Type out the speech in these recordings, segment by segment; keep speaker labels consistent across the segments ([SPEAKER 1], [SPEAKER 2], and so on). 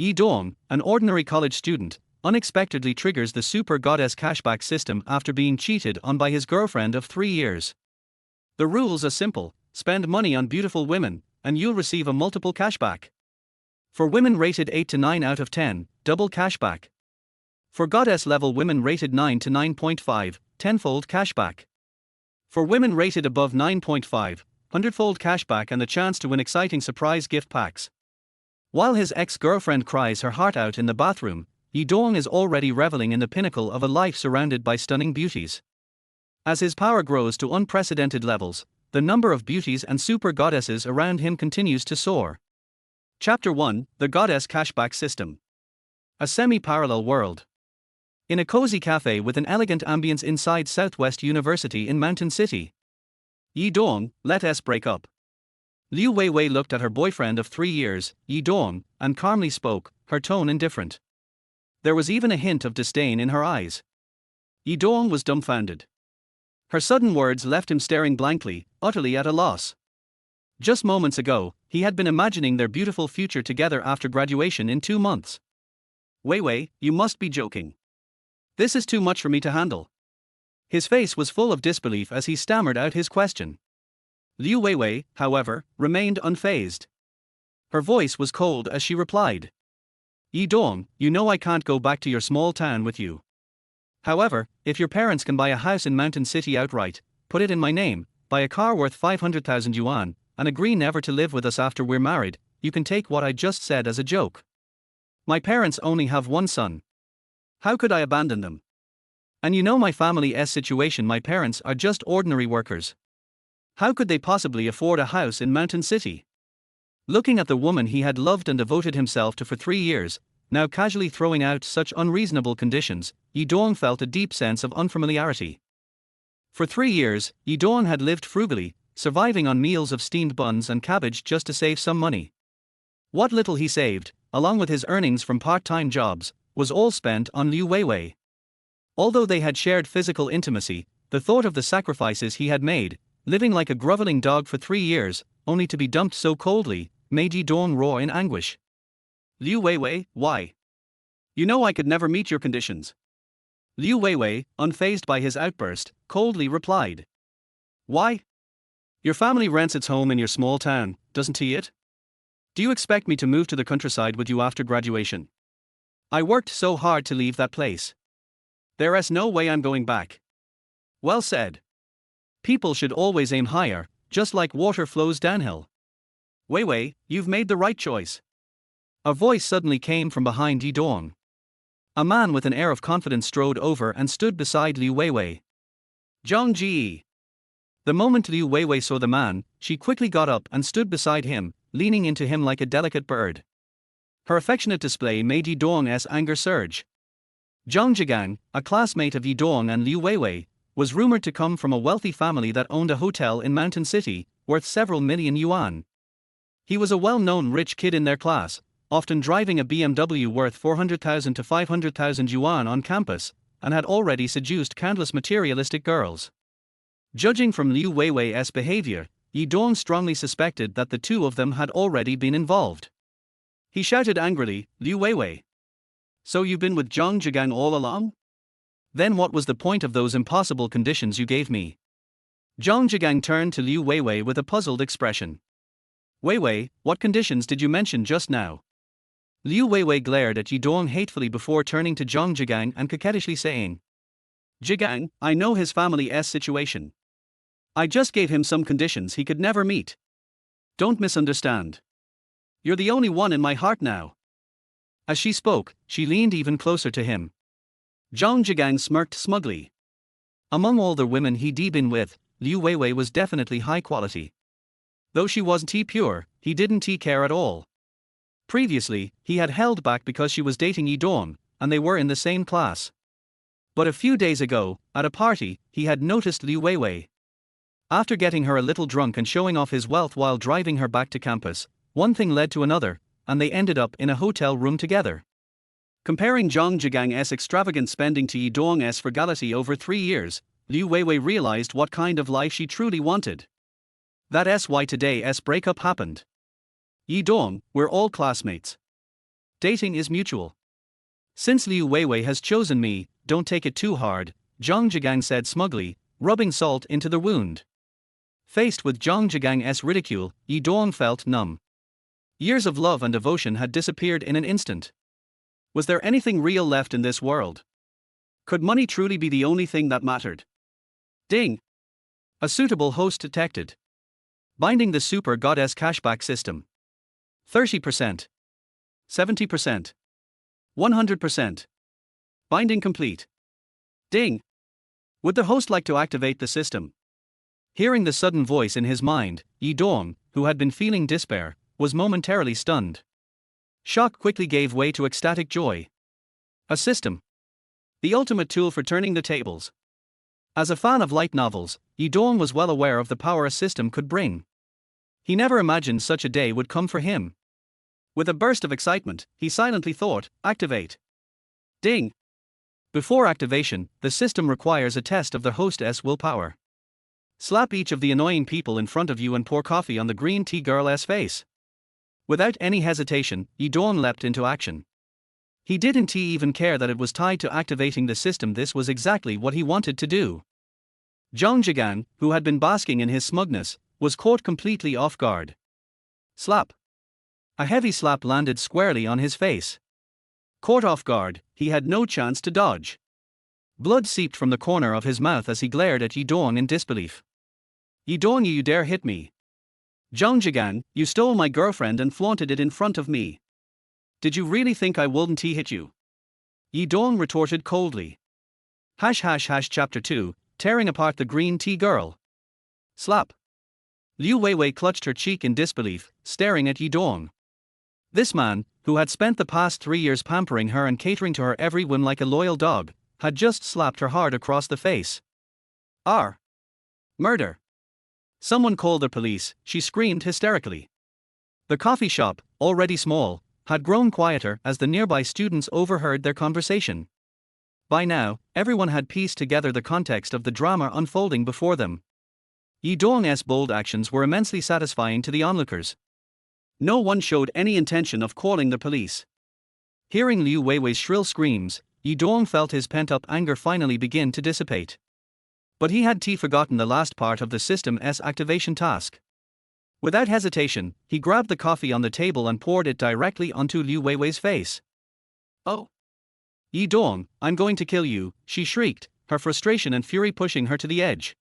[SPEAKER 1] Yi Dong, an ordinary college student, unexpectedly triggers the Super Goddess Cashback System after being cheated on by his girlfriend of 3 years. The rules are simple: spend money on beautiful women, and you'll receive a multiple cashback. For women rated 8 to 9 out of 10, double cashback. For goddess level women rated 9 to 9.5, tenfold cashback. For women rated above 9.5, hundredfold cashback and the chance to win exciting surprise gift packs. While his ex-girlfriend cries her heart out in the bathroom, Yi Dong is already reveling in the pinnacle of a life surrounded by stunning beauties. As his power grows to unprecedented levels, the number of beauties and super goddesses around him continues to soar. Chapter 1: The Goddess Cashback System. A semi-parallel world. In a cozy cafe with an elegant ambience inside Southwest University in Mountain City. Yi Dong, let us break up. Liu Weiwei looked at her boyfriend of 3 years, Yi Dong, and calmly spoke, her tone indifferent. There was even a hint of disdain in her eyes. Yi Dong was dumbfounded. Her sudden words left him staring blankly, utterly at a loss. Just moments ago, he had been imagining their beautiful future together after graduation in 2 months. Weiwei, you must be joking. This is too much for me to handle. His face was full of disbelief as he stammered out his question. Liu Weiwei, however, remained unfazed. Her voice was cold as she replied. Yi Dong, you know I can't go back to your small town with you. However, if your parents can buy a house in Mountain City outright, put it in my name, buy a car worth 500,000 yuan, and agree never to live with us after we're married, you can take what I just said as a joke. My parents only have one son. How could I abandon them? And you know my family's situation, my parents are just ordinary workers. How could they possibly afford a house in Mountain City? Looking at the woman he had loved and devoted himself to for 3 years, now casually throwing out such unreasonable conditions, Yi Dong felt a deep sense of unfamiliarity. For 3 years, Yi Dong had lived frugally, surviving on meals of steamed buns and cabbage just to save some money. What little he saved, along with his earnings from part-time jobs, was all spent on Liu Weiwei. Although they had shared physical intimacy, the thought of the sacrifices he had made, living like a groveling dog for 3 years, only to be dumped so coldly, made Yi Dong roar in anguish. Liu Weiwei, why? You know I could never meet your conditions. Liu Weiwei, unfazed by his outburst, coldly replied. Why? Your family rents its home in your small town, doesn't it? Do you expect me to move to the countryside with you after graduation? I worked so hard to leave that place. There's no way I'm going back. Well said. People should always aim higher, just like water flows downhill. Weiwei, you've made the right choice. A voice suddenly came from behind Yi Dong. A man with an air of confidence strode over and stood beside Liu Weiwei. Jong Jang. The moment Liu Weiwei saw the man, she quickly got up and stood beside him, leaning into him like a delicate bird. Her affectionate display made Yi Dong's anger surge. Jong Jang, a classmate of Yi Dong and Liu Weiwei, was rumored to come from a wealthy family that owned a hotel in Mountain City, worth several million yuan. He was a well-known rich kid in their class, often driving a BMW worth 400,000 to 500,000 yuan on campus, and had already seduced countless materialistic girls. Judging from Liu Weiwei's behavior, Yi Dong strongly suspected that the two of them had already been involved. He shouted angrily, Liu Weiwei. So you've been with Jong Jang all along? Then what was the point of those impossible conditions you gave me? Jong Jang turned to Liu Weiwei with a puzzled expression. Weiwei, what conditions did you mention just now? Liu Weiwei glared at Yi Dong hatefully before turning to Jong Jang and coquettishly saying, Jigang, I know his family's situation. I just gave him some conditions he could never meet. Don't misunderstand. You're the only one in my heart now. As she spoke, she leaned even closer to him. Jong Jang smirked smugly. Among all the women he'd been with, Liu Weiwei was definitely high quality. Though she wasn't pure, he didn't care at all. Previously, he had held back because she was dating Yi Dong, and they were in the same class. But a few days ago, at a party, he had noticed Liu Weiwei. After getting her a little drunk and showing off his wealth while driving her back to campus, one thing led to another, and they ended up in a hotel room together. Comparing Jong Jang's extravagant spending to Yi Dong's frugality over 3 years, Liu Weiwei realized what kind of life she truly wanted. That's why today's breakup happened. Yi Dong, we're all classmates. dating is mutual. Since Liu Weiwei has chosen me, don't take it too hard, Jong Jang said smugly, rubbing salt into the wound. Faced with Jong Jang's ridicule, Yi Dong felt numb. Years of love and devotion had disappeared in an instant. Was there anything real left in this world? Could money truly be the only thing that mattered? Ding! A suitable host detected. Binding the Super Goddess Cashback System. 30%. 70%. 100%. Binding complete. Ding! Would the host like to activate the system? Hearing the sudden voice in his mind, Yi Dong, who had been feeling despair, was momentarily stunned. Shock quickly gave way to ecstatic joy. A system. The ultimate tool for turning the tables. As a fan of light novels, Yi Dong was well aware of the power a system could bring. He never imagined such a day would come for him. With a burst of excitement, he silently thought, activate. Ding! Before activation, the system requires a test of the hostess' willpower. Slap each of the annoying people in front of you and pour coffee on the green tea girl's face. Without any hesitation, Yi Dong leapt into action. He didn't even care that it was tied to activating the system. This was exactly what he wanted to do. Jong Jang, who had been basking in his smugness, was caught completely off guard. Slap. A heavy slap landed squarely on his face. Caught off guard, he had no chance to dodge. Blood seeped from the corner of his mouth as he glared at Yi Dong in disbelief. Yi Dong, you dare hit me? Jong Jang, you stole my girlfriend and flaunted it in front of me. Did you really think I wouldn't hit you? Yi Dong retorted coldly. Chapter 2, tearing apart the green tea girl. Slap. Liu Weiwei clutched her cheek in disbelief, staring at Yi Dong. This man, who had spent the past 3 years pampering her and catering to her every whim like a loyal dog, had just slapped her hard across the face. Murder. Someone call the police, she screamed hysterically. The coffee shop, already small, had grown quieter as the nearby students overheard their conversation. By now, everyone had pieced together the context of the drama unfolding before them. Yi Dong's bold actions were immensely satisfying to the onlookers. No one showed any intention of calling the police. Hearing Liu Weiwei's shrill screams, Yi Dong felt his pent-up anger finally begin to dissipate. But he had forgotten the last part of the system's activation task. Without hesitation, he grabbed the coffee on the table and poured it directly onto Liu Weiwei's face. Oh! Yi Dong, I'm going to kill you, she shrieked, her frustration and fury pushing her to the edge.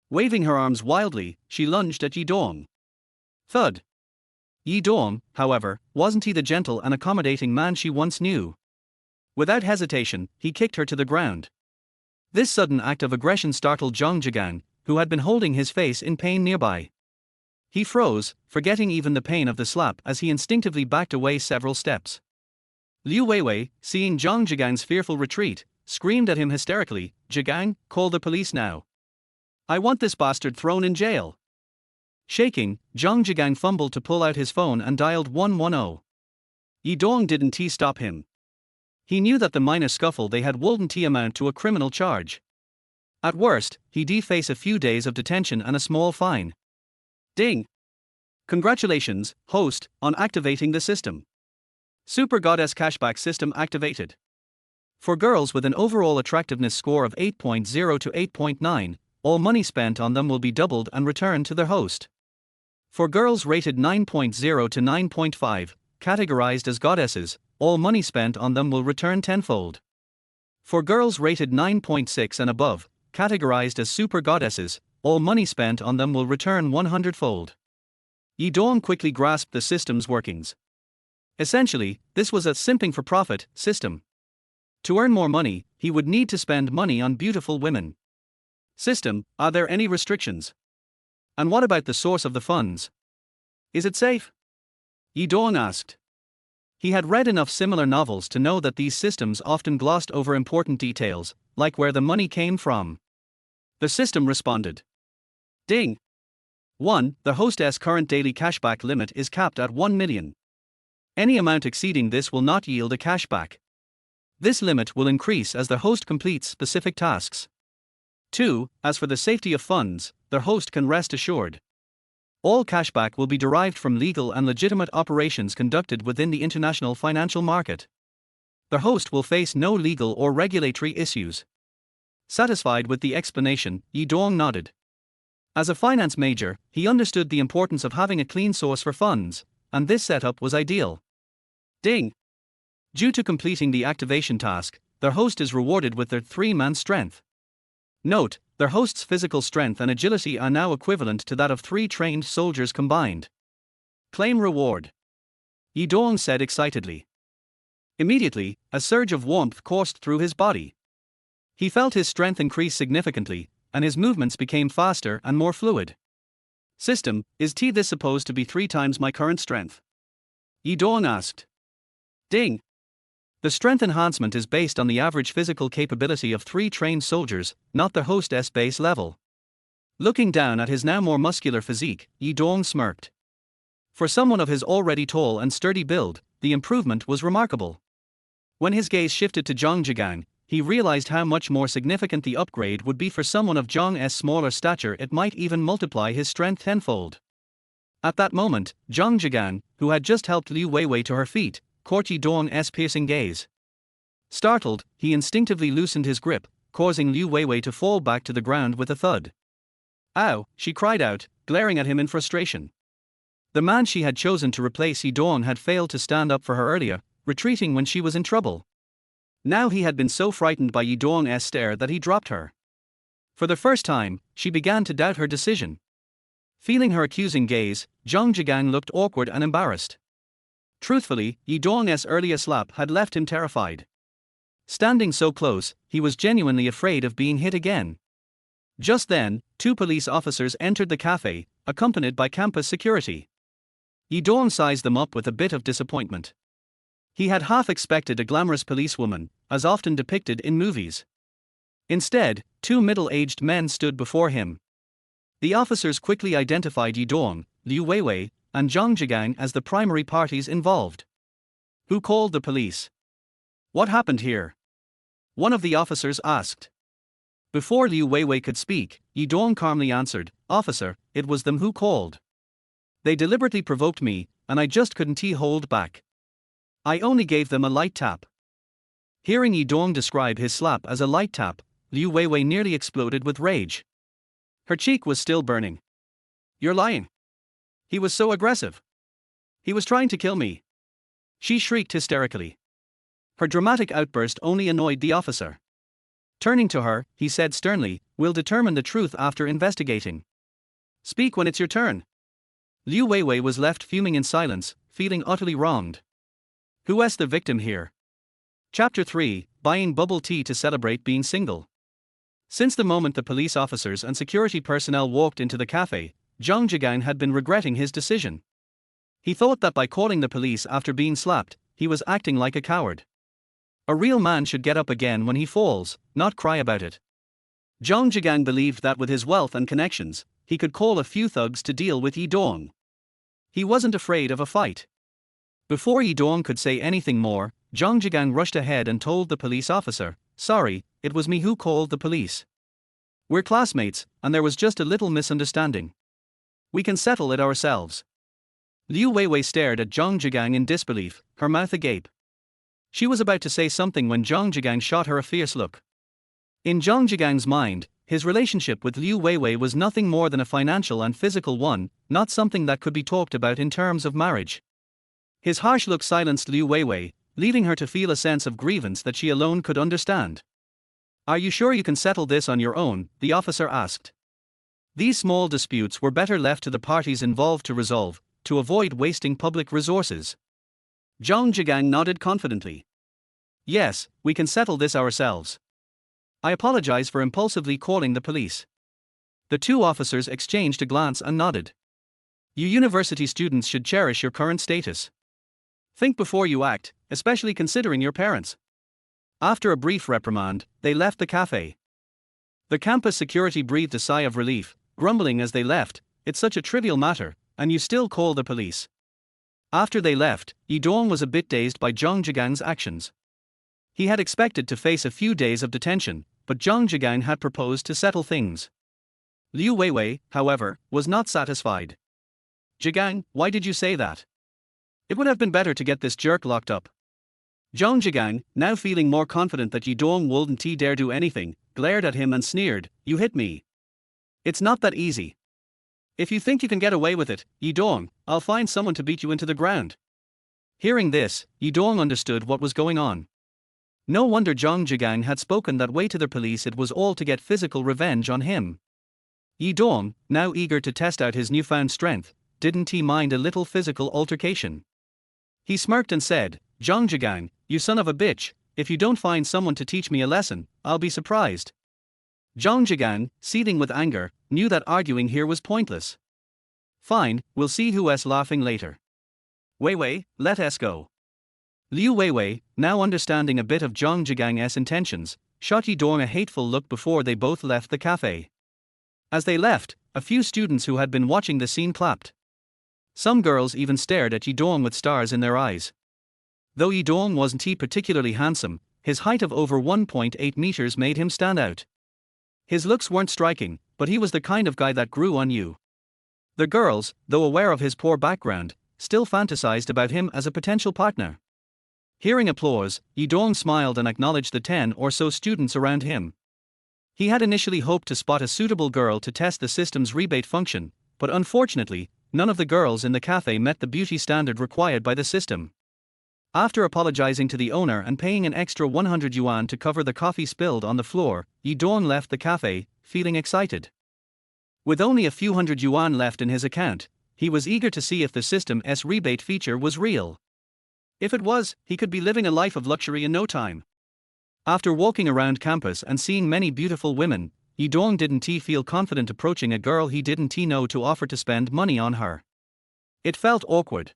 [SPEAKER 1] Waving her arms wildly, she lunged at Yi Dong. Thud! Yi Dong, however, wasn't he the gentle and accommodating man she once knew. Without hesitation, he kicked her to the ground. This sudden act of aggression startled Jong Jang, who had been holding his face in pain nearby. He froze, forgetting even the pain of the slap as he instinctively backed away several steps. Liu Weiwei, seeing Jong Jang's fearful retreat, screamed at him hysterically, "Jang, call the police now. I want this bastard thrown in jail." Shaking, Jong Jang fumbled to pull out his phone and dialed 110. Yi Dong didn't stop him. He knew that the minor scuffle they had wouldn't amount to a criminal charge. At worst, he'd face a few days of detention and a small fine. Ding! Congratulations, host, on activating the system. Super Goddess Cashback System activated. For girls with an overall attractiveness score of 8.0 to 8.9, all money spent on them will be doubled and returned to their host. For girls rated 9.0 to 9.5, categorized as goddesses, all money spent on them will return tenfold. For girls rated 9.6 and above, categorized as super goddesses, all money spent on them will return 100-fold. Yi Dong quickly grasped the system's workings. Essentially, this was a simping for profit system. To earn more money, he would need to spend money on beautiful women. System, are there any restrictions? And what about the source of the funds? Is it safe? Yi Dong asked. He had read enough similar novels to know that these systems often glossed over important details, like where the money came from. The system responded. Ding! 1. The hostess' current daily cashback limit is capped at 1 million. Any amount exceeding this will not yield a cashback. This limit will increase as the host completes specific tasks. 2. As for the safety of funds, the host can rest assured. All cashback will be derived from legal and legitimate operations conducted within the international financial market. The host will face no legal or regulatory issues. Satisfied with the explanation, Yi Dong nodded. As a finance major, he understood the importance of having a clean source for funds, and this setup was ideal. Ding! Due to completing the activation task, their host is rewarded with their 3-man strength. Note, their host's physical strength and agility are now equivalent to that of 3 trained soldiers combined. Claim reward, Yi Dong said excitedly. Immediately, a surge of warmth coursed through his body. He felt his strength increase significantly, and his movements became faster and more fluid. System, is this supposed to be 3 times my current strength? Yi Dong asked. Ding! The strength enhancement is based on the average physical capability of 3 trained soldiers, not the host's base level. Looking down at his now more muscular physique, Yi Dong smirked. For someone of his already tall and sturdy build, the improvement was remarkable. When his gaze shifted to Jong Jang, he realized how much more significant the upgrade would be for someone of Jong's smaller stature. It might even multiply his strength tenfold. At that moment, Jong Jang, who had just helped Liu Weiwei to her feet, caught Yi Dong's piercing gaze. Startled, he instinctively loosened his grip, causing Liu Weiwei to fall back to the ground with a thud. Ow, she cried out, glaring at him in frustration. The man she had chosen to replace Yi Dong had failed to stand up for her earlier, retreating when she was in trouble. Now he had been so frightened by Yi Dong's stare that he dropped her. For the first time, she began to doubt her decision. Feeling her accusing gaze, Jong Jang looked awkward and embarrassed. Truthfully, Yi Dong's earlier slap had left him terrified. Standing so close, he was genuinely afraid of being hit again. Just then, 2 police officers entered the cafe, accompanied by campus security. Yi Dong sized them up with a bit of disappointment. He had half expected a glamorous policewoman, as often depicted in movies. Instead, 2 middle-aged men stood before him. The officers quickly identified Yi Dong, Liu Weiwei, and Jong Jang as the primary parties involved. Who called the police? What happened here? One of the officers asked. Before Liu Weiwei could speak, Yi Dong calmly answered, Officer, it was them who called. They deliberately provoked me, and I just couldn't hold back. I only gave them a light tap. Hearing Yi Dong describe his slap as a light tap, Liu Weiwei nearly exploded with rage. Her cheek was still burning. You're lying. He was so aggressive. He was trying to kill me. She shrieked hysterically. Her dramatic outburst only annoyed the officer. Turning to her, he said sternly, We'll determine the truth after investigating. Speak when it's your turn. Liu Weiwei was left fuming in silence, feeling utterly wronged. Who's the victim here? Chapter 3, Buying Bubble Tea to Celebrate Being Single. Since the moment the police officers and security personnel walked into the cafe, Jong Jang had been regretting his decision. He thought that by calling the police after being slapped, he was acting like a coward. A real man should get up again when he falls, not cry about it. Jong Jang believed that with his wealth and connections, he could call a few thugs to deal with Yi Dong. He wasn't afraid of a fight. Before Yi Dong could say anything more, Jong Jang rushed ahead and told the police officer, Sorry, it was me who called the police. We're classmates, and there was just a little misunderstanding. We can settle it ourselves. Liu Weiwei stared at Jong Jang in disbelief, her mouth agape. She was about to say something when Jong Jang shot her a fierce look. In Jong Jang's mind, his relationship with Liu Weiwei was nothing more than a financial and physical one, not something that could be talked about in terms of marriage. His harsh look silenced Liu Weiwei, leaving her to feel a sense of grievance that she alone could understand. Are you sure you can settle this on your own? The officer asked. These small disputes were better left to the parties involved to resolve, to avoid wasting public resources. Jong Jang nodded confidently. Yes, we can settle this ourselves. I apologize for impulsively calling the police. The 2 officers exchanged a glance and nodded. You university students should cherish your current status. Think before you act, especially considering your parents. After a brief reprimand, they left the cafe. The campus security breathed a sigh of relief, grumbling as they left, It's such a trivial matter, and you still call the police. After they left, Yi Dong was a bit dazed by Jong Jang's actions. He had expected to face a few days of detention, but Jong Jang had proposed to settle things. Liu Weiwei, however, was not satisfied. Jigang, why did you say that? It would have been better to get this jerk locked up. Jong Jang, now feeling more confident that Yi Dong wouldn't dare do anything, glared at him and sneered, "You hit me. It's not that easy. If you think you can get away with it, Yi Dong, I'll find someone to beat you into the ground." Hearing this, Yi Dong understood what was going on. No wonder Jong Jang had spoken that way to the police. It was all to get physical revenge on him. Yi Dong, now eager to test out his newfound strength, didn't he mind a little physical altercation. He smirked and said, "Jong Jang, you son of a bitch, if you don't find someone to teach me a lesson, I'll be surprised." Jong Jang, seething with anger, knew that arguing here was pointless. "Fine, we'll see who's laughing later. Weiwei, let us go." Liu Weiwei, now understanding a bit of Jong Jang's intentions, shot Yi Dong a hateful look before they both left the cafe. As they left, a few students who had been watching the scene clapped. Some girls even stared at Yi Dong with stars in their eyes. Though Yi Dong wasn't particularly handsome, his height of over 1.8 meters made him stand out. His looks weren't striking, but he was the kind of guy that grew on you. The girls, though aware of his poor background, still fantasized about him as a potential partner. Hearing applause, Yi Dong smiled and acknowledged the 10 or so students around him. He had initially hoped to spot a suitable girl to test the system's rebate function, but unfortunately, none of the girls in the cafe met the beauty standard required by the system. After apologizing to the owner and paying an extra 100 yuan to cover the coffee spilled on the floor, Yi Dong left the cafe, feeling excited. With only a few hundred yuan left in his account, he was eager to see if the system's rebate feature was real. If it was, he could be living a life of luxury in no time. After walking around campus and seeing many beautiful women, Yi Dong didn't feel confident approaching a girl he didn't know to offer to spend money on her. It felt awkward.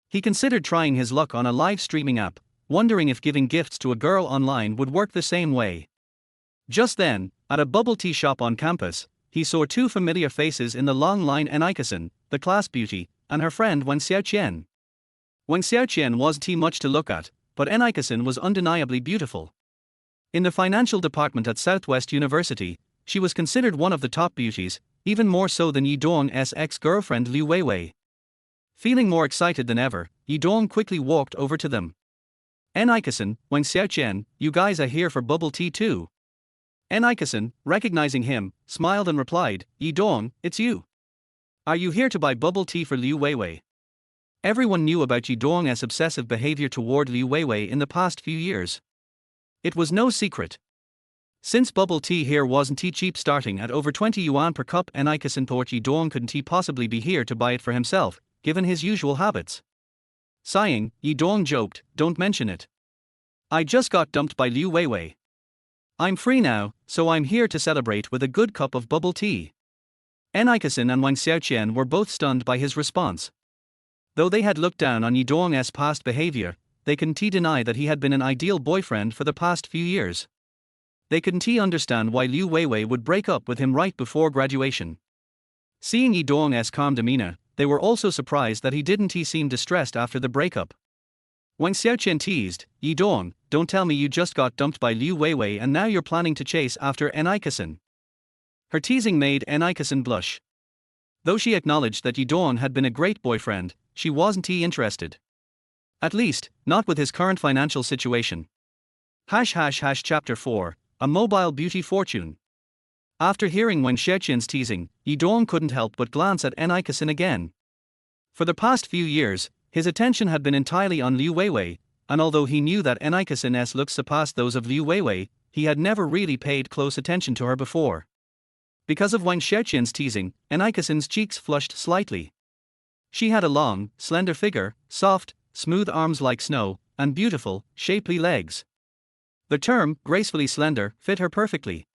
[SPEAKER 1] He considered trying his luck on a live streaming app, wondering if giving gifts to a girl online would work the same way. Just then, at a bubble tea shop on campus, he saw two familiar faces in the long line: Enikasen, the class beauty, and her friend Wen Xiaoqian. Wen Xiaoqian wasn't much to look at, but Enikasen was undeniably beautiful. In the financial department at Southwest University, she was considered one of the top beauties, even more so than Yi Dong's ex-girlfriend Liu Weiwei. Feeling more excited than ever, Yi Dong quickly walked over to them. "Enikasen, Wen Xiaoqian, you guys are here for bubble tea too?" Enikasen, recognizing him, smiled and replied, "Yi Dong, it's you. Are you here to buy bubble tea for Liu Weiwei?" Everyone knew about Yi Dong's obsessive behavior toward Liu Weiwei in the past few years. It was no secret. Since bubble tea here wasn't cheap, starting at over 20 yuan per cup, Enikasen thought Yi Dong couldn't possibly be here to buy it for himself, given his usual habits. Sighing, Yi Dong joked, "Don't mention it. I just got dumped by Liu Weiwei. I'm free now, so I'm here to celebrate with a good cup of bubble tea." Enikasen and Wang Xiaoqian were both stunned by his response. Though they had looked down on Yi Dong's past behavior, they couldn't deny that he had been an ideal boyfriend for the past few years. They couldn't understand why Liu Weiwei would break up with him right before graduation. Seeing Yi Dong's calm demeanor, they were also surprised that he didn't seem distressed after the breakup. Wang Xiaoqian teased, "Yi Dong, don't tell me you just got dumped by Liu Weiwei and now you're planning to chase after Enikasen." Her teasing made Enikasen blush. Though she acknowledged that Yi Dong had been a great boyfriend, she wasn't interested. At least, not with his current financial situation. Chapter 4, A Mobile Beauty Fortune. After hearing Wen Xiaoqian's teasing, Yi Dong couldn't help but glance at Enikasen again. For the past few years, his attention had been entirely on Liu Weiwei, and although he knew that Enikasen's looks surpassed those of Liu Weiwei, he had never really paid close attention to her before. Because of Wen Xiaoqian's teasing, Enikasen's cheeks flushed slightly. She had a long, slender figure, soft, smooth arms like snow, and beautiful, shapely legs. The term, gracefully slender, fit her perfectly.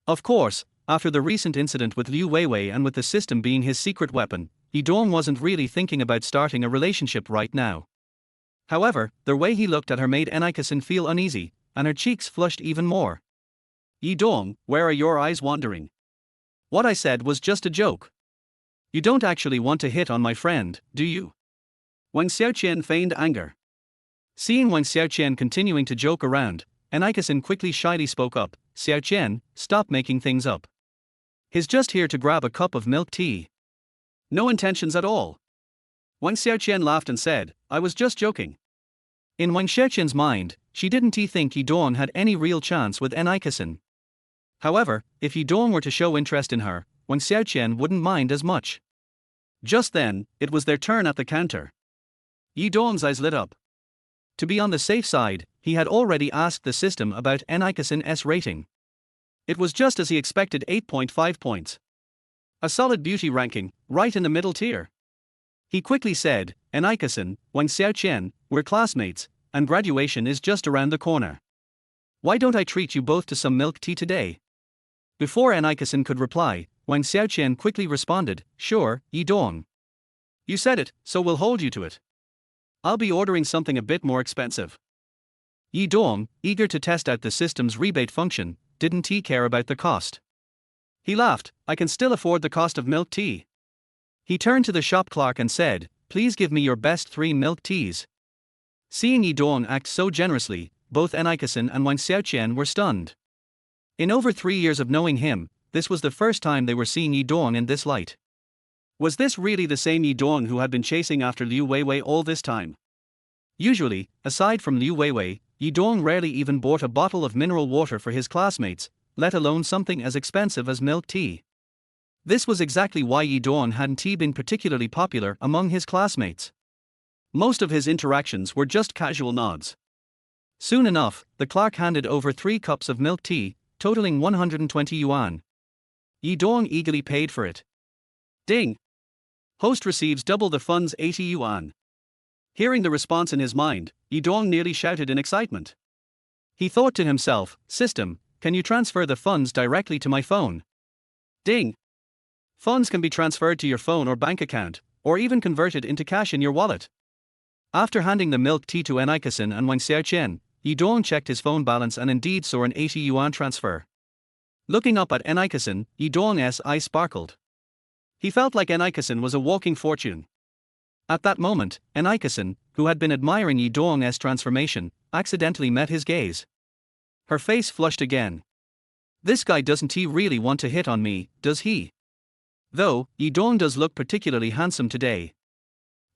[SPEAKER 1] Of course, after the recent incident with Liu Weiwei and with the system being his secret weapon, Yi Dong wasn't really thinking about starting a relationship right now. However, the way he looked at her made Enikasen feel uneasy, and her cheeks flushed even more. "Yi Dong, where are your eyes wandering? What I said was just a joke. You don't actually want to hit on my friend, do you?" Wang Xiaoqian feigned anger. Seeing Wang Xiaoqian continuing to joke around, Enikasen quickly shyly spoke up, "Xiaoqian, stop making things up. He's just here to grab a cup of milk tea." No intentions at all. Wang Xiaoqian laughed and said, I was just joking. In Wang Xiaoqian's mind, she didn't think Yi Dong had any real chance with Enikasen. However, if Yi Dong were to show interest in her, Wang Xiaoqian wouldn't mind as much. Just then, it was their turn at the counter. Yi Dong's eyes lit up. To be on the safe side, he had already asked the system about Enikasen's rating. It was just as he expected, 8.5 points. A solid beauty ranking, right in the middle tier. He quickly said, Enikasen, Wang Xiaoqian, we're classmates, and graduation is just around the corner. Why don't I treat you both to some milk tea today? Before Enikasen could reply, Wang Xiaoqian quickly responded, sure, Yi Dong. You said it, so we'll hold you to it. I'll be ordering something a bit more expensive. Yi Dong, eager to test out the system's rebate function, didn't he care about the cost. He laughed, I can still afford the cost of milk tea. He turned to the shop clerk and said, please give me your best 3 milk teas. Seeing Yi Dong act so generously, both Enikasen and Wang Xiaoqian were stunned. In over 3 years of knowing him, this was the first time they were seeing Yi Dong in this light. Was this really the same Yi Dong who had been chasing after Liu Weiwei all this time? Usually, aside from Liu Weiwei, Yi Dong rarely even bought a bottle of mineral water for his classmates, let alone something as expensive as milk tea. This was exactly why Yi Dong hadn't been particularly popular among his classmates. Most of his interactions were just casual nods. Soon enough, the clerk handed over 3 cups of milk tea, totaling 120 yuan. Yi Dong eagerly paid for it. Ding! Host receives double the funds, 80 yuan. Hearing the response in his mind, Yi Dong nearly shouted in excitement. He thought to himself, system, can you transfer the funds directly to my phone? Ding! Funds can be transferred to your phone or bank account, or even converted into cash in your wallet. After handing the milk tea to Enikasen and Wang Xiaoqian, Yi Dong checked his phone balance and indeed saw an 80 yuan transfer. Looking up at Enikasen, Yi Dong's eyes sparkled. He felt like Enikasen was a walking fortune. At that moment, Enikasen, who had been admiring Yi Dong's transformation, accidentally met his gaze. Her face flushed again. This guy doesn't really want to hit on me, does he? Though, Yi Dong does look particularly handsome today.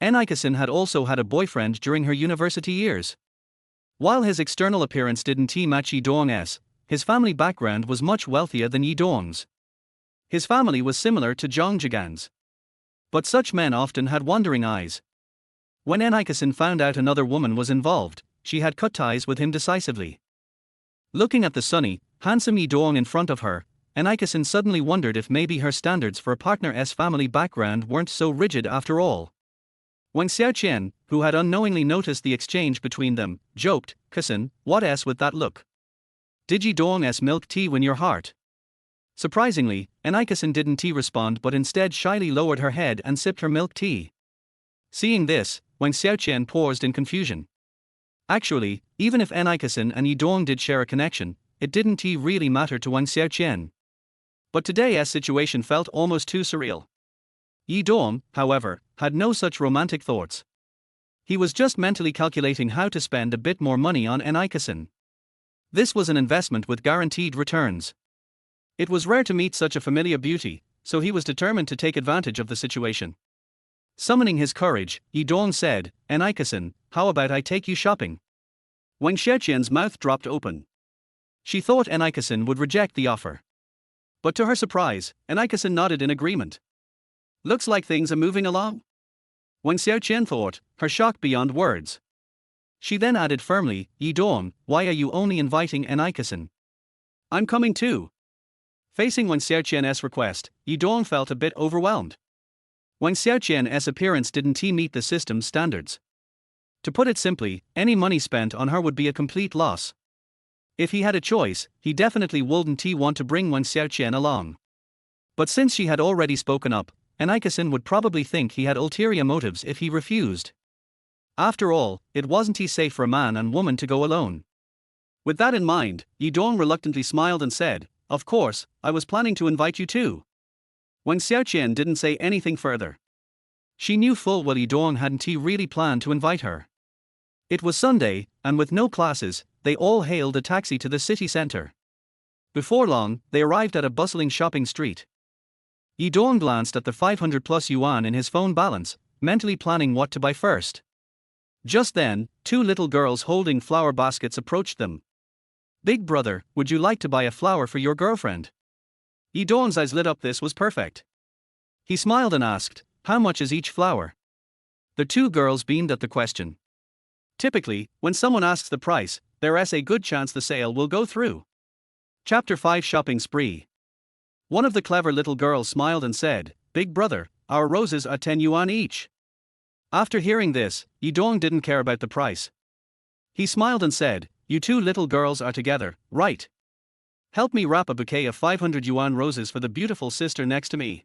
[SPEAKER 1] Enikasen had also had a boyfriend during her university years. While his external appearance didn't match Yi Dong's, his family background was much wealthier than Yi Dong's. His family was similar to Jong Jang's. But such men often had wandering eyes. When Enikasen found out another woman was involved, she had cut ties with him decisively. Looking at the sunny, handsome Yi Dong in front of her, Enikasen suddenly wondered if maybe her standards for a partner's family background weren't so rigid after all. Wang Xiaoqian, who had unknowingly noticed the exchange between them, joked, Kasen, what with that look? Did Yi Dong's milk tea win your heart? Surprisingly, Enikasen didn't respond but instead shyly lowered her head and sipped her milk tea. Seeing this, Wang Xiaoqian paused in confusion. Actually, even if Enikasen and Yi Dong did share a connection, it didn't really matter to Wang Xiaoqian. But today's situation felt almost too surreal. Yi Dong, however, had no such romantic thoughts. He was just mentally calculating how to spend a bit more money on Enikasen. This was an investment with guaranteed returns. It was rare to meet such a familiar beauty, so he was determined to take advantage of the situation. Summoning his courage, Yi Dong said, Enikasen, how about I take you shopping? Wang Xiaoqian's mouth dropped open. She thought Enikasen would reject the offer. But to her surprise, Enikasen nodded in agreement. Looks like things are moving along. Wang Xiaoqian thought, her shock beyond words. She then added firmly, Yi Dong, why are you only inviting Enikasen? I'm coming too. Facing Wang Xiaoqian's request, Yi Dong felt a bit overwhelmed. Wang Xiaoqian's appearance didn't meet the system's standards. To put it simply, any money spent on her would be a complete loss. If he had a choice, he definitely wouldn't want to bring Wang Xiaoqian along. But since she had already spoken up, Enikasen would probably think he had ulterior motives if he refused. After all, it wasn't safe for a man and woman to go alone. With that in mind, Yi Dong reluctantly smiled and said, of course, I was planning to invite you too. Wang Xiaoqian didn't say anything further. She knew full well Yi Dong hadn't really planned to invite her. It was Sunday, and with no classes, they all hailed a taxi to the city center. Before long, they arrived at a bustling shopping street. Yidong glanced at the 500 plus yuan in his phone balance, mentally planning what to buy first. Just then, two little girls holding flower baskets approached them. "Big brother, would you like to buy a flower for your girlfriend?" Yidong's eyes lit up. This was perfect. He smiled and asked, "How much is each flower?" The two girls beamed at the question. Typically, when someone asks the price, there's a good chance the sale will go through. Chapter 5 Shopping Spree. One of the clever little girls smiled and said, "Big brother, our roses are 10 yuan each." After hearing this, Yidong didn't care about the price. He smiled and said, "You two little girls are together, right? Help me wrap a bouquet of 500 yuan roses for the beautiful sister next to me."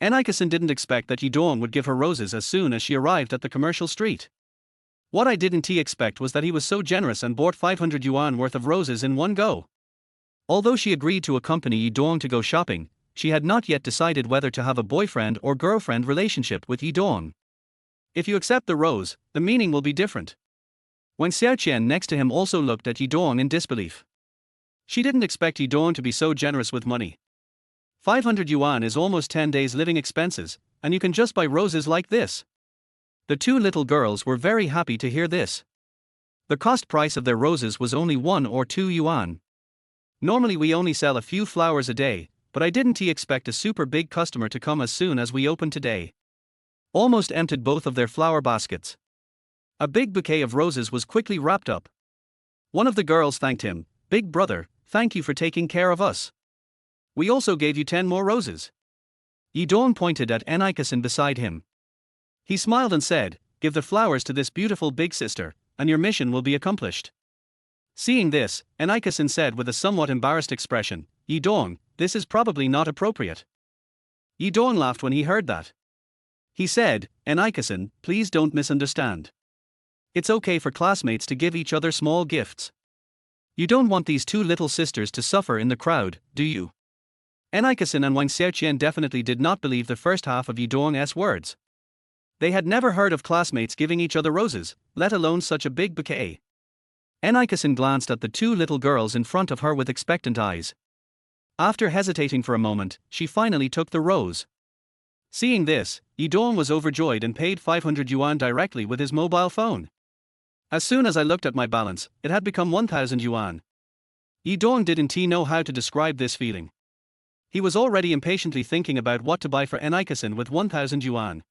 [SPEAKER 1] Enikasen didn't expect that Yidong would give her roses as soon as she arrived at the commercial street. What I didn't expect was that he was so generous and bought 500 yuan worth of roses in one go. Although she agreed to accompany Yidong to go shopping, she had not yet decided whether to have a boyfriend or girlfriend relationship with Yidong. If you accept the rose, the meaning will be different. When Xiaoqian next to him also looked at Yidong in disbelief. She didn't expect Yidong to be so generous with money. 500 yuan is almost 10 days' living expenses, and you can just buy roses like this. The two little girls were very happy to hear this. The cost price of their roses was only 1 or 2 yuan. Normally we only sell a few flowers a day, but I didn't expect a super big customer to come as soon as we opened today. Almost emptied both of their flower baskets. A big bouquet of roses was quickly wrapped up. One of the girls thanked him, "Big brother, thank you for taking care of us. We also gave you 10 more roses." Yidong pointed at Enikasen beside him. He smiled and said, "Give the flowers to this beautiful big sister, and your mission will be accomplished." Seeing this, Enikasen said with a somewhat embarrassed expression, "Yidong, this is probably not appropriate." Yidong laughed when he heard that. He said, "Enikasen, please don't misunderstand. It's okay for classmates to give each other small gifts. You don't want these two little sisters to suffer in the crowd, do you?" Enikasen and Wang Xiaoqian definitely did not believe the first half of Yidong's words. They had never heard of classmates giving each other roses, let alone such a big bouquet. Enikasen glanced at the two little girls in front of her with expectant eyes. After hesitating for a moment, she finally took the rose. Seeing this, Yidong was overjoyed and paid 500 yuan directly with his mobile phone. As soon as I looked at my balance, it had become 1000 yuan. Yidong didn't know how to describe this feeling. He was already impatiently thinking about what to buy for Enikasen with 1000 yuan.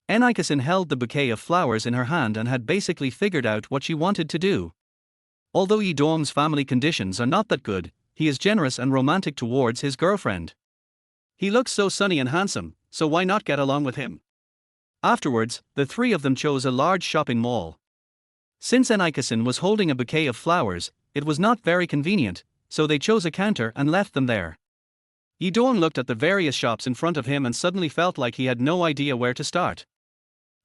[SPEAKER 1] Enikasen held the bouquet of flowers in her hand and had basically figured out what she wanted to do. Although Yidong's family conditions are not that good, he is generous and romantic towards his girlfriend. He looks so sunny and handsome, so why not get along with him? Afterwards, the three of them chose a large shopping mall. Since Enikasen was holding a bouquet of flowers, it was not very convenient, so they chose a counter and left them there. Yidong looked at the various shops in front of him and suddenly felt like he had no idea where to start.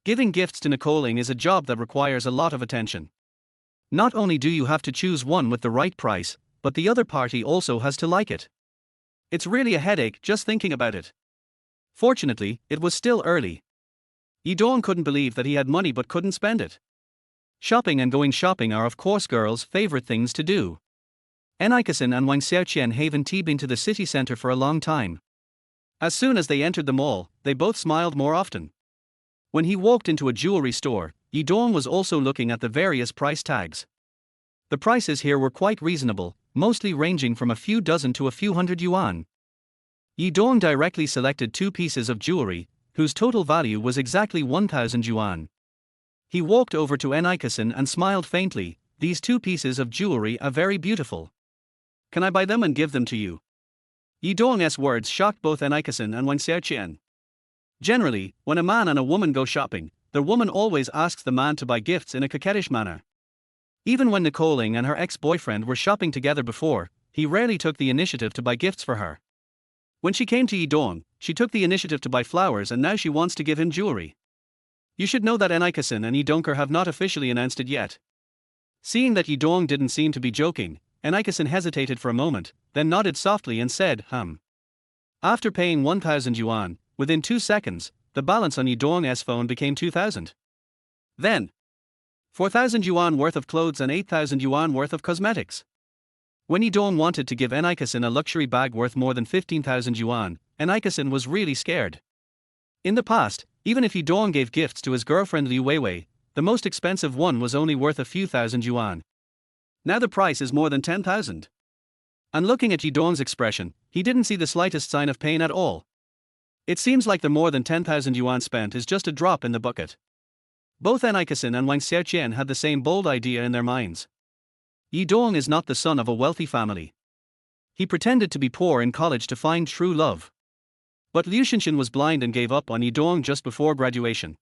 [SPEAKER 1] Giving gifts to Nicoling is a job that requires a lot of attention. Not only do you have to choose one with the right price, but the other party also has to like it. It's really a headache just thinking about it. Fortunately, it was still early. Yidong couldn't believe that he had money but couldn't spend it. Shopping and going shopping are of course girls' favorite things to do. Enikasen and Wang Xiaoqian haven't been to the city center for a long time. As soon as they entered the mall, they both smiled more often. When he walked into a jewelry store, Yidong was also looking at the various price tags. The prices here were quite reasonable, mostly ranging from a few dozen to a few hundred yuan. Yidong directly selected two pieces of jewelry, whose total value was exactly 1000 yuan. He walked over to Enikasen and smiled faintly, "These two pieces of jewelry are very beautiful. Can I buy them and give them to you?" Yidong's words shocked both Enikasen and Wang Xiaoqian. Generally, when a man and a woman go shopping, the woman always asks the man to buy gifts in a coquettish manner. Even when Nicoling and her ex-boyfriend were shopping together before, he rarely took the initiative to buy gifts for her. When she came to Yidong, she took the initiative to buy flowers and now she wants to give him jewelry. You should know that Enikasen and Yidong have not officially announced it yet. Seeing that Yidong didn't seem to be joking, Enikasen hesitated for a moment, then nodded softly and said, After paying 1000 yuan, within 2 seconds, the balance on Yidong's phone became 2000. Then, 4000 yuan worth of clothes and 8000 yuan worth of cosmetics. When Yidong wanted to give Enikasen a luxury bag worth more than 15,000 yuan, Enikasen was really scared. In the past, even if Yidong gave gifts to his girlfriend Liu Weiwei, the most expensive one was only worth a few thousand yuan. Now the price is more than 10,000. And looking at Yidong's expression, he didn't see the slightest sign of pain at all. It seems like the more than 10,000 yuan spent is just a drop in the bucket. Both Enikasen and Wang Xiaoqian had the same bold idea in their minds. Yidong is not the son of a wealthy family. He pretended to be poor in college to find true love. But Liu Xinshan was blind and gave up on Yidong just before graduation.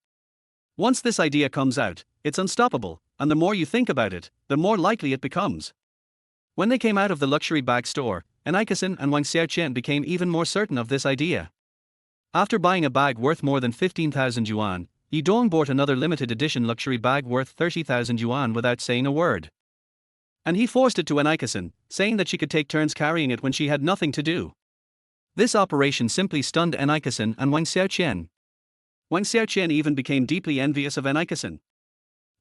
[SPEAKER 1] Once this idea comes out, it's unstoppable, and the more you think about it, the more likely it becomes. When they came out of the luxury bag store, Enikasen and Wang Xiaoqian became even more certain of this idea. After buying a bag worth more than 15,000 yuan, Yidong bought another limited edition luxury bag worth 30,000 yuan without saying a word. And he forced it to Enikasen, saying that she could take turns carrying it when she had nothing to do. This operation simply stunned Enikasen and Wang Xiaoqian. Wang Xiaoqian even became deeply envious of Enikasen.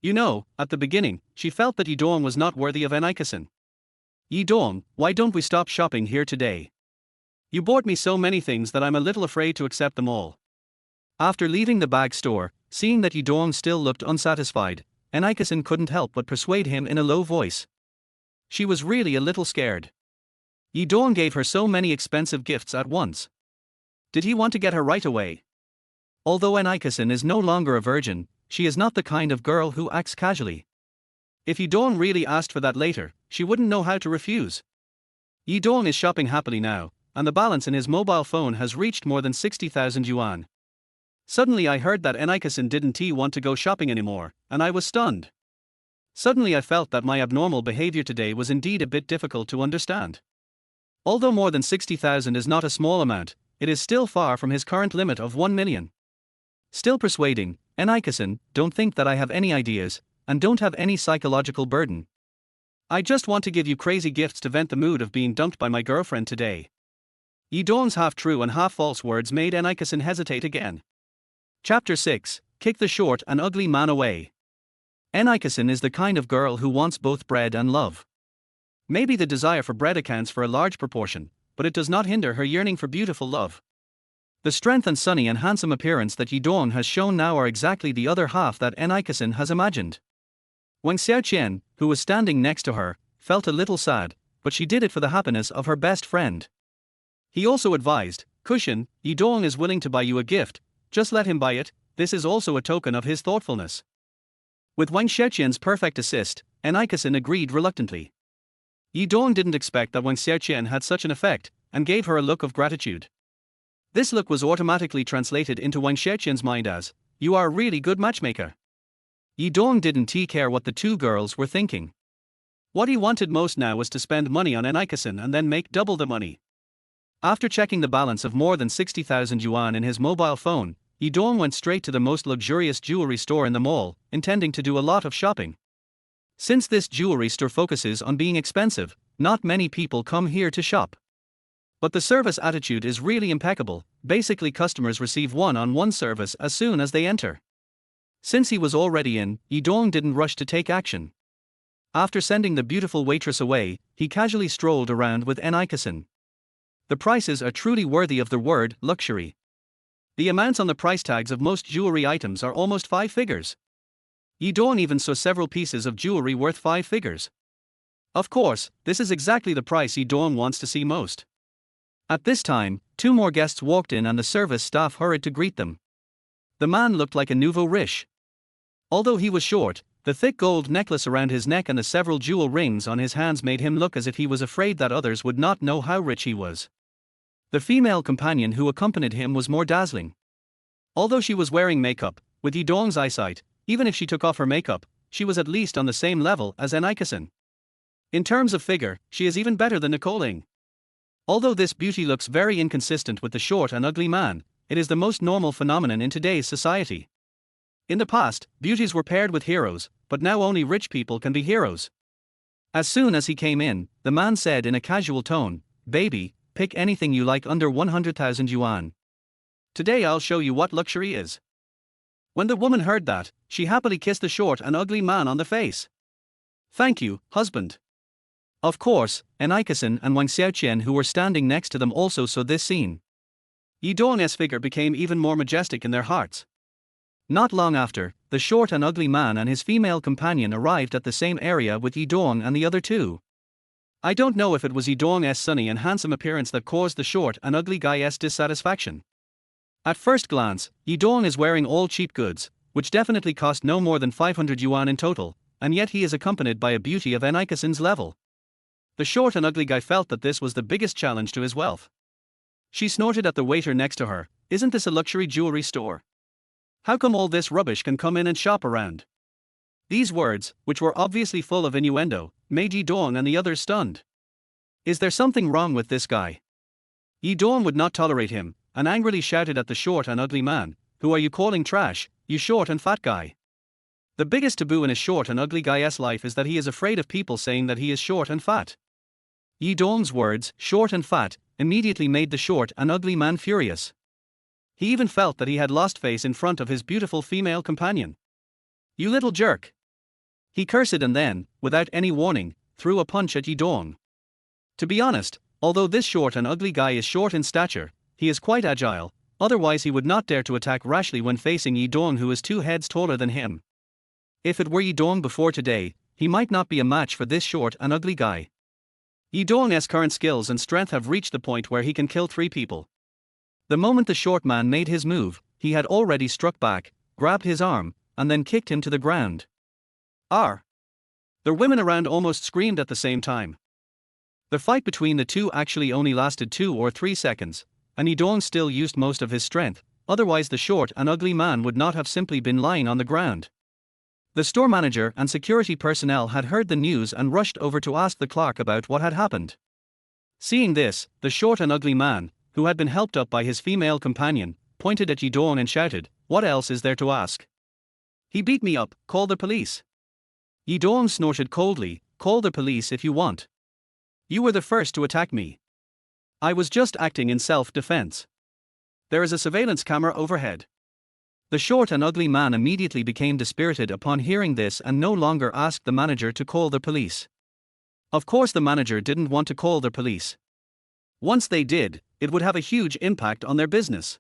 [SPEAKER 1] You know, at the beginning, she felt that Yidong was not worthy of Enikasen. Yidong, why don't we stop shopping here today? You bought me so many things that I'm a little afraid to accept them all. After leaving the bag store, seeing that Yidong still looked unsatisfied, Enikasen couldn't help but persuade him in a low voice. She was really a little scared. Yidong gave her so many expensive gifts at once. Did he want to get her right away? Although Enikasen is no longer a virgin, she is not the kind of girl who acts casually. If Yidong really asked for that later, she wouldn't know how to refuse. Yidong is shopping happily now, and the balance in his mobile phone has reached more than 60,000 yuan. Suddenly I heard that Enikasen didn't want to go shopping anymore, and I was stunned. Suddenly I felt that my abnormal behavior today was indeed a bit difficult to understand. Although more than 60,000 is not a small amount, it is still far from his current limit of 1 million. Still persuading, Enikasen, don't think that I have any ideas, and don't have any psychological burden. I just want to give you crazy gifts to vent the mood of being dumped by my girlfriend today. Yidong's half-true and half-false words made Enikasen hesitate again. Chapter 6, Kick the Short and Ugly Man Away. Enikasen is the kind of girl who wants both bread and love. Maybe the desire for bread accounts for a large proportion, but it does not hinder her yearning for beautiful love. The strength and sunny and handsome appearance that Yidong has shown now are exactly the other half that Enikasen has imagined. Wang Xiaoqian, who was standing next to her, felt a little sad, but she did it for the happiness of her best friend. He also advised, Cushion, Yidong is willing to buy you a gift, just let him buy it, this is also a token of his thoughtfulness. With Wang Xiaoqian's perfect assist, Enikasen agreed reluctantly. Yidong didn't expect that Wang Xiaoqian had such an effect, and gave her a look of gratitude. This look was automatically translated into Wang Xiaoqian's mind as, you are a really good matchmaker. Yidong didn't care what the two girls were thinking. What he wanted most now was to spend money on Enikasen and then make double the money. After checking the balance of more than 60,000 yuan in his mobile phone, Yidong went straight to the most luxurious jewelry store in the mall, intending to do a lot of shopping. Since this jewelry store focuses on being expensive, not many people come here to shop. But the service attitude is really impeccable, basically customers receive one-on-one service as soon as they enter. Since he was already in, Yidong didn't rush to take action. After sending the beautiful waitress away, he casually strolled around with Enikasen. The prices are truly worthy of the word luxury. The amounts on the price tags of most jewelry items are almost 5 figures. Yidong even saw several pieces of jewelry worth 5 figures. Of course, this is exactly the price Yidong wants to see most. At this time, 2 more guests walked in and the service staff hurried to greet them. The man looked like a nouveau riche. Although he was short, the thick gold necklace around his neck and the several jewel rings on his hands made him look as if he was afraid that others would not know how rich he was. The female companion who accompanied him was more dazzling. Although she was wearing makeup, with Yidong's eyesight, even if she took off her makeup, she was at least on the same level as Enikasen. In terms of figure, she is even better than Nicole Ng. Although this beauty looks very inconsistent with the short and ugly man, it is the most normal phenomenon in today's society. In the past, beauties were paired with heroes, but now only rich people can be heroes. As soon as he came in, the man said in a casual tone, "Baby, pick anything you like under 100,000 yuan. Today I'll show you what luxury is." When the woman heard that, she happily kissed the short and ugly man on the face. "Thank you, husband." Of course, Enikasen and Wang Xiaoqian who were standing next to them also saw this scene. Yi Dong's figure became even more majestic in their hearts. Not long after, the short and ugly man and his female companion arrived at the same area with Yi Dong and the other two. I don't know if it was Yi Dong's sunny and handsome appearance that caused the short and ugly guy's dissatisfaction. At first glance, Yi Dong is wearing all cheap goods, which definitely cost no more than 500 yuan in total, and yet he is accompanied by a beauty of Enikason's level. The short and ugly guy felt that this was the biggest challenge to his wealth. She snorted at the waiter next to her, "Isn't this a luxury jewelry store? How come all this rubbish can come in and shop around?" These words, which were obviously full of innuendo, made Yi Dong and the others stunned. Is there something wrong with this guy? Yi Dong would not tolerate him, and angrily shouted at the short and ugly man, "Who are you calling trash, you short and fat guy?" The biggest taboo in a short and ugly guy's life is that he is afraid of people saying that he is short and fat. Yi Dong's words, short and fat, immediately made the short and ugly man furious. He even felt that he had lost face in front of his beautiful female companion. "You little jerk!" He cursed and then, without any warning, threw a punch at Yi Dong. To be honest, although this short and ugly guy is short in stature, he is quite agile, otherwise he would not dare to attack rashly when facing Yi Dong, who is 2 heads taller than him. If it were Yi Dong before today, he might not be a match for this short and ugly guy. Yi Dong's current skills and strength have reached the point where he can kill 3 people. The moment the short man made his move, he had already struck back, grabbed his arm, and then kicked him to the ground. "Arr!" The women around almost screamed at the same time. The fight between the two actually only lasted 2 or 3 seconds, and Yi Dong still used most of his strength, otherwise the short and ugly man would not have simply been lying on the ground. The store manager and security personnel had heard the news and rushed over to ask the clerk about what had happened. Seeing this, the short and ugly man, who had been helped up by his female companion, pointed at Yi Dong and shouted, "What else is there to ask? He beat me up, call the police." Yi Dong snorted coldly, "Call the police if you want. You were the first to attack me. I was just acting in self-defense. There is a surveillance camera overhead." The short and ugly man immediately became dispirited upon hearing this and no longer asked the manager to call the police. Of course the manager didn't want to call the police. Once they did, it would have a huge impact on their business.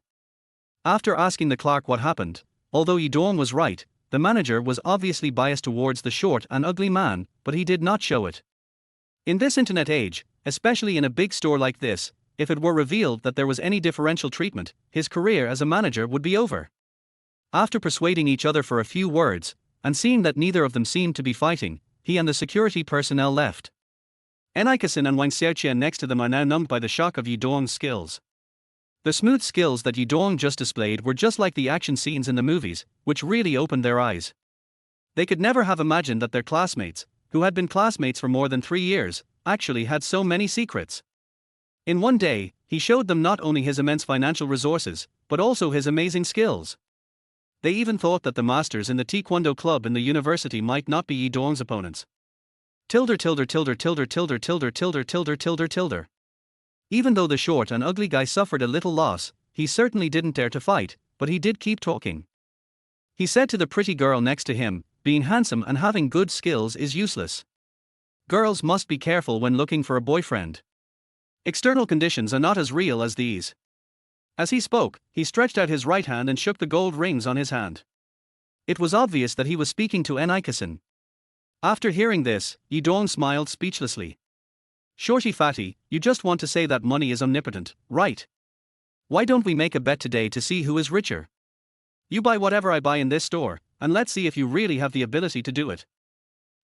[SPEAKER 1] After asking the clerk what happened, although Yi Dong was right, the manager was obviously biased towards the short and ugly man, but he did not show it. In this internet age, especially in a big store like this, if it were revealed that there was any differential treatment, his career as a manager would be over. After persuading each other for a few words, and seeing that neither of them seemed to be fighting, he and the security personnel left. Enikason and Wang Xiaoqian next to them are now numbed by the shock of Yi Dong's skills. The smooth skills that Yi Dong just displayed were just like the action scenes in the movies, which really opened their eyes. They could never have imagined that their classmates, who had been classmates for more than 3 years, actually had so many secrets. In one day, he showed them not only his immense financial resources, but also his amazing skills. They even thought that the masters in the Taekwondo club in the university might not be Yi Dong's opponents. Tilder tilder tilder tilder tilder tilder tilder tilder tilder tilder. Even though the short and ugly guy suffered a little loss, he certainly didn't dare to fight, but he did keep talking. He said to the pretty girl next to him, "Being handsome and having good skills is useless. Girls must be careful when looking for a boyfriend. External conditions are not as real as these." As he spoke, he stretched out his right hand and shook the gold rings on his hand. It was obvious that he was speaking to Enikason. After hearing this, Yi Dong smiled speechlessly. "Shorty fatty, you just want to say that money is omnipotent, right? Why don't we make a bet today to see who is richer? You buy whatever I buy in this store, and let's see if you really have the ability to do it."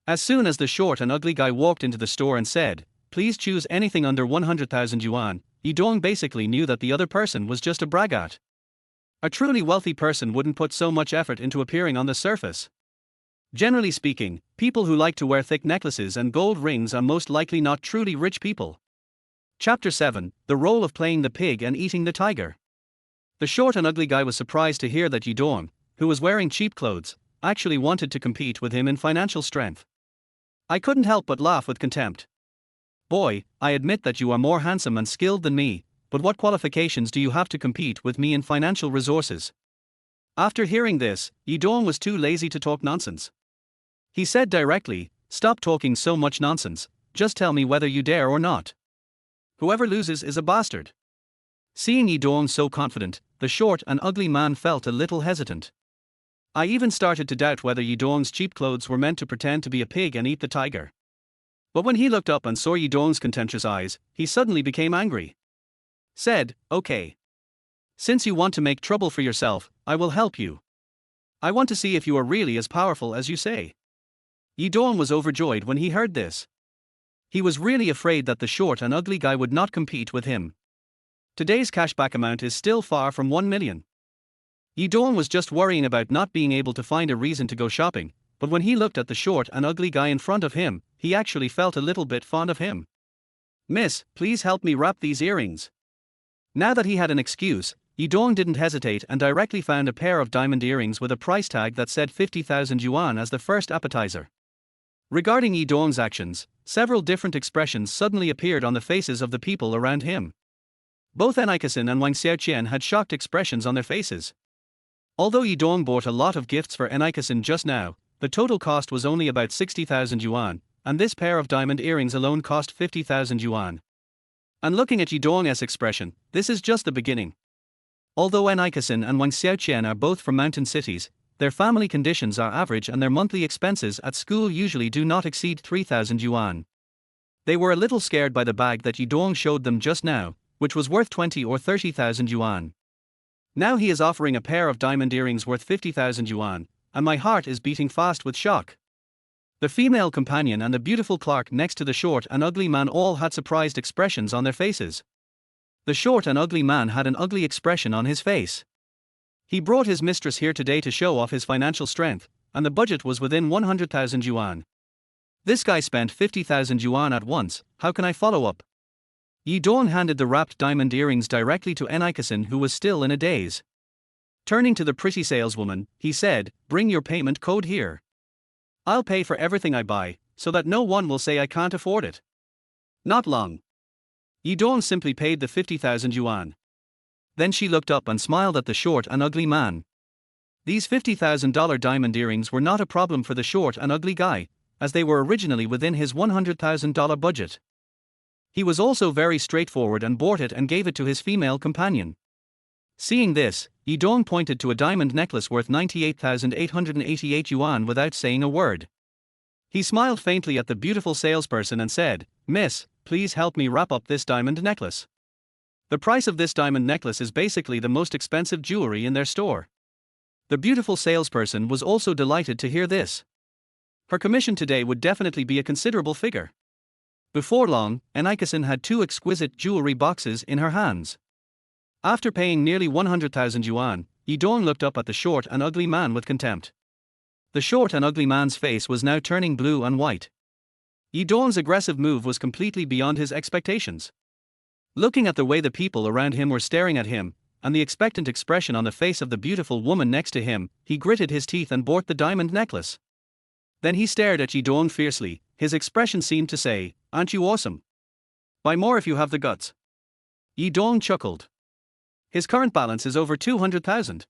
[SPEAKER 1] As soon as the short and ugly guy walked into the store and said, "Please choose anything under 100,000 yuan, Yi Dong basically knew that the other person was just a braggart. A truly wealthy person wouldn't put so much effort into appearing on the surface. Generally speaking, people who like to wear thick necklaces and gold rings are most likely not truly rich people. Chapter 7, The Role of Playing the Pig and Eating the Tiger. The short and ugly guy was surprised to hear that Yi Dong, who was wearing cheap clothes, actually wanted to compete with him in financial strength. I couldn't help but laugh with contempt. "Boy, I admit that you are more handsome and skilled than me, but what qualifications do you have to compete with me in financial resources?" After hearing this, Yi Dong was too lazy to talk nonsense. He said directly, "Stop talking so much nonsense, just tell me whether you dare or not. Whoever loses is a bastard." Seeing Yidong so confident, the short and ugly man felt a little hesitant. I even started to doubt whether Yidong's cheap clothes were meant to pretend to be a pig and eat the tiger. But when he looked up and saw Yidong's contentious eyes, he suddenly became angry. Said, "Okay. Since you want to make trouble for yourself, I will help you. I want to see if you are really as powerful as you say." Yidong was overjoyed when he heard this. He was really afraid that the short and ugly guy would not compete with him. Today's cashback amount is still far from 1 million. Yidong was just worrying about not being able to find a reason to go shopping, but when he looked at the short and ugly guy in front of him, he actually felt a little bit fond of him. "Miss, please help me wrap these earrings." Now that he had an excuse, Yidong didn't hesitate and directly found a pair of diamond earrings with a price tag that said 50,000 yuan as the first appetizer. Regarding Yidong's actions, several different expressions suddenly appeared on the faces of the people around him. Both Enikasen and Wang Xiaoqian had shocked expressions on their faces. Although Yidong bought a lot of gifts for Enikasen just now, the total cost was only about 60,000 yuan, and this pair of diamond earrings alone cost 50,000 yuan. And looking at Yidong's expression, this is just the beginning. Although Enikasen and Wang Xiaoqian are both from mountain cities, their family conditions are average and their monthly expenses at school usually do not exceed 3,000 yuan. They were a little scared by the bag that Yidong showed them just now, which was worth 20 or 30,000 yuan. Now he is offering a pair of diamond earrings worth 50,000 yuan, and my heart is beating fast with shock. The female companion and the beautiful clerk next to the short and ugly man all had surprised expressions on their faces. The short and ugly man had an ugly expression on his face. He brought his mistress here today to show off his financial strength, and the budget was within 100,000 yuan. This guy spent 50,000 yuan at once, how can I follow up? Yidong handed the wrapped diamond earrings directly to Enikasen, who was still in a daze. Turning to the pretty saleswoman, he said, "Bring your payment code here. I'll pay for everything I buy, so that no one will say I can't afford it." Not long. Yidong simply paid the 50,000 yuan. Then she looked up and smiled at the short and ugly man. These $50,000 diamond earrings were not a problem for the short and ugly guy, as they were originally within his $100,000 budget. He was also very straightforward and bought it and gave it to his female companion. Seeing this, Yidong pointed to a diamond necklace worth 98,888 yuan without saying a word. He smiled faintly at the beautiful salesperson and said, "Miss, please help me wrap up this diamond necklace. The price of this diamond necklace is basically the most expensive jewelry in their store." The beautiful salesperson was also delighted to hear this. Her commission today would definitely be a considerable figure. Before long, Enikasen had two exquisite jewelry boxes in her hands. After paying nearly 100,000 yuan, Yidong looked up at the short and ugly man with contempt. The short and ugly man's face was now turning blue and white. Yidong's aggressive move was completely beyond his expectations. Looking at the way the people around him were staring at him, and the expectant expression on the face of the beautiful woman next to him, he gritted his teeth and bought the diamond necklace. Then he stared at Yidong fiercely. His expression seemed to say, "Aren't you awesome? Buy more if you have the guts." Yidong chuckled. His current balance is over 200,000.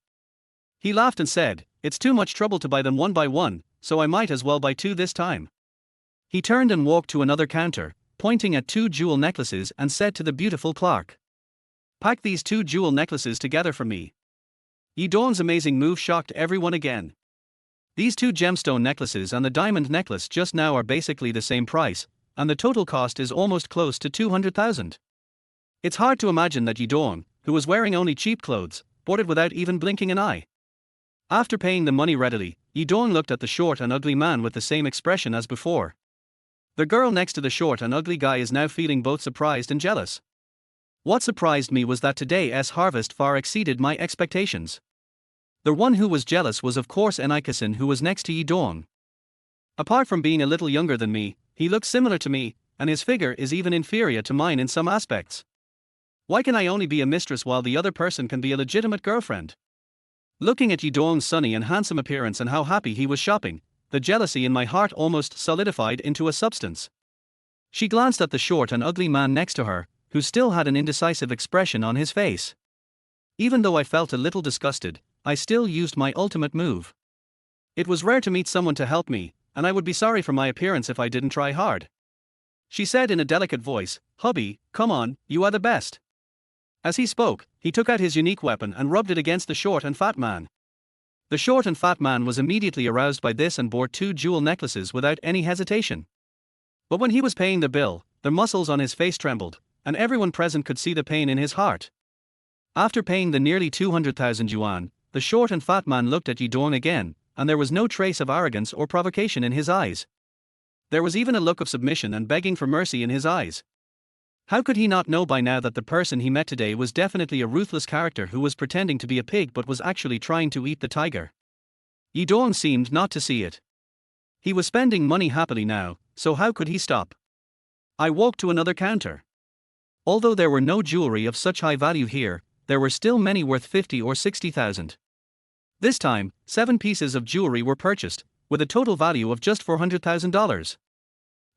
[SPEAKER 1] He laughed and said, "It's too much trouble to buy them one by one, so I might as well buy two this time." He turned and walked to another counter, pointing at two jewel necklaces and said to the beautiful clerk, "Pack these two jewel necklaces together for me." Yidong's amazing move shocked everyone again. These two gemstone necklaces and the diamond necklace just now are basically the same price, and the total cost is almost close to 200,000. It's hard to imagine that Yidong, who was wearing only cheap clothes, bought it without even blinking an eye. After paying the money readily, Yidong looked at the short and ugly man with the same expression as before. The girl next to the short and ugly guy is now feeling both surprised and jealous. What surprised me was that today's harvest far exceeded my expectations. The one who was jealous was of course Enikasen, who was next to Yidong. Apart from being a little younger than me, he looks similar to me, and his figure is even inferior to mine in some aspects. Why can I only be a mistress while the other person can be a legitimate girlfriend? Looking at Yidong's sunny and handsome appearance and how happy he was shopping, the jealousy in my heart almost solidified into a substance. She glanced at the short and ugly man next to her, who still had an indecisive expression on his face. Even though I felt a little disgusted, I still used my ultimate move. It was rare to meet someone to help me, and I would be sorry for my appearance if I didn't try hard. She said in a delicate voice, "Hubby, come on, you are the best." As he spoke, he took out his unique weapon and rubbed it against the short and fat man. The short and fat man was immediately aroused by this and bought 2 jewel necklaces without any hesitation. But when he was paying the bill, the muscles on his face trembled, and everyone present could see the pain in his heart. After paying the nearly 200,000 yuan, the short and fat man looked at Yi Dong again, and there was no trace of arrogance or provocation in his eyes. There was even a look of submission and begging for mercy in his eyes. How could he not know by now that the person he met today was definitely a ruthless character who was pretending to be a pig but was actually trying to eat the tiger? Yi Dong seemed not to see it. He was spending money happily now, so how could he stop? I walked to another counter. Although there were no jewelry of such high value here, there were still many worth 50 or 60,000. This time, 7 pieces of jewelry were purchased, with a total value of just $400,000.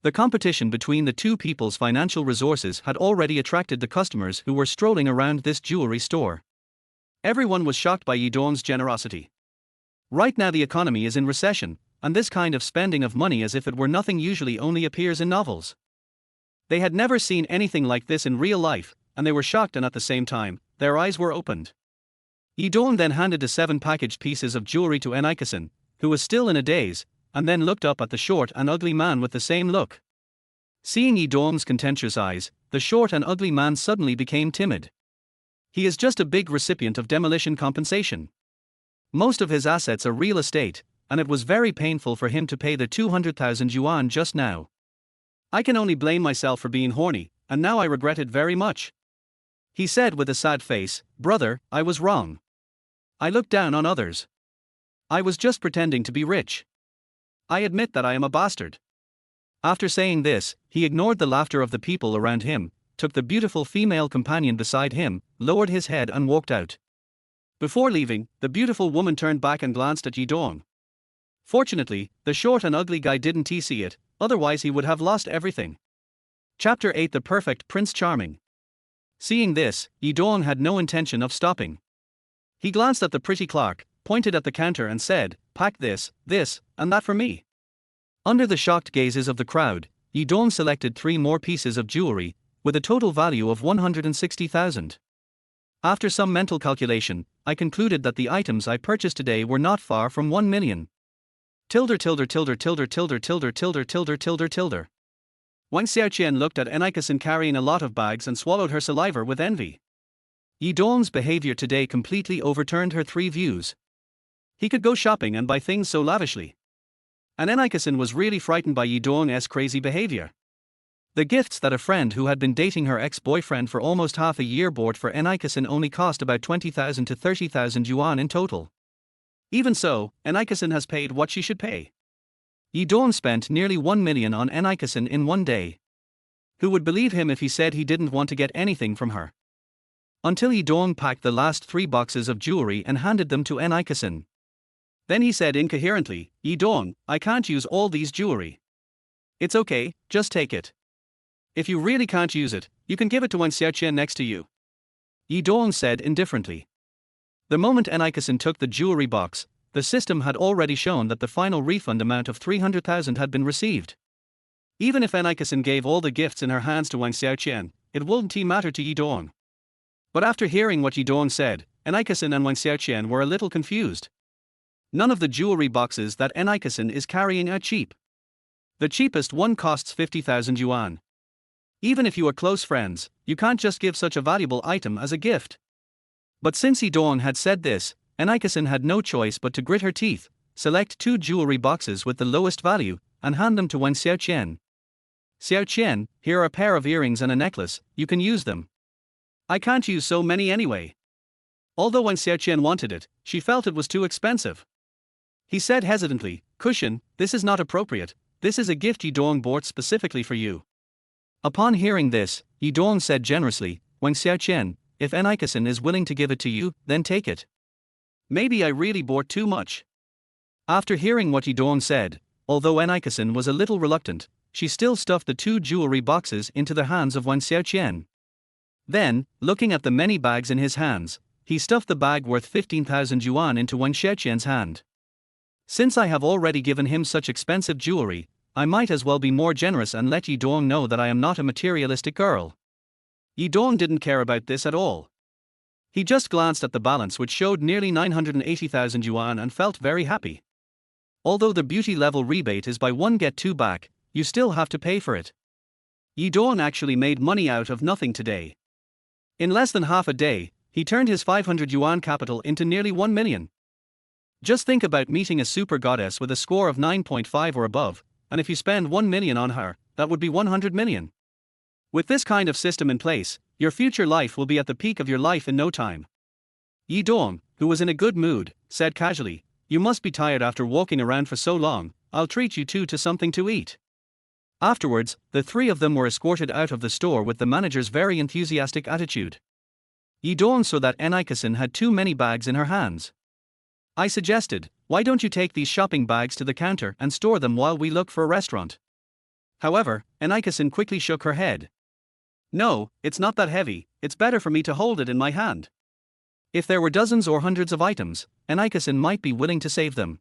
[SPEAKER 1] The competition between the two people's financial resources had already attracted the customers who were strolling around this jewelry store. Everyone was shocked by Yi Dong's generosity. Right now the economy is in recession, and this kind of spending of money as if it were nothing usually only appears in novels. They had never seen anything like this in real life, and they were shocked, and at the same time, their eyes were opened. Yi Dong then handed the 7 packaged pieces of jewelry to Enikasen, who was still in a daze, and then looked up at the short and ugly man with the same look. Seeing Yi Dong's contemptuous eyes, the short and ugly man suddenly became timid. He is just a big recipient of demolition compensation. Most of his assets are real estate, and it was very painful for him to pay the 200,000 yuan just now. I can only blame myself for being horny, and now I regret it very much. He said with a sad face, "Brother, I was wrong. I looked down on others. I was just pretending to be rich. I admit that I am a bastard." After saying this, he ignored the laughter of the people around him, took the beautiful female companion beside him, lowered his head and walked out. Before leaving, the beautiful woman turned back and glanced at Yi Dong. Fortunately, the short and ugly guy didn't see it, otherwise he would have lost everything. Chapter 8: The Perfect Prince Charming. Seeing this, Yi Dong had no intention of stopping. He glanced at the pretty clerk, pointed at the counter and said, "Pack this, and that for me." Under the shocked gazes of the crowd, Yi Dong selected 3 more pieces of jewelry, with a total value of 160,000. After some mental calculation, I concluded that the items I purchased today were not far from 1 million. Tilde tilde tilde tilde tilde tilde tilde tilde tilde tilde. Wang Xiaoqian looked at Enikasen carrying a lot of bags and swallowed her saliva with envy. Yi Dong's behavior today completely overturned her 3 views. He could go shopping and buy things so lavishly. And Enikasen was really frightened by Yi Dong's crazy behavior. The gifts that a friend who had been dating her ex-boyfriend for almost half a year bought for Enikasen only cost about 20,000 to 30,000 yuan in total. Even so, Enikasen has paid what she should pay. Yi Dong spent nearly 1 million on Enikasen in one day. Who would believe him if he said he didn't want to get anything from her? Until Yi Dong packed the last 3 boxes of jewelry and handed them to Enikasen. Then he said incoherently, "Yi Dong, I can't use all these jewelry." "It's okay, just take it. If you really can't use it, you can give it to Wang Xiaoqian next to you," Yi Dong said indifferently. The moment Enikasen took the jewelry box, the system had already shown that the final refund amount of 300,000 had been received. Even if Enikasen gave all the gifts in her hands to Wang Xiaoqian, it wouldn't matter to Yi Dong. But after hearing what Yi Dong said, Enikasen and Wang Xiaoqian were a little confused. None of the jewelry boxes that Enikasen is carrying are cheap. The cheapest one costs 50,000 yuan. Even if you are close friends, you can't just give such a valuable item as a gift. But since Yi Dong had said this, Enikasen had no choice but to grit her teeth, select 2 jewelry boxes with the lowest value, and hand them to Wang Xiaoqian. "Xiaoqian, here are a pair of earrings and a necklace, you can use them." "I can't use so many anyway." Although Wang Xiaoqian wanted it, she felt it was too expensive. He said hesitantly, "Cushion, this is not appropriate, this is a gift Yi Dong bought specifically for you." Upon hearing this, Yi Dong said generously, "Wang Xiaoqian, if Enikasen is willing to give it to you, then take it. Maybe I really bought too much." After hearing what Yi Dong said, although Enikasen was a little reluctant, she still stuffed the 2 jewelry boxes into the hands of Wang Xiaoqian. Then, looking at the many bags in his hands, he stuffed the bag worth 15,000 yuan into Wang Xiaoqian's hand. "Since I have already given him such expensive jewelry, I might as well be more generous and let Yi Dong know that I am not a materialistic girl." Yi Dong didn't care about this at all. He just glanced at the balance, which showed nearly 980,000 yuan, and felt very happy. Although the beauty level rebate is buy one get two back, you still have to pay for it. Yi Dong actually made money out of nothing today. In less than half a day, he turned his 500 yuan capital into nearly 1 million. Just think about meeting a super goddess with a score of 9.5 or above, and if you spend 1 million on her, that would be 100 million. With this kind of system in place, your future life will be at the peak of your life in no time. Yi Dong, who was in a good mood, said casually, "You must be tired after walking around for so long. I'll treat you two to something to eat." Afterwards, the three of them were escorted out of the store with the manager's very enthusiastic attitude. Yi Dong saw that Enikasen had too many bags in her hands. I suggested, "Why don't you take these shopping bags to the counter and store them while we look for a restaurant?" However, Enikasen quickly shook her head. "No, it's not that heavy, it's better for me to hold it in my hand." If there were dozens or hundreds of items, Enikasen might be willing to save them.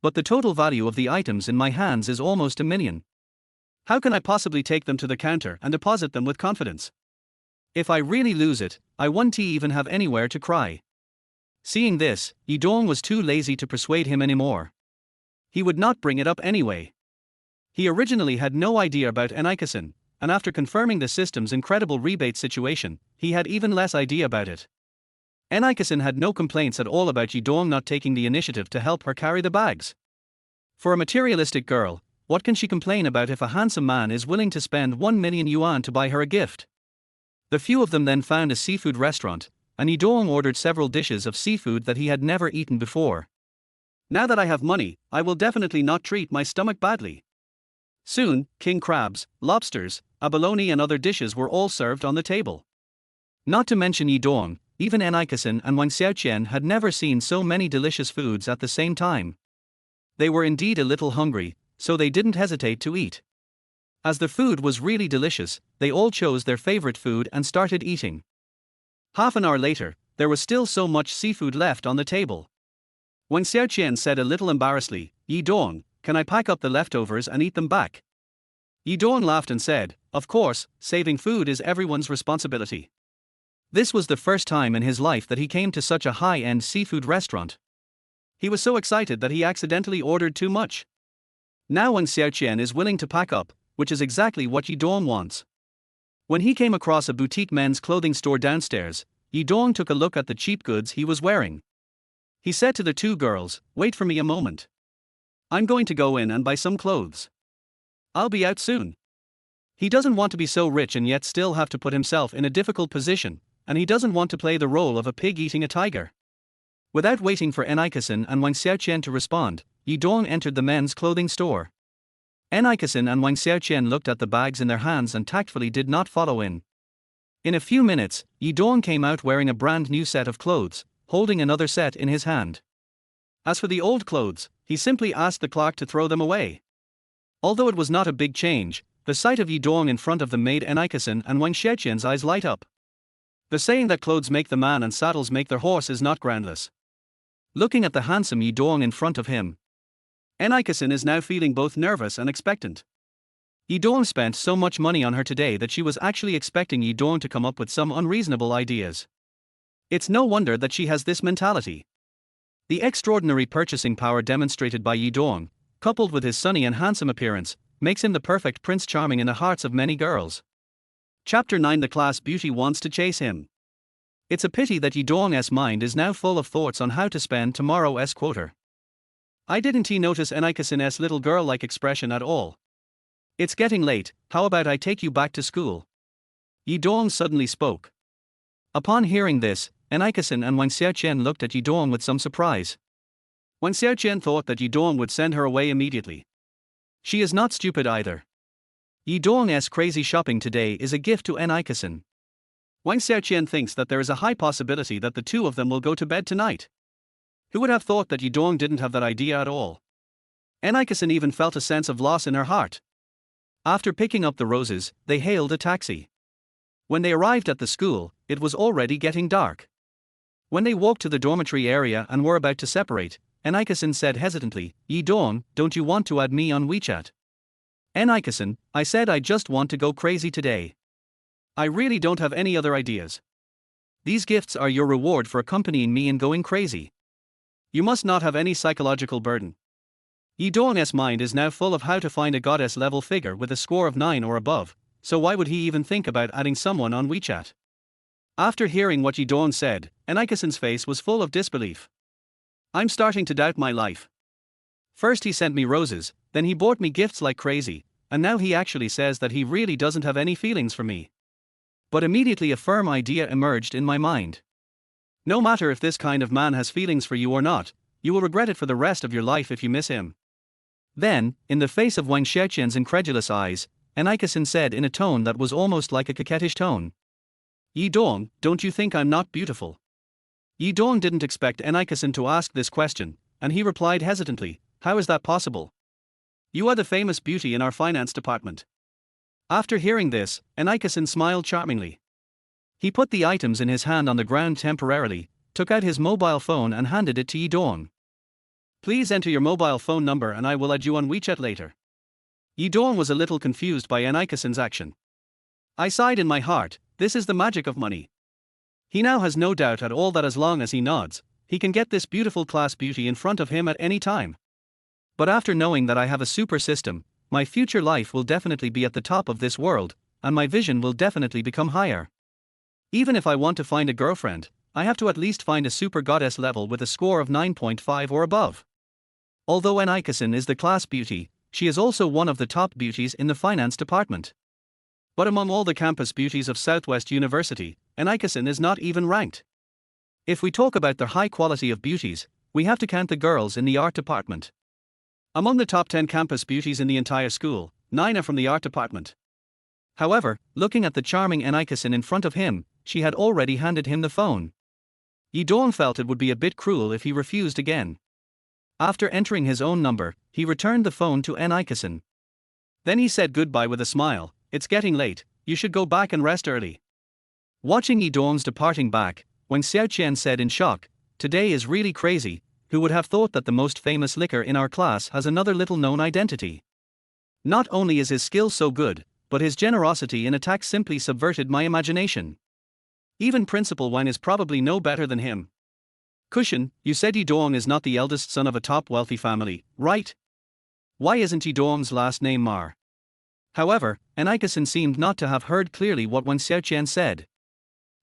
[SPEAKER 1] But the total value of the items in my hands is almost 1 million. How can I possibly take them to the counter and deposit them with confidence? If I really lose it, I won't even have anywhere to cry. Seeing this, Yi Dong was too lazy to persuade him anymore. He would not bring it up anyway. He originally had no idea about Enikasen, and after confirming the system's incredible rebate situation, he had even less idea about it. Enikasen had no complaints at all about Yi Dong not taking the initiative to help her carry the bags. For a materialistic girl, what can she complain about if a handsome man is willing to spend 1 million yuan to buy her a gift? The few of them then found a seafood restaurant, and Yi Dong ordered several dishes of seafood that he had never eaten before. Now that I have money, I will definitely not treat my stomach badly. Soon, king crabs, lobsters, abalone and other dishes were all served on the table. Not to mention Yi Dong, even Enikasen and Wang Xiaoqian had never seen so many delicious foods at the same time. They were indeed a little hungry, so they didn't hesitate to eat. As the food was really delicious, they all chose their favorite food and started eating. Half an hour later, there was still so much seafood left on the table. Wang Xiaoqian said a little embarrassedly, "Yi Dong, can I pack up the leftovers and eat them back?" Yi Dong laughed and said, "Of course, saving food is everyone's responsibility." This was the first time in his life that he came to such a high-end seafood restaurant. He was so excited that he accidentally ordered too much. Now Wang Xiaoqian is willing to pack up, which is exactly what Yi Dong wants. When he came across a boutique men's clothing store downstairs, Yi Dong took a look at the cheap goods he was wearing. He said to the two girls, "Wait for me a moment. I'm going to go in and buy some clothes. I'll be out soon." He doesn't want to be so rich and yet still have to put himself in a difficult position, and he doesn't want to play the role of a pig eating a tiger. Without waiting for Enikasen and Wang Xiaoqian to respond, Yi Dong entered the men's clothing store. Enikasen and Wang Xiaoqian looked at the bags in their hands and tactfully did not follow in. In a few minutes, Yi Dong came out wearing a brand new set of clothes, holding another set in his hand. As for the old clothes, he simply asked the clerk to throw them away. Although it was not a big change, the sight of Yi Dong in front of them made Enikasen and Wang Xiaoqian's eyes light up. The saying that clothes make the man and saddles make their horse is not groundless. Looking at the handsome Yi Dong in front of him, Enikasen is now feeling both nervous and expectant. Yi Dong spent so much money on her today that she was actually expecting Yi Dong to come up with some unreasonable ideas. It's no wonder that she has this mentality. The extraordinary purchasing power demonstrated by Yi Dong, coupled with his sunny and handsome appearance, makes him the perfect Prince Charming in the hearts of many girls. Chapter 9. The class beauty wants to chase him. It's a pity that Yi Dong's mind is now full of thoughts on how to spend tomorrow's quota. I didn't notice Enikasen's little girl-like expression at all. "It's getting late, how about I take you back to school?" Yi Dong suddenly spoke. Upon hearing this, Enikasen and Wang Xiaoqian looked at Yi Dong with some surprise. Wang Xiaoqian thought that Yi Dong would send her away immediately. She is not stupid either. Yi Dong's crazy shopping today is a gift to Enikasen. Wang Xiaoqian thinks that there is a high possibility that the two of them will go to bed tonight. Who would have thought that Yi Dong didn't have that idea at all? Enikasen even felt a sense of loss in her heart. After picking up the roses, they hailed a taxi. When they arrived at the school, it was already getting dark. When they walked to the dormitory area and were about to separate, Enikasen said hesitantly, "Yi Dong, don't you want to add me on WeChat?" "Enikasen, I said I just want to go crazy today. I really don't have any other ideas." These gifts are your reward for accompanying me in going crazy. You must not have any psychological burden. Yi Dong's mind is now full of how to find a goddess level figure with a score of 9 or above, so why would he even think about adding someone on WeChat? After hearing what Yi Dong said, Enikasen's face was full of disbelief. I'm starting to doubt my life. First he sent me roses, then he bought me gifts like crazy, and now he actually says that he really doesn't have any feelings for me. But immediately a firm idea emerged in my mind. No matter if this kind of man has feelings for you or not, you will regret it for the rest of your life if you miss him. Then, in the face of Wang Xiaoqian's incredulous eyes, Enikasen said in a tone that was almost like a coquettish tone. Yi Dong, don't you think I'm not beautiful? Yi Dong didn't expect Enikasen to ask this question, and he replied hesitantly, how is that possible? You are the famous beauty in our finance department. After hearing this, Enikasen smiled charmingly. He put the items in his hand on the ground temporarily, took out his mobile phone and handed it to Yi Dong. Please enter your mobile phone number and I will add you on WeChat later. Yi Dong was a little confused by Enikasen's action. I sighed in my heart, this is the magic of money. He now has no doubt at all that as long as he nods, he can get this beautiful class beauty in front of him at any time. But after knowing that I have a super system, my future life will definitely be at the top of this world, and my vision will definitely become higher. Even if I want to find a girlfriend, I have to at least find a super goddess level with a score of 9.5 or above. Although Enikasen is the class beauty, she is also one of the top beauties in the finance department. But among all the campus beauties of Southwest University, Enikasen is not even ranked. If we talk about the high quality of beauties, we have to count the girls in the art department. Among the top 10 campus beauties in the entire school, 9 are from the art department. However, looking at the charming Enikasen in front of him, she had already handed him the phone. Yi Dong felt it would be a bit cruel if he refused again. After entering his own number, he returned the phone to Enikasen. Then he said goodbye with a smile, it's getting late, you should go back and rest early. Watching Yi Dong's departing back, Wang Xiaoqian said in shock, today is really crazy, who would have thought that the most famous licker in our class has another little known identity? Not only is his skill so good, but his generosity in attack simply subverted my imagination. Even Principal Wang is probably no better than him. Cushion, you said Yi Dong is not the eldest son of a top wealthy family, right? Why isn't Yi Dong's last name Mar? However, Enikasen seemed not to have heard clearly what Wang Xiaoqian said.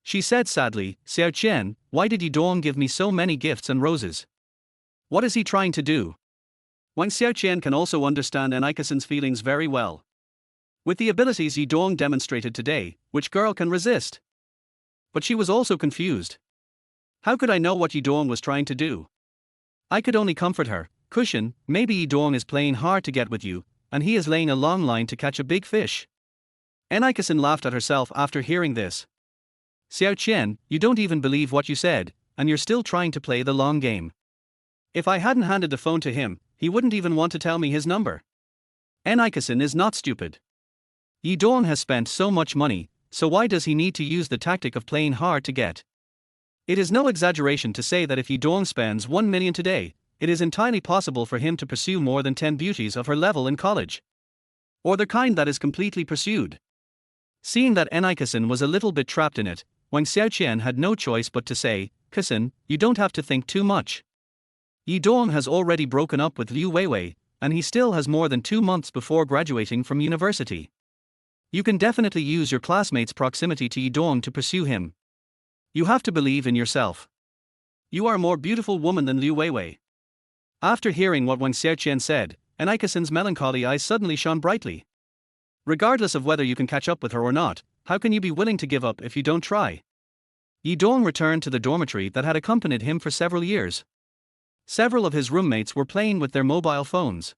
[SPEAKER 1] She said sadly, Xiaoqian, why did Yi Dong give me so many gifts and roses? What is he trying to do? Wang Xiaoqian can also understand Enikasen's feelings very well. With the abilities Yi Dong demonstrated today, which girl can resist? But she was also confused. How could I know what Yi Dong was trying to do? I could only comfort her, Cushion, maybe Yi Dong is playing hard to get with you, and he is laying a long line to catch a big fish. Enikasen laughed at herself after hearing this. Xiaoqian, you don't even believe what you said, and you're still trying to play the long game. If I hadn't handed the phone to him, he wouldn't even want to tell me his number. Enikasen is not stupid. Yi Dong has spent so much money, so why does he need to use the tactic of playing hard to get? It is no exaggeration to say that if Yi Dong spends 1 million today, it is entirely possible for him to pursue more than 10 beauties of her level in college. Or the kind that is completely pursued. Seeing that Enikasen was a little bit trapped in it, Wang Xiaoqian had no choice but to say, Kasen, you don't have to think too much. Yi Dong has already broken up with Liu Weiwei, and he still has more than 2 months before graduating from university. You can definitely use your classmates' proximity to Yi Dong to pursue him. You have to believe in yourself. You are a more beautiful woman than Liu Weiwei. After hearing what Wang Xiaoqian said, Enikasen's melancholy eyes suddenly shone brightly. Regardless of whether you can catch up with her or not, how can you be willing to give up if you don't try? Yi Dong returned to the dormitory that had accompanied him for several years. Several of his roommates were playing with their mobile phones.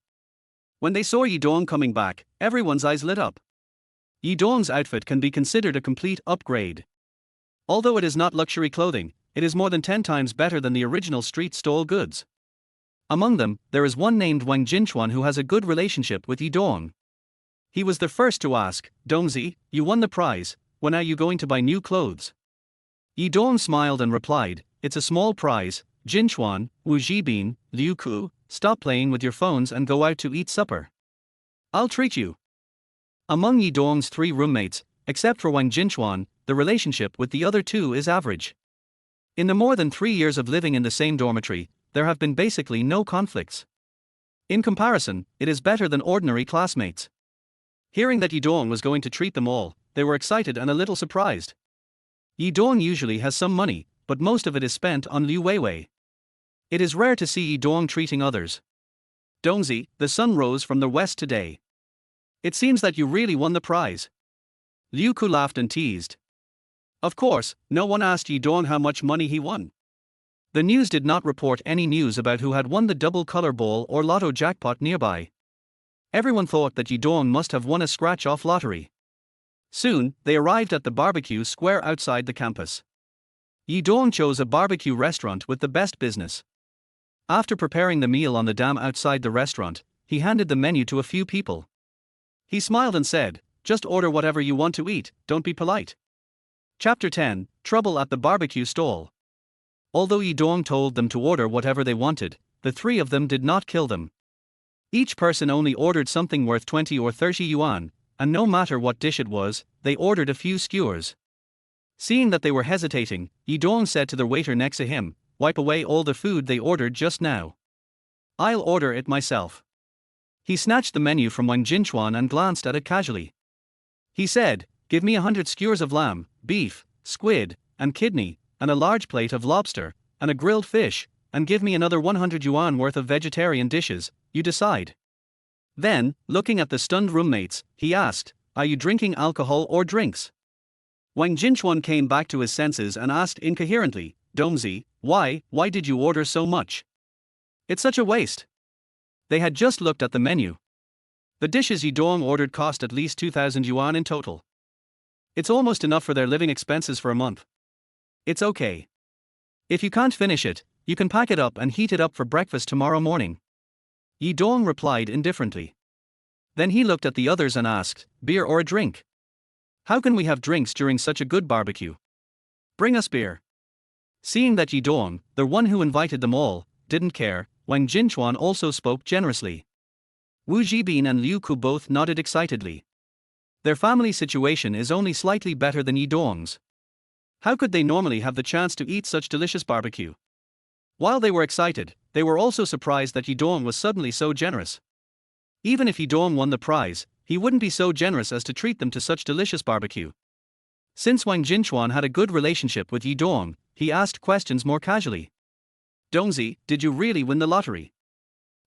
[SPEAKER 1] When they saw Yi Dong coming back, everyone's eyes lit up. Yi Dong's outfit can be considered a complete upgrade. Although it is not luxury clothing, it is more than 10 times better than the original street stole goods. Among them, there is one named Wang Jinchuan who has a good relationship with Yi Dong. He was the first to ask, Dongzi, you won the prize, when are you going to buy new clothes? Yi Dong smiled and replied, it's a small prize, Jinchuan, Wu Jibin, Liu Ku, stop playing with your phones and go out to eat supper. I'll treat you. Among Yi Dong's 3 roommates, except for Wang Jinchuan, the relationship with the other two is average. In the more than 3 years of living in the same dormitory, there have been basically no conflicts. In comparison, it is better than ordinary classmates. Hearing that Yidong was going to treat them all, they were excited and a little surprised. Yidong usually has some money, but most of it is spent on Liu Weiwei. It is rare to see Yidong treating others. Dongzi, the sun rose from the west today. It seems that you really won the prize. Liu Ku laughed and teased. Of course, no one asked Yidong how much money he won. The news did not report any news about who had won the double color ball or lotto jackpot nearby. Everyone thought that Yidong must have won a scratch-off lottery. Soon, they arrived at the barbecue square outside the campus. Yidong chose a barbecue restaurant with the best business. After preparing the meal on the dam outside the restaurant, he handed the menu to a few people. He smiled and said, "Just order whatever you want to eat, don't be polite." Chapter 10, Trouble at the Barbecue Stall. Although Yidong told them to order whatever they wanted, the three of them did not kill them. Each person only ordered something worth 20 or 30 yuan, and no matter what dish it was, they ordered a few skewers. Seeing that they were hesitating, Yidong said to the waiter next to him, "Wipe away all the food they ordered just now. I'll order it myself." He snatched the menu from Wang Jinchuan and glanced at it casually. He said, "Give me 100 skewers of lamb, beef, squid, and kidney, and a large plate of lobster, and a grilled fish, and give me another 100 yuan worth of vegetarian dishes, you decide." Then, looking at the stunned roommates, he asked, "Are you drinking alcohol or drinks?" Wang Jinchuan came back to his senses and asked incoherently, "Dongzi, why did you order so much? It's such a waste." They had just looked at the menu. The dishes Yidong ordered cost at least 2,000 yuan in total. It's almost enough for their living expenses for a month. It's okay. If you can't finish it, you can pack it up and heat it up for breakfast tomorrow morning. Yidong replied indifferently. Then he looked at the others and asked, "Beer or a drink? How can we have drinks during such a good barbecue? Bring us beer." Seeing that Yidong, the one who invited them all, didn't care, Wang Jinchuan also spoke generously. Wu Jibin and Liu Ku both nodded excitedly. Their family situation is only slightly better than Yidong's. How could they normally have the chance to eat such delicious barbecue? While they were excited, they were also surprised that Yidong was suddenly so generous. Even if Yidong won the prize, he wouldn't be so generous as to treat them to such delicious barbecue. Since Wang Jinchuan had a good relationship with Yidong, he asked questions more casually. "Dongzi, did you really win the lottery?"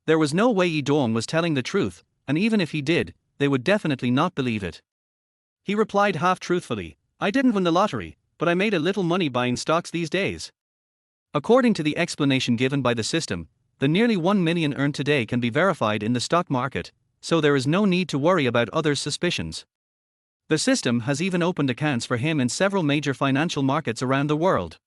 [SPEAKER 1] There was no way Yidong was telling the truth, and even if he did, they would definitely not believe it. He replied half-truthfully, "I didn't win the lottery, but I made a little money buying stocks these days." According to the explanation given by the system, the nearly 1 million earned today can be verified in the stock market, so there is no need to worry about others' suspicions. The system has even opened accounts for him in several major financial markets around the world.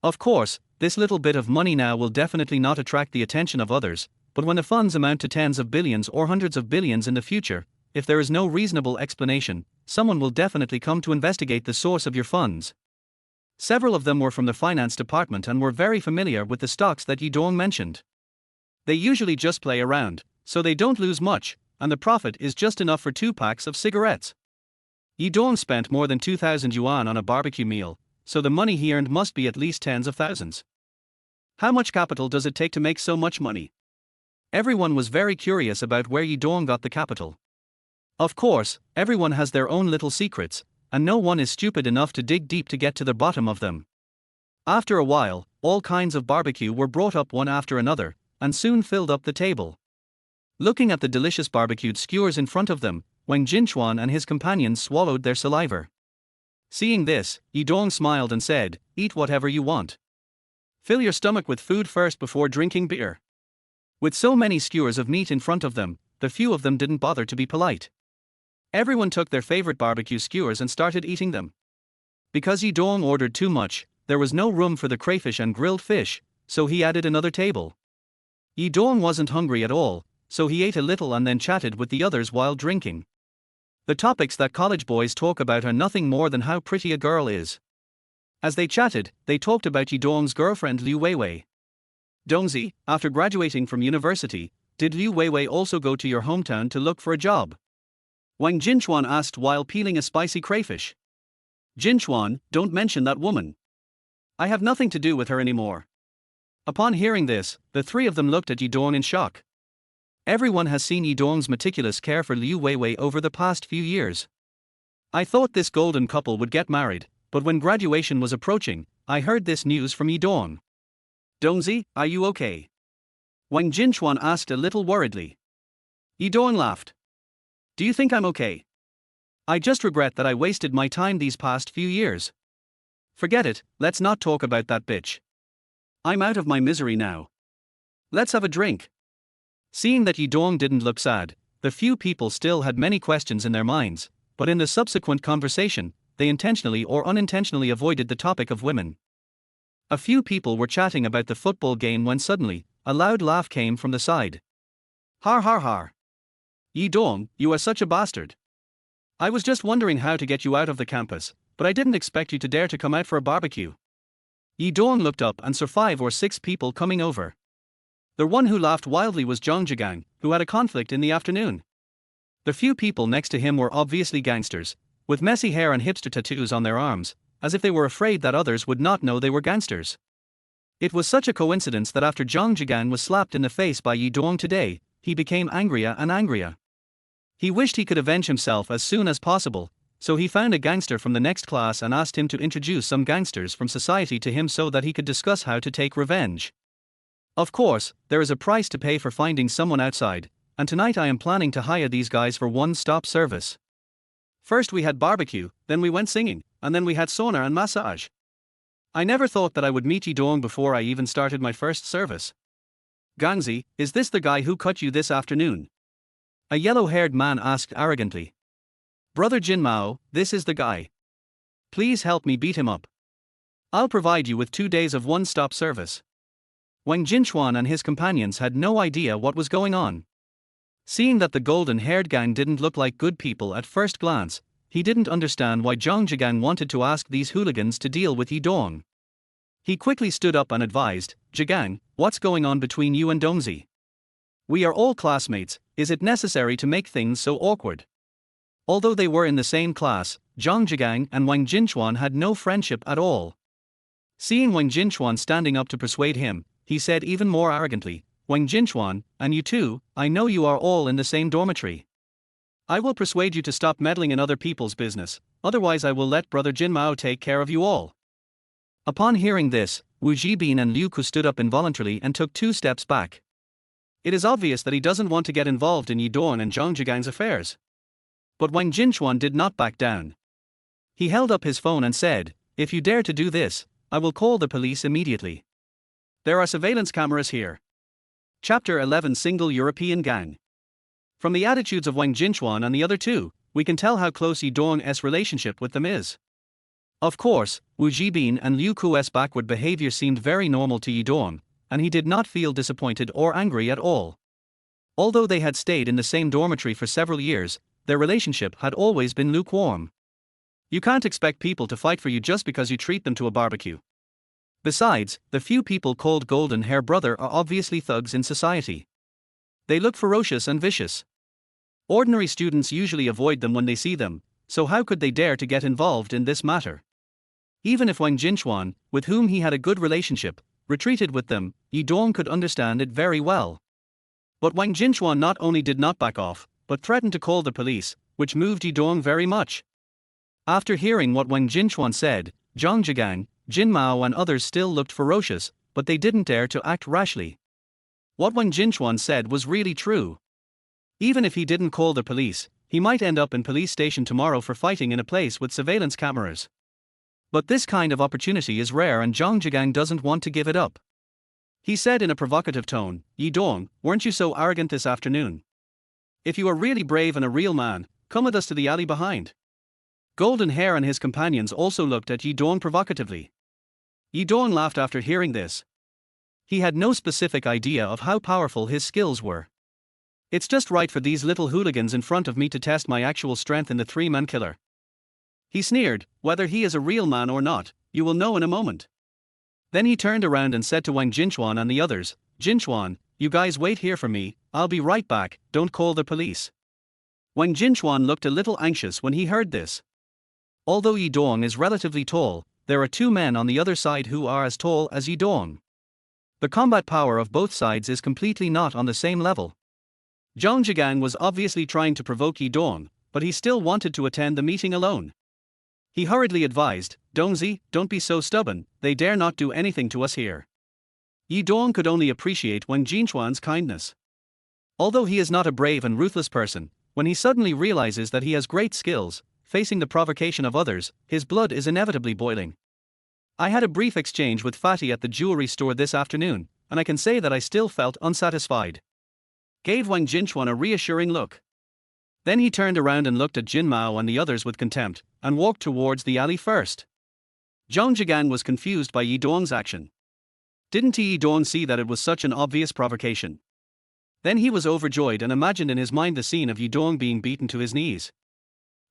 [SPEAKER 1] Of course, this little bit of money now will definitely not attract the attention of others, but when the funds amount to tens of billions or hundreds of billions in the future, if there is no reasonable explanation, someone will definitely come to investigate the source of your funds. Several of them were from the finance department and were very familiar with the stocks that Yidong mentioned. They usually just play around, so they don't lose much, and the profit is just enough for 2 packs of cigarettes. Yidong spent more than 2,000 yuan on a barbecue meal, so the money he earned must be at least tens of thousands. How much capital does it take to make so much money? Everyone was very curious about where Yidong got the capital. Of course, everyone has their own little secrets, and no one is stupid enough to dig deep to get to the bottom of them. After a while, all kinds of barbecue were brought up one after another, and soon filled up the table. Looking at the delicious barbecued skewers in front of them, Wang Jinchuan and his companions swallowed their saliva. Seeing this, Yidong smiled and said, "Eat whatever you want. Fill your stomach with food first before drinking beer." With so many skewers of meat in front of them, the few of them didn't bother to be polite. Everyone took their favorite barbecue skewers and started eating them. Because Yidong ordered too much, there was no room for the crayfish and grilled fish, so he added another table. Yidong wasn't hungry at all, so he ate a little and then chatted with the others while drinking. The topics that college boys talk about are nothing more than how pretty a girl is. As they chatted, they talked about Yidong's girlfriend Liu Weiwei. "Dongzi, after graduating from university, did Liu Weiwei also go to your hometown to look for a job?" Wang Jinchuan asked while peeling a spicy crayfish. Jinchuan, don't mention that woman. I have nothing to do with her anymore. Upon hearing this, the three of them looked at Yidong in shock. Everyone has seen Yidong's meticulous care for Liu Weiwei over the past few years. I thought this golden couple would get married, but when graduation was approaching, I heard this news from Yidong. Dongzi, are you okay? Wang Jinchuan asked a little worriedly. Yidong laughed. Do you think I'm okay? I just regret that I wasted my time these past few years. Forget it, let's not talk about that bitch. I'm out of my misery now. Let's have a drink. Seeing that Yidong didn't look sad, the few people still had many questions in their minds, but in the subsequent conversation, they intentionally or unintentionally avoided the topic of women. A few people were chatting about the football game when suddenly, a loud laugh came from the side. Har har har. Yidong, you are such a bastard. I was just wondering how to get you out of the campus, but I didn't expect you to dare to come out for a barbecue. Yidong looked up and saw 5 or 6 people coming over. The one who laughed wildly was Jong Jang, who had a conflict in the afternoon. The few people next to him were obviously gangsters, with messy hair and hipster tattoos on their arms, as if they were afraid that others would not know they were gangsters. It was such a coincidence that after Jong Jang was slapped in the face by Yidong today, he became angrier and angrier. He wished he could avenge himself as soon as possible, so he found a gangster from the next class and asked him to introduce some gangsters from society to him so that he could discuss how to take revenge. Of course, there is a price to pay for finding someone outside, and tonight I am planning to hire these guys for one-stop service. First we had barbecue, then we went singing, and then we had sauna and massage. I never thought that I would meet Yidong before I even started my first service. Gangzi, is this the guy who cut you this afternoon? A yellow-haired man asked arrogantly. Brother Jin Mao, this is the guy. Please help me beat him up. I'll provide you with 2 days of one-stop service. Wang Jinchuan and his companions had no idea what was going on. Seeing that the golden-haired gang didn't look like good people at first glance, he didn't understand why Jong Jang wanted to ask these hooligans to deal with Yidong. He quickly stood up and advised, Jagang, what's going on between you and Dongzi? We are all classmates, is it necessary to make things so awkward? Although they were in the same class, Jong Jang and Wang Jinchuan had no friendship at all. Seeing Wang Jinchuan standing up to persuade him, he said even more arrogantly, Wang Jinchuan, and you too, I know you are all in the same dormitory. I will persuade you to stop meddling in other people's business, otherwise I will let Brother Jin Mao take care of you all. Upon hearing this, Wu Jibin and Liu Ku stood up involuntarily and took 2 steps back. It is obvious that he doesn't want to get involved in Yidong and Jong Jagang's affairs. But Wang Jinchuan did not back down. He held up his phone and said, if you dare to do this, I will call the police immediately. There are surveillance cameras here. Chapter 11 Single European Gang. From the attitudes of Wang Jinchuan and the other two, we can tell how close Yidong's relationship with them is. Of course, Wu Jibin and Liu Ku's backward behavior seemed very normal to Yidong, and he did not feel disappointed or angry at all. Although they had stayed in the same dormitory for several years, their relationship had always been lukewarm. You can't expect people to fight for you just because you treat them to a barbecue. Besides, the few people called Golden Hair Brother are obviously thugs in society. They look ferocious and vicious. Ordinary students usually avoid them when they see them, so how could they dare to get involved in this matter? Even if Wang Jinchuan, with whom he had a good relationship, retreated with them, Yidong could understand it very well. But Wang Jinchuan not only did not back off, but threatened to call the police, which moved Yidong very much. After hearing what Wang Jinchuan said, Jong Jang, Jin Mao and others still looked ferocious, but they didn't dare to act rashly. What Wang Jinchuan said was really true. Even if he didn't call the police, he might end up in police station tomorrow for fighting in a place with surveillance cameras. But this kind of opportunity is rare and Jong Jang doesn't want to give it up. He said in a provocative tone, Yidong, weren't you so arrogant this afternoon? If you are really brave and a real man, come with us to the alley behind. Golden Hair and his companions also looked at Yidong provocatively. Yidong laughed after hearing this. He had no specific idea of how powerful his skills were. It's just right for these little hooligans in front of me to test my actual strength in the three-man killer. He sneered, whether he is a real man or not, you will know in a moment. Then he turned around and said to Wang Jinchuan and the others, Jinchuan, you guys wait here for me, I'll be right back, don't call the police. Wang Jinchuan looked a little anxious when he heard this. Although Yi Dong is relatively tall, there are two men on the other side who are as tall as Yi Dong. The combat power of both sides is completely not on the same level. Jong Jang was obviously trying to provoke Yi Dong, but he still wanted to attend the meeting alone. He hurriedly advised, "Dongzi, don't be so stubborn, they dare not do anything to us here." Yi Dong could only appreciate Wang Jinchuan's kindness. Although he is not a brave and ruthless person, when he suddenly realizes that he has great skills, facing the provocation of others, his blood is inevitably boiling. I had a brief exchange with Fatty at the jewelry store this afternoon, and I can say that I still felt unsatisfied. Gave Wang Jinchuan a reassuring look. Then he turned around and looked at Jin Mao and the others with contempt, and walked towards the alley first. Jong Jang was confused by Yi Dong's action. Didn't Yi Dong see that it was such an obvious provocation? Then he was overjoyed and imagined in his mind the scene of Yi Dong being beaten to his knees.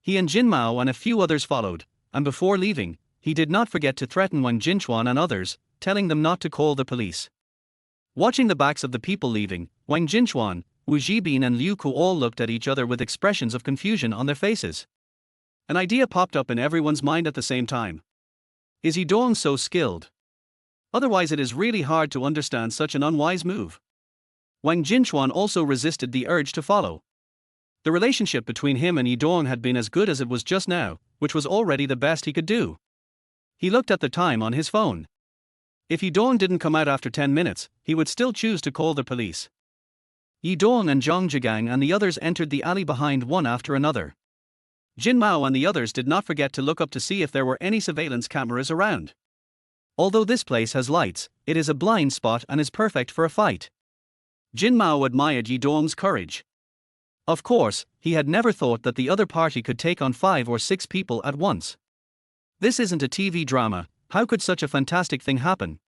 [SPEAKER 1] He and Jin Mao and a few others followed, and before leaving, he did not forget to threaten Wang Jinchuan and others, telling them not to call the police. Watching the backs of the people leaving, Wang Jinchuan, Wu Zhibin and Liu Ku all looked at each other with expressions of confusion on their faces. An idea popped up in everyone's mind at the same time. Is Yi Dong so skilled? Otherwise it is really hard to understand such an unwise move. Wang Jinchuan also resisted the urge to follow. The relationship between him and Yi Dong had been as good as it was just now, which was already the best he could do. He looked at the time on his phone. If Yi Dong didn't come out after 10 minutes, he would still choose to call the police. Yi Dong and Jong Jang and the others entered the alley behind one after another. Jin Mao and the others did not forget to look up to see if there were any surveillance cameras around. Although this place has lights, it is a blind spot and is perfect for a fight. Jin Mao admired Yi Dong's courage. Of course, he had never thought that the other party could take on 5 or 6 people at once. This isn't a TV drama, how could such a fantastic thing happen?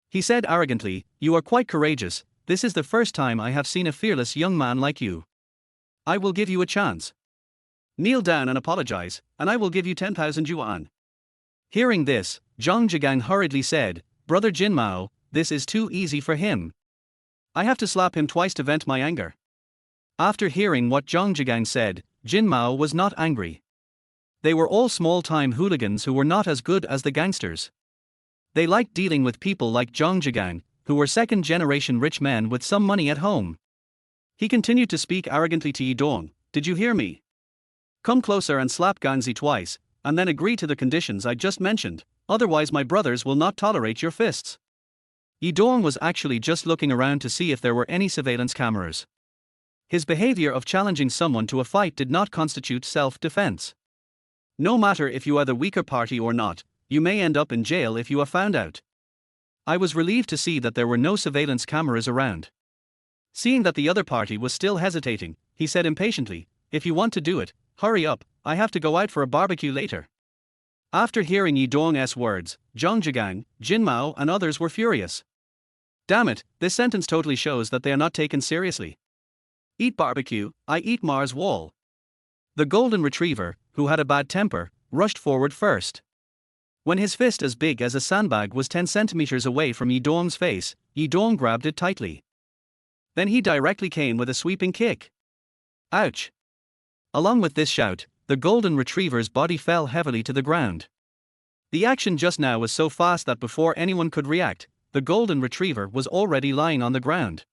[SPEAKER 1] He said arrogantly, "You are quite courageous, this is the first time I have seen a fearless young man like you. I will give you a chance. Kneel down and apologize, and I will give you 10,000 yuan." Hearing this, Jong Jang hurriedly said, "Brother Jin Mao, this is too easy for him. I have to slap him twice to vent my anger." After hearing what Jong Jang said, Jin Mao was not angry. They were all small-time hooligans who were not as good as the gangsters. They liked dealing with people like Jong Jang, who were second-generation rich men with some money at home. He continued to speak arrogantly to Yi Dong, "Did you hear me? Come closer and slap Gangzi twice, and then agree to the conditions I just mentioned, otherwise my brothers will not tolerate your fists." Yi Dong was actually just looking around to see if there were any surveillance cameras. His behavior of challenging someone to a fight did not constitute self-defense. No matter if you are the weaker party or not, you may end up in jail if you are found out. I was relieved to see that there were no surveillance cameras around. Seeing that the other party was still hesitating, he said impatiently, "If you want to do it, hurry up, I have to go out for a barbecue later." After hearing Yi Dong's words, Jong Jang, Jin Mao and others were furious. Damn it, this sentence totally shows that they are not taken seriously. Eat barbecue, I eat Mars wall. The golden retriever, who had a bad temper, rushed forward first. When his fist as big as a sandbag was 10 centimeters away from Yi Dong's face, Yi Dong grabbed it tightly. Then he directly came with a sweeping kick. Ouch! Along with this shout, the golden retriever's body fell heavily to the ground. The action just now was so fast that before anyone could react, the golden retriever was already lying on the ground.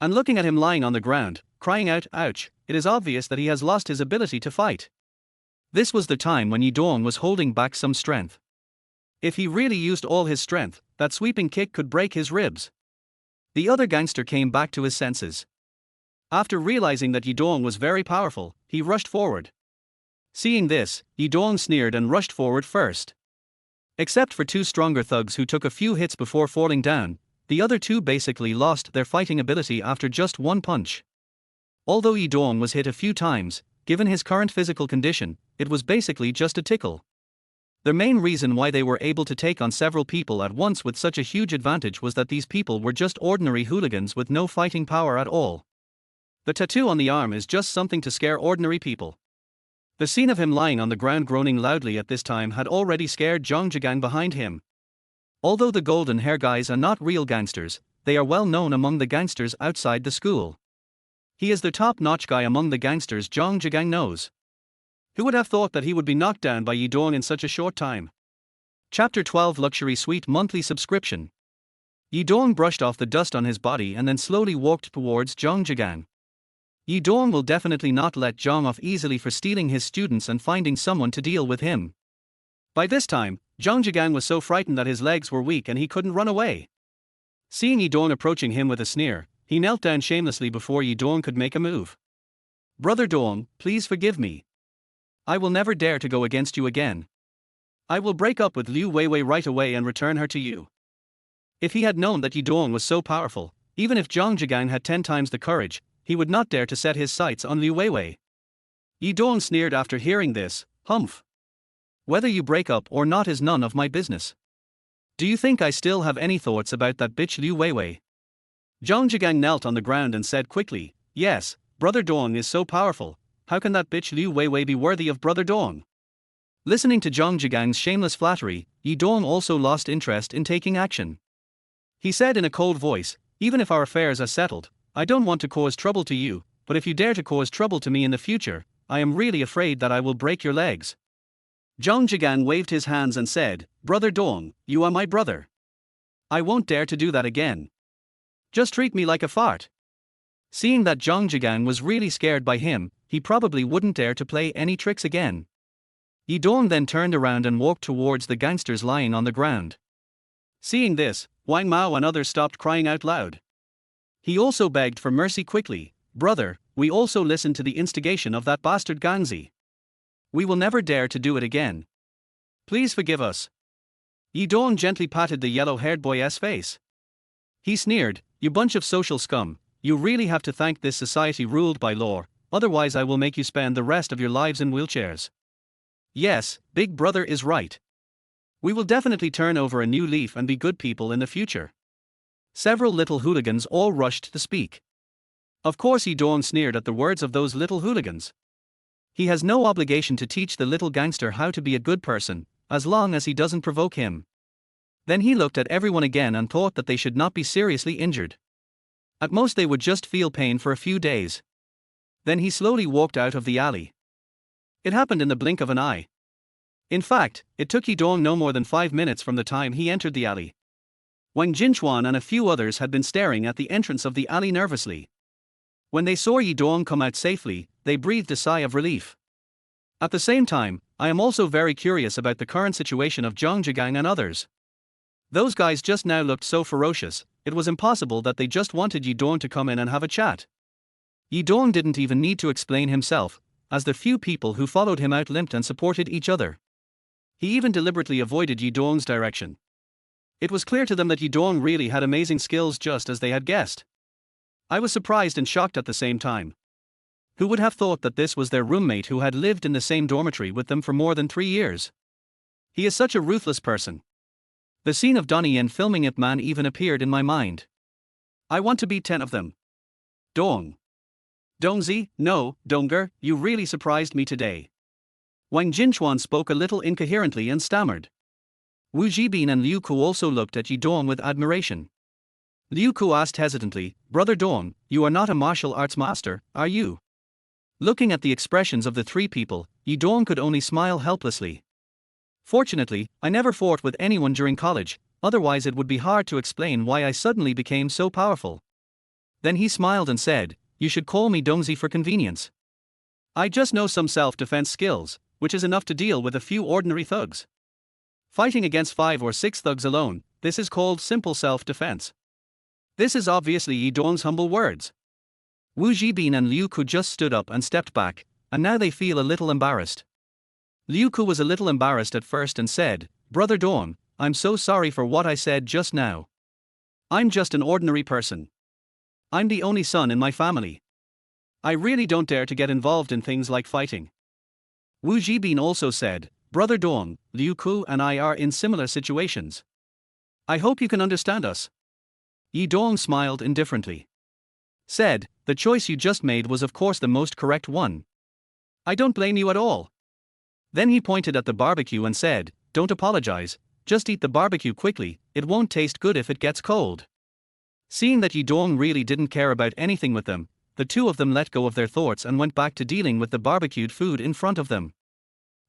[SPEAKER 1] And looking at him lying on the ground, crying out, "Ouch," it is obvious that he has lost his ability to fight. This was the time when Yi Dong was holding back some strength. If he really used all his strength, that sweeping kick could break his ribs. The other gangster came back to his senses. After realizing that Yi Dong was very powerful, he rushed forward. Seeing this, Yi Dong sneered and rushed forward first. Except for 2 stronger thugs who took a few hits before falling down, the other 2 basically lost their fighting ability after just 1 punch. Although Yi Dong was hit a few times, given his current physical condition, it was basically just a tickle. The main reason why they were able to take on several people at once with such a huge advantage was that these people were just ordinary hooligans with no fighting power at all. The tattoo on the arm is just something to scare ordinary people. The scene of him lying on the ground groaning loudly at this time had already scared Jong Jang behind him. Although the golden hair guys are not real gangsters, they are well known among the gangsters outside the school. He is the top-notch guy among the gangsters Jong Jang knows. Who would have thought that he would be knocked down by Yi Dong in such a short time? Chapter 12 Luxury Suite Monthly Subscription. Yi Dong brushed off the dust on his body and then slowly walked towards Jong Jang. Yi Dong will definitely not let Jong off easily for stealing his students and finding someone to deal with him. By this time, Jong Jang was so frightened that his legs were weak and he couldn't run away. Seeing Yi Dong approaching him with a sneer, he knelt down shamelessly before Yi Dong could make a move. "Brother Dong, please forgive me. I will never dare to go against you again. I will break up with Liu Weiwei right away and return her to you." If he had known that Yi Dong was so powerful, even if Jong Jang had 10 times the courage, he would not dare to set his sights on Liu Weiwei. Yi Dong sneered after hearing this. "Humph. Whether you break up or not is none of my business. Do you think I still have any thoughts about that bitch Liu Weiwei?" Jong Jang knelt on the ground and said quickly, "Yes, Brother Dong is so powerful, how can that bitch Liu Weiwei be worthy of Brother Dong?" Listening to Jong Jang's shameless flattery, Yi Dong also lost interest in taking action. He said in a cold voice, "Even if our affairs are settled, I don't want to cause trouble to you, but if you dare to cause trouble to me in the future, I am really afraid that I will break your legs." Jong Jang waved his hands and said, "Brother Dong, you are my brother. I won't dare to do that again. Just treat me like a fart." Seeing that Jong Jang was really scared by him, he probably wouldn't dare to play any tricks again. Yi Dong then turned around and walked towards the gangsters lying on the ground. Seeing this, Wang Mao and others stopped crying out loud. He also begged for mercy quickly. "Brother, we also listened to the instigation of that bastard Gangzi. We will never dare to do it again. Please forgive us." Yi Dong gently patted the yellow-haired boy's face. He sneered, "You bunch of social scum, you really have to thank this society ruled by law, otherwise I will make you spend the rest of your lives in wheelchairs." Yes, Big Brother is right. We will definitely turn over a new leaf and be good people in the future. Several little hooligans all rushed to speak. Of course Yi Dong sneered at the words of those little hooligans. He has no obligation to teach the little gangster how to be a good person, as long as he doesn't provoke him. Then he looked at everyone again and thought that they should not be seriously injured. At most they would just feel pain for a few days. Then he slowly walked out of the alley. It happened in the blink of an eye. In fact, it took Yi Dong no more than 5 minutes from the time he entered the alley. Wang Jinchuan and a few others had been staring at the entrance of the alley nervously. When they saw Yi Dong come out safely, they breathed a sigh of relief. At the same time, I am also very curious about the current situation of Jong Jang and others. Those guys just now looked so ferocious, it was impossible that they just wanted Yi Dong to come in and have a chat. Yi Dong didn't even need to explain himself, as the few people who followed him out limped and supported each other. He even deliberately avoided Yi Dong's direction. It was clear to them that Yi Dong really had amazing skills just as they had guessed. I was surprised and shocked at the same time. Who would have thought that this was their roommate who had lived in the same dormitory with them for more than 3 years? He is such a ruthless person. The scene of Donnie Yen filming Ip Man even appeared in my mind. I want to beat 10 of them. Dong. Dongzi, no, Donger, you really surprised me today. Wang Jinchuan spoke a little incoherently and stammered. Wu Jibin and Liu Ku also looked at Yi Dong with admiration. Liu Ku asked hesitantly, "Brother Dong, you are not a martial arts master, are you?" Looking at the expressions of the three people, Yi Dong could only smile helplessly. Fortunately, I never fought with anyone during college, otherwise it would be hard to explain why I suddenly became so powerful. Then he smiled and said, "You should call me Dongzi for convenience. I just know some self-defense skills, which is enough to deal with a few ordinary thugs. Fighting against 5 or 6 thugs alone, this is called simple self-defense." This is obviously Yi Dong's humble words. Wu Jibin and Liu Ku just stood up and stepped back, and now they feel a little embarrassed. Liu Ku was a little embarrassed at first and said, "Brother Dong, I'm so sorry for what I said just now. I'm just an ordinary person. I'm the only son in my family. I really don't dare to get involved in things like fighting." Wu Jibin also said, "Brother Dong, Liu Ku and I are in similar situations. I hope you can understand us." Yi Dong smiled indifferently. Said, "The choice you just made was of course the most correct one. I don't blame you at all." Then he pointed at the barbecue and said, "Don't apologize, just eat the barbecue quickly, it won't taste good if it gets cold." Seeing that Yi Dong really didn't care about anything with them, the two of them let go of their thoughts and went back to dealing with the barbecued food in front of them.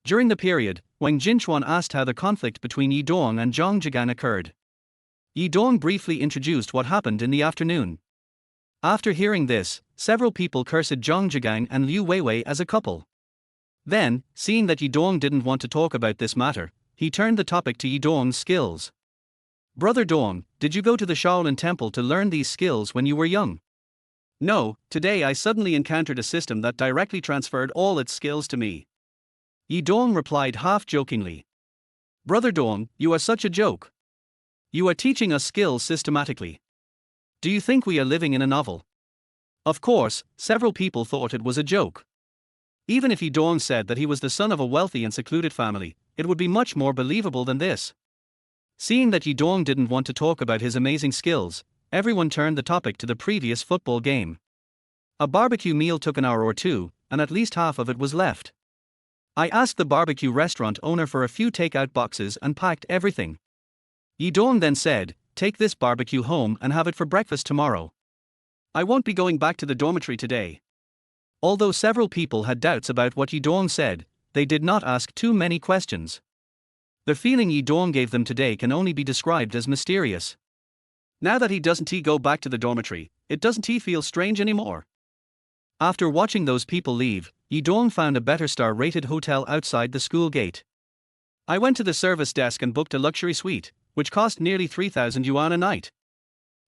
[SPEAKER 1] During the period, Wang Jinchuan asked how the conflict between Yi Dong and Jong Jang occurred. Yi Dong briefly introduced what happened in the afternoon. After hearing this, several people cursed Jong Jang and Liu Weiwei as a couple. Then, seeing that Yi Dong didn't want to talk about this matter, he turned the topic to Yi Dong's skills. Brother Dong, did you go to the Shaolin Temple to learn these skills when you were young? No, today I suddenly encountered a system that directly transferred all its skills to me. Yi Dong replied half-jokingly. Brother Dong, you are such a joke. You are teaching us skills systematically. Do you think we are living in a novel? Of course, several people thought it was a joke. Even if Yi Dong said that he was the son of a wealthy and secluded family, it would be much more believable than this. Seeing that Yi Dong didn't want to talk about his amazing skills, everyone turned the topic to the previous football game. A barbecue meal took an hour or two, and at least half of it was left. I asked the barbecue restaurant owner for a few takeout boxes and packed everything. Yi Dong then said, take this barbecue home and have it for breakfast tomorrow. I won't be going back to the dormitory today. Although several people had doubts about what Yi Dong said, they did not ask too many questions. The feeling Yi Dong gave them today can only be described as mysterious. Now that he doesn't go back to the dormitory, it doesn't feel strange anymore. After watching those people leave, Yi Dong found a better star-rated hotel outside the school gate. I went to the service desk and booked a luxury suite, which cost nearly 3,000 yuan a night.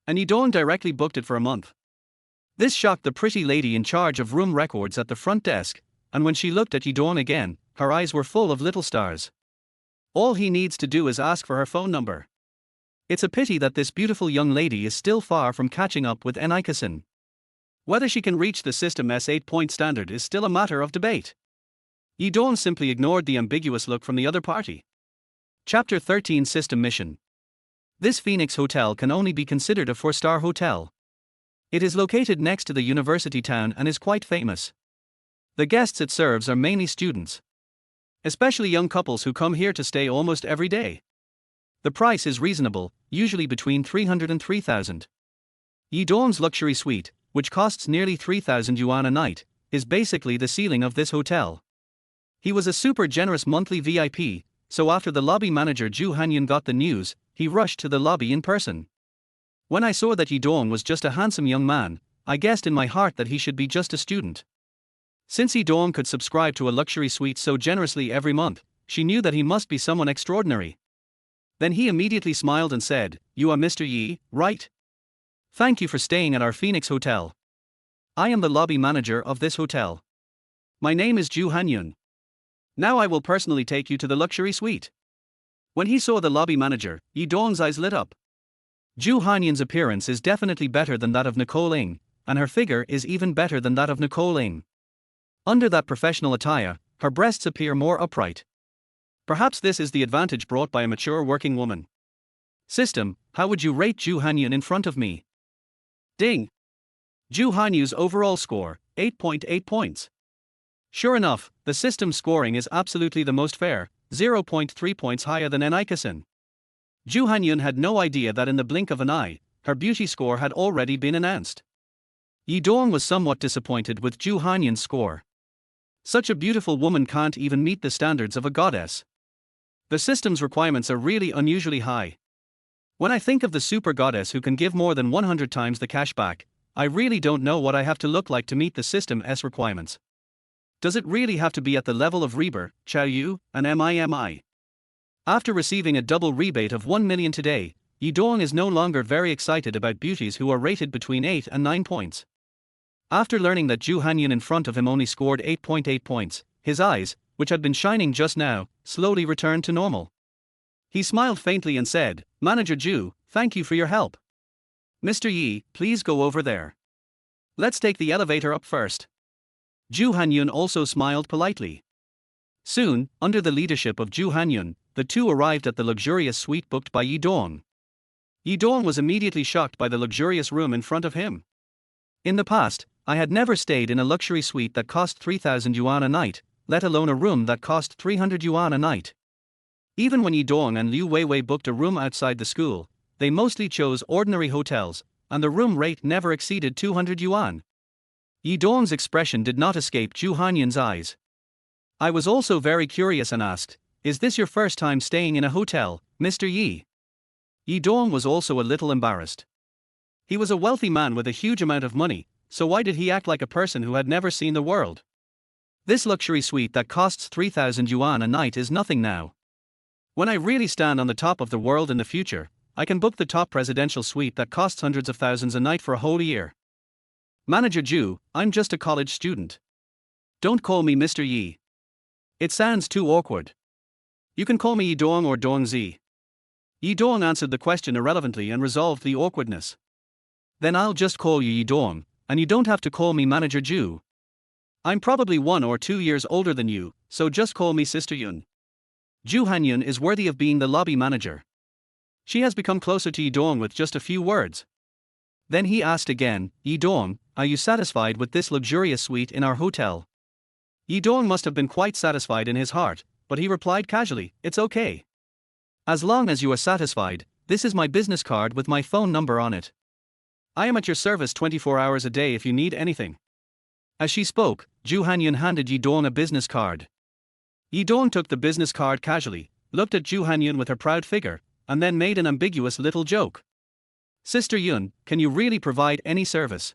[SPEAKER 1] And Yi Dong directly booked it for a month. This shocked the pretty lady in charge of room records at the front desk, and when she looked at Yi Dong again, her eyes were full of little stars. All he needs to do is ask for her phone number. It's a pity that this beautiful young lady is still far from catching up with Enikasen. Whether she can reach the system's 8-point standard is still a matter of debate. Yi Dong simply ignored the ambiguous look from the other party. Chapter 13 System Mission. This Phoenix hotel can only be considered a 4-star hotel. It is located next to the university town and is quite famous. The guests it serves are mainly students, especially young couples who come here to stay almost every day. The price is reasonable, usually between 300 and 3,000. Yi Dong's luxury suite, which costs nearly 3,000 yuan a night, is basically the ceiling of this hotel. He was a super generous monthly VIP, so after the lobby manager Zhu Hanyun got the news, he rushed to the lobby in person. When I saw that Yi Dong was just a handsome young man, I guessed in my heart that he should be just a student. Since Yi Dong could subscribe to a luxury suite so generously every month, she knew that he must be someone extraordinary. Then he immediately smiled and said, "You are Mr. Yi, right? Thank you for staying at our Phoenix hotel. I am the lobby manager of this hotel. My name is Zhu Hanyun. Now I will personally take you to the luxury suite." When he saw the lobby manager, Yi Dong's eyes lit up. Zhu Hanyun's appearance is definitely better than that of Nicole Ng, and her figure is even better than that of Nicole Ng. Under that professional attire, her breasts appear more upright. Perhaps this is the advantage brought by a mature working woman. System, how would you rate Zhu Hanyun in front of me? Ding! Zhu Hanyun's overall score, 8.8 points. Sure enough, the system scoring is absolutely the most fair, 0.3 points higher than Enikasen. Zhu Hanyun had no idea that in the blink of an eye, her beauty score had already been announced. Yi Dong was somewhat disappointed with Zhu Hanyun's score. Such a beautiful woman can't even meet the standards of a goddess. The system's requirements are really unusually high. When I think of the super goddess who can give more than 100 times the cash back, I really don't know what I have to look like to meet the system's requirements. Does it really have to be at the level of Reber, Chao Yu, and MIMI? After receiving a double rebate of 1 million today, Yi Dong is no longer very excited about beauties who are rated between 8 and 9 points. After learning that Zhu Hanyun in front of him only scored 8.8 points, his eyes, which had been shining just now, slowly returned to normal. He smiled faintly and said, "Manager Zhu, thank you for your help. Mr. Yi, please go over there. Let's take the elevator up first." Zhu Hanyun also smiled politely. Soon, under the leadership of Zhu Hanyun, the two arrived at the luxurious suite booked by Yi Dong. Yi Dong was immediately shocked by the luxurious room in front of him. In the past, I had never stayed in a luxury suite that cost 3,000 yuan a night, let alone a room that cost 300 yuan a night. Even when Yi Dong and Liu Weiwei booked a room outside the school, they mostly chose ordinary hotels, and the room rate never exceeded 200 yuan. Yi Dong's expression did not escape Zhu Hanyun's eyes. I was also very curious and asked, "Is this your first time staying in a hotel, Mr. Yi?" Yi Dong was also a little embarrassed. He was a wealthy man with a huge amount of money, so why did he act like a person who had never seen the world? This luxury suite that costs 3,000 yuan a night is nothing now. When I really stand on the top of the world in the future, I can book the top presidential suite that costs hundreds of thousands a night for a whole year. Manager Ju, I'm just a college student. Don't call me Mr. Yi. It sounds too awkward. You can call me Yi Dong or Dong Zi. Yi Dong answered the question irrelevantly and resolved the awkwardness. Then I'll just call you Yi Dong, and you don't have to call me Manager Ju. I'm probably 1 or 2 years older than you, so just call me Sister Yun. Ju Hanyun is worthy of being the lobby manager. She has become closer to Yi Dong with just a few words. Then he asked again, "Yi Dong, are you satisfied with this luxurious suite in our hotel?" Yi Dong must have been quite satisfied in his heart, but he replied casually, "It's okay. As long as you are satisfied, this is my business card with my phone number on it. I am at your service 24 hours a day if you need anything." As she spoke, Ju Hanyun handed Yi Dong a business card. Yi Dong took the business card casually, looked at Ju Hanyun with her proud figure, and then made an ambiguous little joke. "Sister Yun, can you really provide any service?"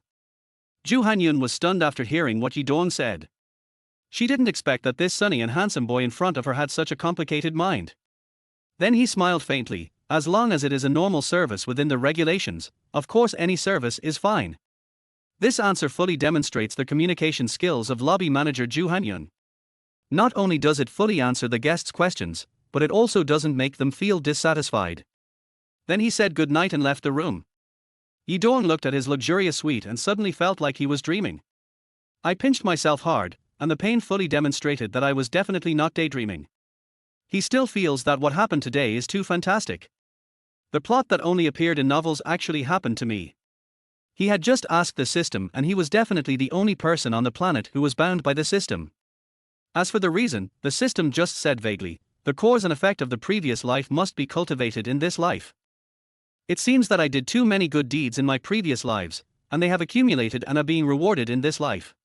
[SPEAKER 1] Ju Hanyun was stunned after hearing what Yi Dong said. She didn't expect that this sunny and handsome boy in front of her had such a complicated mind. Then he smiled faintly, "As long as it is a normal service within the regulations, of course any service is fine." This answer fully demonstrates the communication skills of lobby manager Ju Hanyun. Not only does it fully answer the guests' questions, but it also doesn't make them feel dissatisfied. Then he said good night and left the room. Yi Dong looked at his luxurious suite and suddenly felt like he was dreaming. I pinched myself hard, and the pain fully demonstrated that I was definitely not daydreaming. He still feels that what happened today is too fantastic. The plot that only appeared in novels actually happened to me. He had just asked the system, and he was definitely the only person on the planet who was bound by the system. As for the reason, the system just said vaguely, "The cause and effect of the previous life must be cultivated in this life." It seems that I did too many good deeds in my previous lives, and they have accumulated and are being rewarded in this life.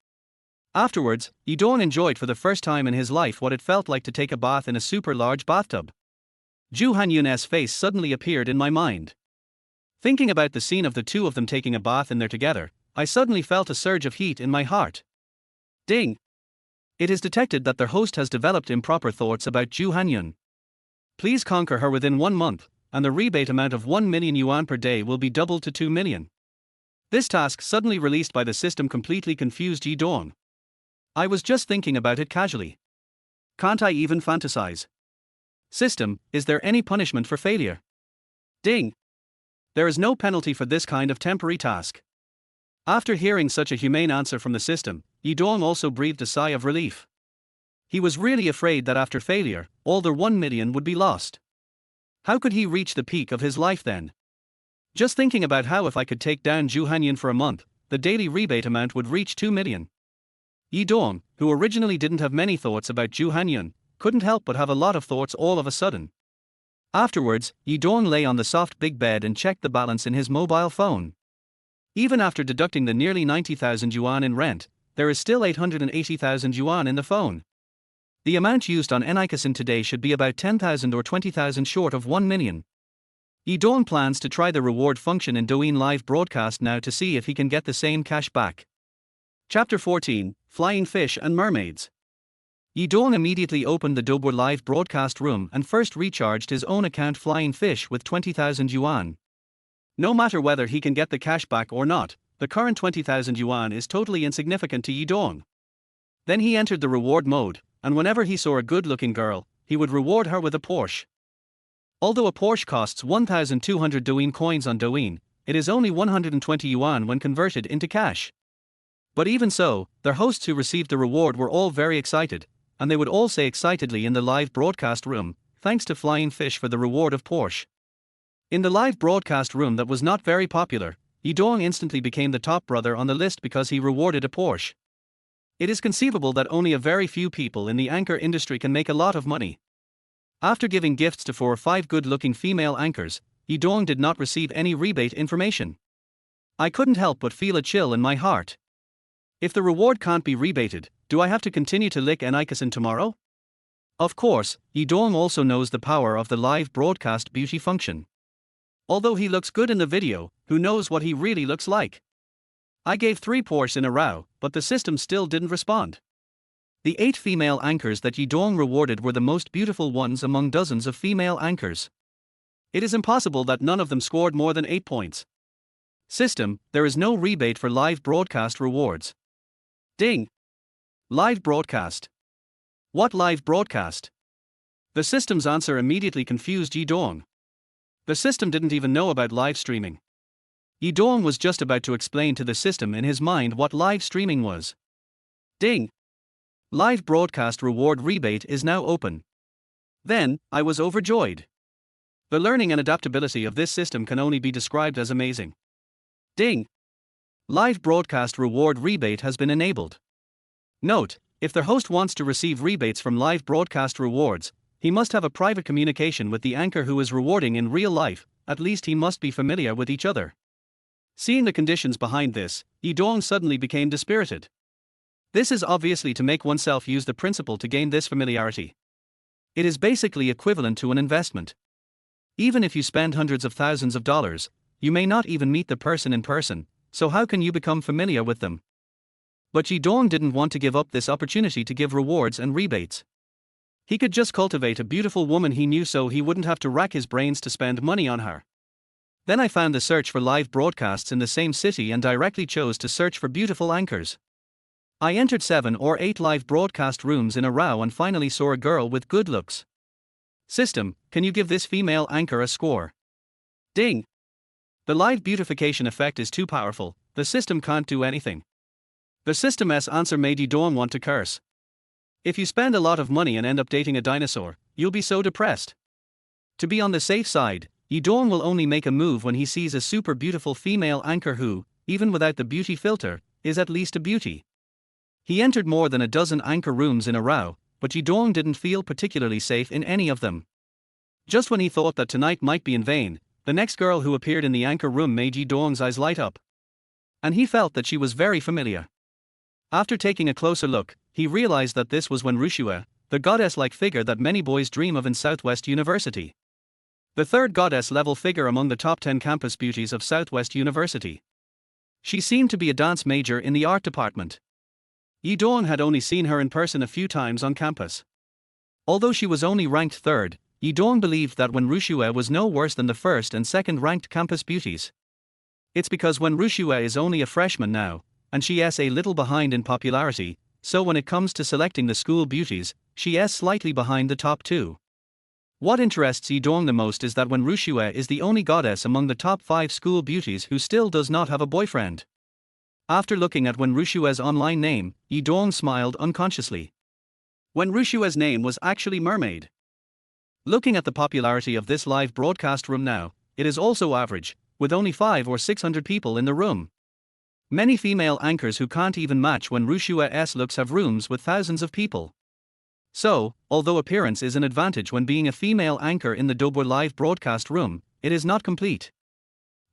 [SPEAKER 1] Afterwards, Yi Dong enjoyed for the first time in his life what it felt like to take a bath in a super large bathtub. Ju Hanyun's face suddenly appeared in my mind. Thinking about the scene of the two of them taking a bath in there together, I suddenly felt a surge of heat in my heart. Ding! It is detected that their host has developed improper thoughts about Ju Hanyun. Please conquer her within 1 month, and the rebate amount of 1 million yuan per day will be doubled to 2 million. This task suddenly released by the system completely confused Yi Dong. I was just thinking about it casually. Can't I even fantasize? System, is there any punishment for failure? Ding! There is no penalty for this kind of temporary task. After hearing such a humane answer from the system, Yi Dong also breathed a sigh of relief. He was really afraid that after failure, all the 1 million would be lost. How could he reach the peak of his life then? Just thinking about how if I could take down Ju Hanyun for a month, the daily rebate amount would reach 2 million. Yi Dong, who originally didn't have many thoughts about Ju Hanyun, couldn't help but have a lot of thoughts all of a sudden. Afterwards, Yi Dong lay on the soft big bed and checked the balance in his mobile phone. Even after deducting the nearly 90,000 yuan in rent, there is still 880,000 yuan in the phone. The amount used on Enikasen today should be about 10,000 or 20,000 short of 1 million. Yi Dong plans to try the reward function in Douyin live broadcast now to see if he can get the same cash back. Chapter 14, Flying Fish and Mermaids. Yi Dong immediately opened the Douyin live broadcast room and first recharged his own account Flying Fish with 20,000 yuan. No matter whether he can get the cash back or not, the current 20,000 yuan is totally insignificant to Yi Dong. Then he entered the reward mode, and whenever he saw a good-looking girl, he would reward her with a Porsche. Although a Porsche costs 1,200 Douyin coins on Douyin, it is only 120 yuan when converted into cash. But even so, their hosts who received the reward were all very excited, and they would all say excitedly in the live broadcast room, "Thanks to Flying Fish for the reward of Porsche." In the live broadcast room that was not very popular, Yi Dong instantly became the top brother on the list because he rewarded a Porsche. It is conceivable that only a very few people in the anchor industry can make a lot of money. After giving gifts to 4 or 5 good-looking female anchors, Yi Dong did not receive any rebate information. I couldn't help but feel a chill in my heart. If the reward can't be rebated, Do I have to continue to lick an Ikasin tomorrow? Of course, Yidong also knows the power of the live broadcast beauty function. Although he looks good in the video, who knows what he really looks like? I gave 3 pours in a row, but the system still didn't respond. The 8 female anchors that Yidong rewarded were the most beautiful ones among dozens of female anchors. It is impossible that none of them scored more than 8 points. System, there is no rebate for live broadcast rewards. Ding! Live broadcast. What live broadcast? The system's answer immediately confused Yidong. The system didn't even know about live streaming. Yidong was just about to explain to the system in his mind what live streaming was. Ding! Live broadcast reward rebate is now open. Then, I was overjoyed. The learning and adaptability of this system can only be described as amazing. Ding! Live broadcast reward rebate has been enabled. Note, if the host wants to receive rebates from live broadcast rewards, he must have a private communication with the anchor who is rewarding in real life, at least he must be familiar with each other. Seeing the conditions behind this, Yidong suddenly became dispirited. This is obviously to make oneself use the principle to gain this familiarity. It is basically equivalent to an investment. Even if you spend hundreds of thousands of dollars, you may not even meet the person in person, so how can you become familiar with them? But Yidong didn't want to give up this opportunity to give rewards and rebates. He could just cultivate a beautiful woman he knew so he wouldn't have to rack his brains to spend money on her. Then I found the search for live broadcasts in the same city and directly chose to search for beautiful anchors. I entered 7 or 8 live broadcast rooms in a row and finally saw a girl with good looks. System, can you give this female anchor a score? Ding! The live beautification effect is too powerful, the system can't do anything. The system's answer made Yidong want to curse. If you spend a lot of money and end up dating a dinosaur, you'll be so depressed. To be on the safe side, Yidong will only make a move when he sees a super beautiful female anchor who, even without the beauty filter, is at least a beauty. He entered more than a dozen anchor rooms in a row, but Yidong didn't feel particularly safe in any of them. Just when he thought that tonight might be in vain, the next girl who appeared in the anchor room made Yidong's eyes light up. And he felt that she was very familiar. After taking a closer look, he realized that this was Wenrushua, the goddess-like figure that many boys dream of in Southwest University. The 3rd goddess-level figure among the top 10 campus beauties of Southwest University. She seemed to be a dance major in the art department. Yidong had only seen her in person a few times on campus. Although she was only ranked 3rd, Yidong believed that Wenrushua was no worse than the 1st and 2nd ranked campus beauties. It's because Wenrushua is only a freshman now, and she is a little behind in popularity, so when it comes to selecting the school beauties, she is slightly behind the top 2. What interests Yidong the most is that Wenrushua is the only goddess among the top 5 school beauties who still does not have a boyfriend. After looking at Wenrushua's online name, Yidong smiled unconsciously. Wenrushua's name was actually Mermaid. Looking at the popularity of this live broadcast room now, it is also average, with only 500 or 600 people in the room. Many female anchors who can't even match Wenrushua's looks have rooms with thousands of people. So, although appearance is an advantage when being a female anchor in the Dobwa live broadcast room, it is not complete.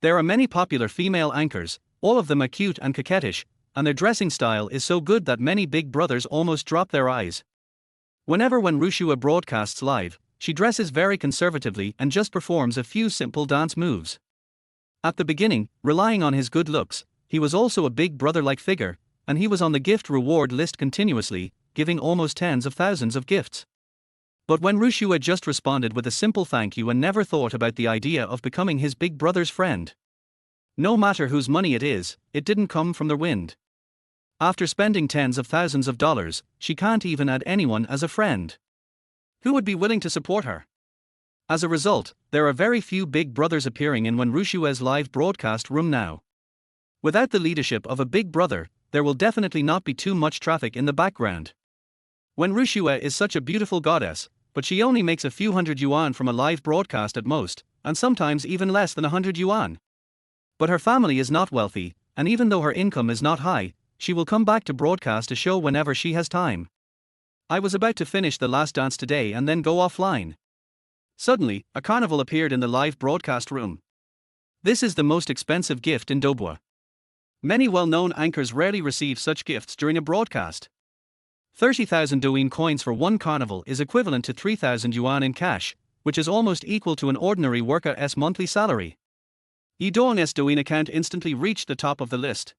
[SPEAKER 1] There are many popular female anchors, all of them are cute and coquettish, and their dressing style is so good that many big brothers almost drop their eyes. Whenever Wenrushua broadcasts live, she dresses very conservatively and just performs a few simple dance moves. At the beginning, relying on his good looks, he was also a big brother-like figure, and he was on the gift reward list continuously, giving almost tens of thousands of gifts. But Wenrushua just responded with a simple thank you and never thought about the idea of becoming his big brother's friend. No matter whose money it is, it didn't come from the wind. After spending tens of thousands of dollars, she can't even add anyone as a friend. Who would be willing to support her? As a result, there are very few big brothers appearing in Wenrushua's live broadcast room now. Without the leadership of a big brother, there will definitely not be too much traffic in the background. Wenrushua is such a beautiful goddess, but she only makes a few hundred yuan from a live broadcast at most, and sometimes even less than 100 yuan. But her family is not wealthy, and even though her income is not high, she will come back to broadcast a show whenever she has time. I was about to finish the last dance today and then go offline. Suddenly, a carnival appeared in the live broadcast room. This is the most expensive gift in Dobwa. Many well-known anchors rarely receive such gifts during a broadcast. 30,000 Douyin coins for one carnival is equivalent to 3,000 yuan in cash, which is almost equal to an ordinary worker's monthly salary. Yidong's Douyin account instantly reached the top of the list.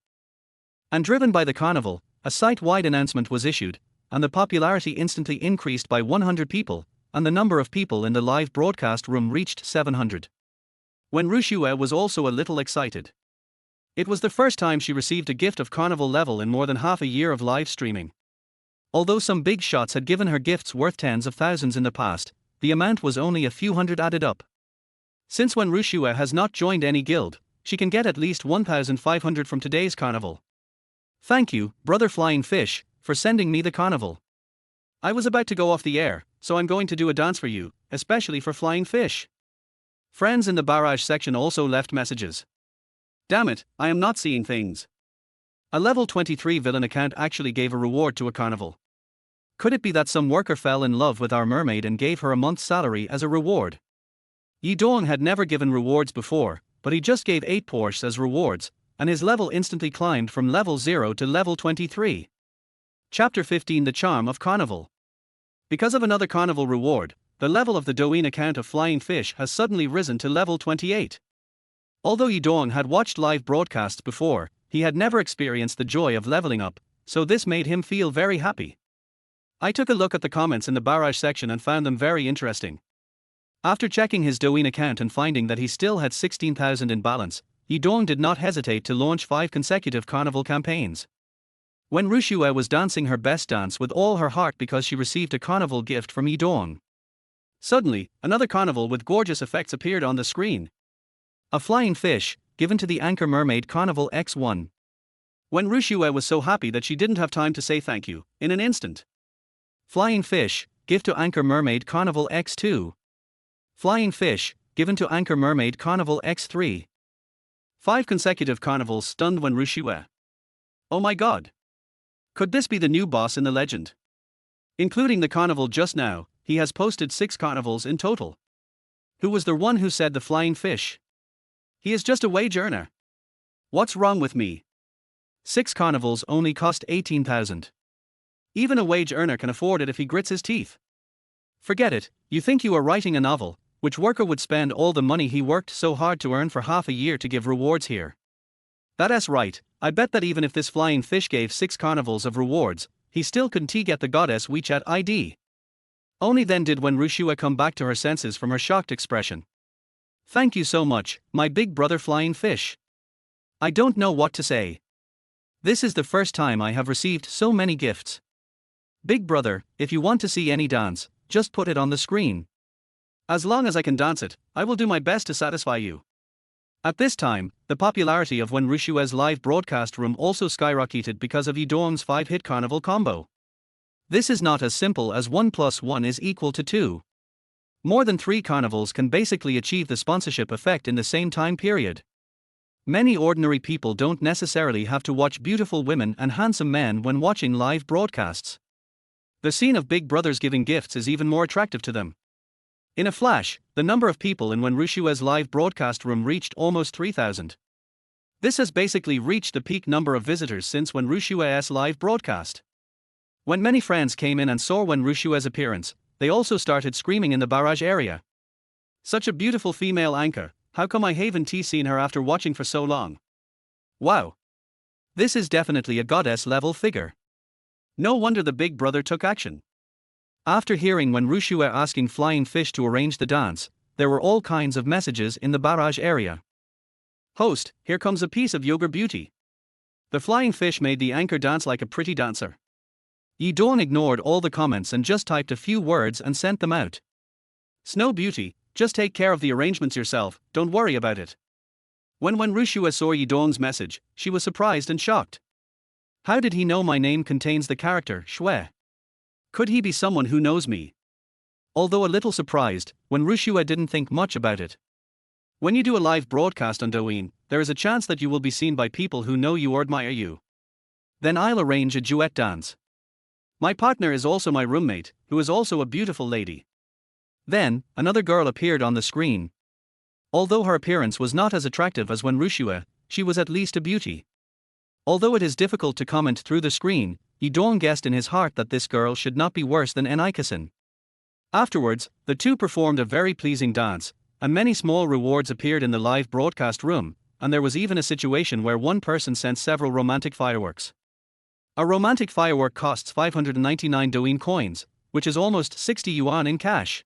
[SPEAKER 1] And driven by the carnival, a site-wide announcement was issued, and the popularity instantly increased by 100 people, and the number of people in the live broadcast room reached 700. Wen Ruxue was also a little excited. It was the first time she received a gift of carnival level in more than half a year of live streaming. Although some big shots had given her gifts worth tens of thousands in the past, the amount was only a few hundred added up. Since Wen Ruxue has not joined any guild, she can get at least 1,500 from today's carnival. Thank you, Brother Flying Fish, for sending me the carnival. I was about to go off the air, so I'm going to do a dance for you, especially for Flying Fish. Friends in the barrage section also left messages. Damn it, I am not seeing things. A level 23 villain account actually gave a reward to a carnival. Could it be that some worker fell in love with our mermaid and gave her a month's salary as a reward? Yidong had never given rewards before, but he just gave 8 Porsche as rewards, and his level instantly climbed from level 0 to level 23. Chapter 15 The Charm of Carnival. Because of another carnival reward, the level of the Douyin account of Flying Fish has suddenly risen to level 28. Although Yidong had watched live broadcasts before, he had never experienced the joy of leveling up, so this made him feel very happy. I took a look at the comments in the barrage section and found them very interesting. After checking his Douyin account and finding that he still had 16,000 in balance, Yidong did not hesitate to launch 5 consecutive carnival campaigns. Wen Ruxue was dancing her best dance with all her heart because she received a carnival gift from Yidong. Suddenly, another carnival with gorgeous effects appeared on the screen. A flying fish, given to the Anchor Mermaid Carnival X1. Wen Ruxue was so happy that she didn't have time to say thank you, in an instant. Flying fish, gift to Anchor Mermaid Carnival X2. Flying fish, given to Anchor Mermaid Carnival X3. 5 consecutive carnivals stunned Wen Ruxue. Oh my god! Could this be the new boss in the legend? Including the carnival just now, he has posted 6 carnivals in total. Who was the one who said the flying fish? He is just a wage earner. What's wrong with me? 6 carnivals only cost 18,000. Even a wage earner can afford it if he grits his teeth. Forget it, you think you are writing a novel, which worker would spend all the money he worked so hard to earn for half a year to give rewards here? That's right, I bet that even if this flying fish gave 6 carnivals of rewards, he still couldn't get the goddess WeChat ID. Only then did Wen Ruxue come back to her senses from her shocked expression. Thank you so much, my big brother Flying Fish. I don't know what to say. This is the first time I have received so many gifts. Big brother, if you want to see any dance, just put it on the screen. As long as I can dance it, I will do my best to satisfy you. At this time, the popularity of Wen Ruxue's live broadcast room also skyrocketed because of Yidong's 5-hit carnival combo. This is not as simple as 1 + 1 is equal to 2. More than 3 carnivals can basically achieve the sponsorship effect in the same time period. Many ordinary people don't necessarily have to watch beautiful women and handsome men when watching live broadcasts. The scene of big brothers giving gifts is even more attractive to them. In a flash, the number of people in Wen Ruxue's live broadcast room reached almost 3,000. This has basically reached the peak number of visitors since Wen Ruxue's live broadcast. When many friends came in and saw Wen Ruxue's appearance, they also started screaming in the barrage area. Such a beautiful female anchor, how come I haven't seen her after watching for so long? Wow! This is definitely a goddess level figure. No wonder the big brother took action. After hearing Wen Ruxue asking Flying Fish to arrange the dance, there were all kinds of messages in the barrage area. Host, here comes a piece of yoga beauty. The Flying Fish made the anchor dance like a pretty dancer. Yidong ignored all the comments and just typed a few words and sent them out. Snow Beauty, just take care of the arrangements yourself, don't worry about it. When Wen Ruxue saw Yidong's message, she was surprised and shocked. How did he know my name contains the character Shui? Could he be someone who knows me? Although a little surprised, Wen Ruxue didn't think much about it. When you do a live broadcast on Douyin, there is a chance that you will be seen by people who know you or admire you. Then I'll arrange a duet dance. My partner is also my roommate, who is also a beautiful lady. Then, another girl appeared on the screen. Although her appearance was not as attractive as Wen Ruxue, she was at least a beauty. Although it is difficult to comment through the screen, Yidong guessed in his heart that this girl should not be worse than Enikasen. Afterwards, the two performed a very pleasing dance, and many small rewards appeared in the live broadcast room, and there was even a situation where one person sent several romantic fireworks. A romantic firework costs 599 Douyin coins, which is almost 60 yuan in cash.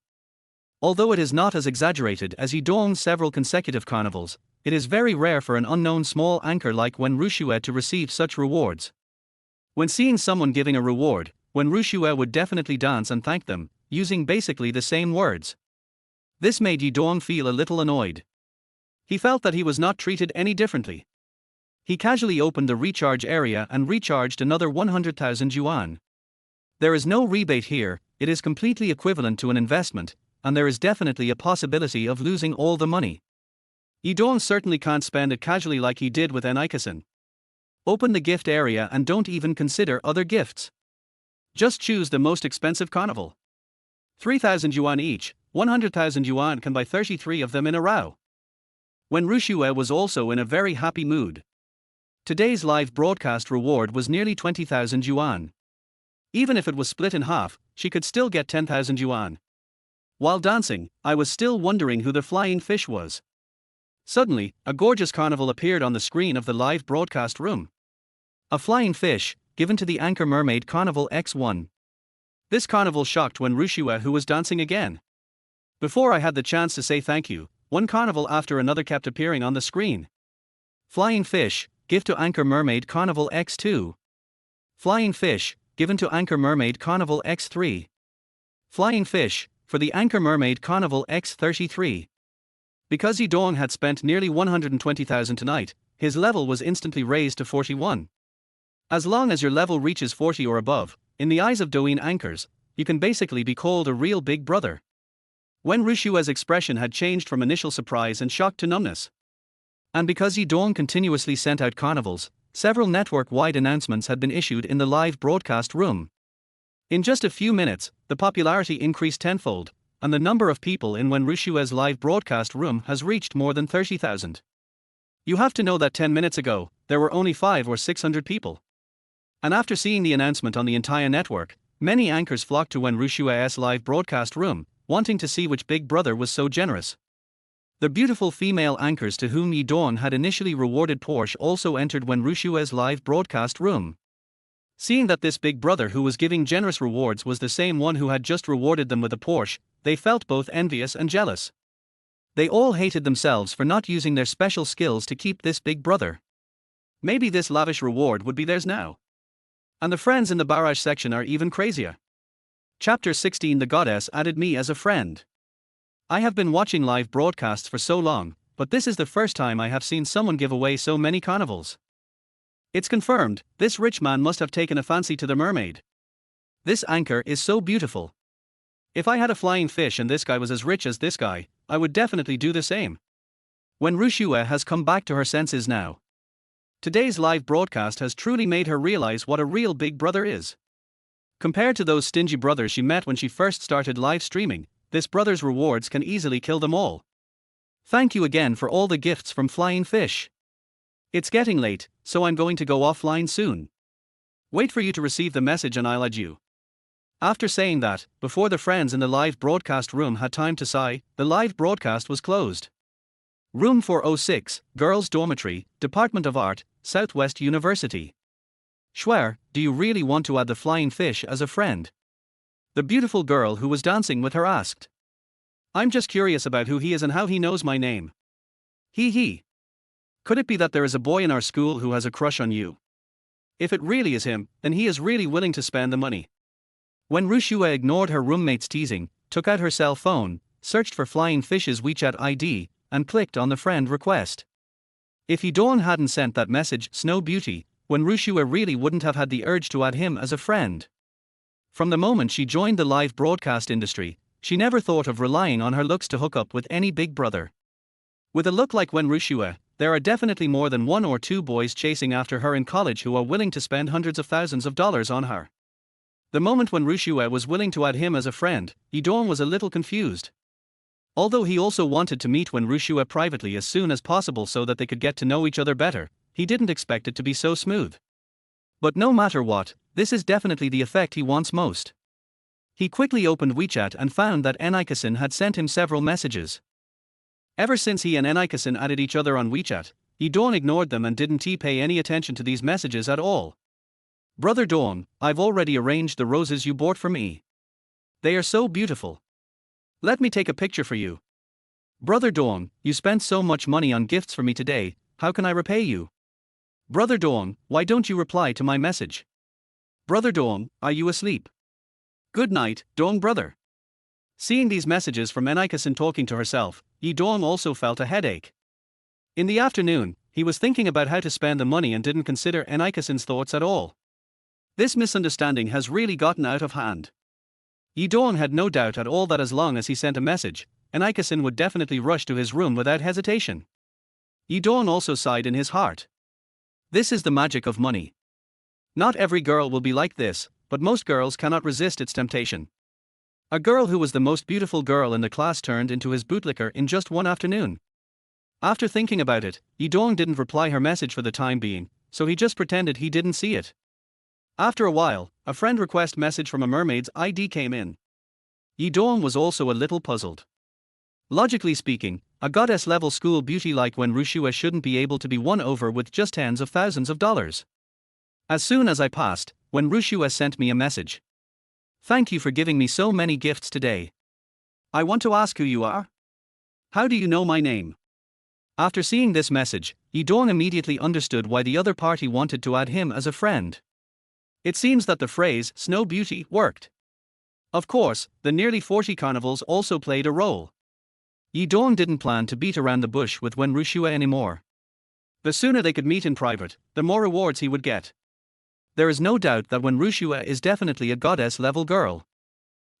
[SPEAKER 1] Although it is not as exaggerated as Yidong's several consecutive carnivals, it is very rare for an unknown small anchor like Wen Rushue to receive such rewards. When seeing someone giving a reward, Wen Rushue would definitely dance and thank them, using basically the same words. This made Yidong feel a little annoyed. He felt that he was not treated any differently. He casually opened the recharge area and recharged another 100,000 yuan. There is no rebate here, it is completely equivalent to an investment, and there is definitely a possibility of losing all the money. Yidong certainly can't spend it casually like he did with Enikasen. Open the gift area and don't even consider other gifts. Just choose the most expensive carnival. 3,000 yuan each, 100,000 yuan can buy 33 of them in a row. Wen Rushue was also in a very happy mood. Today's live broadcast reward was nearly 20,000 yuan. Even if it was split in half, she could still get 10,000 yuan. While dancing, I was still wondering who the flying fish was. Suddenly, a gorgeous carnival appeared on the screen of the live broadcast room. A flying fish, given to the Anchor Mermaid Carnival X1. This carnival shocked Wen Rushue, who was dancing again. Before I had the chance to say thank you, one carnival after another kept appearing on the screen. Flying fish, gift to Anchor Mermaid Carnival X2. Flying fish, given to Anchor Mermaid Carnival X3. Flying fish, for the Anchor Mermaid Carnival X33. Because Yidong had spent nearly 120,000 tonight, his level was instantly raised to 41. As long as your level reaches 40 or above, in the eyes of Douyin anchors, you can basically be called a real big brother. Wen Rushue's expression had changed from initial surprise and shock to numbness. And because Yidong continuously sent out carnivals, several network-wide announcements had been issued in the live broadcast room. In just a few minutes, the popularity increased tenfold, and the number of people in Wen Rushue's live broadcast room has reached more than 30,000. You have to know that 10 minutes ago, there were only 500 or 600 people. And after seeing the announcement on the entire network, many anchors flocked to Wen Rushue's live broadcast room, wanting to see which big brother was so generous. The beautiful female anchors to whom Yidong had initially rewarded Porsche also entered Wen Rushue's live broadcast room. Seeing that this big brother who was giving generous rewards was the same one who had just rewarded them with a Porsche, they felt both envious and jealous. They all hated themselves for not using their special skills to keep this big brother. Maybe this lavish reward would be theirs now. And the friends in the barrage section are even crazier. Chapter 16. The goddess added me as a friend. I have been watching live broadcasts for so long, but this is the first time I have seen someone give away so many carnivals. It's confirmed, this rich man must have taken a fancy to the mermaid. This anchor is so beautiful. If I had a flying fish and this guy was as rich as this guy, I would definitely do the same. Wen Rushue has come back to her senses now. Today's live broadcast has truly made her realize what a real big brother is. Compared to those stingy brothers she met when she first started live streaming, this brother's rewards can easily kill them all. Thank you again for all the gifts from Flying Fish. It's getting late, so I'm going to go offline soon. Wait for you to receive the message and I'll add you. After saying that, before the friends in the live broadcast room had time to sigh, the live broadcast was closed. Room 406, Girls' Dormitory, Department of Art, Southwest University. Schwer, do you really want to add the flying fish as a friend? The beautiful girl who was dancing with her asked. I'm just curious about who he is and how he knows my name. He. Could it be that there is a boy in our school who has a crush on you? If it really is him, then he is really willing to spend the money. When Rushue ignored her roommate's teasing, took out her cell phone, searched for Flying Fish's WeChat ID, and clicked on the friend request. If Yidong hadn't sent that message, Snow Beauty, Wen Rushue really wouldn't have had the urge to add him as a friend. From the moment she joined the live broadcast industry, she never thought of relying on her looks to hook up with any big brother. With a look like Wen Rushue, there are definitely more than 1 or 2 boys chasing after her in college who are willing to spend hundreds of thousands of dollars on her. The moment when Rushue was willing to add him as a friend, Yidong was a little confused. Although he also wanted to meet Wen Rushue privately as soon as possible so that they could get to know each other better, he didn't expect it to be so smooth. But no matter what, This is definitely the effect he wants most. He quickly opened WeChat and found that Enikasen had sent him several messages. Ever since he and Enikasen added each other on WeChat, Dawn ignored them and didn't pay any attention to these messages at all. Brother Dawn, I've already arranged the roses you bought for me. They are so beautiful. Let me take a picture for you. Brother Dawn, you spent so much money on gifts for me today, how can I repay you? Brother Dawn, why don't you reply to my message? Brother Dawn, are you asleep? Good night, Dawn brother. Seeing these messages from Enikasen talking to herself, Dawn also felt a headache. In the afternoon, he was thinking about how to spend the money and didn't consider Enikasen's thoughts at all. This misunderstanding has really gotten out of hand. Dawn had no doubt at all that as long as he sent a message, Enikasen would definitely rush to his room without hesitation. Dawn also sighed in his heart. This is the magic of money. Not every girl will be like this, but most girls cannot resist its temptation. A girl who was the most beautiful girl in the class turned into his bootlicker in just one afternoon. After thinking about it, Dawn didn't reply her message for the time being, so he just pretended he didn't see it. After a while, a friend request message from a mermaid's ID came in. Dawn was also a little puzzled. Logically speaking, a goddess-level school beauty like Wenrushua shouldn't be able to be won over with just tens of thousands of dollars. As soon as I passed, Wenrushua sent me a message. Thank you for giving me so many gifts today. I want to ask who you are. How do you know my name? After seeing this message, Dawn immediately understood why the other party wanted to add him as a friend. It seems that the phrase Snow Beauty worked. Of course, the nearly 40 carnivals also played a role. Dawn didn't plan to beat around the bush with Wenrushua anymore. The sooner they could meet in private, the more rewards he would get. There is no doubt that Wenrushua is definitely a goddess-level girl.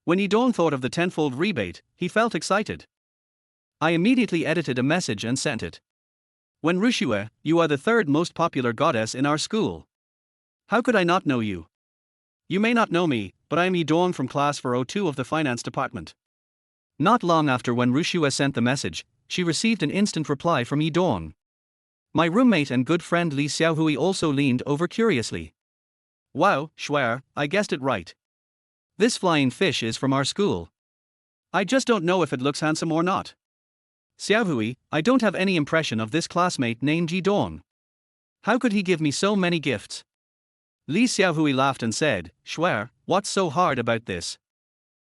[SPEAKER 1] When Dawn thought of the tenfold rebate, he felt excited. I immediately edited a message and sent it. Wenrushua, you are the third most popular goddess in our school. How could I not know you? You may not know me, but I am Dawn from class 402 of the finance department. Not long after Wenrushua sent the message, she received an instant reply from Dawn. My roommate and good friend Li Xiaohui also leaned over curiously. Wow, Schwer, I guessed it right. This flying fish is from our school. I just don't know if it looks handsome or not. Xiaohui, I don't have any impression of this classmate named Dawn. How could he give me so many gifts? Li Xiaohui laughed and said, Schwer, what's so hard about this?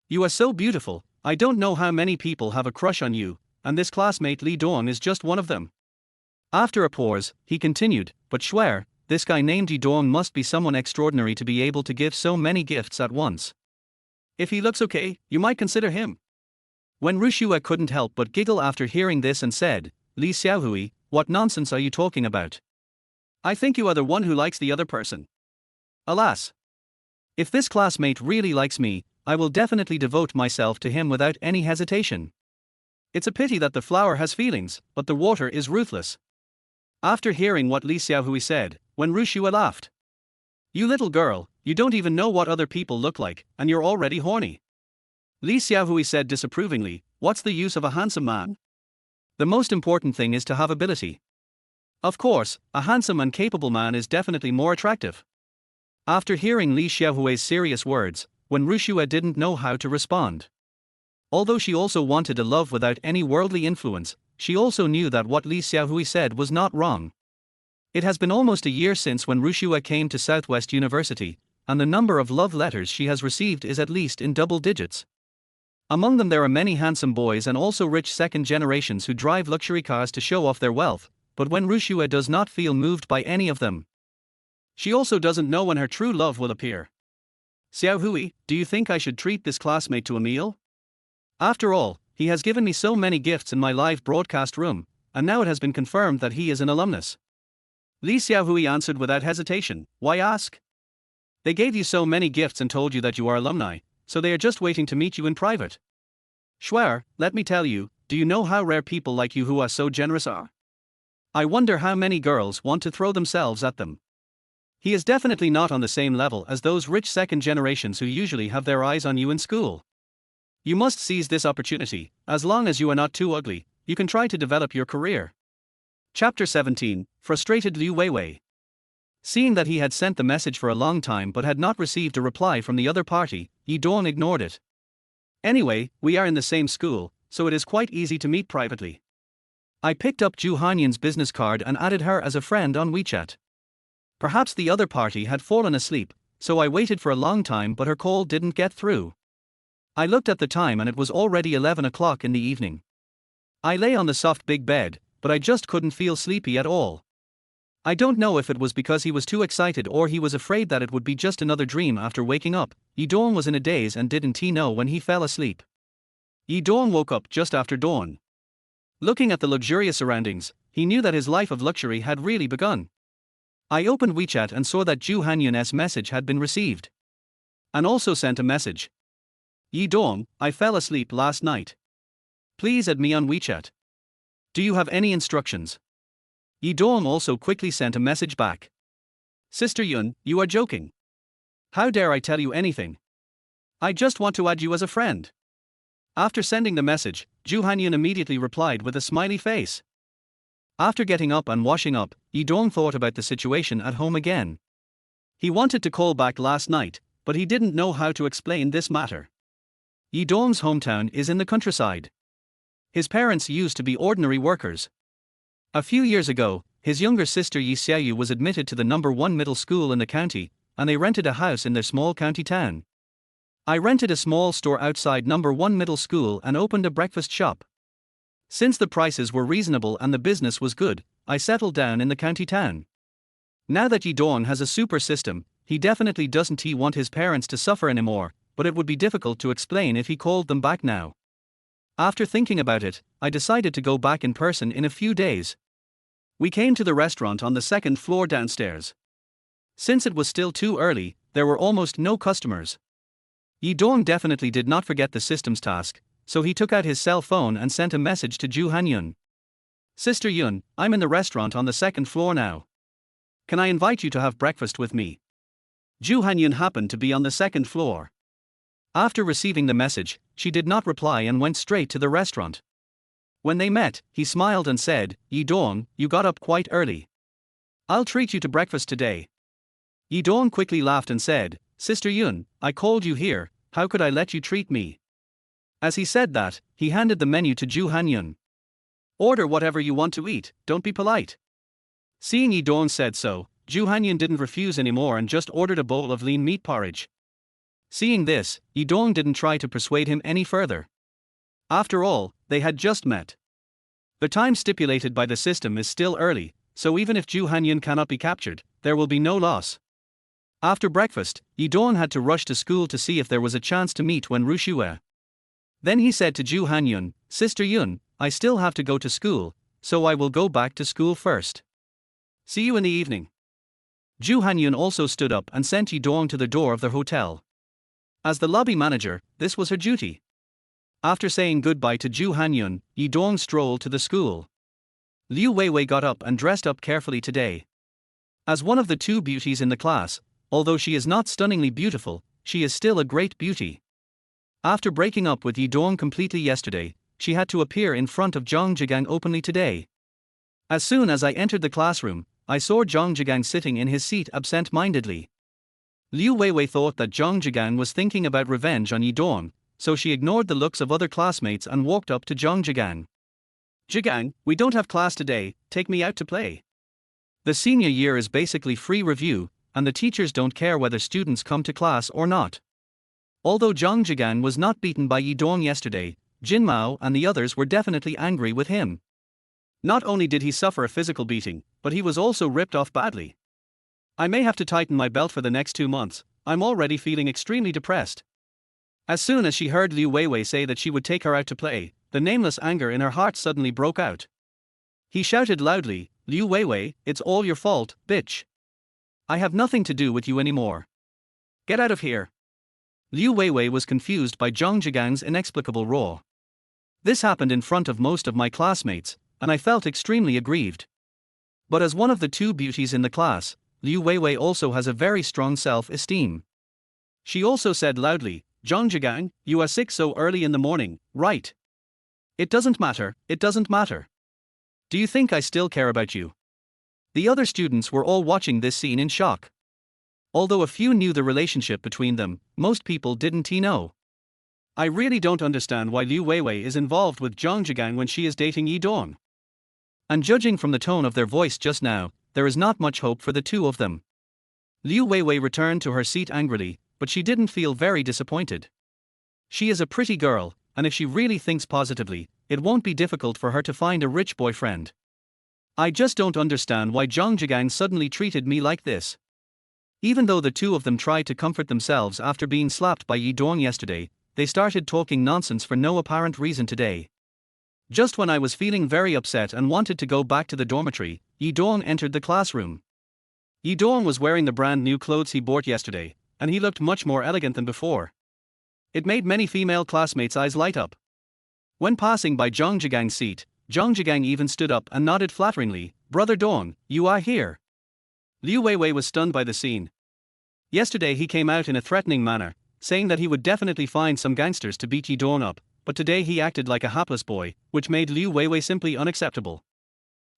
[SPEAKER 1] You are so beautiful, I don't know how many people have a crush on you, and this classmate Li Dawn is just one of them. After a pause, he continued, but Schwer, this guy named Dawn must be someone extraordinary to be able to give so many gifts at once. If he looks okay, you might consider him. Wenrushua couldn't help but giggle after hearing this and said, Li Xiaohui, what nonsense are you talking about? I think you are the one who likes the other person. Alas. If this classmate really likes me, I will definitely devote myself to him without any hesitation. It's a pity that the flower has feelings, but the water is ruthless. After hearing what Li Xiaohui said, Wenrushua laughed. You little girl, you don't even know what other people look like, and you're already horny. Li Xiaohui said disapprovingly, what's the use of a handsome man? The most important thing is to have ability. Of course, a handsome and capable man is definitely more attractive. After hearing Li Xiaohui's serious words, Wenrushua didn't know how to respond. Although she also wanted a love without any worldly influence, she also knew that what Li Xiaohui said was not wrong. It has been almost a year since Wenrushua came to Southwest University, and the number of love letters she has received is at least in double digits. Among them there are many handsome boys and also rich second generations who drive luxury cars to show off their wealth, but Wenrushua does not feel moved by any of them. She also doesn't know when her true love will appear. Xiaohui, do you think I should treat this classmate to a meal? After all, he has given me so many gifts in my live broadcast room, and now it has been confirmed that he is an alumnus. Li Xiaohui answered without hesitation, why ask? They gave you so many gifts and told you that you are alumni, so they are just waiting to meet you in private. Schwer, let me tell you, do you know how rare people like you who are so generous are? I wonder how many girls want to throw themselves at them. He is definitely not on the same level as those rich second generations who usually have their eyes on you in school. You must seize this opportunity. As long as you are not too ugly, you can try to develop your career. Chapter 17, Frustrated Liu Weiwei. Seeing that he had sent the message for a long time but had not received a reply from the other party, Yi Dong ignored it. Anyway, we are in the same school, so it is quite easy to meet privately. I picked up Ju Hanyan's business card and added her as a friend on WeChat. Perhaps the other party had fallen asleep, so I waited for a long time but her call didn't get through. I looked at the time and it was already 11 o'clock in the evening. I lay on the soft big bed, but I just couldn't feel sleepy at all. I don't know if it was because he was too excited or he was afraid that it would be just another dream after waking up. Yi Dong was in a daze and didn't he know when he fell asleep. Yi Dong woke up just after dawn. Looking at the luxurious surroundings, he knew that his life of luxury had really begun. I opened WeChat and saw that Ju Hanyan's message had been received. And also sent a message. Yi Dong, I fell asleep last night. Please add me on WeChat. Do you have any instructions? Yi Dong also quickly sent a message back. Sister Yun, you are joking. How dare I tell you anything? I just want to add you as a friend. After sending the message, Ju Hanyan immediately replied with a smiley face. After getting up and washing up, Yi Dong thought about the situation at home again. He wanted to call back last night, but he didn't know how to explain this matter. Yi Dong's hometown is in the countryside. His parents used to be ordinary workers. A few years ago, his younger sister Yi Xiaoyu was admitted to the #1 middle school in the county, and they rented a house in their small county town. I rented a small store outside #1 middle school and opened a breakfast shop. Since the prices were reasonable and the business was good, I settled down in the county town. Now that Yi Dong has a super system, he definitely doesn't want his parents to suffer anymore, but it would be difficult to explain if he called them back now. After thinking about it, I decided to go back in person in a few days. We came to the restaurant on the second floor downstairs. Since it was still too early, there were almost no customers. Yi Dong definitely did not forget the system's task, so he took out his cell phone and sent a message to Ju Hanyan. Sister Yun, I'm in the restaurant on the second floor now. Can I invite you to have breakfast with me? Ju Hanyan happened to be on the second floor. After receiving the message, she did not reply and went straight to the restaurant. When they met, he smiled and said, Yi Dong, you got up quite early. I'll treat you to breakfast today. Yi Dong quickly laughed and said, Sister Yun, I called you here, how could I let you treat me? As he said that, he handed the menu to Ju Hanyan. Order whatever you want to eat, don't be polite. Seeing Yi Dong said so, Ju Hanyan didn't refuse anymore and just ordered a bowl of lean meat porridge. Seeing this, Yi Dong didn't try to persuade him any further. After all, they had just met. The time stipulated by the system is still early, so even if Ju Hanyan cannot be captured, there will be no loss. After breakfast, Yi Dong had to rush to school to see if there was a chance to meet Wen Rushue. Then he said to Ju Hanyan, Sister Yun, I still have to go to school, so I will go back to school first. See you in the evening. Ju Hanyan also stood up and sent Yi Dong to the door of the hotel. As the lobby manager, this was her duty. After saying goodbye to Ju Hanyan, Yi Dong strolled to the school. Liu Weiwei got up and dressed up carefully today. As one of the two beauties in the class, although she is not stunningly beautiful, she is still a great beauty. After breaking up with Yi Dong completely yesterday, she had to appear in front of Jong Jang openly today. As soon as I entered the classroom, I saw Jong Jang sitting in his seat absent-mindedly. Liu Weiwei thought that Jong Jang was thinking about revenge on Yi Dong, so she ignored the looks of other classmates and walked up to Jong Jang. Jigang, we don't have class today, take me out to play. The senior year is basically free review, and the teachers don't care whether students come to class or not. Although Jong Jang was not beaten by Yi Dong yesterday, Jin Mao and the others were definitely angry with him. Not only did he suffer a physical beating, but he was also ripped off badly. I may have to tighten my belt for the next 2 months, I'm already feeling extremely depressed. As soon as she heard Liu Weiwei say that she would take her out to play, the nameless anger in her heart suddenly broke out. He shouted loudly, Liu Weiwei, it's all your fault, bitch. I have nothing to do with you anymore. Get out of here. Liu Weiwei was confused by Jong Jang's inexplicable roar. This happened in front of most of my classmates, and I felt extremely aggrieved. But as one of the two beauties in the class, Liu Weiwei also has a very strong self-esteem. She also said loudly, Jong Jang, you are sick so early in the morning, right? It doesn't matter, it doesn't matter. Do you think I still care about you? The other students were all watching this scene in shock. Although a few knew the relationship between them, most people didn't know. I really don't understand why Liu Weiwei is involved with Jong Jang when she is dating Yi Dong. And judging from the tone of their voice just now, there is not much hope for the two of them. Liu Weiwei returned to her seat angrily, but she didn't feel very disappointed. She is a pretty girl, and if she really thinks positively, it won't be difficult for her to find a rich boyfriend. I just don't understand why Jong Jang suddenly treated me like this. Even though the two of them tried to comfort themselves after being slapped by Yi Dong yesterday, they started talking nonsense for no apparent reason today. Just when I was feeling very upset and wanted to go back to the dormitory, Yi Dong entered the classroom. Yi Dong was wearing the brand new clothes he bought yesterday, and he looked much more elegant than before. It made many female classmates' eyes light up. When passing by Jong Jang's seat, Jong Jang even stood up and nodded flatteringly, "Brother Dong, you are here." Liu Weiwei was stunned by the scene. Yesterday he came out in a threatening manner, saying that he would definitely find some gangsters to beat Yi Dong up, but today he acted like a hapless boy, which made Liu Weiwei simply unacceptable.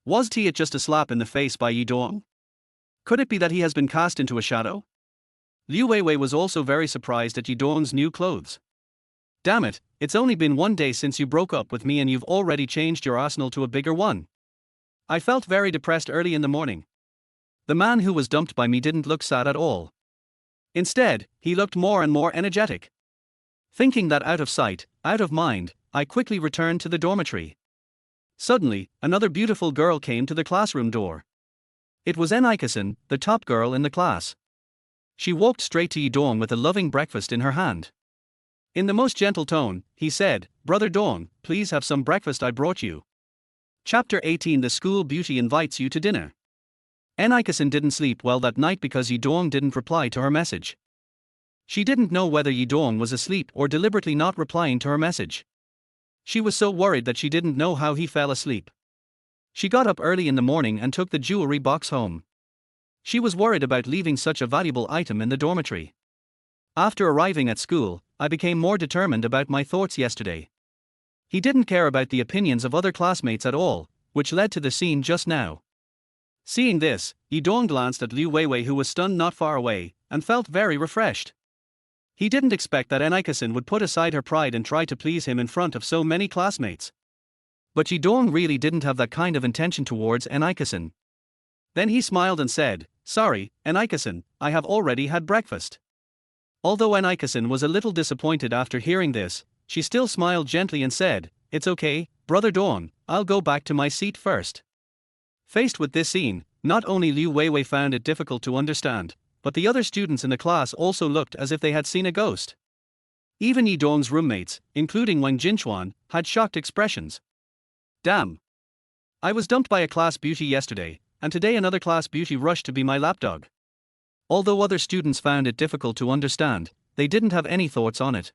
[SPEAKER 1] Was it just a slap in the face by Yi Dong? Could it be that he has been cast into a shadow? Liu Weiwei was also very surprised at Yi Dong's new clothes. "Damn it, it's only been 1 day since you broke up with me and you've already changed your arsenal to a bigger one." I felt very depressed early in the morning. The man who was dumped by me didn't look sad at all. Instead, he looked more and more energetic. Thinking that out of sight, out of mind, I quickly returned to the dormitory. Suddenly, another beautiful girl came to the classroom door. It was Enika-san, the top girl in the class. She walked straight to Yi Dong with a loving breakfast in her hand. In the most gentle tone, he said, "Brother Dong, please have some breakfast I brought you." Chapter 18. The school beauty invites you to dinner. Enika-san didn't sleep well that night because Yi Dong didn't reply to her message. She didn't know whether Yi Dong was asleep or deliberately not replying to her message. She was so worried that she didn't know how he fell asleep. She got up early in the morning and took the jewelry box home. She was worried about leaving such a valuable item in the dormitory. After arriving at school, I became more determined about my thoughts yesterday. He didn't care about the opinions of other classmates at all, which led to the scene just now. Seeing this, Yi Dong glanced at Liu Weiwei, who was stunned not far away, and felt very refreshed. He didn't expect that Enika-san would put aside her pride and try to please him in front of so many classmates. But Yi Dong really didn't have that kind of intention towards Enika-san. Then he smiled and said, "Sorry, Enika-san, I have already had breakfast." Although Enika-san was a little disappointed after hearing this, she still smiled gently and said, "It's okay, Brother Dong, I'll go back to my seat first." Faced with this scene, not only Liu Weiwei found it difficult to understand, but the other students in the class also looked as if they had seen a ghost. Even Yi Dong's roommates, including Wang Jinchuan, had shocked expressions. Damn. I was dumped by a class beauty yesterday, and today another class beauty rushed to be my lapdog. Although other students found it difficult to understand, they didn't have any thoughts on it.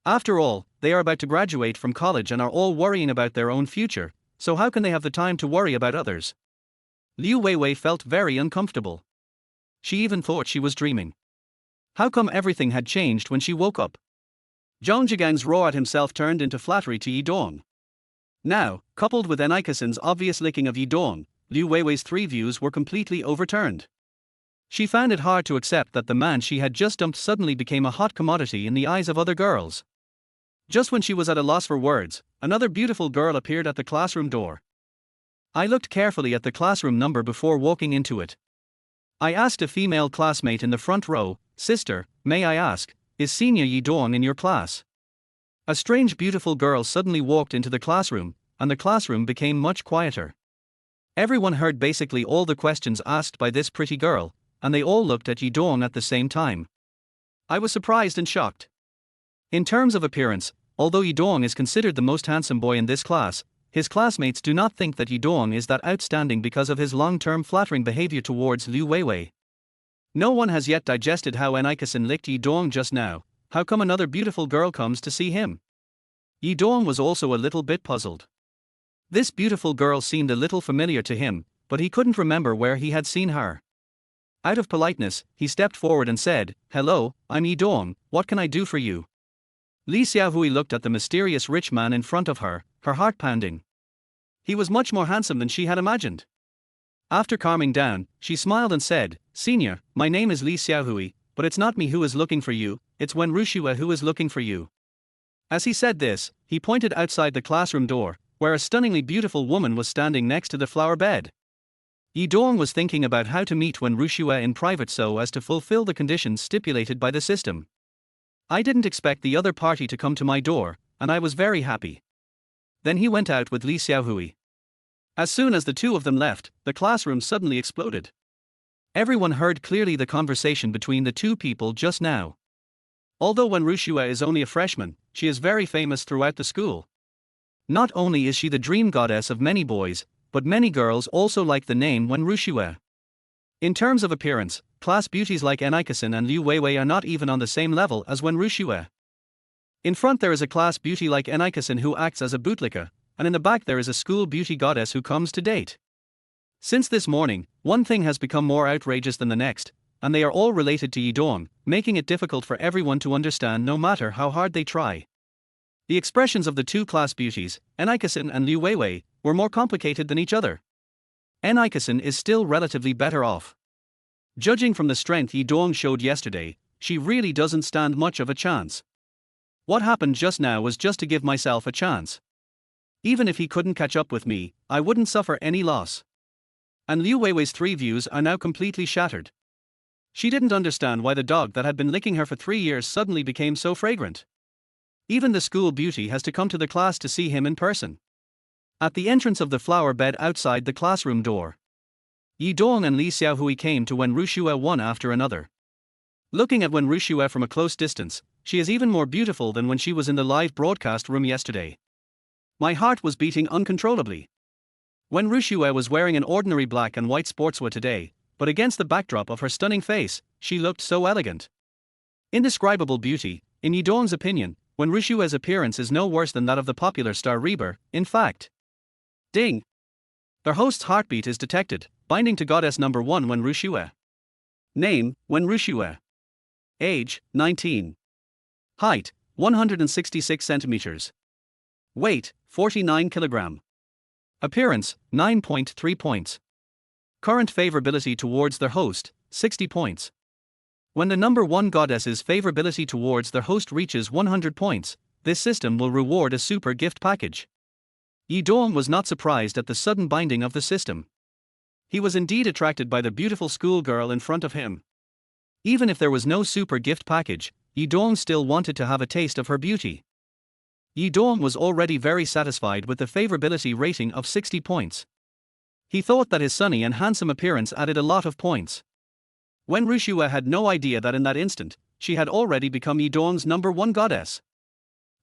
[SPEAKER 1] After all, they are about to graduate from college and are all worrying about their own future, so how can they have the time to worry about others? Liu Weiwei felt very uncomfortable. She even thought she was dreaming. How come everything had changed when she woke up? Jong Jang's roar at himself turned into flattery to Yi Dong. Now, coupled with Enika-san's obvious licking of Yi Dong, Liu Weiwei's three views were completely overturned. She found it hard to accept that the man she had just dumped suddenly became a hot commodity in the eyes of other girls. Just when she was at a loss for words, another beautiful girl appeared at the classroom door. I looked carefully at the classroom number before walking into it. I asked a female classmate in the front row, "Sister, may I ask, is senior Yi Dong in your class?" A strange beautiful girl suddenly walked into the classroom, and the classroom became much quieter. Everyone heard basically all the questions asked by this pretty girl, and they all looked at Yi Dong at the same time. I was surprised and shocked. In terms of appearance, although Yi Dong is considered the most handsome boy in this class, his classmates do not think that Yi Dong is that outstanding because of his long-term flattering behavior towards Liu Weiwei. No one has yet digested how Enika-san licked Yi Dong just now. How come another beautiful girl comes to see him? Yi Dong was also a little bit puzzled. This beautiful girl seemed a little familiar to him, but he couldn't remember where he had seen her. Out of politeness, he stepped forward and said, "Hello, I'm Yi Dong, what can I do for you?" Li Xiaohui looked at the mysterious rich man in front of her, her heart pounding. He was much more handsome than she had imagined. After calming down, she smiled and said, "Senior, my name is Li Xiaohui, but it's not me who is looking for you, it's Wen Rushua who is looking for you." As he said this, he pointed outside the classroom door, where a stunningly beautiful woman was standing next to the flower bed. Yi Dong was thinking about how to meet Wen Rushua in private so as to fulfill the conditions stipulated by the system. "I didn't expect the other party to come to my door, and I was very happy." Then he went out with Li Xiaohui. As soon as the two of them left, the classroom suddenly exploded. Everyone heard clearly the conversation between the two people just now. Although Wen Rushua is only a freshman, she is very famous throughout the school. Not only is she the dream goddess of many boys, but many girls also like the name Wen Rushua. In terms of appearance, class beauties like Enikasen and Liu Weiwei are not even on the same level as Wen Rushua. In front there is a class beauty like Enikasen who acts as a bootlicker, and in the back there is a school beauty goddess who comes to date. Since this morning, one thing has become more outrageous than the next, and they are all related to Yi Dong, making it difficult for everyone to understand no matter how hard they try. The expressions of the two class beauties, Enikasen and Liu Weiwei, were more complicated than each other. Enikasen is still relatively better off. Judging from the strength Yi Dong showed yesterday, she really doesn't stand much of a chance. What happened just now was just to give myself a chance. Even if he couldn't catch up with me, I wouldn't suffer any loss. And Liu Weiwei's 3 views are now completely shattered. She didn't understand why the dog that had been licking her for 3 years suddenly became so fragrant. Even the school beauty has to come to the class to see him in person. At the entrance of the flower bed outside the classroom door, Yi Dong and Li Xiaohui came to Wen Rushua one after another. Looking at Wen Rushua from a close distance, she is even more beautiful than when she was in the live broadcast room yesterday. My heart was beating uncontrollably. Wen Rushua was wearing an ordinary black and white sportswear today, but against the backdrop of her stunning face, she looked so elegant. Indescribable beauty, in Yi Dong's opinion, Wen Rushua's appearance is no worse than that of the popular star Reber, in fact. Ding! Their host's heartbeat is detected, binding to goddess number 1 Wen Rushua. Name, Wen Rushua. Age, 19. Height, 166 centimeters. Weight, 49 kilogram. Appearance, 9.3 points. Current favorability towards their host, 60 points. When the number 1 goddess's favorability towards their host reaches 100 points, this system will reward a super gift package. Yi Dong was not surprised at the sudden binding of the system. He was indeed attracted by the beautiful schoolgirl in front of him. Even if there was no super gift package, Yi Dong still wanted to have a taste of her beauty. Yi Dong was already very satisfied with the favorability rating of 60 points. He thought that his sunny and handsome appearance added a lot of points. Wen Rushua had no idea that in that instant, she had already become Yi Dong's number 1 goddess.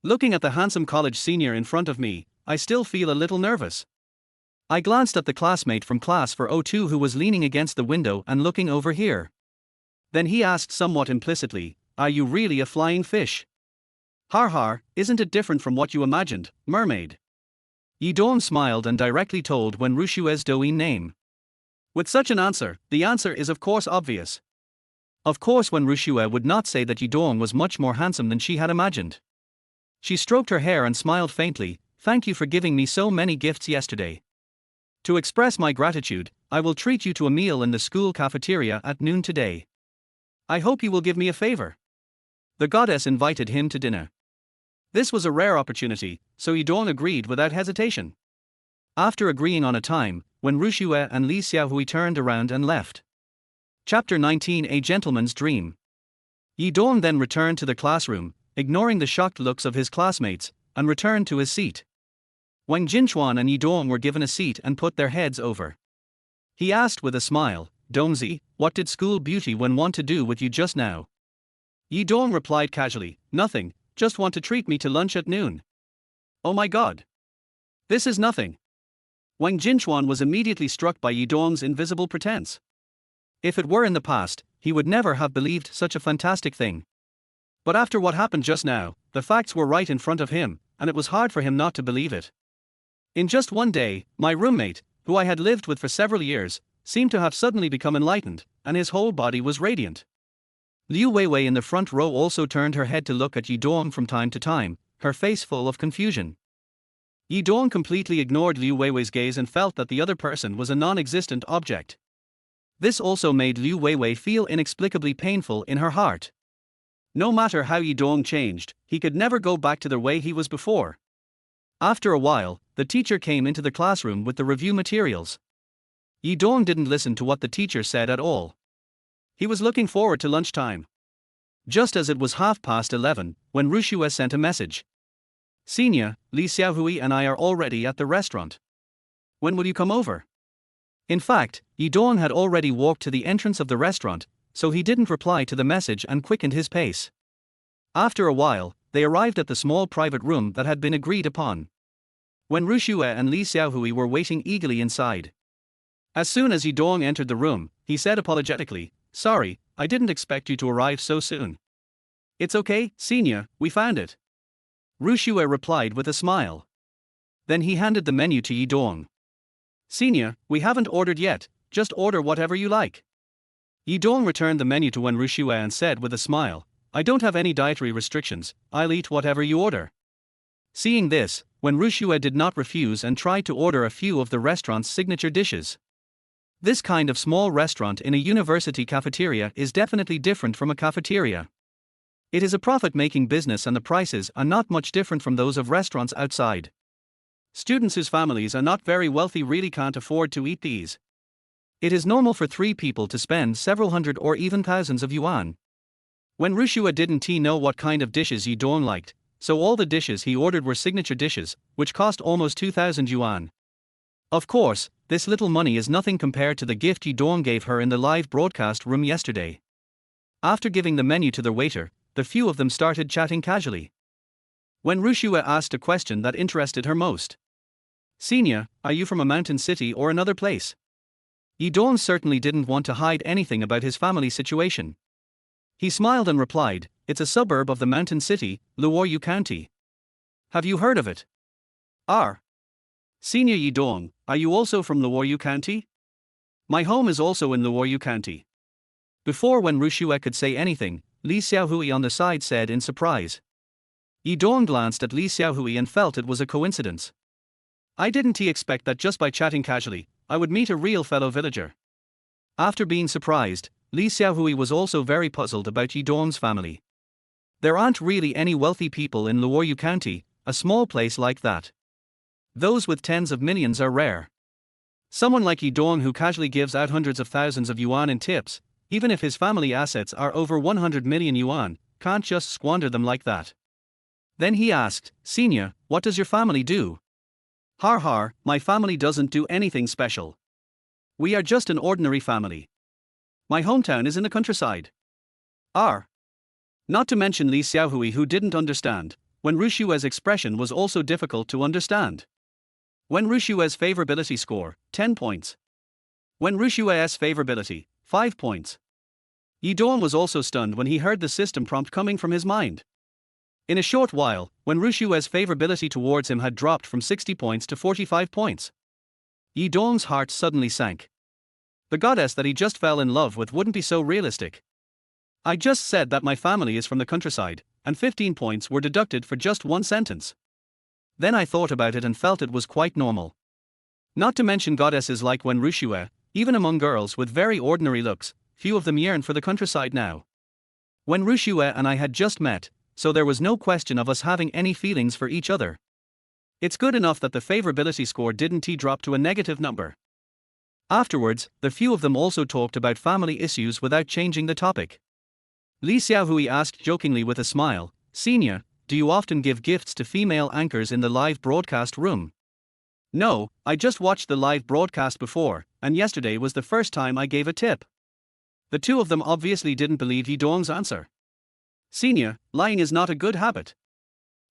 [SPEAKER 1] Looking at the handsome college senior in front of me, I still feel a little nervous. I glanced at the classmate from class 402 who was leaning against the window and looking over here. Then he asked somewhat implicitly, "Are you really a flying fish?" "Har har, isn't it different from what you imagined, mermaid?" Yi Dong smiled and directly told Wen Rushua's Douyin name. With such an answer, the answer is of course obvious. Of course Wen Rushua would not say that Yi Dong was much more handsome than she had imagined. She stroked her hair and smiled faintly, "Thank you for giving me so many gifts yesterday. To express my gratitude, I will treat you to a meal in the school cafeteria at noon today. I hope you will give me a favor." The goddess invited him to dinner. This was a rare opportunity, so Yi Dong agreed without hesitation. After agreeing on a time, Wen Rushua and Li Xiaohui turned around and left. Chapter 19 A Gentleman's Dream. Yi Dong then returned to the classroom, ignoring the shocked looks of his classmates, and returned to his seat. Wang Jinchuan and Yi Dong were given a seat and put their heads over. He asked with a smile, "Dongzi, what did school beauty Wen want to do with you just now?" Yi Dong replied casually, "Nothing, just want to treat me to lunch at noon." "Oh my god. This is nothing." Wang Jinchuan was immediately struck by Yi Dong's invisible pretense. If it were in the past, he would never have believed such a fantastic thing. But after what happened just now, the facts were right in front of him, and it was hard for him not to believe it. In just one day, my roommate, who I had lived with for several years, seemed to have suddenly become enlightened, and his whole body was radiant. Liu Weiwei in the front row also turned her head to look at Yi Dong from time to time, her face full of confusion. Yi Dong completely ignored Liu Weiwei's gaze and felt that the other person was a non-existent object. This also made Liu Weiwei feel inexplicably painful in her heart. No matter how Yi Dong changed, he could never go back to the way he was before. After a while, the teacher came into the classroom with the review materials. Yi Dong didn't listen to what the teacher said at all. He was looking forward to lunchtime. Just as it was 11:30, when Rushue sent a message. Senior, Li Xiaohui and I are already at the restaurant. When will you come over? In fact, Yi Dong had already walked to the entrance of the restaurant, so he didn't reply to the message and quickened his pace. After a while, they arrived at the small private room that had been agreed upon. When Rushue and Li Xiaohui were waiting eagerly inside. As soon as Yi Dong entered the room, he said apologetically, "Sorry, I didn't expect you to arrive so soon." "It's okay, Senior, we found it." Rushue replied with a smile. Then he handed the menu to Yi Dong. "Senior, we haven't ordered yet, just order whatever you like." Yi Dong returned the menu to Wen Rushue and said with a smile, "I don't have any dietary restrictions, I'll eat whatever you order." Seeing this, Wen Rushue did not refuse and tried to order a few of the restaurant's signature dishes. This kind of small restaurant in a university cafeteria is definitely different from a cafeteria. It is a profit-making business and the prices are not much different from those of restaurants outside. Students whose families are not very wealthy really can't afford to eat these. It is normal for 3 people to spend several hundred or even thousands of yuan. When Rushue didn't know what kind of dishes Yi Dong liked, so all the dishes he ordered were signature dishes, which cost almost 2,000 yuan. Of course, this little money is nothing compared to the gift Yi Dong gave her in the live broadcast room yesterday. After giving the menu to the waiter, the few of them started chatting casually. When Rushue asked a question that interested her most. "Senior, are you from a mountain city or another place?" Yi Dong certainly didn't want to hide anything about his family situation. He smiled and replied, "It's a suburb of the mountain city, Luoyu County. Have you heard of it?" "R. Senior Yi Dong, are you also from Luoyu County?" "My home is also in Luoyu County." Before Wen Rushue could say anything, Li Xiaohui on the side said in surprise. Yi Dong glanced at Li Xiaohui and felt it was a coincidence. "I didn't expect that just by chatting casually, I would meet a real fellow villager." After being surprised, Li Xiaohui was also very puzzled about Yi Dong's family. There aren't really any wealthy people in Luoyu County, a small place like that. Those with tens of millions are rare. Someone like Yi Dong who casually gives out hundreds of thousands of yuan in tips, even if his family assets are over 100 million yuan, can't just squander them like that. Then he asked, "Senior, what does your family do?" "Har har, my family doesn't do anything special. We are just an ordinary family. My hometown is in the countryside." "R." Not to mention Li Xiaohui who didn't understand, when Rushue's expression was also difficult to understand. When Rushue's favorability score, 10 points. When Rushue's favorability, 5 points. Yi Dong was also stunned when he heard the system prompt coming from his mind. In a short while, when Rushue's favorability towards him had dropped from 60 points to 45 points. Yi Dong's heart suddenly sank. The goddess that he just fell in love with wouldn't be so realistic. "I just said that my family is from the countryside, and 15 points were deducted for just one sentence. Then I thought about it and felt it was quite normal. Not to mention goddesses like Wen Rushue, even among girls with very ordinary looks, few of them yearn for the countryside now. Wen Rushue and I had just met, so there was no question of us having any feelings for each other. It's good enough that the favorability score didn't drop to a negative number." Afterwards, the few of them also talked about family issues without changing the topic. Li Xiaohui asked jokingly with a smile, "Senior, do you often give gifts to female anchors in the live broadcast room?" "No, I just watched the live broadcast before, and yesterday was the first time I gave a tip." The two of them obviously didn't believe Yi Dong's answer. "Senior, lying is not a good habit.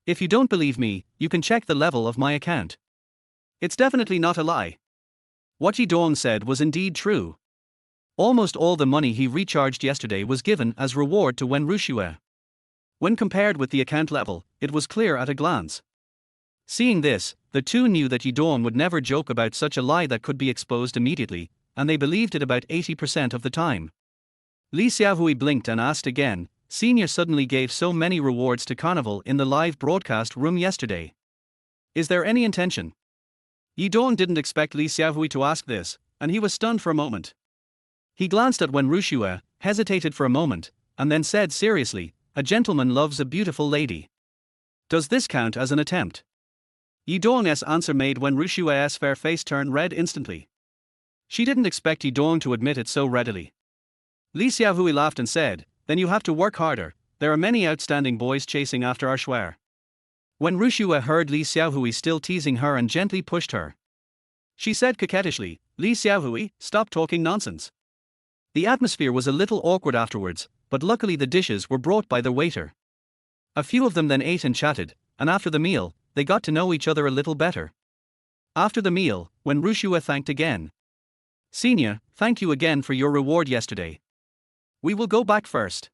[SPEAKER 1] If you don't believe me, you can check the level of my account. It's definitely not a lie." What Yi Dong said was indeed true. Almost all the money he recharged yesterday was given as reward to Wen Rushue. When compared with the account level, it was clear at a glance. Seeing this, the two knew that Yi Dong would never joke about such a lie that could be exposed immediately, and they believed it about 80% of the time. Li Xiaohui blinked and asked again, "Senior suddenly gave so many rewards to Carnival in the live broadcast room yesterday. Is there any intention? Yi Dong didn't expect Li Xiaohui to ask this, and he was stunned for a moment. He glanced at Wen Rushue, hesitated for a moment, and then said seriously, "A gentleman loves a beautiful lady. Does this count as an attempt?" Yi Dong's answer made Wen Rushue's fair face turn red instantly. She didn't expect Yi Dong to admit it so readily. Li Xiaohui laughed and said, "Then you have to work harder. There are many outstanding boys chasing after our Shuer." When Rushue heard Li Xiaohui still teasing her and gently pushed her, she said coquettishly, "Li Xiaohui, stop talking nonsense." The atmosphere was a little awkward afterwards, but luckily the dishes were brought by the waiter. A few of them then ate and chatted, and after the meal, they got to know each other a little better. After the meal, when Rushue thanked again, "Senior, thank you again for your reward yesterday. We will go back first."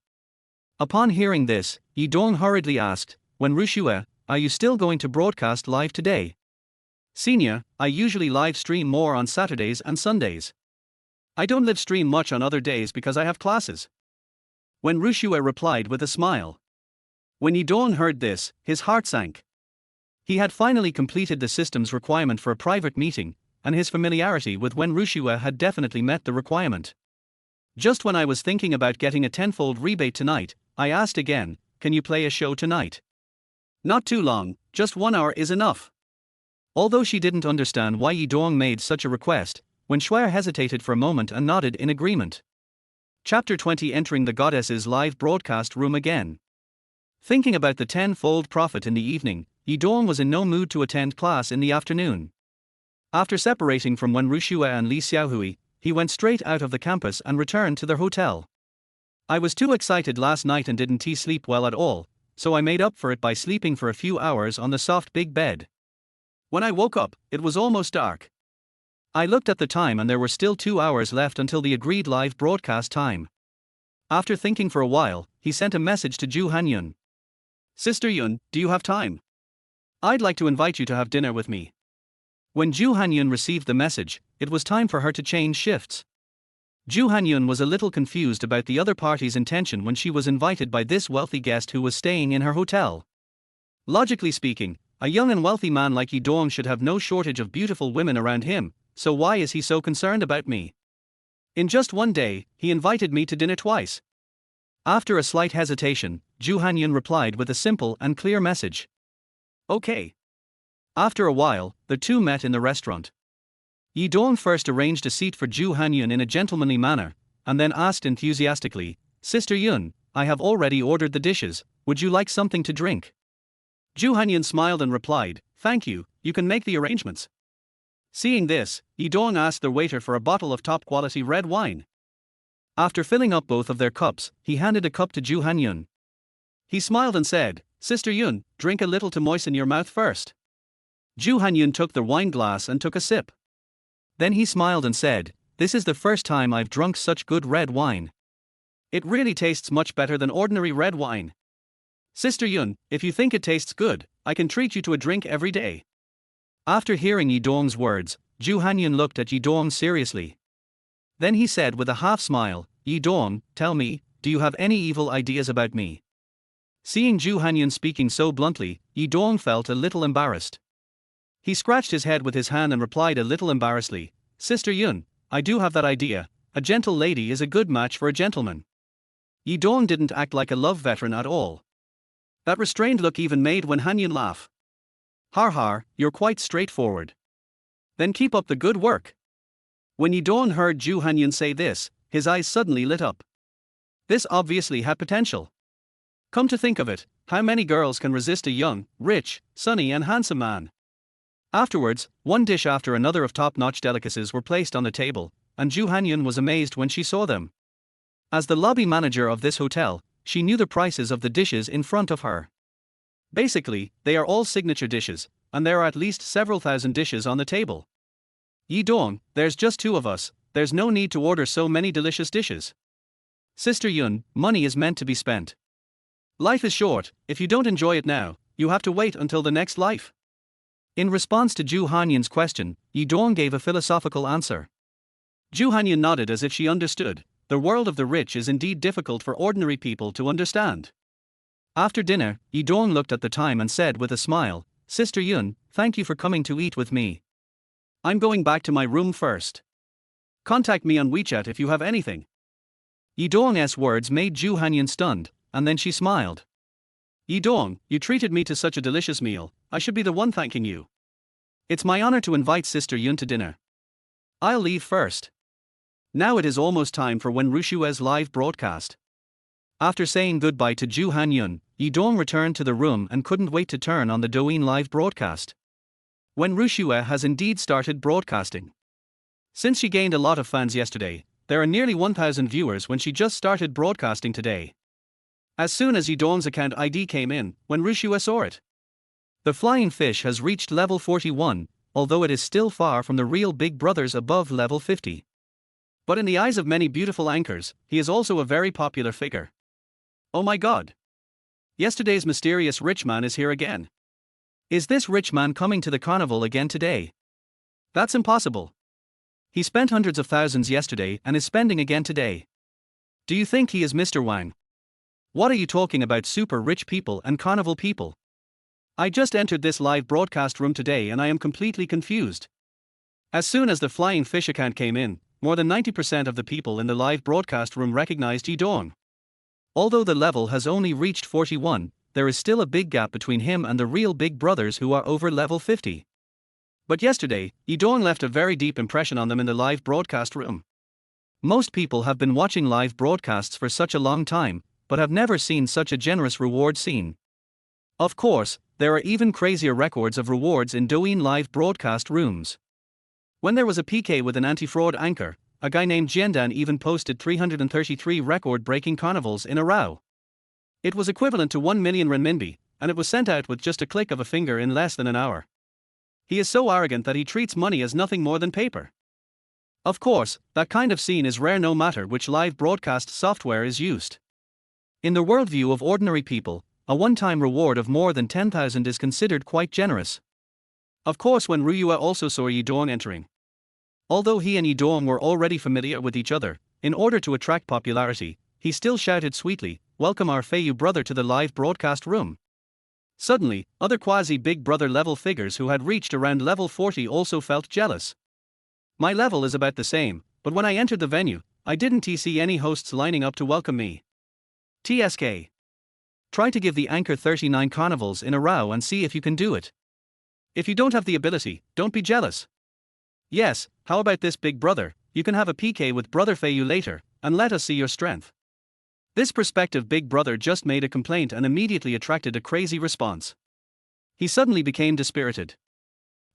[SPEAKER 1] Upon hearing this, Yi Dong hurriedly asked, "When Rushue, are you still going to broadcast live today?" "Senior, I usually live stream more on Saturdays and Sundays. I don't live stream much on other days because I have classes." When Rushue replied with a smile. When Yi Dong heard this, his heart sank. He had finally completed the system's requirement for a private meeting, and his familiarity with Wen Rushue had definitely met the requirement. "Just when I was thinking about getting a tenfold rebate tonight, I asked again, can you play a show tonight? Not too long, just 1 hour is enough." Although she didn't understand why Yi Dong made such a request, Wen Shuer hesitated for a moment and nodded in agreement. Chapter 20. Entering the goddess's live broadcast room again. Thinking about the tenfold profit in the evening, Yi Dong was in no mood to attend class in the afternoon. After separating from Wen Rushue and Li Xiaohui, he went straight out of the campus and returned to their hotel. "I was too excited last night and didn't sleep well at all, so I made up for it by sleeping for a few hours on the soft big bed. When I woke up, it was almost dark. I looked at the time and there were still 2 hours left until the agreed live broadcast time." After thinking for a while, he sent a message to Ju Hanyun. "Sister Yun, do you have time? I'd like to invite you to have dinner with me." When Ju Hanyun received the message, it was time for her to change shifts. Ju Hanyun was a little confused about the other party's intention when she was invited by this wealthy guest who was staying in her hotel. Logically speaking, a young and wealthy man like Yi Dong should have no shortage of beautiful women around him, so why is he so concerned about me? In just one day, he invited me to dinner twice. After a slight hesitation, Ju Hanyun replied with a simple and clear message. "Okay." After a while, the two met in the restaurant. Yi Dong first arranged a seat for Ju Hanyun in a gentlemanly manner, and then asked enthusiastically, "Sister Yun, I have already ordered the dishes, would you like something to drink?" Ju Hanyun smiled and replied, "Thank you, you can make the arrangements." Seeing this, Yi Dong asked the waiter for a bottle of top-quality red wine. After filling up both of their cups, he handed a cup to Ju Hanyun. He smiled and said, "Sister Yun, drink a little to moisten your mouth first." Ju Hanyun took the wine glass and took a sip. Then he smiled and said, "This is the first time I've drunk such good red wine. It really tastes much better than ordinary red wine. Sister Yun, if you think it tastes good, I can treat you to a drink every day." After hearing Yi Dong's words, Ju Hanyun looked at Yi Dong seriously. Then he said with a half-smile, "Yi Dong, tell me, do you have any evil ideas about me?" Seeing Ju Hanyun speaking so bluntly, Yi Dong felt a little embarrassed. He scratched his head with his hand and replied a little embarrassedly, "Sister Yun, I do have that idea, a gentle lady is a good match for a gentleman." Yi Dong didn't act like a love veteran at all. That restrained look even made Wen Hanyun laugh. "Har har, you're quite straightforward. Then keep up the good work." When Yi Dong heard Ju Hanyun say this, his eyes suddenly lit up. This obviously had potential. Come to think of it, how many girls can resist a young, rich, sunny and handsome man? Afterwards, one dish after another of top-notch delicacies were placed on the table, and Ju Hanyun was amazed when she saw them. As the lobby manager of this hotel, she knew the prices of the dishes in front of her. Basically, they are all signature dishes, and there are at least several thousand dishes on the table. "Yi Dong, there's just 2 of us, there's no need to order so many delicious dishes. Sister Yun, money is meant to be spent. Life is short, if you don't enjoy it now, you have to wait until the next life." In response to Ju Hanyun's question, Yi Dong gave a philosophical answer. Ju Hanyun nodded as if she understood. The world of the rich is indeed difficult for ordinary people to understand. After dinner, Yi Dong looked at the time and said with a smile, "Sister Yun, thank you for coming to eat with me. I'm going back to my room first. Contact me on WeChat if you have anything. Yidong's words made Ju Hanyan stunned, and then she smiled. Yidong, you treated me to such a delicious meal, I should be the one thanking you. It's my honor to invite Sister Yun to dinner. I'll leave first. Now it is almost time for Wen Rushue's live broadcast. After saying goodbye to Ju Hanyun, Yidong returned to the room and couldn't wait to turn on the Douyin live broadcast. Wen Rushue has indeed started broadcasting. Since she gained a lot of fans yesterday, there are nearly 1,000 viewers when she just started broadcasting today. As soon as Yidong's account ID came in, Wen Rushue saw it. The flying fish has reached level 41, although it is still far from the real big brothers above level 50. But in the eyes of many beautiful anchors, he is also a very popular figure. Oh my god! Yesterday's mysterious rich man is here again. Is this rich man coming to the carnival again today? That's impossible. He spent hundreds of thousands yesterday and is spending again today. Do you think he is Mr. Wang? What are you talking about, super rich people and carnival people? I just entered this live broadcast room today and I am completely confused. As soon as the flying fish account came in, more than 90% of the people in the live broadcast room recognized Yidong. Although the level has only reached 41, there is still a big gap between him and the real big brothers who are over level 50. But yesterday, Yidong left a very deep impression on them in the live broadcast room. Most people have been watching live broadcasts for such a long time, but have never seen such a generous reward scene. Of course, there are even crazier records of rewards in Douyin live broadcast rooms. When there was a PK with an anti-fraud anchor, a guy named Jiandan even posted 333 record-breaking carnivals in a row. It was equivalent to 1 million renminbi, and it was sent out with just a click of a finger in less than an hour. He is so arrogant that he treats money as nothing more than paper. Of course, that kind of scene is rare no matter which live broadcast software is used. In the worldview of ordinary people, a one-time reward of more than 10,000 is considered quite generous. Of course, when Ruyue also saw Yidong entering. Although he and Yidong were already familiar with each other, in order to attract popularity, he still shouted sweetly, "Welcome our Feiyu brother to the live broadcast room." Suddenly, other quasi-big brother level figures who had reached around level 40 also felt jealous. My level is about the same, but when I entered the venue, I didn't see any hosts lining up to welcome me. TSK. Try to give the anchor 39 carnivals in a row and see if you can do it. If you don't have the ability, don't be jealous. Yes, how about this, big brother? You can have a PK with brother Feiyu later, and let us see your strength. This prospective big brother just made a complaint and immediately attracted a crazy response. He suddenly became dispirited.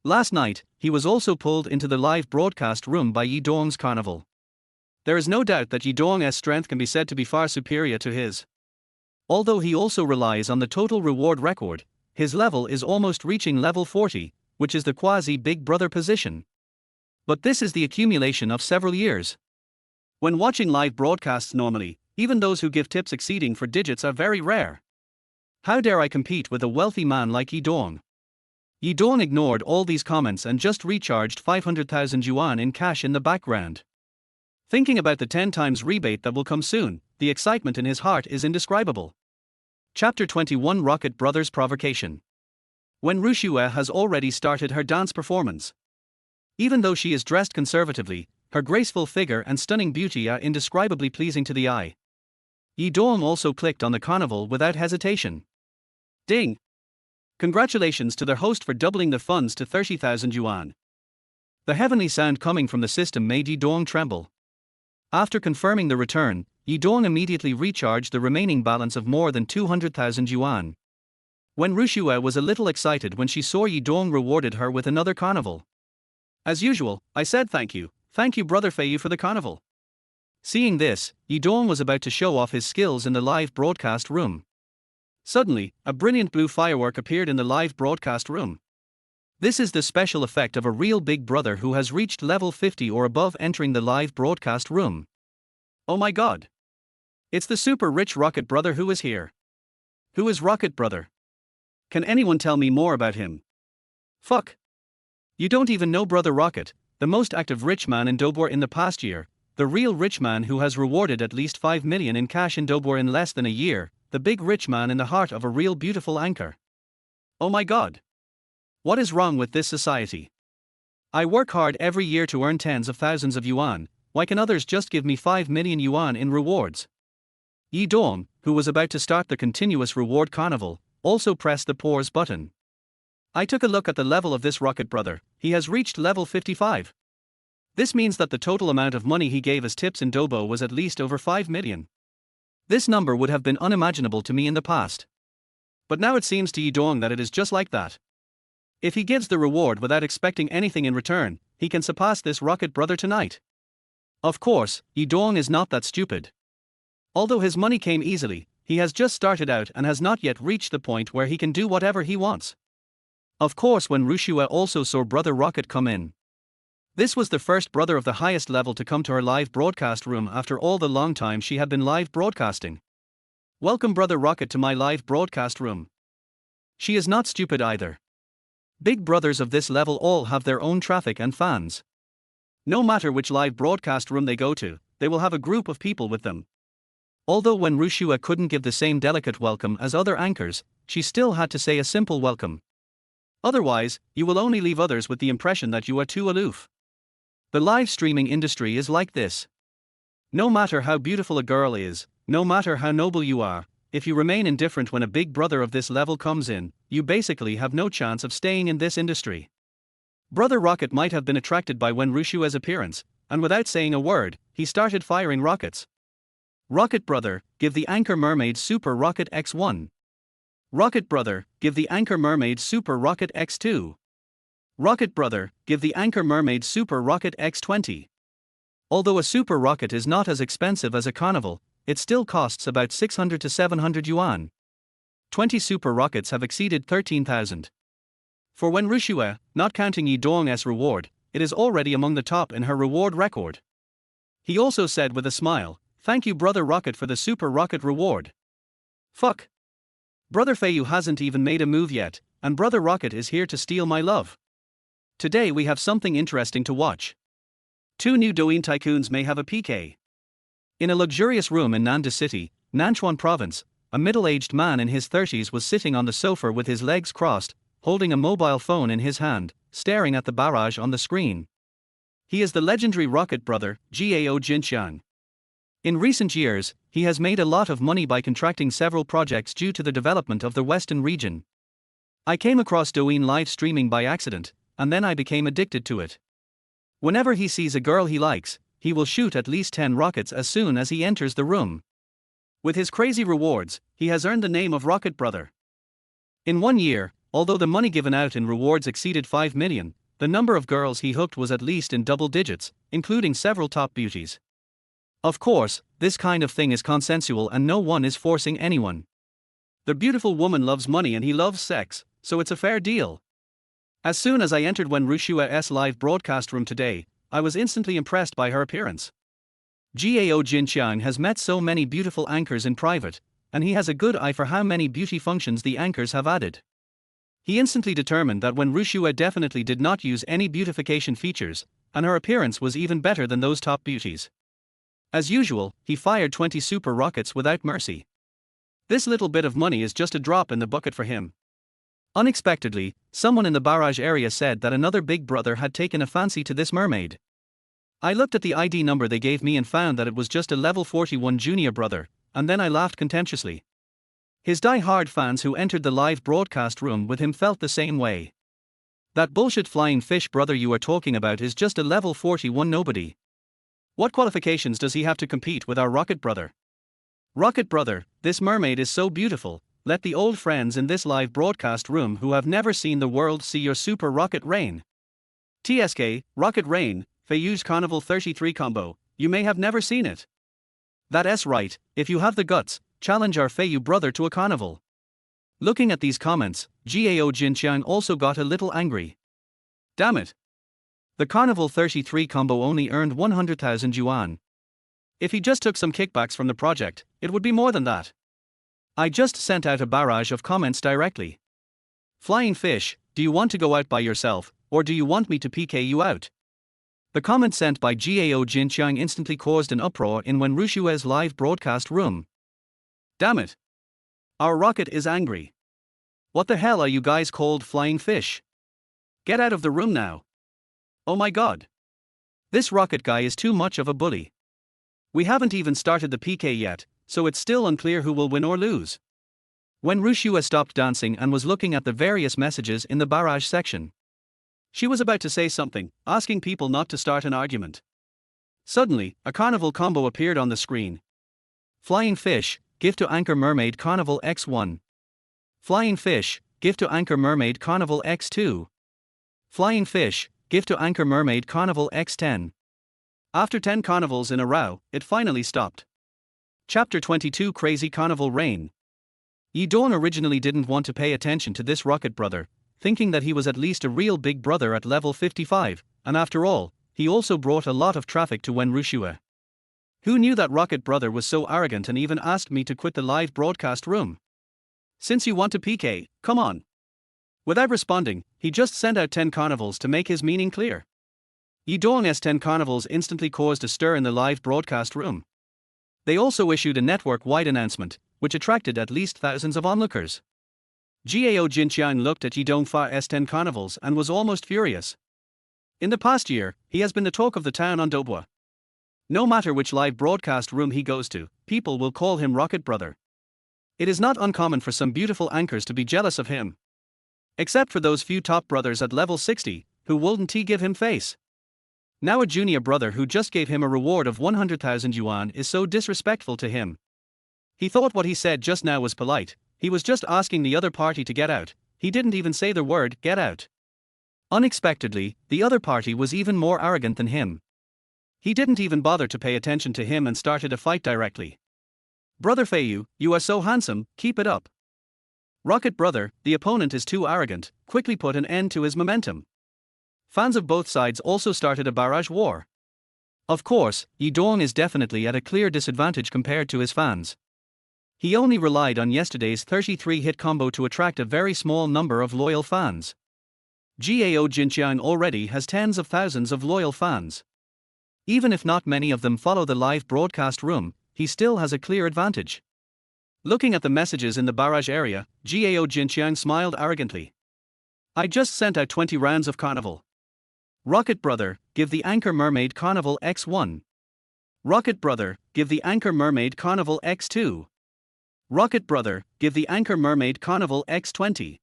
[SPEAKER 1] Last night, he was also pulled into the live broadcast room by Yidong's carnival. There is no doubt that Yidong's strength can be said to be far superior to his. Although he also relies on the total reward record, his level is almost reaching level 40, which is the quasi-big brother position. But this is the accumulation of several years. When watching live broadcasts normally, even those who give tips exceeding 4 digits are very rare. How dare I compete with a wealthy man like Yidong? Yidong ignored all these comments and just recharged 500,000 yuan in cash in the background. Thinking about the 10 times rebate that will come soon, the excitement in his heart is indescribable. Chapter 21 Rocket Brothers Provocation. Wen Rushue has already started her dance performance. Even though she is dressed conservatively, her graceful figure and stunning beauty are indescribably pleasing to the eye. Yidong also clicked on the carnival without hesitation. Ding! Congratulations to their host for doubling the funds to 30,000 yuan. The heavenly sound coming from the system made Yidong tremble. After confirming the return, Yidong immediately recharged the remaining balance of more than 200,000 yuan. Wen Rushue was a little excited when she saw Yidong rewarded her with another carnival. As usual, I said thank you brother Feiyu for the carnival. Seeing this, Yidong was about to show off his skills in the live broadcast room. Suddenly, a brilliant blue firework appeared in the live broadcast room. This is the special effect of a real big brother who has reached level 50 or above entering the live broadcast room. Oh my god! It's the super rich Rocket Brother who is here. Who is Rocket Brother? Can anyone tell me more about him? Fuck! You don't even know Brother Rocket, the most active rich man in Dobor in the past year, the real rich man who has rewarded at least 5 million in cash in Dobor in less than a year, the big rich man in the heart of a real beautiful anchor. Oh my god! What is wrong with this society? I work hard every year to earn tens of thousands of yuan, why can others just give me 5 million yuan in rewards? Yi Dong, who was about to start the continuous reward carnival, also pressed the pause button. I took a look at the level of this rocket brother, he has reached level 55. This means that the total amount of money he gave as tips in Dobo was at least over 5 million. This number would have been unimaginable to me in the past. But now it seems to Yi Dong that it is just like that. If he gives the reward without expecting anything in return, he can surpass this rocket brother tonight. Of course, Yi Dong is not that stupid. Although his money came easily, he has just started out and has not yet reached the point where he can do whatever he wants. Of course, when Rushua also saw Brother Rocket come in. This was the first brother of the highest level to come to her live broadcast room after all the long time she had been live broadcasting. Welcome Brother Rocket to my live broadcast room. She is not stupid either. Big brothers of this level all have their own traffic and fans. No matter which live broadcast room they go to, they will have a group of people with them. Although when Rushua couldn't give the same delicate welcome as other anchors, she still had to say a simple welcome. Otherwise, you will only leave others with the impression that you are too aloof. The live streaming industry is like this. No matter how beautiful a girl is, no matter how noble you are, if you remain indifferent when a big brother of this level comes in, you basically have no chance of staying in this industry. Brother Rocket might have been attracted by Wen Rushua's appearance, and without saying a word, he started firing rockets. Rocket Brother, give the Anchor Mermaid Super Rocket X1. Rocket Brother, give the Anchor Mermaid Super Rocket X2. Rocket Brother, give the Anchor Mermaid Super Rocket X20. Although a super rocket is not as expensive as a carnival, it still costs about 600 to 700 yuan. 20 super rockets have exceeded 13,000. For Wen Rushua, not counting Yi Dong's reward, it is already among the top in her reward record. He also said with a smile, "Thank you Brother Rocket for the super rocket reward." Fuck. Brother Feiyu hasn't even made a move yet, and Brother Rocket is here to steal my love. Today we have something interesting to watch. Two new Douyin tycoons may have a PK. In a luxurious room in Nanda City, Nanchuan Province, a middle-aged man in his 30s was sitting on the sofa with his legs crossed, holding a mobile phone in his hand, staring at the barrage on the screen. He is the legendary rocket brother, Gao Jinxiang. In recent years, he has made a lot of money by contracting several projects due to the development of the Western region. I came across Douyin live streaming by accident, and then I became addicted to it. Whenever he sees a girl he likes, he will shoot at least 10 rockets as soon as he enters the room. With his crazy rewards, he has earned the name of Rocket Brother. In 1 year, although the money given out in rewards exceeded 5 million, the number of girls he hooked was at least in double digits, including several top beauties. Of course, this kind of thing is consensual and no one is forcing anyone. The beautiful woman loves money and he loves sex, so it's a fair deal. As soon as I entered Wen Rushua's live broadcast room today, I was instantly impressed by her appearance. Gao Jinxiang has met so many beautiful anchors in private, and he has a good eye for how many beauty functions the anchors have added. He instantly determined that Wen Rushua definitely did not use any beautification features, and her appearance was even better than those top beauties. As usual, he fired 20 super rockets without mercy. This little bit of money is just a drop in the bucket for him. Unexpectedly, someone in the barrage area said that another big brother had taken a fancy to this mermaid. I looked at the ID number they gave me and found that it was just a level 41 junior brother, and then I laughed contemptuously. His die-hard fans who entered the live broadcast room with him felt the same way. That bullshit flying fish brother you are talking about is just a level 41 nobody. What qualifications does he have to compete with our Rocket Brother? Rocket Brother, this mermaid is so beautiful, let the old friends in this live broadcast room who have never seen the world see your super rocket rain. TSK, Rocket Rain, Feiyu's Carnival 33 combo, you may have never seen it. That's right, if you have the guts, challenge our Feiyu brother to a carnival. Looking at these comments, Gao Jinxiang also got a little angry. Damn it. The Carnival 33 combo only earned 100,000 yuan. If he just took some kickbacks from the project, it would be more than that. I just sent out a barrage of comments directly. Flying fish, do you want to go out by yourself, or do you want me to PK you out? The comment sent by Gao Jinxiang instantly caused an uproar in Wen Rushua's live broadcast room. Damn it. Our rocket is angry. What the hell are you guys called flying fish? Get out of the room now. Oh my god. This rocket guy is too much of a bully. We haven't even started the PK yet, so it's still unclear who will win or lose. When Rushua stopped dancing and was looking at the various messages in the barrage section, she was about to say something, asking people not to start an argument. Suddenly, a carnival combo appeared on the screen. Flying Fish, Gift to Anchor Mermaid Carnival X1. Flying Fish, Gift to Anchor Mermaid Carnival X2. Flying Fish, Gift to Anchor Mermaid Carnival X10. After 10 carnivals in a row, it finally stopped. Chapter 22 Crazy Carnival Reign. Yi-dawn originally didn't want to pay attention to this rocket brother, thinking that he was at least a real big brother at level 55, and after all, he also brought a lot of traffic to Wenrushua. Who knew that rocket brother was so arrogant and even asked me to quit the live broadcast room? Since you want to PK, come on. Without responding, he just sent out 10 carnivals to make his meaning clear. Yi-dawn's 10 carnivals instantly caused a stir in the live broadcast room. They also issued a network-wide announcement, which attracted at least thousands of onlookers. Gao Jinqiang looked at Yi-dawn's 10 carnivals and was almost furious. In the past year, he has been the talk of the town on Dobwa. No matter which live broadcast room he goes to, people will call him Rocket Brother. It is not uncommon for some beautiful anchors to be jealous of him. Except for those few top brothers at level 60, who wouldn't give him face. Now a junior brother who just gave him a reward of 100,000 yuan is so disrespectful to him. He thought what he said just now was polite, he was just asking the other party to get out, he didn't even say the word, get out. Unexpectedly, the other party was even more arrogant than him. He didn't even bother to pay attention to him and started a fight directly. Brother Feiyu, you are so handsome, keep it up. Rocket Brother, the opponent is too arrogant, quickly put an end to his momentum. Fans of both sides also started a barrage war. Of course, Yi-dawn is definitely at a clear disadvantage compared to his fans. He only relied on yesterday's 33-hit combo to attract a very small number of loyal fans. Gao Jinqiang already has tens of thousands of loyal fans. Even if not many of them follow the live broadcast room, he still has a clear advantage. Looking at the messages in the barrage area, Gao Jinqiang smiled arrogantly. I just sent out 20 rounds of carnival. Rocket Brother, give the Anchor Mermaid Carnival X1. Rocket Brother, give the Anchor Mermaid Carnival X2. Rocket Brother, give the Anchor Mermaid Carnival X20.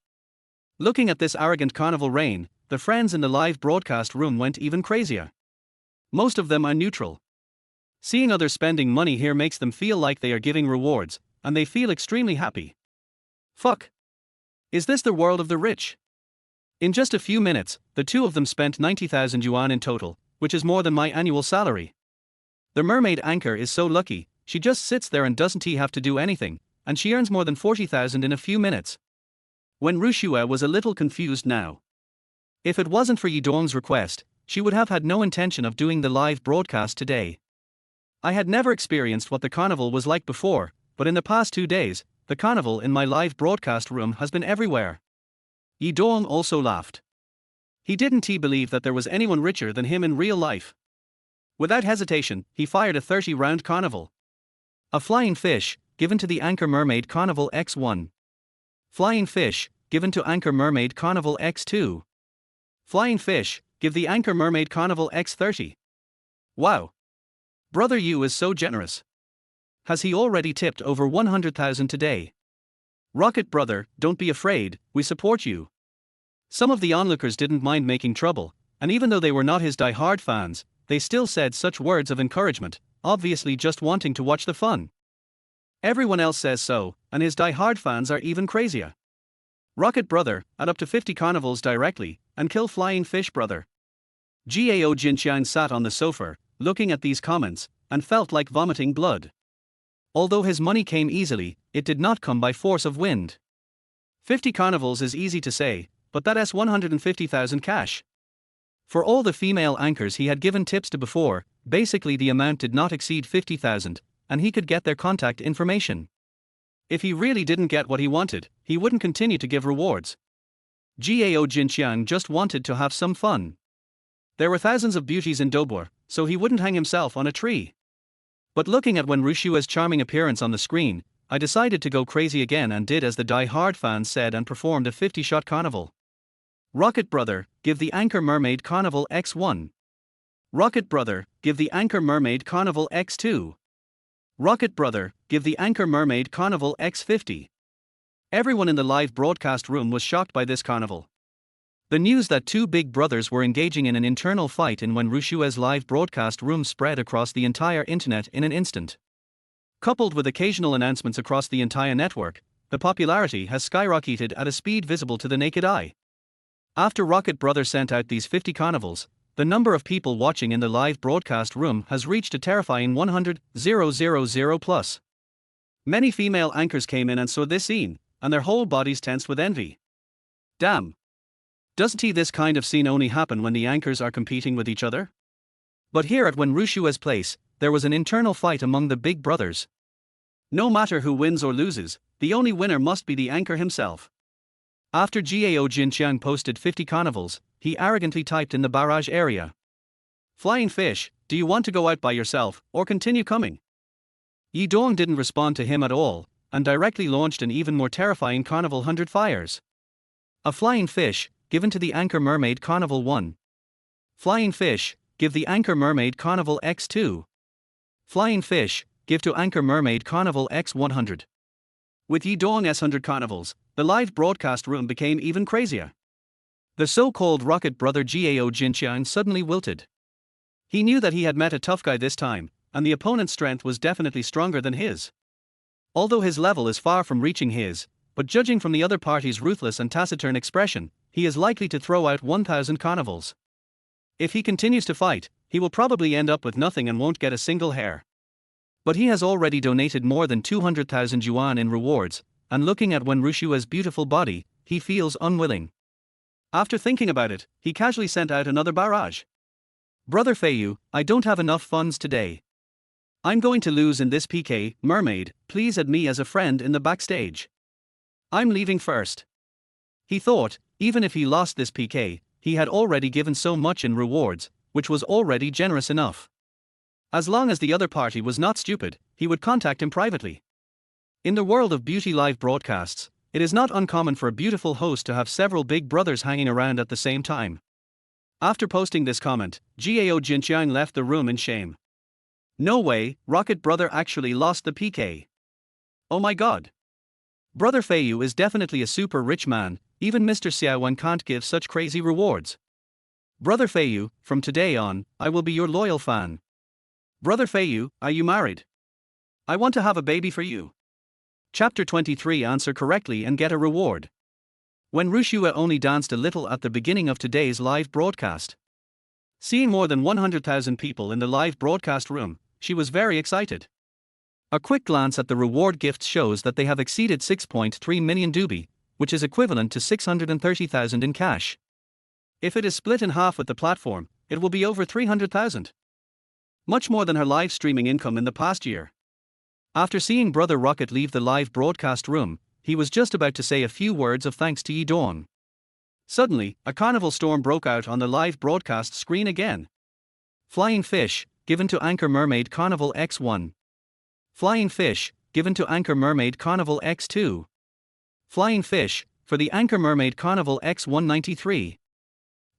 [SPEAKER 1] Looking at this arrogant carnival reign, the friends in the live broadcast room went even crazier. Most of them are neutral. Seeing others spending money here makes them feel like they are giving rewards, and they feel extremely happy. Fuck. Is this the world of the rich? In just a few minutes, the two of them spent 90,000 yuan in total, which is more than my annual salary. The mermaid anchor is so lucky, she just sits there and doesn't have to do anything, and she earns more than 40,000 in a few minutes. Wenrushua was a little confused now. If it wasn't for Yi-dawn's request, she would have had no intention of doing the live broadcast today. I had never experienced what the carnival was like before, but in the past 2 days, the carnival in my live broadcast room has been everywhere. Yi-dawn also laughed. He didn't believe that there was anyone richer than him in real life. Without hesitation, he fired a 30-round carnival. A Flying Fish, given to the Anchor Mermaid Carnival X1. Flying Fish, given to Anchor Mermaid Carnival X2. Flying Fish, give the Anchor Mermaid Carnival X30. Wow. Brother Yu is so generous. Has he already tipped over 100,000 today? Rocket Brother, don't be afraid, we support you. Some of the onlookers didn't mind making trouble, and even though they were not his die-hard fans, they still said such words of encouragement, obviously just wanting to watch the fun. Everyone else says so, and his die-hard fans are even crazier. Rocket Brother, add up to 50 carnivals directly, and kill Flying Fish Brother. Gao Jinqiang sat on the sofa, looking at these comments, and felt like vomiting blood. Although his money came easily, it did not come by force of wind. 50 carnivals is easy to say, but that's 150,000 cash. For all the female anchors he had given tips to before, basically the amount did not exceed 50,000, and he could get their contact information. If he really didn't get what he wanted, he wouldn't continue to give rewards. Gao Jinqiang just wanted to have some fun. There were thousands of beauties in Dobor, so he wouldn't hang himself on a tree. But looking at Wenrushua's charming appearance on the screen, I decided to go crazy again and did as the die-hard fans said and performed a 50-shot carnival. Rocket Brother, give the Anchor Mermaid Carnival X1. Rocket Brother, give the Anchor Mermaid Carnival X2. Rocket Brother, give the Anchor Mermaid Carnival X50. Everyone in the live broadcast room was shocked by this carnival. The news that two big brothers were engaging in an internal fight in Wen Rushue's live broadcast room spread across the entire internet in an instant. Coupled with occasional announcements across the entire network, the popularity has skyrocketed at a speed visible to the naked eye. After Rocket Brother sent out these 50 carnivals, the number of people watching in the live broadcast room has reached a terrifying 100,000 plus. Many female anchors came in and saw this scene, and their whole bodies tensed with envy. Damn! Doesn't this kind of scene only happen when the anchors are competing with each other? But here at Wen Rushue's place, there was an internal fight among the big brothers. No matter who wins or loses, the only winner must be the anchor himself. After Gao Jinqiang posted 50 carnivals, he arrogantly typed in the barrage area. Flying fish, do you want to go out by yourself, or continue coming? Yi Dong didn't respond to him at all, and directly launched an even more terrifying carnival 100 fires. A flying fish, given to the Anchor Mermaid Carnival 1. Flying fish, give the Anchor Mermaid Carnival X2. Flying fish, give to Anchor Mermaid Carnival X100. With Yi Dong's 100 carnivals, the live broadcast room became even crazier. The so-called Rocket Brother Gao Jinqiang suddenly wilted. He knew that he had met a tough guy this time, and the opponent's strength was definitely stronger than his. Although his level is far from reaching his, but judging from the other party's ruthless and taciturn expression, he is likely to throw out 1,000 carnivals. If he continues to fight, he will probably end up with nothing and won't get a single hair. But he has already donated more than 200,000 yuan in rewards, and looking at Wen Rushue's beautiful body, he feels unwilling. After thinking about it, he casually sent out another barrage. Brother Feiyu, I don't have enough funds today. I'm going to lose in this PK, mermaid, please add me as a friend in the backstage. I'm leaving first. He thought, even if he lost this PK, he had already given so much in rewards, which was already generous enough. As long as the other party was not stupid, he would contact him privately. In the world of beauty live broadcasts, it is not uncommon for a beautiful host to have several big brothers hanging around at the same time. After posting this comment, Gao Jinqiang left the room in shame. No way, Rocket Brother actually lost the PK. Oh my god. Brother Feiyu is definitely a super rich man, even Mr. Xiaowen can't give such crazy rewards. Brother Feiyu, from today on, I will be your loyal fan. Brother Feiyu, are you married? I want to have a baby for you. Chapter 23. Answer correctly and get a reward. Wen Rushue only danced a little at the beginning of today's live broadcast. Seeing more than 100,000 people in the live broadcast room, she was very excited. A quick glance at the reward gifts shows that they have exceeded 6.3 million dubi, which is equivalent to 630,000 in cash. If it is split in half with the platform, it will be over 300,000. Much more than her live streaming income in the past year. After seeing Brother Rocket leave the live broadcast room, he was just about to say a few words of thanks to Yi Dong. Suddenly, a carnival storm broke out on the live broadcast screen again. Flying fish, given to Anchor Mermaid Carnival X1. Flying fish, given to Anchor Mermaid Carnival X2. Flying fish, for the Anchor Mermaid Carnival X193.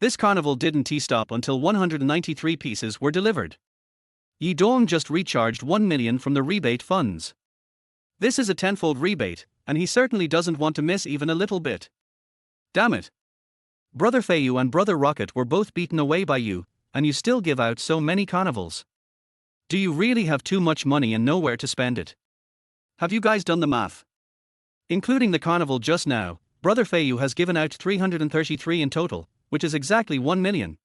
[SPEAKER 1] This carnival didn't stop until 193 pieces were delivered. Yi Dong just recharged 1 million from the rebate funds. This is a tenfold rebate, and he certainly doesn't want to miss even a little bit. Damn it. Brother Feiyu and Brother Rocket were both beaten away by you, and you still give out so many carnivals. Do you really have too much money and nowhere to spend it? Have you guys done the math? Including the carnival just now, Brother Feiyu has given out 333 in total, which is exactly 1 million.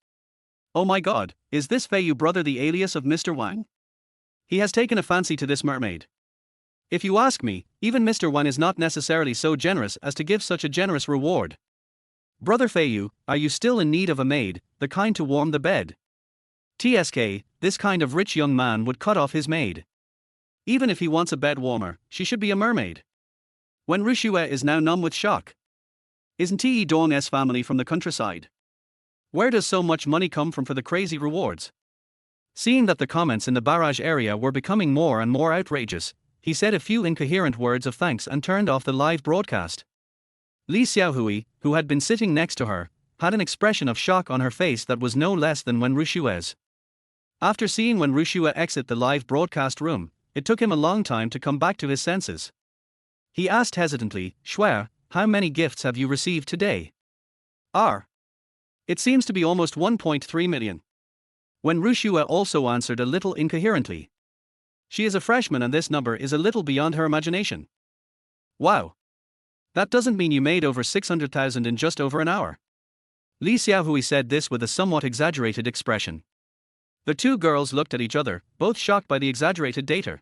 [SPEAKER 1] Oh my god, is this Feiyu brother the alias of Mr. Wang? He has taken a fancy to this mermaid. If you ask me, even Mr. Wang is not necessarily so generous as to give such a generous reward. Brother Feiyu, are you still in need of a maid, the kind to warm the bed? TSK, this kind of rich young man would cut off his maid. Even if he wants a bed warmer, she should be a mermaid. Wen Rushue is now numb with shock. Isn't Yi Dong's family from the countryside? Where does so much money come from for the crazy rewards? Seeing that the comments in the barrage area were becoming more and more outrageous, he said a few incoherent words of thanks and turned off the live broadcast. Li Xiaohui, who had been sitting next to her, had an expression of shock on her face that was no less than Wen Rushue's. After seeing Wen Rushue exit the live broadcast room, it took him a long time to come back to his senses. He asked hesitantly, "Shuer, how many gifts have you received today?" "R. It seems to be almost 1.3 million. Wen Rushue also answered a little incoherently. She is a freshman and this number is a little beyond her imagination. Wow. That doesn't mean you made over 600,000 in just over an hour. Li Xiaohui said this with a somewhat exaggerated expression. The two girls looked at each other, both shocked by the exaggerated data.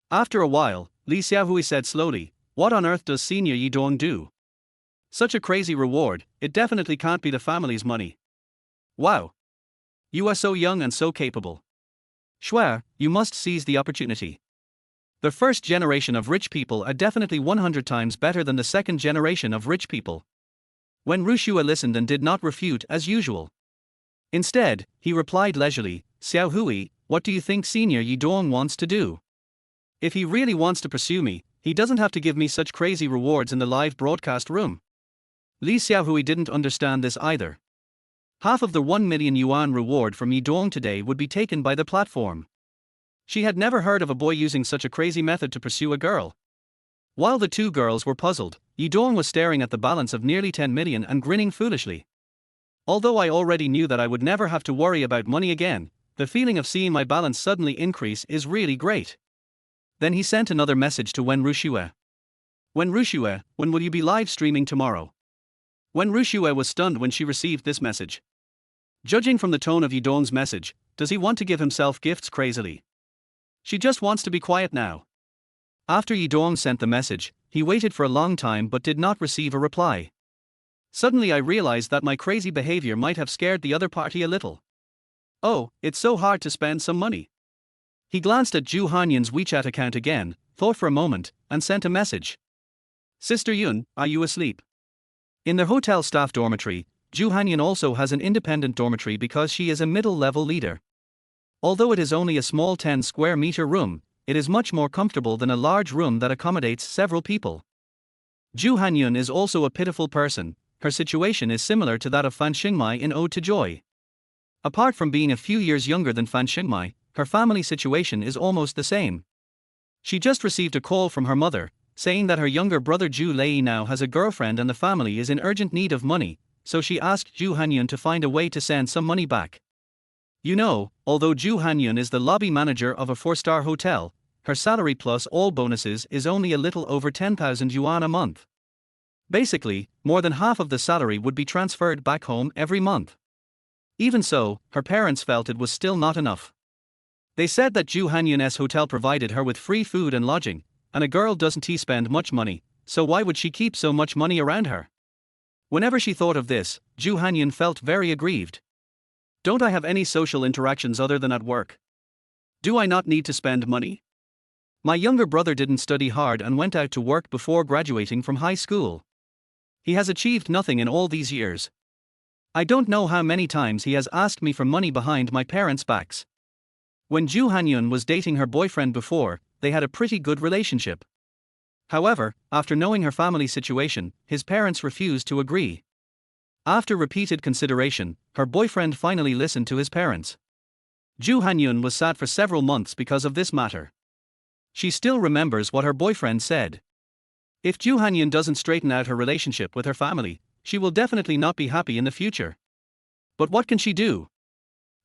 [SPEAKER 1] After a while, Li Xiaohui said slowly, "What on earth does Senior Yi Dong do? Such a crazy reward, it definitely can't be the family's money. Wow. You are so young and so capable. Shuer, you must seize the opportunity. The first generation of rich people are definitely 100 times better than the second generation of rich people." Wen Rushue listened and did not refute as usual. Instead, he replied leisurely, "Xiaohui, what do you think Senior Yi Dong wants to do? If he really wants to pursue me, he doesn't have to give me such crazy rewards in the live broadcast room." Li Xiaohui didn't understand this either. Half of the 1 million yuan reward from Yi Dong today would be taken by the platform. She had never heard of a boy using such a crazy method to pursue a girl. While the two girls were puzzled, Yi Dong was staring at the balance of nearly 10 million and grinning foolishly. "Although I already knew that I would never have to worry about money again, the feeling of seeing my balance suddenly increase is really great." Then he sent another message to Wen Rushue. "Wen Rushue, when will you be live streaming tomorrow?" Wen Rushue was stunned when she received this message. Judging from the tone of Yi Dong's message, does he want to give himself gifts crazily? She just wants to be quiet now. After Yi Dong sent the message, he waited for a long time but did not receive a reply. Suddenly I realized that my crazy behavior might have scared the other party a little. Oh, it's so hard to spend some money. He glanced at Zhu Hanyan's WeChat account again, thought for a moment, and sent a message. "Sister Yun, are you asleep?" In the hotel staff dormitory, Zhu Hanyan also has an independent dormitory because she is a middle-level leader. Although it is only a small 10 square meter room, it is much more comfortable than a large room that accommodates several people. Zhu Hanyan is also a pitiful person. Her situation is similar to that of Fan Xingmai in Ode to Joy. Apart from being a few years younger than Fan Xingmai, her family situation is almost the same. She just received a call from her mother, saying that her younger brother Zhu Lei now has a girlfriend and the family is in urgent need of money, so she asked Zhu Hanyan to find a way to send some money back. You know, although Zhu Hanyan is the lobby manager of a 4-star hotel, her salary plus all bonuses is only a little over 10,000 yuan a month. Basically, more than half of the salary would be transferred back home every month. Even so, her parents felt it was still not enough. They said that Zhu Hanyan's hotel provided her with free food and lodging, and a girl doesn't spend much money, so why would she keep so much money around her? Whenever she thought of this, Zhu Hanyan felt very aggrieved. Don't I have any social interactions other than at work? Do I not need to spend money? My younger brother didn't study hard and went out to work before graduating from high school. He has achieved nothing in all these years. I don't know how many times he has asked me for money behind my parents' backs. When Zhu Hanyan was dating her boyfriend before, they had a pretty good relationship. However, after knowing her family situation, his parents refused to agree. After repeated consideration, her boyfriend finally listened to his parents. Zhu Hanyan was sad for several months because of this matter. She still remembers what her boyfriend said. If Zhu Hanyan doesn't straighten out her relationship with her family, she will definitely not be happy in the future. But what can she do?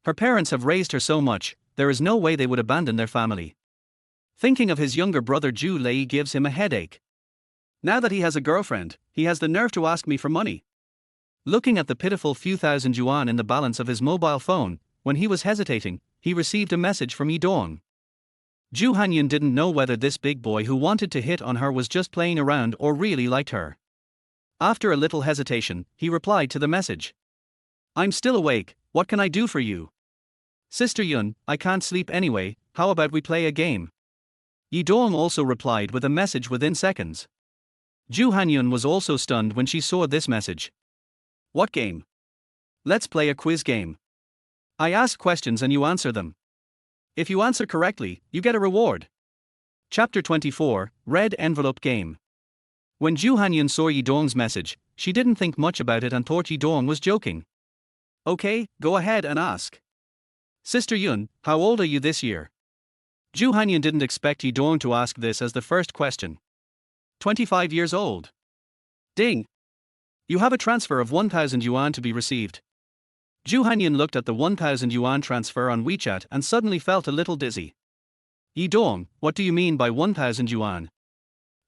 [SPEAKER 1] Her parents have raised her so much, there is no way they would abandon their family. Thinking of his younger brother Zhu Lei gives him a headache. Now that he has a girlfriend, he has the nerve to ask me for money. Looking at the pitiful few thousand yuan in the balance of his mobile phone, when he was hesitating, he received a message from Yi Dong. Zhu Hanyan didn't know whether this big boy who wanted to hit on her was just playing around or really liked her. After a little hesitation, he replied to the message. "I'm still awake, what can I do for you?" "Sister Yun, I can't sleep anyway, how about we play a game?" Yi Dong also replied with a message within seconds. Zhu Hanyan was also stunned when she saw this message. "What game?" "Let's play a quiz game. I ask questions and you answer them. If you answer correctly, you get a reward." Chapter 24, Red Envelope Game. When Ju Hanyun saw Yi Dong's message, she didn't think much about it and thought Yi Dong was joking. Okay, go ahead and ask. Sister Yun, how old are you this year? Ju Hanyun didn't expect Yi Dong to ask this as the first question. 25 years old. Ding. You have a transfer of 1,000 yuan to be received. Ju Hanyun looked at the 1,000 yuan transfer on WeChat and suddenly felt a little dizzy. Yi Dong, what do you mean by 1,000 yuan?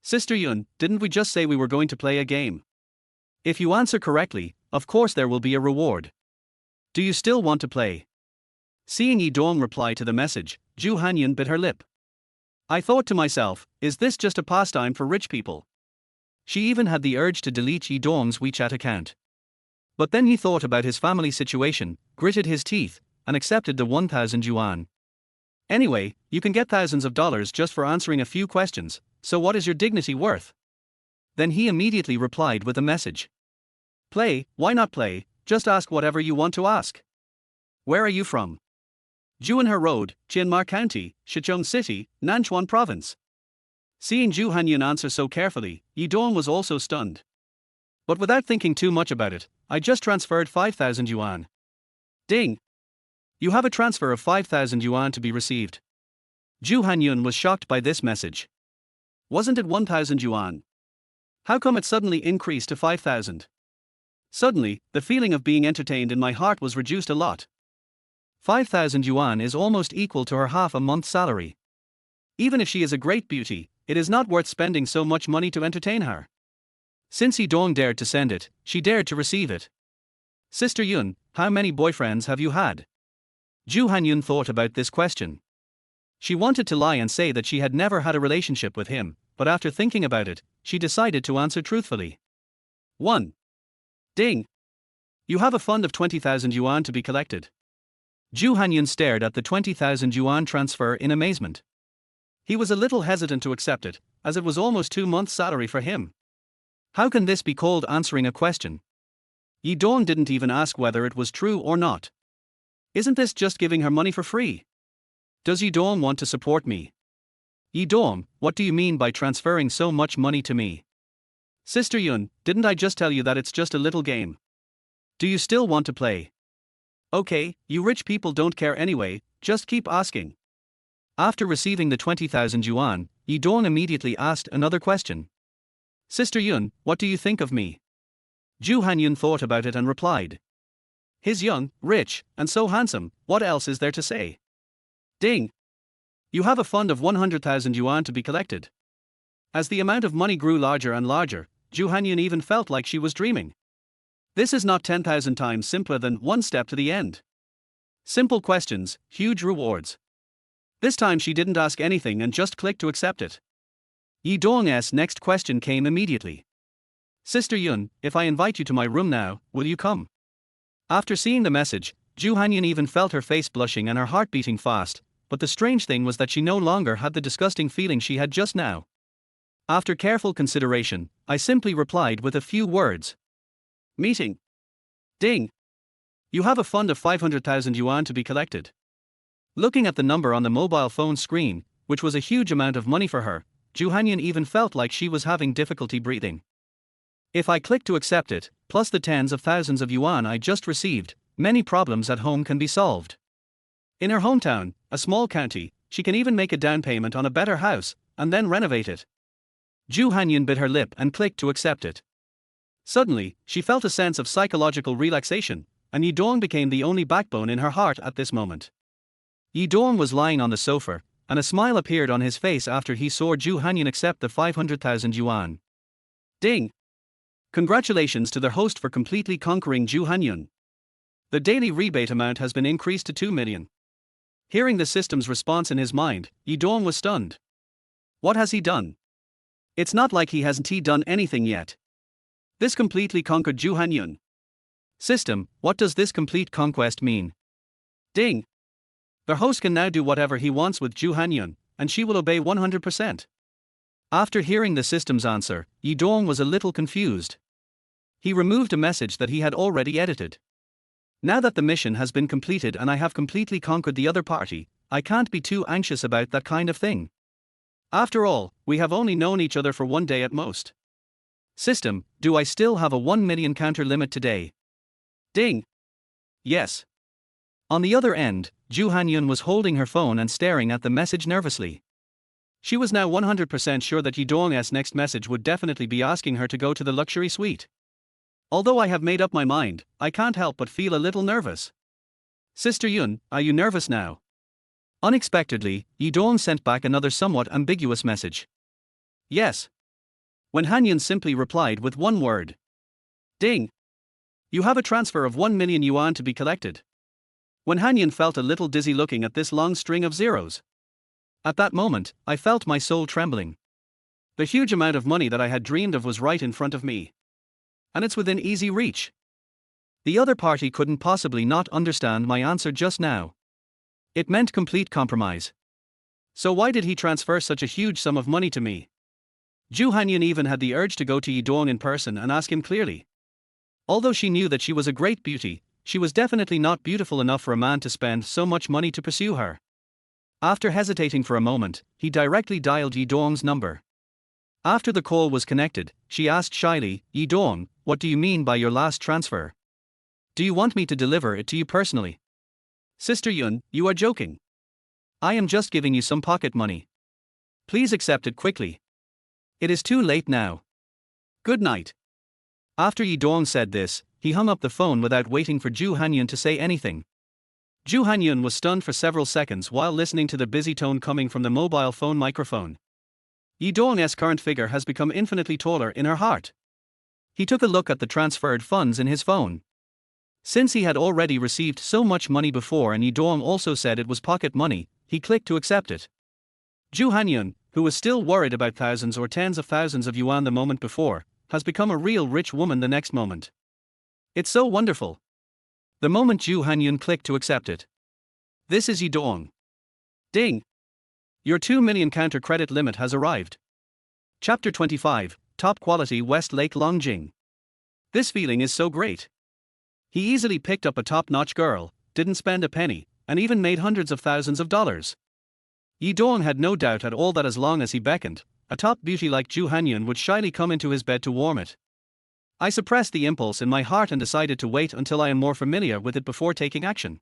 [SPEAKER 1] Sister Yun, didn't we just say we were going to play a game? If you answer correctly, of course there will be a reward. Do you still want to play? Seeing Yi Dong reply to the message, Ju Hanyun bit her lip. I thought to myself, is this just a pastime for rich people? She even had the urge to delete Yi Dong's WeChat account. But then he thought about his family situation, gritted his teeth, and accepted the 1,000 yuan. Anyway, you can get thousands of dollars just for answering a few questions, so what is your dignity worth? Then he immediately replied with a message. Play, why not play, just ask whatever you want to ask. Where are you from? Juanhe Road, Chianmar County, Shichong City, Nanchuan Province. Seeing Ju Hanyun answer so carefully, Yi Dong was also stunned. But without thinking too much about it, I just transferred 5,000 yuan. Ding! You have a transfer of 5,000 yuan to be received. Ju Hanyun was shocked by this message. Wasn't it 1,000 yuan? How come it suddenly increased to 5,000? Suddenly, the feeling of being entertained in my heart was reduced a lot. 5,000 yuan is almost equal to her half a month's salary. Even if she is a great beauty, it is not worth spending so much money to entertain her. Since Yi Dong dared to send it, she dared to receive it. Sister Yun, how many boyfriends have you had? Ju Hanyun thought about this question. She wanted to lie and say that she had never had a relationship with him, but after thinking about it, she decided to answer truthfully. 1. Ding! You have a fund of 20,000 yuan to be collected. Ju Hanyun stared at the 20,000 yuan transfer in amazement. He was a little hesitant to accept it, as it was almost 2 months' salary for him. How can this be called answering a question? Yi Dong didn't even ask whether it was true or not. Isn't this just giving her money for free? Does Yi Dong want to support me? Yi Dong, what do you mean by transferring so much money to me? Sister Yun, didn't I just tell you that it's just a little game? Do you still want to play? Okay, you rich people don't care anyway, just keep asking. After receiving the 20,000 yuan, Yi Dong immediately asked another question. Sister Yun, what do you think of me? Ju Hanyun thought about it and replied. He's young, rich, and so handsome, what else is there to say? Ding! You have a fund of 100,000 yuan to be collected. As the amount of money grew larger and larger, Ju Hanyun even felt like she was dreaming. This is not 10,000 times simpler than one step to the end. Simple questions, huge rewards. This time she didn't ask anything and just clicked to accept it. Yi Dong's next question came immediately. Sister Yun, if I invite you to my room now, will you come? After seeing the message, Ju Hanyun even felt her face blushing and her heart beating fast, but the strange thing was that she no longer had the disgusting feeling she had just now. After careful consideration, I simply replied with a few words. Meeting. Ding. You have a fund of 500,000 yuan to be collected. Looking at the number on the mobile phone screen, which was a huge amount of money for her, Ju Hanyun even felt like she was having difficulty breathing. If I click to accept it, plus the tens of thousands of yuan I just received, many problems at home can be solved. In her hometown, a small county, she can even make a down payment on a better house, and then renovate it. Ju Hanyun bit her lip and clicked to accept it. Suddenly, she felt a sense of psychological relaxation, and Yi Dong became the only backbone in her heart at this moment. Yi Dong was lying on the sofa, and a smile appeared on his face after he saw Ju Hanyun accept the 500,000 yuan. Ding! Congratulations to their host for completely conquering Ju Hanyun. The daily rebate amount has been increased to 2 million. Hearing the system's response in his mind, Yi Dong was stunned. What has he done? It's not like he hasn't done anything yet. This completely conquered Ju Hanyun. System, what does this complete conquest mean? Ding! Their host can now do whatever he wants with Ju Hanyun, and she will obey 100%. After hearing the system's answer, Yi Dong was a little confused. He removed a message that he had already edited. Now that the mission has been completed and I have completely conquered the other party, I can't be too anxious about that kind of thing. After all, we have only known each other for 1 day at most. System, do I still have a 1 million counter limit today? Ding. Yes. On the other end, Ju Hanyun was holding her phone and staring at the message nervously. She was now 100% sure that Yidong's next message would definitely be asking her to go to the luxury suite. Although I have made up my mind, I can't help but feel a little nervous. Sister Yun, are you nervous now? Unexpectedly, Yidong sent back another somewhat ambiguous message. Yes. When Hanyun simply replied with one word. Ding. You have a transfer of 1 million yuan to be collected. When Hanyun felt a little dizzy looking at this long string of zeros. At that moment, I felt my soul trembling. The huge amount of money that I had dreamed of was right in front of me. And it's within easy reach. The other party couldn't possibly not understand my answer just now. It meant complete compromise. So why did he transfer such a huge sum of money to me? Ju Hanyun even had the urge to go to Yidong in person and ask him clearly. Although she knew that she was a great beauty, she was definitely not beautiful enough for a man to spend so much money to pursue her. After hesitating for a moment, he directly dialed Yidong's number. After the call was connected, she asked shyly, Yidong, what do you mean by your last transfer? Do you want me to deliver it to you personally? Sister Yun, you are joking. I am just giving you some pocket money. Please accept it quickly. It is too late now. Good night. After Yidong said this, he hung up the phone without waiting for Ju Hanyun to say anything. Ju Hanyun was stunned for several seconds while listening to the busy tone coming from the mobile phone microphone. Yidong's current figure has become infinitely taller in her heart. He took a look at the transferred funds in his phone. Since he had already received so much money before and Yidong also said it was pocket money, he clicked to accept it. Ju Hanyun, who was still worried about thousands or tens of thousands of yuan the moment before, has become a real rich woman the next moment. It's so wonderful. The moment Ju Hanyun clicked to accept it. This is Yidong. Ding. Your 2 million counter credit limit has arrived. Chapter 25, Top Quality Westlake Longjing. This feeling is so great. He easily picked up a top-notch girl, didn't spend a penny, and even made hundreds of thousands of dollars. Yidong had no doubt at all that as long as he beckoned, a top beauty like Ju Hanyun would shyly come into his bed to warm it. I suppressed the impulse in my heart and decided to wait until I am more familiar with it before taking action.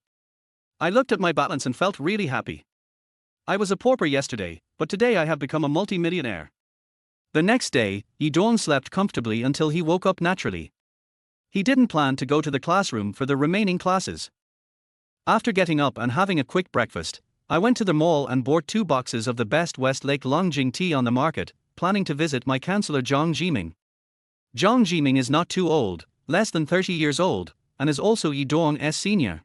[SPEAKER 1] I looked at my balance and felt really happy. I was a pauper yesterday, but today I have become a multi-millionaire. The next day, Yidong slept comfortably until he woke up naturally. He didn't plan to go to the classroom for the remaining classes. After getting up and having a quick breakfast, I went to the mall and bought 2 boxes of the best Westlake Longjing tea on the market, planning to visit my counselor Jong Jang. Jong Jang is not too old, less than 30 years old, and is also Yidong's senior.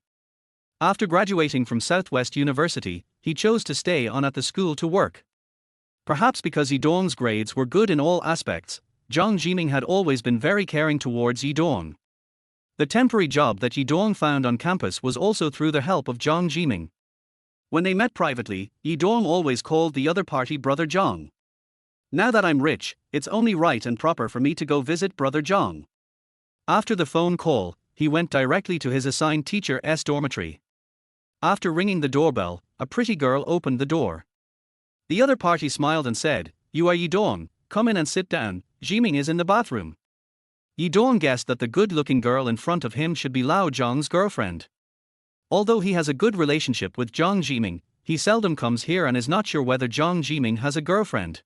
[SPEAKER 1] After graduating from Southwest University, he chose to stay on at the school to work. Perhaps because Yidong's grades were good in all aspects, Jong Jang had always been very caring towards Yidong. The temporary job that Yidong found on campus was also through the help of Jong Jang. When they met privately, Yidong always called the other party Brother Jong. Now that I'm rich, it's only right and proper for me to go visit Brother Jong. After the phone call, he went directly to his assigned teacher's dormitory. After ringing the doorbell, a pretty girl opened the door. The other party smiled and said, "You are Yidong, come in and sit down, Jiming is in the bathroom." Yidong guessed that the good-looking girl in front of him should be Lao Zhang's girlfriend. Although he has a good relationship with Jong Jang, he seldom comes here and is not sure whether Jong Jang has a girlfriend.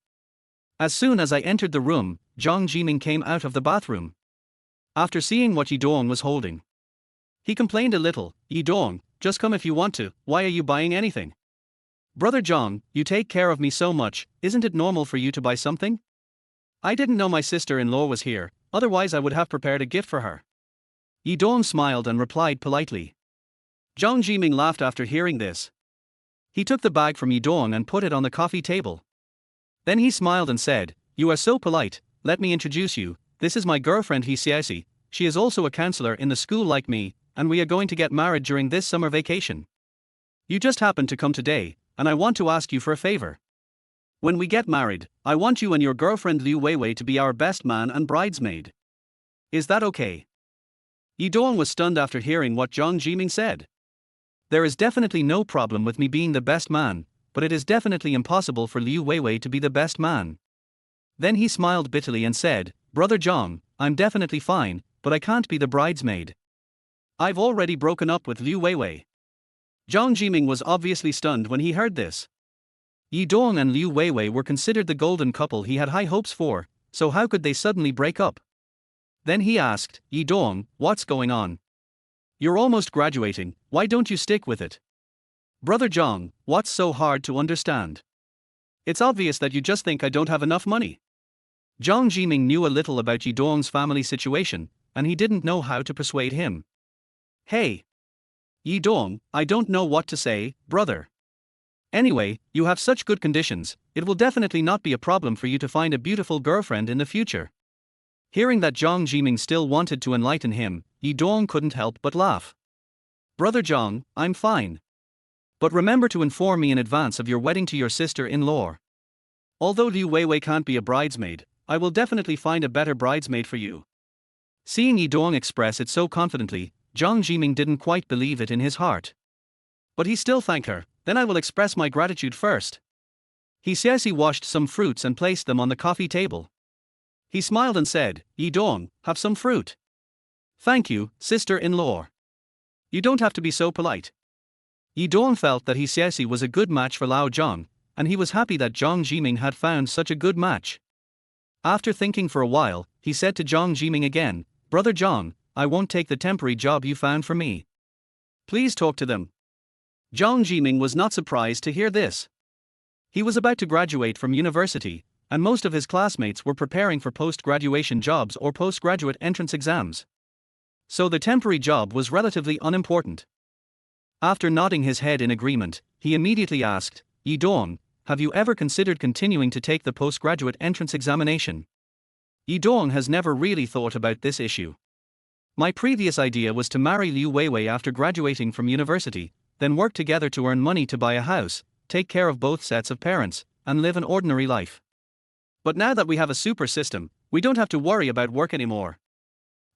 [SPEAKER 1] As soon as I entered the room, Jong Jang came out of the bathroom. After seeing what Yidong was holding, he complained a little, "Yidong, just come if you want to, why are you buying anything? Brother Jong, you take care of me so much, isn't it normal for you to buy something? I didn't know my sister-in-law was here, otherwise I would have prepared a gift for her." Yidong smiled and replied politely. Jong Jang laughed after hearing this. He took the bag from Yidong and put it on the coffee table. Then he smiled and said, "You are so polite, let me introduce you, this is my girlfriend Xiaoxi, she is also a counselor in the school like me, and we are going to get married during this summer vacation. You just happened to come today, and I want to ask you for a favor. When we get married, I want you and your girlfriend Liu Weiwei to be our best man and bridesmaid. Is that okay?" Yidong was stunned after hearing what Jong Jiming said. There is definitely no problem with me being the best man, but it is definitely impossible for Liu Weiwei to be the best man. Then he smiled bitterly and said, Brother Jong, I'm definitely fine, but I can't be the bridesmaid. I've already broken up with Liu Weiwei. Zhang Jiming was obviously stunned when he heard this. Yi Dong and Liu Weiwei were considered the golden couple he had high hopes for, so how could they suddenly break up? Then he asked, Yi Dong, what's going on? You're almost graduating, why don't you stick with it? Brother Zhang, what's so hard to understand? It's obvious that you just think I don't have enough money. Zhang Jiming knew a little about Yi Dong's family situation, and he didn't know how to persuade him. Hey! Yi Dong, I don't know what to say, brother. Anyway, you have such good conditions, it will definitely not be a problem for you to find a beautiful girlfriend in the future. Hearing that Zhang Jiming still wanted to enlighten him, Yi Dong couldn't help but laugh. Brother Zhang, I'm fine. But remember to inform me in advance of your wedding to your sister-in-law. Although Liu Weiwei can't be a bridesmaid, I will definitely find a better bridesmaid for you. Seeing Yi Dong express it so confidently, Zhang Jiming didn't quite believe it in his heart. But he still thanked her. Then I will express my gratitude first. He says he washed some fruits and placed them on the coffee table. He smiled and said, Yi Dong, have some fruit. Thank you, sister-in-law. You don't have to be so polite. Yi Dong felt that He was a good match for Lao Zhang, and he was happy that Zhang Jiming had found such a good match. After thinking for a while, he said to Zhang Jiming again, Brother Zhang, I won't take the temporary job you found for me. Please talk to them. Zhang Jiming was not surprised to hear this. He was about to graduate from university, and most of his classmates were preparing for post-graduation jobs or postgraduate entrance exams. So the temporary job was relatively unimportant. After nodding his head in agreement, he immediately asked, Yi Dong, have you ever considered continuing to take the postgraduate entrance examination? Yi Dong has never really thought about this issue. My previous idea was to marry Liu Weiwei after graduating from university, then work together to earn money to buy a house, take care of both sets of parents, and live an ordinary life. But now that we have a super system, we don't have to worry about work anymore.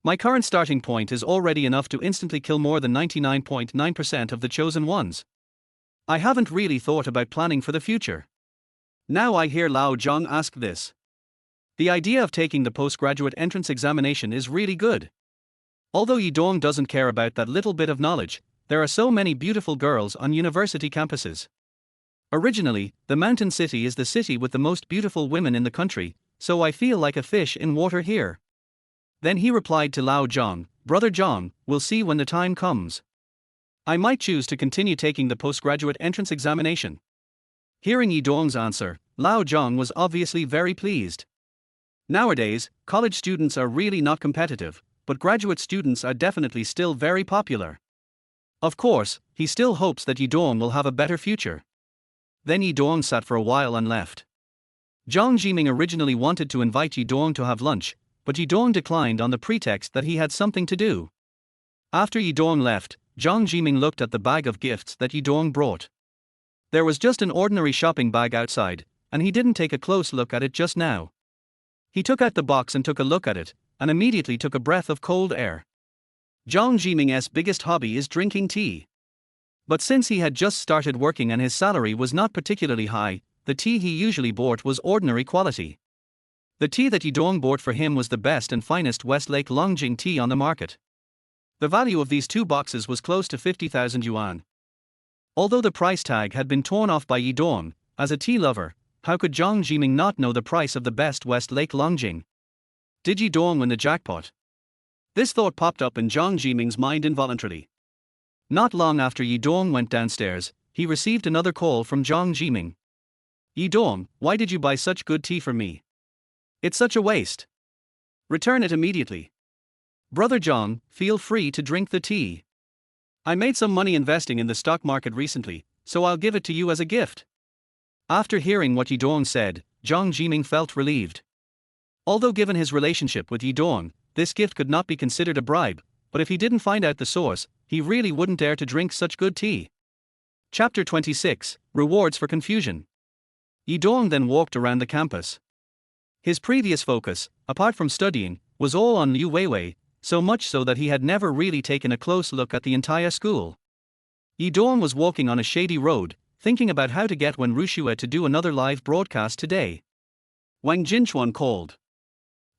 [SPEAKER 1] My current starting point is already enough to instantly kill more than 99.9% of the chosen ones. I haven't really thought about planning for the future. Now I hear Lao Zhang ask this. The idea of taking the postgraduate entrance examination is really good. Although Yi Dong doesn't care about that little bit of knowledge, there are so many beautiful girls on university campuses. Originally, the mountain city is the city with the most beautiful women in the country, so I feel like a fish in water here. Then he replied to Lao Zhang, Brother Zhang, we'll see when the time comes. I might choose to continue taking the postgraduate entrance examination. Hearing Yi Dong's answer, Lao Zhang was obviously very pleased. Nowadays, college students are really not competitive, but graduate students are definitely still very popular. Of course, he still hopes that Yi Dong will have a better future. Then Yi Dong sat for a while and left. Zhang Jiming originally wanted to invite Yi Dong to have lunch, but Yi Dong declined on the pretext that he had something to do. After Yi Dong left, Zhang Jiming looked at the bag of gifts that Yi Dong brought. There was just an ordinary shopping bag outside, and he didn't take a close look at it just now. He took out the box and took a look at it, and immediately took a breath of cold air. Zhang Jiming's biggest hobby is drinking tea. But since he had just started working and his salary was not particularly high, the tea he usually bought was ordinary quality. The tea that Yi Dong bought for him was the best and finest Westlake Longjing tea on the market. The value of these two boxes was close to 50,000 yuan. Although the price tag had been torn off by Yi Dong, as a tea lover, how could Zhang Jiming not know the price of the best Westlake Longjing? Did Yi Dong win the jackpot? This thought popped up in Zhang Jiming's mind involuntarily. Not long after Yi Dong went downstairs, he received another call from Zhang Jiming. Yi Dong, why did you buy such good tea for me? It's such a waste. Return it immediately. Brother Zhang, feel free to drink the tea. I made some money investing in the stock market recently, so I'll give it to you as a gift. After hearing what Yi Dong said, Zhang Jiming felt relieved. Although given his relationship with Yi Dong, this gift could not be considered a bribe, but if he didn't find out the source, he really wouldn't dare to drink such good tea. Chapter 26, Rewards for Confusion. Yi Dong then walked around the campus. His previous focus, apart from studying, was all on Liu Weiwei, so much so that he had never really taken a close look at the entire school. Yi Dong was walking on a shady road, thinking about how to get Wen Ruxue to do another live broadcast today. Wang Jinchuan called.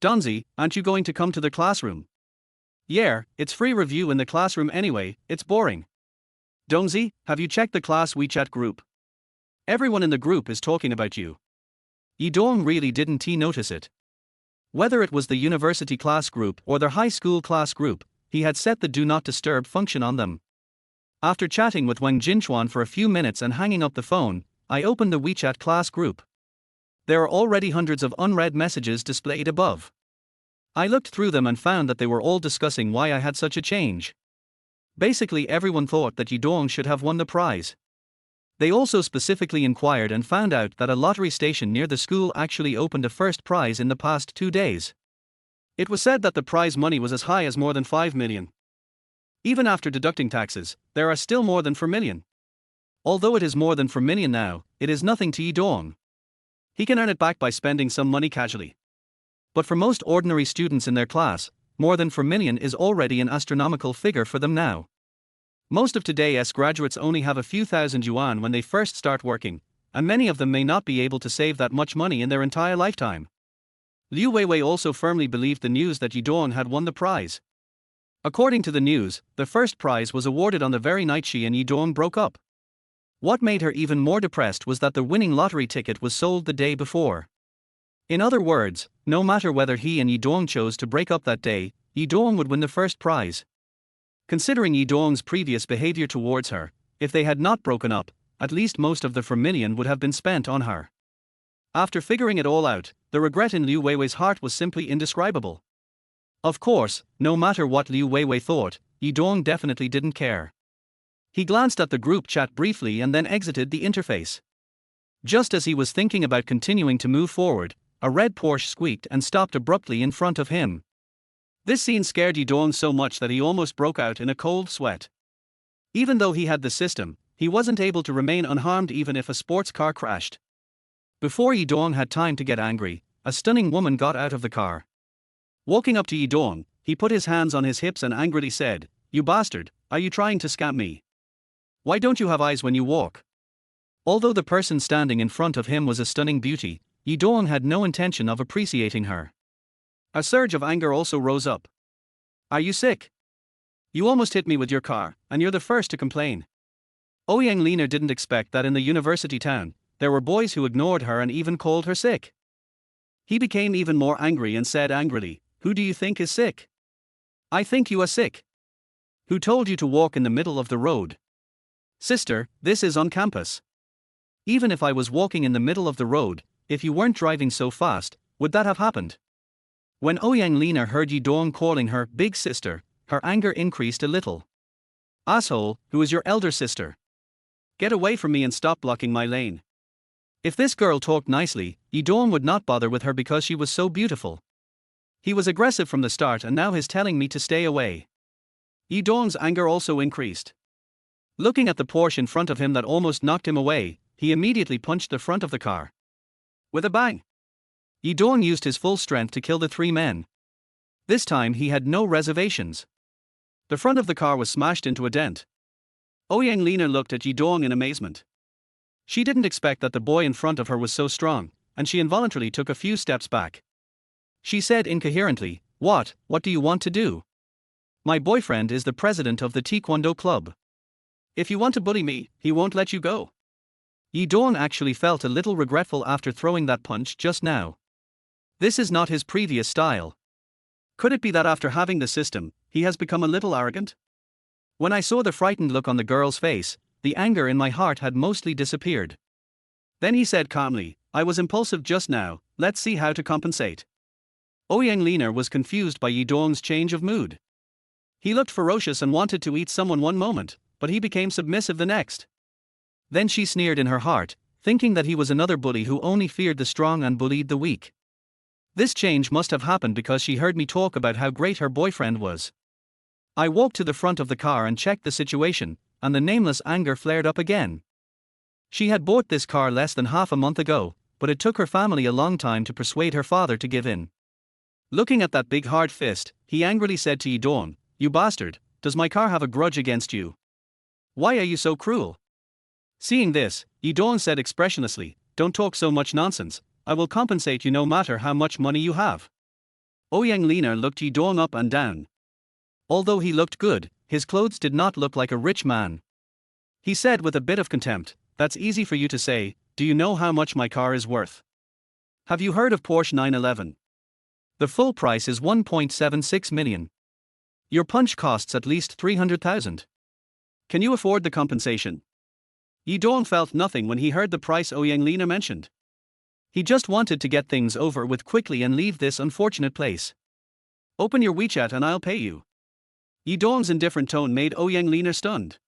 [SPEAKER 1] Donzi, aren't you going to come to the classroom? Yeah, it's free review in the classroom anyway, it's boring. Donzi, have you checked the class WeChat group? Everyone in the group is talking about you. Yidong really didn't notice it. Whether it was the university class group or their high school class group, he had set the do not disturb function on them. After chatting with Wang Jinchuan for a few minutes and hanging up the phone, I opened the WeChat class group. There are already hundreds of unread messages displayed above. I looked through them and found that they were all discussing why I had such a change. Basically, everyone thought that Yidong should have won the prize. They also specifically inquired and found out that a lottery station near the school actually opened a first prize in the past 2 days. It was said that the prize money was as high as more than 5 million. Even after deducting taxes, there are still more than 4 million. Although it is more than 4 million now, it is nothing to Yidong. He can earn it back by spending some money casually. But for most ordinary students in their class, more than 4 million is already an astronomical figure for them now. Most of today's graduates only have a few thousand yuan when they first start working, and many of them may not be able to save that much money in their entire lifetime. Liu Weiwei also firmly believed the news that Yidong had won the prize. According to the news, the first prize was awarded on the very night she and Yidong broke up. What made her even more depressed was that the winning lottery ticket was sold the day before. In other words, no matter whether he and Yidong chose to break up that day, Yidong would win the first prize. Considering Yidong's previous behavior towards her, if they had not broken up, at least most of the 4 million would have been spent on her. After figuring it all out, the regret in Liu Weiwei's heart was simply indescribable. Of course, no matter what Liu Weiwei thought, Yidong definitely didn't care. He glanced at the group chat briefly and then exited the interface. Just as he was thinking about continuing to move forward, a red Porsche squeaked and stopped abruptly in front of him. This scene scared Yidong so much that he almost broke out in a cold sweat. Even though he had the system, he wasn't able to remain unharmed even if a sports car crashed. Before Yidong had time to get angry, a stunning woman got out of the car. Walking up to Yidong, he put his hands on his hips and angrily said, "You bastard, are you trying to scam me? Why don't you have eyes when you walk?" Although the person standing in front of him was a stunning beauty, Yidong had no intention of appreciating her. A surge of anger also rose up. "Are you sick? You almost hit me with your car, and you're the first to complain." Ouyang Liner didn't expect that in the university town, there were boys who ignored her and even called her sick. He became even more angry and said angrily, "Who do you think is sick? I think you are sick. Who told you to walk in the middle of the road? Sister, this is on campus. Even if I was walking in the middle of the road, if you weren't driving so fast, would that have happened?" When Ouyang Liner heard Yidong calling her big sister, her anger increased a little. "Asshole, who is your elder sister? Get away from me and stop blocking my lane." If this girl talked nicely, Yidong would not bother with her because she was so beautiful. He was aggressive from the start and now he's telling me to stay away. Yidong's anger also increased. Looking at the Porsche in front of him that almost knocked him away, he immediately punched the front of the car. With a bang! Yidong used his full strength to kill the 3 men. This time he had no reservations. The front of the car was smashed into a dent. Ouyang Liner looked at Yidong in amazement. She didn't expect that the boy in front of her was so strong, and she involuntarily took a few steps back. She said incoherently, What do you want to do? My boyfriend is the president of the Taekwondo club. If you want to bully me, he won't let you go." Yidong actually felt a little regretful after throwing that punch just now. This is not his previous style. Could it be that after having the system, he has become a little arrogant? When I saw the frightened look on the girl's face, the anger in my heart had mostly disappeared. Then he said calmly, "I was impulsive just now, let's see how to compensate." Ouyang Liner was confused by Yidong's change of mood. He looked ferocious and wanted to eat someone one moment, but he became submissive the next. Then she sneered in her heart, thinking that he was another bully who only feared the strong and bullied the weak. This change must have happened because she heard me talk about how great her boyfriend was. I walked to the front of the car and checked the situation, and the nameless anger flared up again. She had bought this car less than half a month ago, but it took her family a long time to persuade her father to give in. Looking at that big hard fist, he angrily said to Yidong, "You bastard, does my car have a grudge against you? Why are you so cruel?" Seeing this, Yidong said expressionlessly, "Don't talk so much nonsense, I will compensate you no matter how much money you have." Ouyang Lina looked Yi Dong up and down. Although he looked good, his clothes did not look like a rich man. He said with a bit of contempt, "That's easy for you to say, do you know how much my car is worth? Have you heard of Porsche 911? The full price is 1.76 million. Your punch costs at least 300,000. Can you afford the compensation?" Yi Dong felt nothing when he heard the price Ouyang Lina mentioned. He just wanted to get things over with quickly and leave this unfortunate place. "Open your WeChat and I'll pay you." Yi Dong's indifferent tone made Ouyang Lina stunned.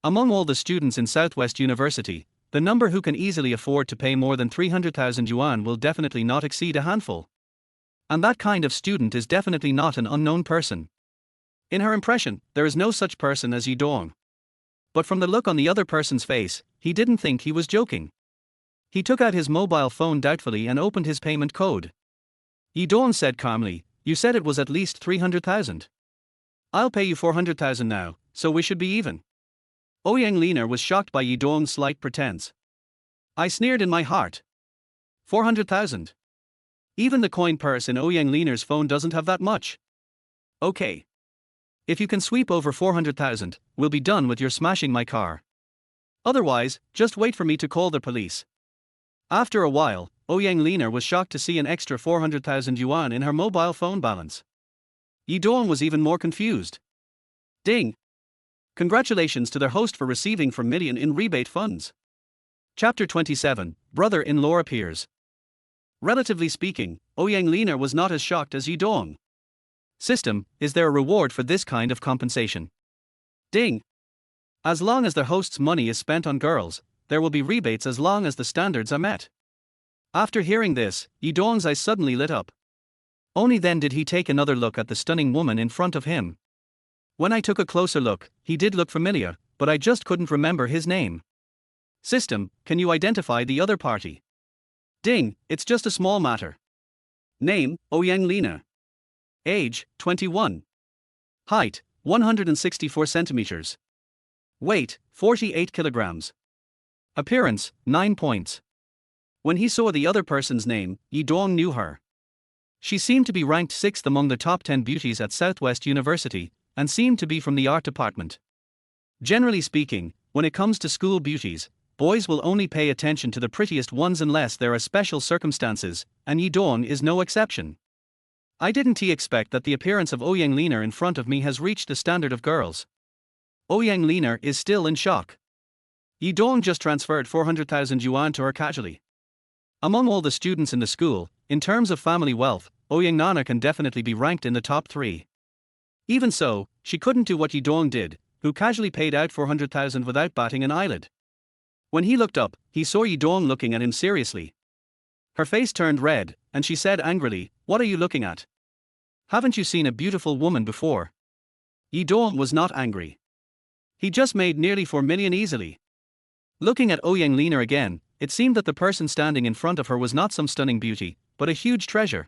[SPEAKER 1] Among all the students in Southwest University, the number who can easily afford to pay more than 300,000 yuan will definitely not exceed a handful. And that kind of student is definitely not an unknown person. In her impression, there is no such person as Yi Dong. But from the look on the other person's face, he didn't think he was joking. He took out his mobile phone doubtfully and opened his payment code. Yi Dong said calmly, "You said it was at least 300,000. I'll pay you 400,000 now, so we should be even." Ouyang Lina was shocked by Yi Dong's slight pretense. I sneered in my heart. 400,000. Even the coin purse in Ouyang Lina's phone doesn't have that much. Okay. If you can sweep over 400,000, we'll be done with your smashing my car. Otherwise, just wait for me to call the police. After a while, Ouyang Lina was shocked to see an extra 400,000 yuan in her mobile phone balance. Yi Dong was even more confused. Ding! Congratulations to their host for receiving from million in rebate funds. Chapter 27, Brother-in-law appears. Relatively speaking, Ouyang Lina was not as shocked as Yi Dong. System, is there a reward for this kind of compensation? Ding! As long as their host's money is spent on girls, there will be rebates as long as the standards are met. After hearing this, Yi Dong's eyes suddenly lit up. Only then did he take another look at the stunning woman in front of him. When I took a closer look, he did look familiar, but I just couldn't remember his name. System, can you identify the other party? Ding, it's just a small matter. Name, Ouyang Lina. Age, 21. Height, 164 centimeters. Weight, 48 kilograms. Appearance, 9 points. When he saw the other person's name, Yi Dong knew her. She seemed to be ranked 6th among the top 10 beauties at Southwest University, and seemed to be from the art department. Generally speaking, when it comes to school beauties, boys will only pay attention to the prettiest ones unless there are special circumstances, and Yi Dong is no exception. I didn't expect that the appearance of Ouyang Lina in front of me has reached the standard of girls. Ouyang Lina is still in shock. Yi Dong just transferred 400,000 yuan to her casually. Among all the students in the school, in terms of family wealth, Ouyang Lina can definitely be ranked in the top 3. Even so, she couldn't do what Yi Dong did, who casually paid out 400,000 without batting an eyelid. When he looked up, he saw Yi Dong looking at him seriously. Her face turned red, and she said angrily, "What are you looking at? Haven't you seen a beautiful woman before?" Yi Dong was not angry. He just made nearly 4 million easily. Looking at Ouyang Lina again, it seemed that the person standing in front of her was not some stunning beauty, but a huge treasure.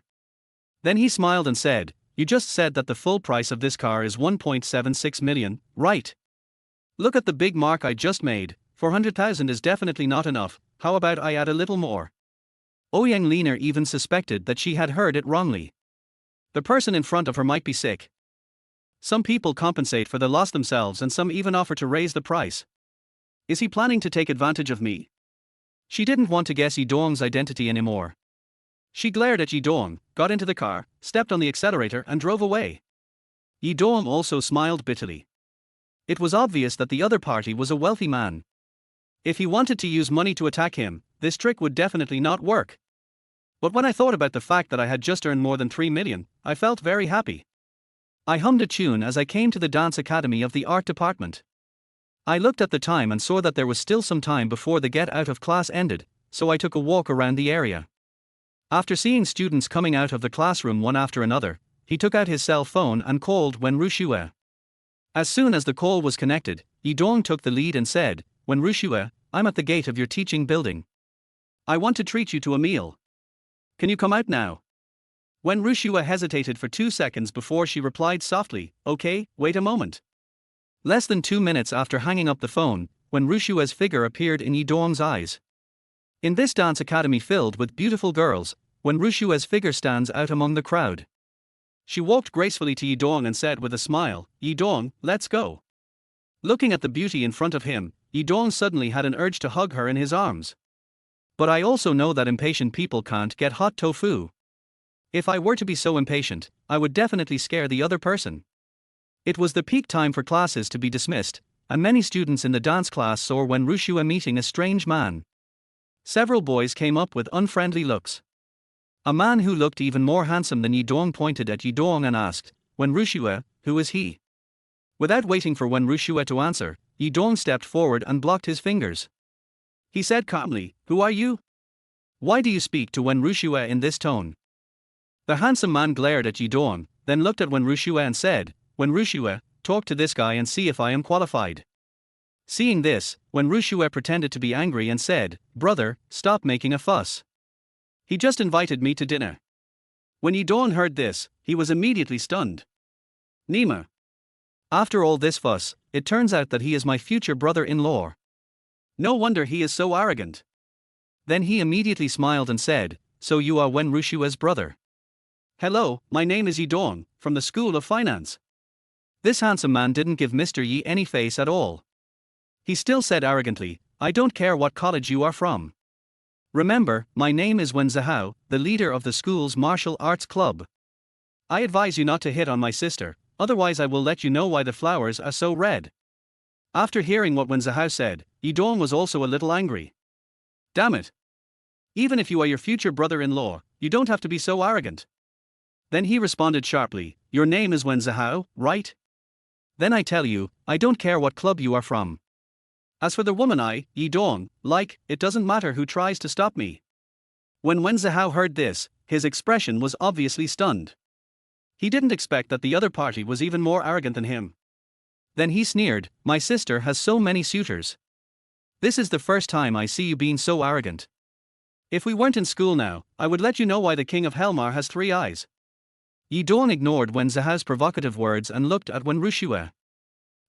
[SPEAKER 1] Then he smiled and said, "You just said that the full price of this car is 1.76 million, right? Look at the big mark I just made. 400,000 is definitely not enough, how about I add a little more?" Ouyang Lina even suspected that she had heard it wrongly. The person in front of her might be sick. Some people compensate for the loss themselves and some even offer to raise the price. Is he planning to take advantage of me? She didn't want to guess Yi Dong's identity anymore. She glared at Yi Dong, got into the car, stepped on the accelerator and drove away. Yi Dong also smiled bitterly. It was obvious that the other party was a wealthy man. If he wanted to use money to attack him, this trick would definitely not work. But when I thought about the fact that I had just earned more than 3 million, I felt very happy. I hummed a tune as I came to the dance academy of the art department. I looked at the time and saw that there was still some time before the get out of class ended, so I took a walk around the area. After seeing students coming out of the classroom one after another, he took out his cell phone and called Wen Rushue. As soon as the call was connected, Yi Dong took the lead and said, "Wen Rushue, I'm at the gate of your teaching building. I want to treat you to a meal. Can you come out now?" Wen Rushue hesitated for 2 seconds before she replied softly, "Okay, wait a moment." Less than 2 minutes after hanging up the phone, Wen Rushue's figure appeared in Yi Dong's eyes. In this dance academy filled with beautiful girls, Wen Rushue's figure stands out among the crowd. She walked gracefully to Yidong and said with a smile, "Yidong, let's go." Looking at the beauty in front of him, Yidong suddenly had an urge to hug her in his arms. But I also know that impatient people can't get hot tofu. If I were to be so impatient, I would definitely scare the other person. It was the peak time for classes to be dismissed, and many students in the dance class saw Wen Rushua meeting a strange man. Several boys came up with unfriendly looks. A man who looked even more handsome than Yidong pointed at Yidong and asked, "Wen Rushua, who is he?" Without waiting for Wen Rushua to answer, Yidong stepped forward and blocked his fingers. He said calmly, "Who are you? Why do you speak to Wen Rushua in this tone?" The handsome man glared at Yidong, then looked at Wen Rushua and said, "Wen Rushua, talk to this guy and see if I am qualified." Seeing this, Wen Rushua pretended to be angry and said, "Brother, stop making a fuss. He just invited me to dinner." When Yidong heard this, he was immediately stunned. "Nima. After all this fuss, it turns out that he is my future brother-in-law. No wonder he is so arrogant." Then he immediately smiled and said, "So you are Wen Rushua's brother?" "Hello, my name is Yidong, from the School of Finance." This handsome man didn't give Mr. Yi any face at all. He still said arrogantly, "I don't care what college you are from. Remember, my name is Wen Zihao, the leader of the school's martial arts club. I advise you not to hit on my sister, otherwise I will let you know why the flowers are so red." After hearing what Wen Zihao said, Yidong was also a little angry. "Damn it. Even if you are your future brother-in-law, you don't have to be so arrogant." Then he responded sharply, "Your name is Wen Zihao, right? Then I tell you, I don't care what club you are from. As for the woman Yidong, like, it doesn't matter who tries to stop me." When Wen Zihao heard this, his expression was obviously stunned. He didn't expect that the other party was even more arrogant than him. Then he sneered, "My sister has so many suitors. This is the first time I see you being so arrogant. If we weren't in school now, I would let you know why the king of Helmar has 3 eyes." Yidong ignored Wen Zihao's provocative words and looked at Wen Rushua.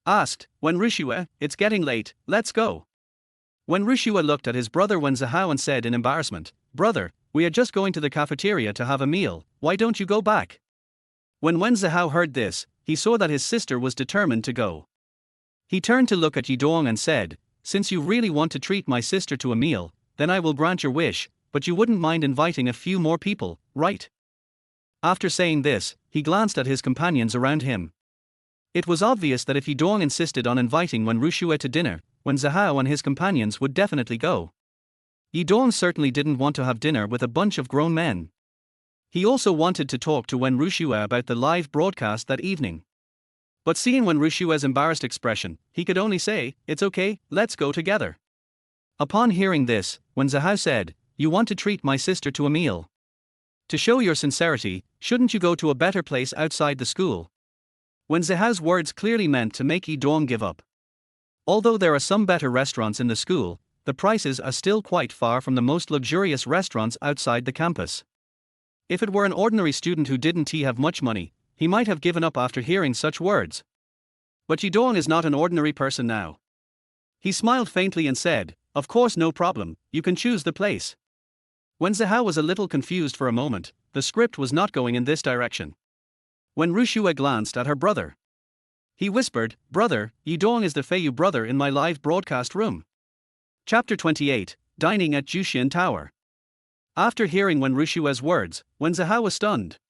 [SPEAKER 1] Asked, "Wen Rushua, it's getting late, let's go." Wen Rushua looked at his brother Wen Zihao and said in embarrassment, "Brother, we are just going to the cafeteria to have a meal, why don't you go back?" When Wen Zihao heard this, he saw that his sister was determined to go. He turned to look at Yidong and said, "Since you really want to treat my sister to a meal, then I will grant your wish, but you wouldn't mind inviting a few more people, right?" After saying this, he glanced at his companions around him. It was obvious that if Yidong insisted on inviting Wen Rushua to dinner, Wen Zihao and his companions would definitely go. Yidong certainly didn't want to have dinner with a bunch of grown men. He also wanted to talk to Wen Rushua about the live broadcast that evening. But seeing Wen Rushua's embarrassed expression, he could only say, "It's okay, let's go together." Upon hearing this, Wen Zihao said, "You want to treat my sister to a meal? To show your sincerity, shouldn't you go to a better place outside the school?" Wen Zihao's words clearly meant to make Yidong give up. Although there are some better restaurants in the school, the prices are still quite far from the most luxurious restaurants outside the campus. If it were an ordinary student who didn't have much money, he might have given up after hearing such words. But Yidong is not an ordinary person now. He smiled faintly and said, "Of course, no problem, you can choose the place." Wen Zihao was a little confused for a moment, the script was not going in this direction. When Rushua glanced at her brother, he whispered, "Brother, Yidong is the Feiyu brother in my live broadcast room." Chapter 28, Dining at Jushin Tower. After hearing Wen Rushua's words, Wen Zihao was stunned.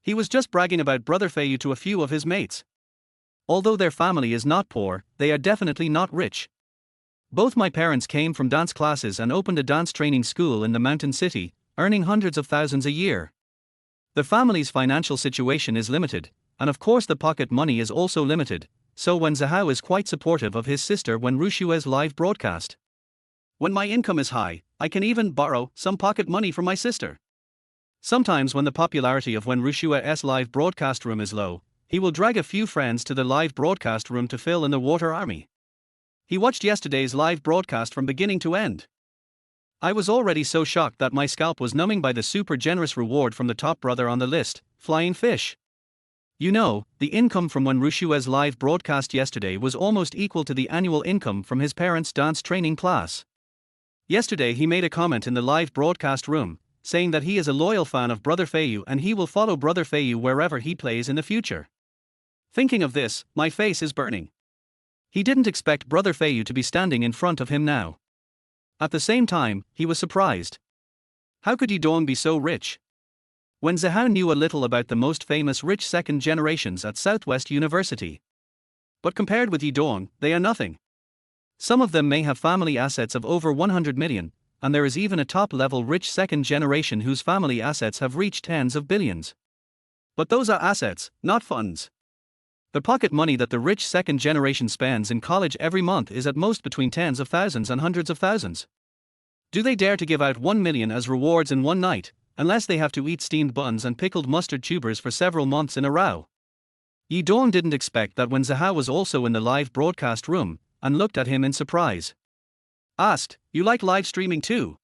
[SPEAKER 1] He was just bragging about Brother Feiyu to a few of his mates. Although their family is not poor, they are definitely not rich. "Both my parents came from dance classes and opened a dance training school in the mountain city, earning hundreds of thousands a year. The family's financial situation is limited, and of course the pocket money is also limited, so Wen Zihao is quite supportive of his sister Wen Rushua's live broadcast. When my income is high, I can even borrow some pocket money from my sister. Sometimes when the popularity of Wen Rushua's live broadcast room is low, he will drag a few friends to the live broadcast room to fill in the water army. He watched yesterday's live broadcast from beginning to end. I was already so shocked that my scalp was numbing by the super generous reward from the top brother on the list, flying fish. You know, the income from Wen Rushua's live broadcast yesterday was almost equal to the annual income from his parents' dance training class. Yesterday he made a comment in the live broadcast room, saying that he is a loyal fan of Brother Feiyu and he will follow Brother Feiyu wherever he plays in the future. Thinking of this, my face is burning. He didn't expect Brother Feiyu to be standing in front of him now. At the same time, he was surprised. How could Yidong be so rich? Wen Zihao knew a little about the most famous rich second generations at Southwest University. But compared with Yidong, they are nothing. Some of them may have family assets of over 100 million, and there is even a top-level rich second generation whose family assets have reached tens of billions. But those are assets, not funds. The pocket money that the rich second generation spends in college every month is at most between tens of thousands and hundreds of thousands. Do they dare to give out 1 million as rewards in one night, unless they have to eat steamed buns and pickled mustard tubers for several months in a row? Yidong didn't expect that when Zihao was also in the live broadcast room, and looked at him in surprise. Asked, "You like live streaming too?"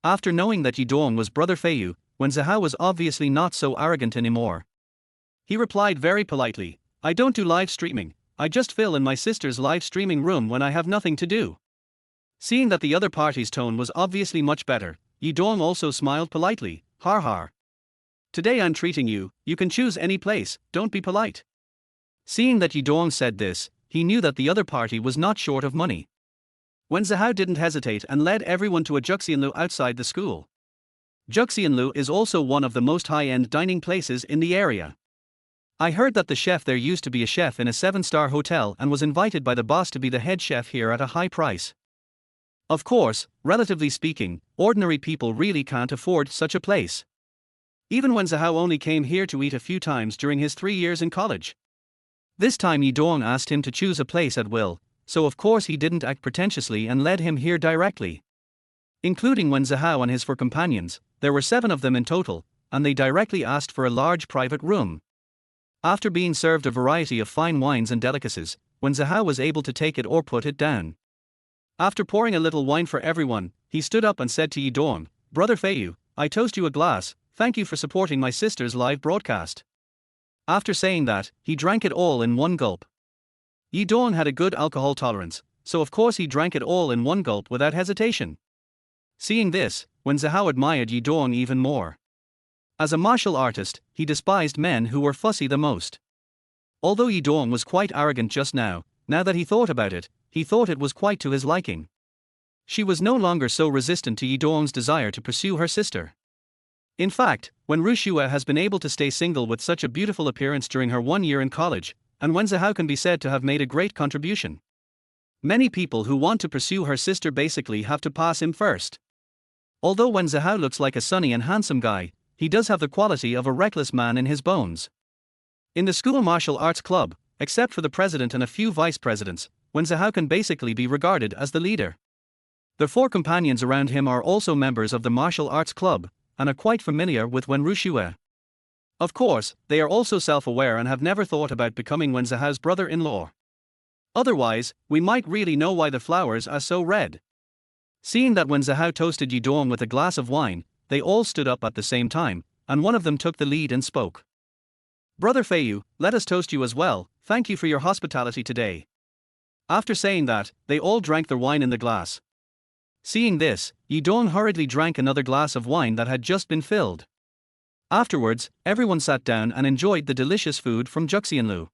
[SPEAKER 1] After knowing that Yidong was Brother Feiyu, when Zihao was obviously not so arrogant anymore. He replied very politely, "I don't do live streaming, I just fill in my sister's live streaming room when I have nothing to do." Seeing that the other party's tone was obviously much better, Yidong also smiled politely, "Har har. Today I'm treating you, you can choose any place, don't be polite." Seeing that Yidong said this, he knew that the other party was not short of money. Wen Zihao didn't hesitate and led everyone to a Juxianlu outside the school. Juxianlu is also one of the most high-end dining places in the area. I heard that the chef there used to be a chef in a 7-star hotel and was invited by the boss to be the head chef here at a high price. Of course, relatively speaking, ordinary people really can't afford such a place. Even when Zihao only came here to eat a few times during his 3 years in college. This time Yidong asked him to choose a place at will, so of course he didn't act pretentiously and led him here directly. Including Wen Zihao and his 4 companions, there were 7 of them in total, and they directly asked for a large private room. After being served a variety of fine wines and delicacies, Wen Zihao was able to take it or put it down. After pouring a little wine for everyone, he stood up and said to Yidong, "Brother Feiyu, I toast you a glass, thank you for supporting my sister's live broadcast." After saying that, he drank it all in one gulp. Yidong had a good alcohol tolerance, so of course he drank it all in one gulp without hesitation. Seeing this, Wen Zihao admired Yidong even more. As a martial artist, he despised men who were fussy the most. Although Yidong was quite arrogant just now that he thought about it, he thought it was quite to his liking. She was no longer so resistant to Yidong's desire to pursue her sister. In fact, when Rushua has been able to stay single with such a beautiful appearance during her 1 year in college, and Wen Zihao can be said to have made a great contribution. Many people who want to pursue her sister basically have to pass him first. Although Wen Zihao looks like a sunny and handsome guy, he does have the quality of a reckless man in his bones. In the school martial arts club, except for the president and a few vice presidents, Wen Zihao can basically be regarded as the leader. The 4 companions around him are also members of the martial arts club, and are quite familiar with Wen Rushue. Of course, they are also self-aware and have never thought about becoming Wen Zihao's brother-in-law. Otherwise, we might really know why the flowers are so red. Seeing that Wen Zihao toasted Yidong with a glass of wine, they all stood up at the same time, and one of them took the lead and spoke. "Brother Feiyu, let us toast you as well, thank you for your hospitality today." After saying that, they all drank their wine in the glass. Seeing this, Yidong hurriedly drank another glass of wine that had just been filled. Afterwards, everyone sat down and enjoyed the delicious food from Juxianlu.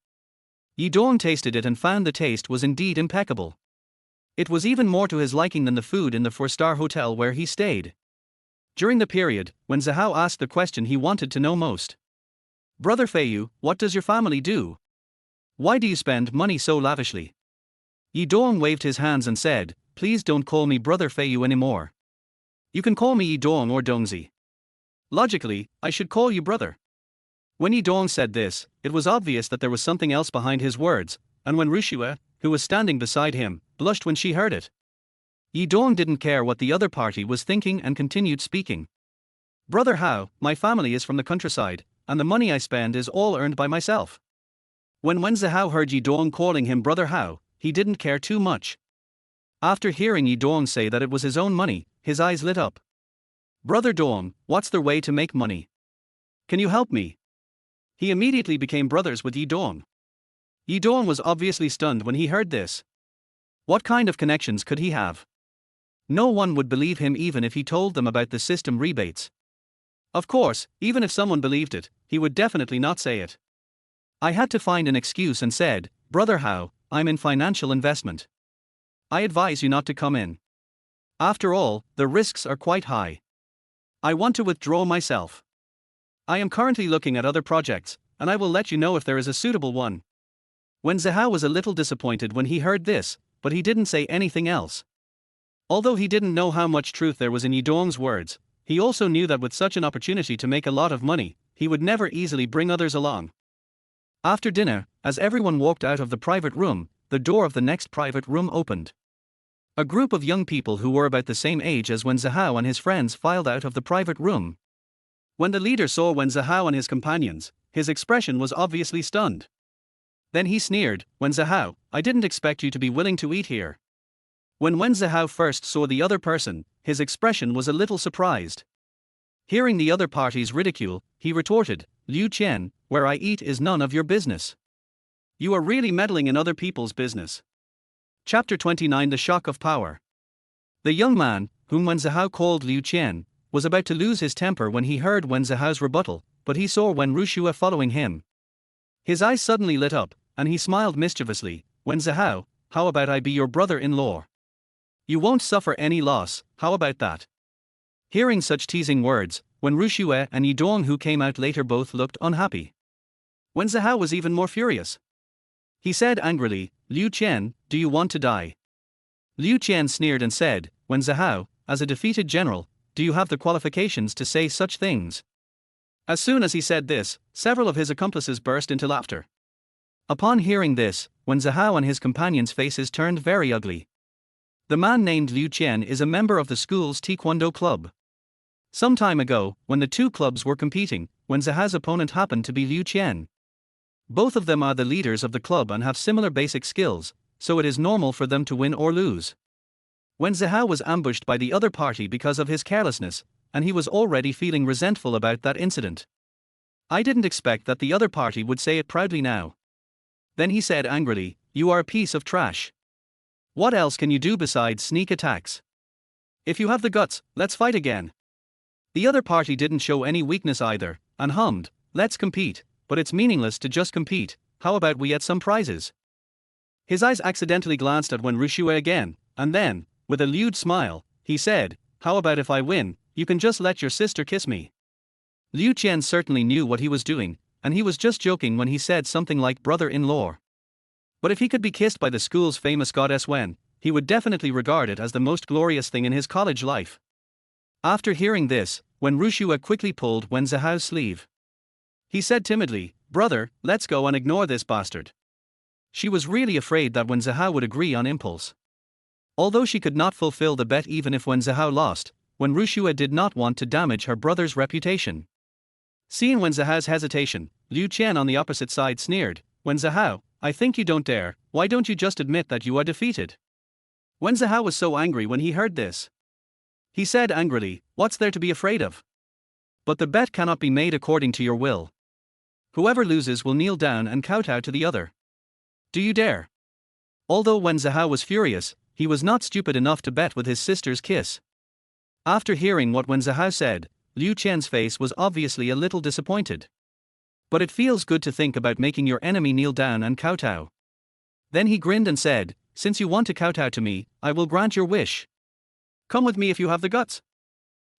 [SPEAKER 1] Yidong tasted it and found the taste was indeed impeccable. It was even more to his liking than the food in the 4-star hotel where he stayed. During the period, when Zihao asked the question he wanted to know most. "Brother Feiyu, what does your family do? Why do you spend money so lavishly?" Yidong waved his hands and said, "Please don't call me Brother Feiyu anymore. You can call me Yidong or Dongzi. Logically, I should call you brother." When Yidong said this, it was obvious that there was something else behind his words, and when Rushua, who was standing beside him, blushed when she heard it. Yidong didn't care what the other party was thinking and continued speaking. "Brother Hao, my family is from the countryside, and the money I spend is all earned by myself." When Wen Zihao heard Yidong calling him Brother Hao, he didn't care too much. After hearing Yidong say that it was his own money, his eyes lit up. "Brother Dong, what's the way to make money? Can you help me?" He immediately became brothers with Yidong. Yidong was obviously stunned when he heard this. What kind of connections could he have? No one would believe him even if he told them about the system rebates. Of course, even if someone believed it, he would definitely not say it. I had to find an excuse and said, "Brother How, I'm in financial investment. I advise you not to come in. After all, the risks are quite high. I want to withdraw myself. I am currently looking at other projects, and I will let you know if there is a suitable one." Wen Zihao was a little disappointed when he heard this, but he didn't say anything else. Although he didn't know how much truth there was in Yidong's words, he also knew that with such an opportunity to make a lot of money, he would never easily bring others along. After dinner, as everyone walked out of the private room, the door of the next private room opened. A group of young people who were about the same age as Wen Zihao and his friends filed out of the private room. When the leader saw Wen Zihao and his companions, his expression was obviously stunned. Then he sneered, "Wen Zihao, I didn't expect you to be willing to eat here." When Wen Zihao first saw the other person, his expression was a little surprised. Hearing the other party's ridicule, he retorted, "Liu Qian, where I eat is none of your business. You are really meddling in other people's business." Chapter 29: The Shock of Power. The young man, whom Wen Zihao called Liu Qian, was about to lose his temper when he heard Wen Zihao's rebuttal, but he saw Wen Rushua following him. His eyes suddenly lit up, and he smiled mischievously. "Wen Zihao, how about I be your brother-in-law? You won't suffer any loss, how about that?" Hearing such teasing words, Wen Rushua and Yidong, who came out later, both looked unhappy. Wen Zihao was even more furious. He said angrily, "Liu Qian, do you want to die?" Liu Qian sneered and said, "Wen Zihao, as a defeated general, do you have the qualifications to say such things?" As soon as he said this, several of his accomplices burst into laughter. Upon hearing this, Wen Zihao and his companions' faces turned very ugly. The man named Liu Qian is a member of the school's Taekwondo club. Some time ago, when the two clubs were competing, Wen Zihao's opponent happened to be Liu Qian. Both of them are the leaders of the club and have similar basic skills, so it is normal for them to win or lose. Wen Zihao was ambushed by the other party because of his carelessness, and he was already feeling resentful about that incident. I didn't expect that the other party would say it proudly now. Then he said angrily, "You are a piece of trash. What else can you do besides sneak attacks? If you have the guts, let's fight again." The other party didn't show any weakness either, and hummed, "Let's compete, but it's meaningless to just compete, how about we get some prizes?" His eyes accidentally glanced at Wen Rushua again, and then, with a lewd smile, he said, "How about if I win, you can just let your sister kiss me?" Liu Qian certainly knew what he was doing, and he was just joking when he said something like brother-in-law. But if he could be kissed by the school's famous goddess Wen, he would definitely regard it as the most glorious thing in his college life. After hearing this, Wen Rushua quickly pulled Wen Zihao's sleeve. He said timidly, "Brother, let's go and ignore this bastard." She was really afraid that Wen Zihao would agree on impulse. Although she could not fulfill the bet even if Wen Zihao lost, Wen Rushua did not want to damage her brother's reputation. Seeing Wen Zihao's hesitation, Liu Qian on the opposite side sneered, "Wen Zihao, I think you don't dare, why don't you just admit that you are defeated?" Wen Zihao was so angry when he heard this. He said angrily, "What's there to be afraid of? But the bet cannot be made according to your will. Whoever loses will kneel down and kowtow to the other. Do you dare?" Although Wen Zihao was furious, he was not stupid enough to bet with his sister's kiss. After hearing what Wen Zihao said, Liu Qian's face was obviously a little disappointed. But it feels good to think about making your enemy kneel down and kowtow. Then he grinned and said, "Since you want to kowtow to me, I will grant your wish. Come with me if you have the guts."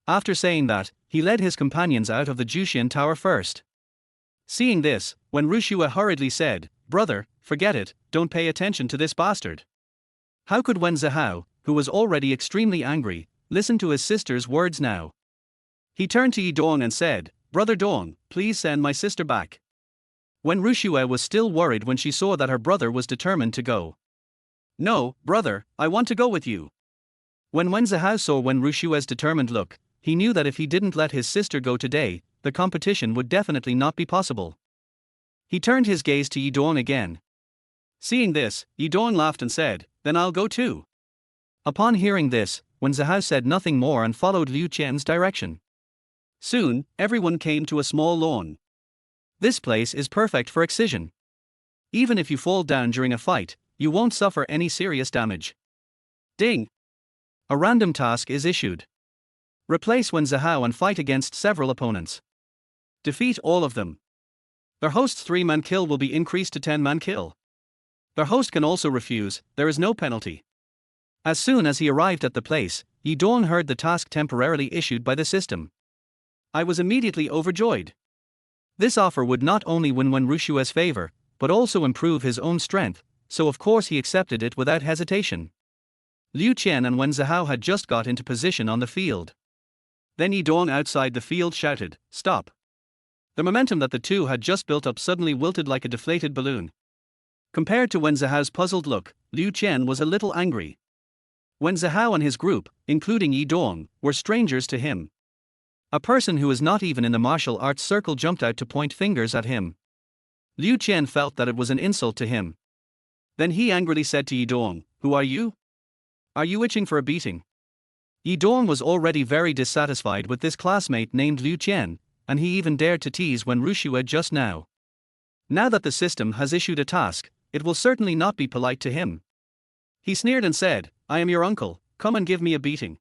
[SPEAKER 1] After saying that, he led his companions out of the Jushin Tower first. Seeing this, Wen Rushua hurriedly said, "Brother, forget it, don't pay attention to this bastard." How could Wen Zihao, who was already extremely angry, listen to his sister's words now? He turned to Yidong and said, "Brother Dong, please send my sister back." Wen Rushua was still worried when she saw that her brother was determined to go. "No, brother, I want to go with you." When Wen Zihao saw Wen Rushua's determined look, he knew that if he didn't let his sister go today, the competition would definitely not be possible. He turned his gaze to Yidong again. Seeing this, Yidong laughed and said, "Then I'll go too." Upon hearing this, Wen Zihao said nothing more and followed Liu Qian's direction. Soon, everyone came to a small lawn. This place is perfect for excision. Even if you fall down during a fight, you won't suffer any serious damage. Ding! A random task is issued. Replace Wen Zhao and fight against several opponents. Defeat all of them. Their host's 3-man kill will be increased to 10-man kill. Their host can also refuse, there is no penalty. As soon as he arrived at the place, Yi Dong heard the task temporarily issued by the system. I was immediately overjoyed. This offer would not only win Wen Rushue's favor, but also improve his own strength, so of course he accepted it without hesitation. Liu Qian and Wen Zhao had just got into position on the field. Then Yi Dong outside the field shouted, "Stop!" The momentum that the two had just built up suddenly wilted like a deflated balloon. Compared to Wen Zhao's puzzled look, Liu Qian was a little angry. Wen Zhao and his group, including Yi Dong, were strangers to him. A person who is not even in the martial arts circle jumped out to point fingers at him. Liu Qian felt that it was an insult to him. Then he angrily said to Yi Dong, "Who are you? Are you itching for a beating?" Yi Dong was already very dissatisfied with this classmate named Liu Qian, and he even dared to tease Wen Rushue just now. Now that the system has issued a task, it will certainly not be polite to him. He sneered and said, "I am your uncle, come and give me a beating."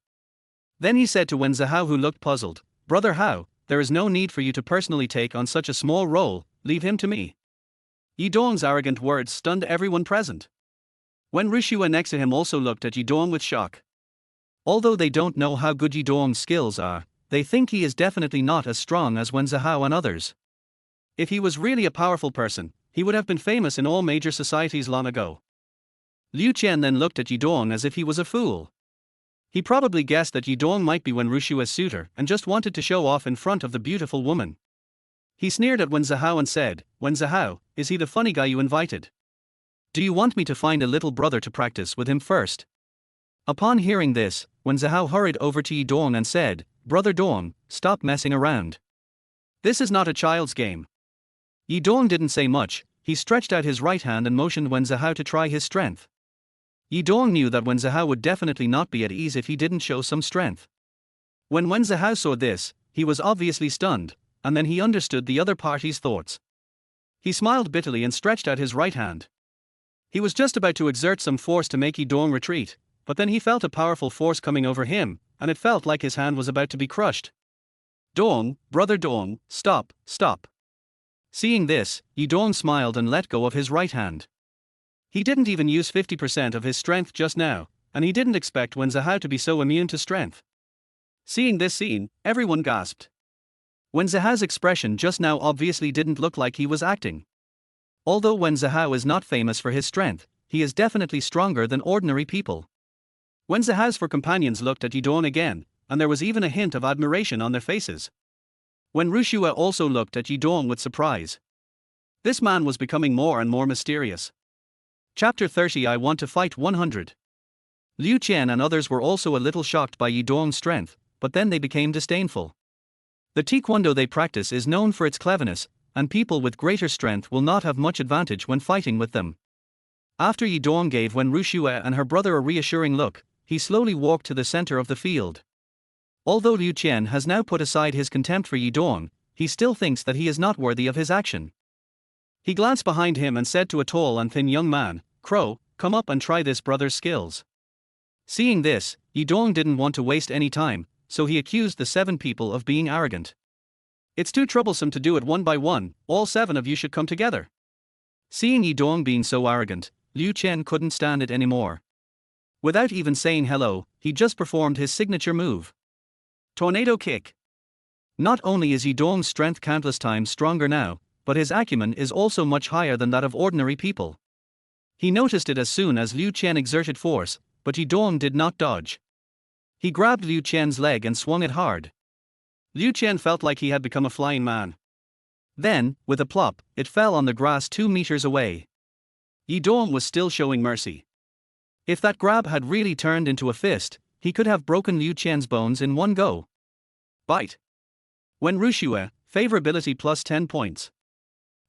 [SPEAKER 1] Then he said to Wen Zhao, who looked puzzled, "Brother Hao, there is no need for you to personally take on such a small role, leave him to me." Yi Dong's arrogant words stunned everyone present. Wen Rushue next to him also looked at Yi Dong with shock. Although they don't know how good Yi Dong's skills are, they think he is definitely not as strong as Wen Zhao and others. If he was really a powerful person, he would have been famous in all major societies long ago. Liu Qian then looked at Yi Dong as if he was a fool. He probably guessed that Yi Dong might be Wen Rushue's suitor and just wanted to show off in front of the beautiful woman. He sneered at Wen Zhao and said, "Wen Zhao, is he the funny guy you invited? Do you want me to find a little brother to practice with him first?" Upon hearing this, Wen Zhao hurried over to Yi Dong and said, "Brother Dong, stop messing around. This is not a child's game." Yi Dong didn't say much, he stretched out his right hand and motioned Wen Zhao to try his strength. Yi Dong knew that Wen Zhao would definitely not be at ease if he didn't show some strength. When Wen Zhao saw this, he was obviously stunned, and then he understood the other party's thoughts. He smiled bitterly and stretched out his right hand. He was just about to exert some force to make Yi Dong retreat, but then he felt a powerful force coming over him, and it felt like his hand was about to be crushed. "Dong, brother Dong, stop, stop." Seeing this, Yi Dong smiled and let go of his right hand. He didn't even use 50% of his strength just now, and he didn't expect Wen Zhao to be so immune to strength. Seeing this scene, everyone gasped. Wen Zhao's expression just now obviously didn't look like he was acting. Although Wen Zhao is not famous for his strength, he is definitely stronger than ordinary people. Wen Zhao's four companions looked at Yi Dong again, and there was even a hint of admiration on their faces. Wen Rushue also looked at Yi Dong with surprise. This man was becoming more and more mysterious. Chapter 30 I Want to Fight 100. Liu Qian and others were also a little shocked by Yi Dong's strength, but then they became disdainful. The taekwondo they practice is known for its cleverness, and people with greater strength will not have much advantage when fighting with them. After Yi Dong gave Wen Rushue and her brother a reassuring look, he slowly walked to the center of the field. Although Liu Qian has now put aside his contempt for Yi Dong, he still thinks that he is not worthy of his action. He glanced behind him and said to a tall and thin young man, "Crow, come up and try this brother's skills." Seeing this, Yi Dong didn't want to waste any time, so he accused the 7 people of being arrogant. "It's too troublesome to do it one by one, all 7 of you should come together." Seeing Yi Dong being so arrogant, Liu Qian couldn't stand it anymore. Without even saying hello, he just performed his signature move. Tornado kick. Not only is Yi Dong's strength countless times stronger now, but his acumen is also much higher than that of ordinary people. He noticed it as soon as Liu Qian exerted force, but Yi Dong did not dodge. He grabbed Liu Qian's leg and swung it hard. Liu Qian felt like he had become a flying man. Then, with a plop, it fell on the grass 2 meters away. Yi Dong was still showing mercy. If that grab had really turned into a fist, he could have broken Liu Qian's bones in one go. Bite. Wen Rushue, favorability plus 10 points.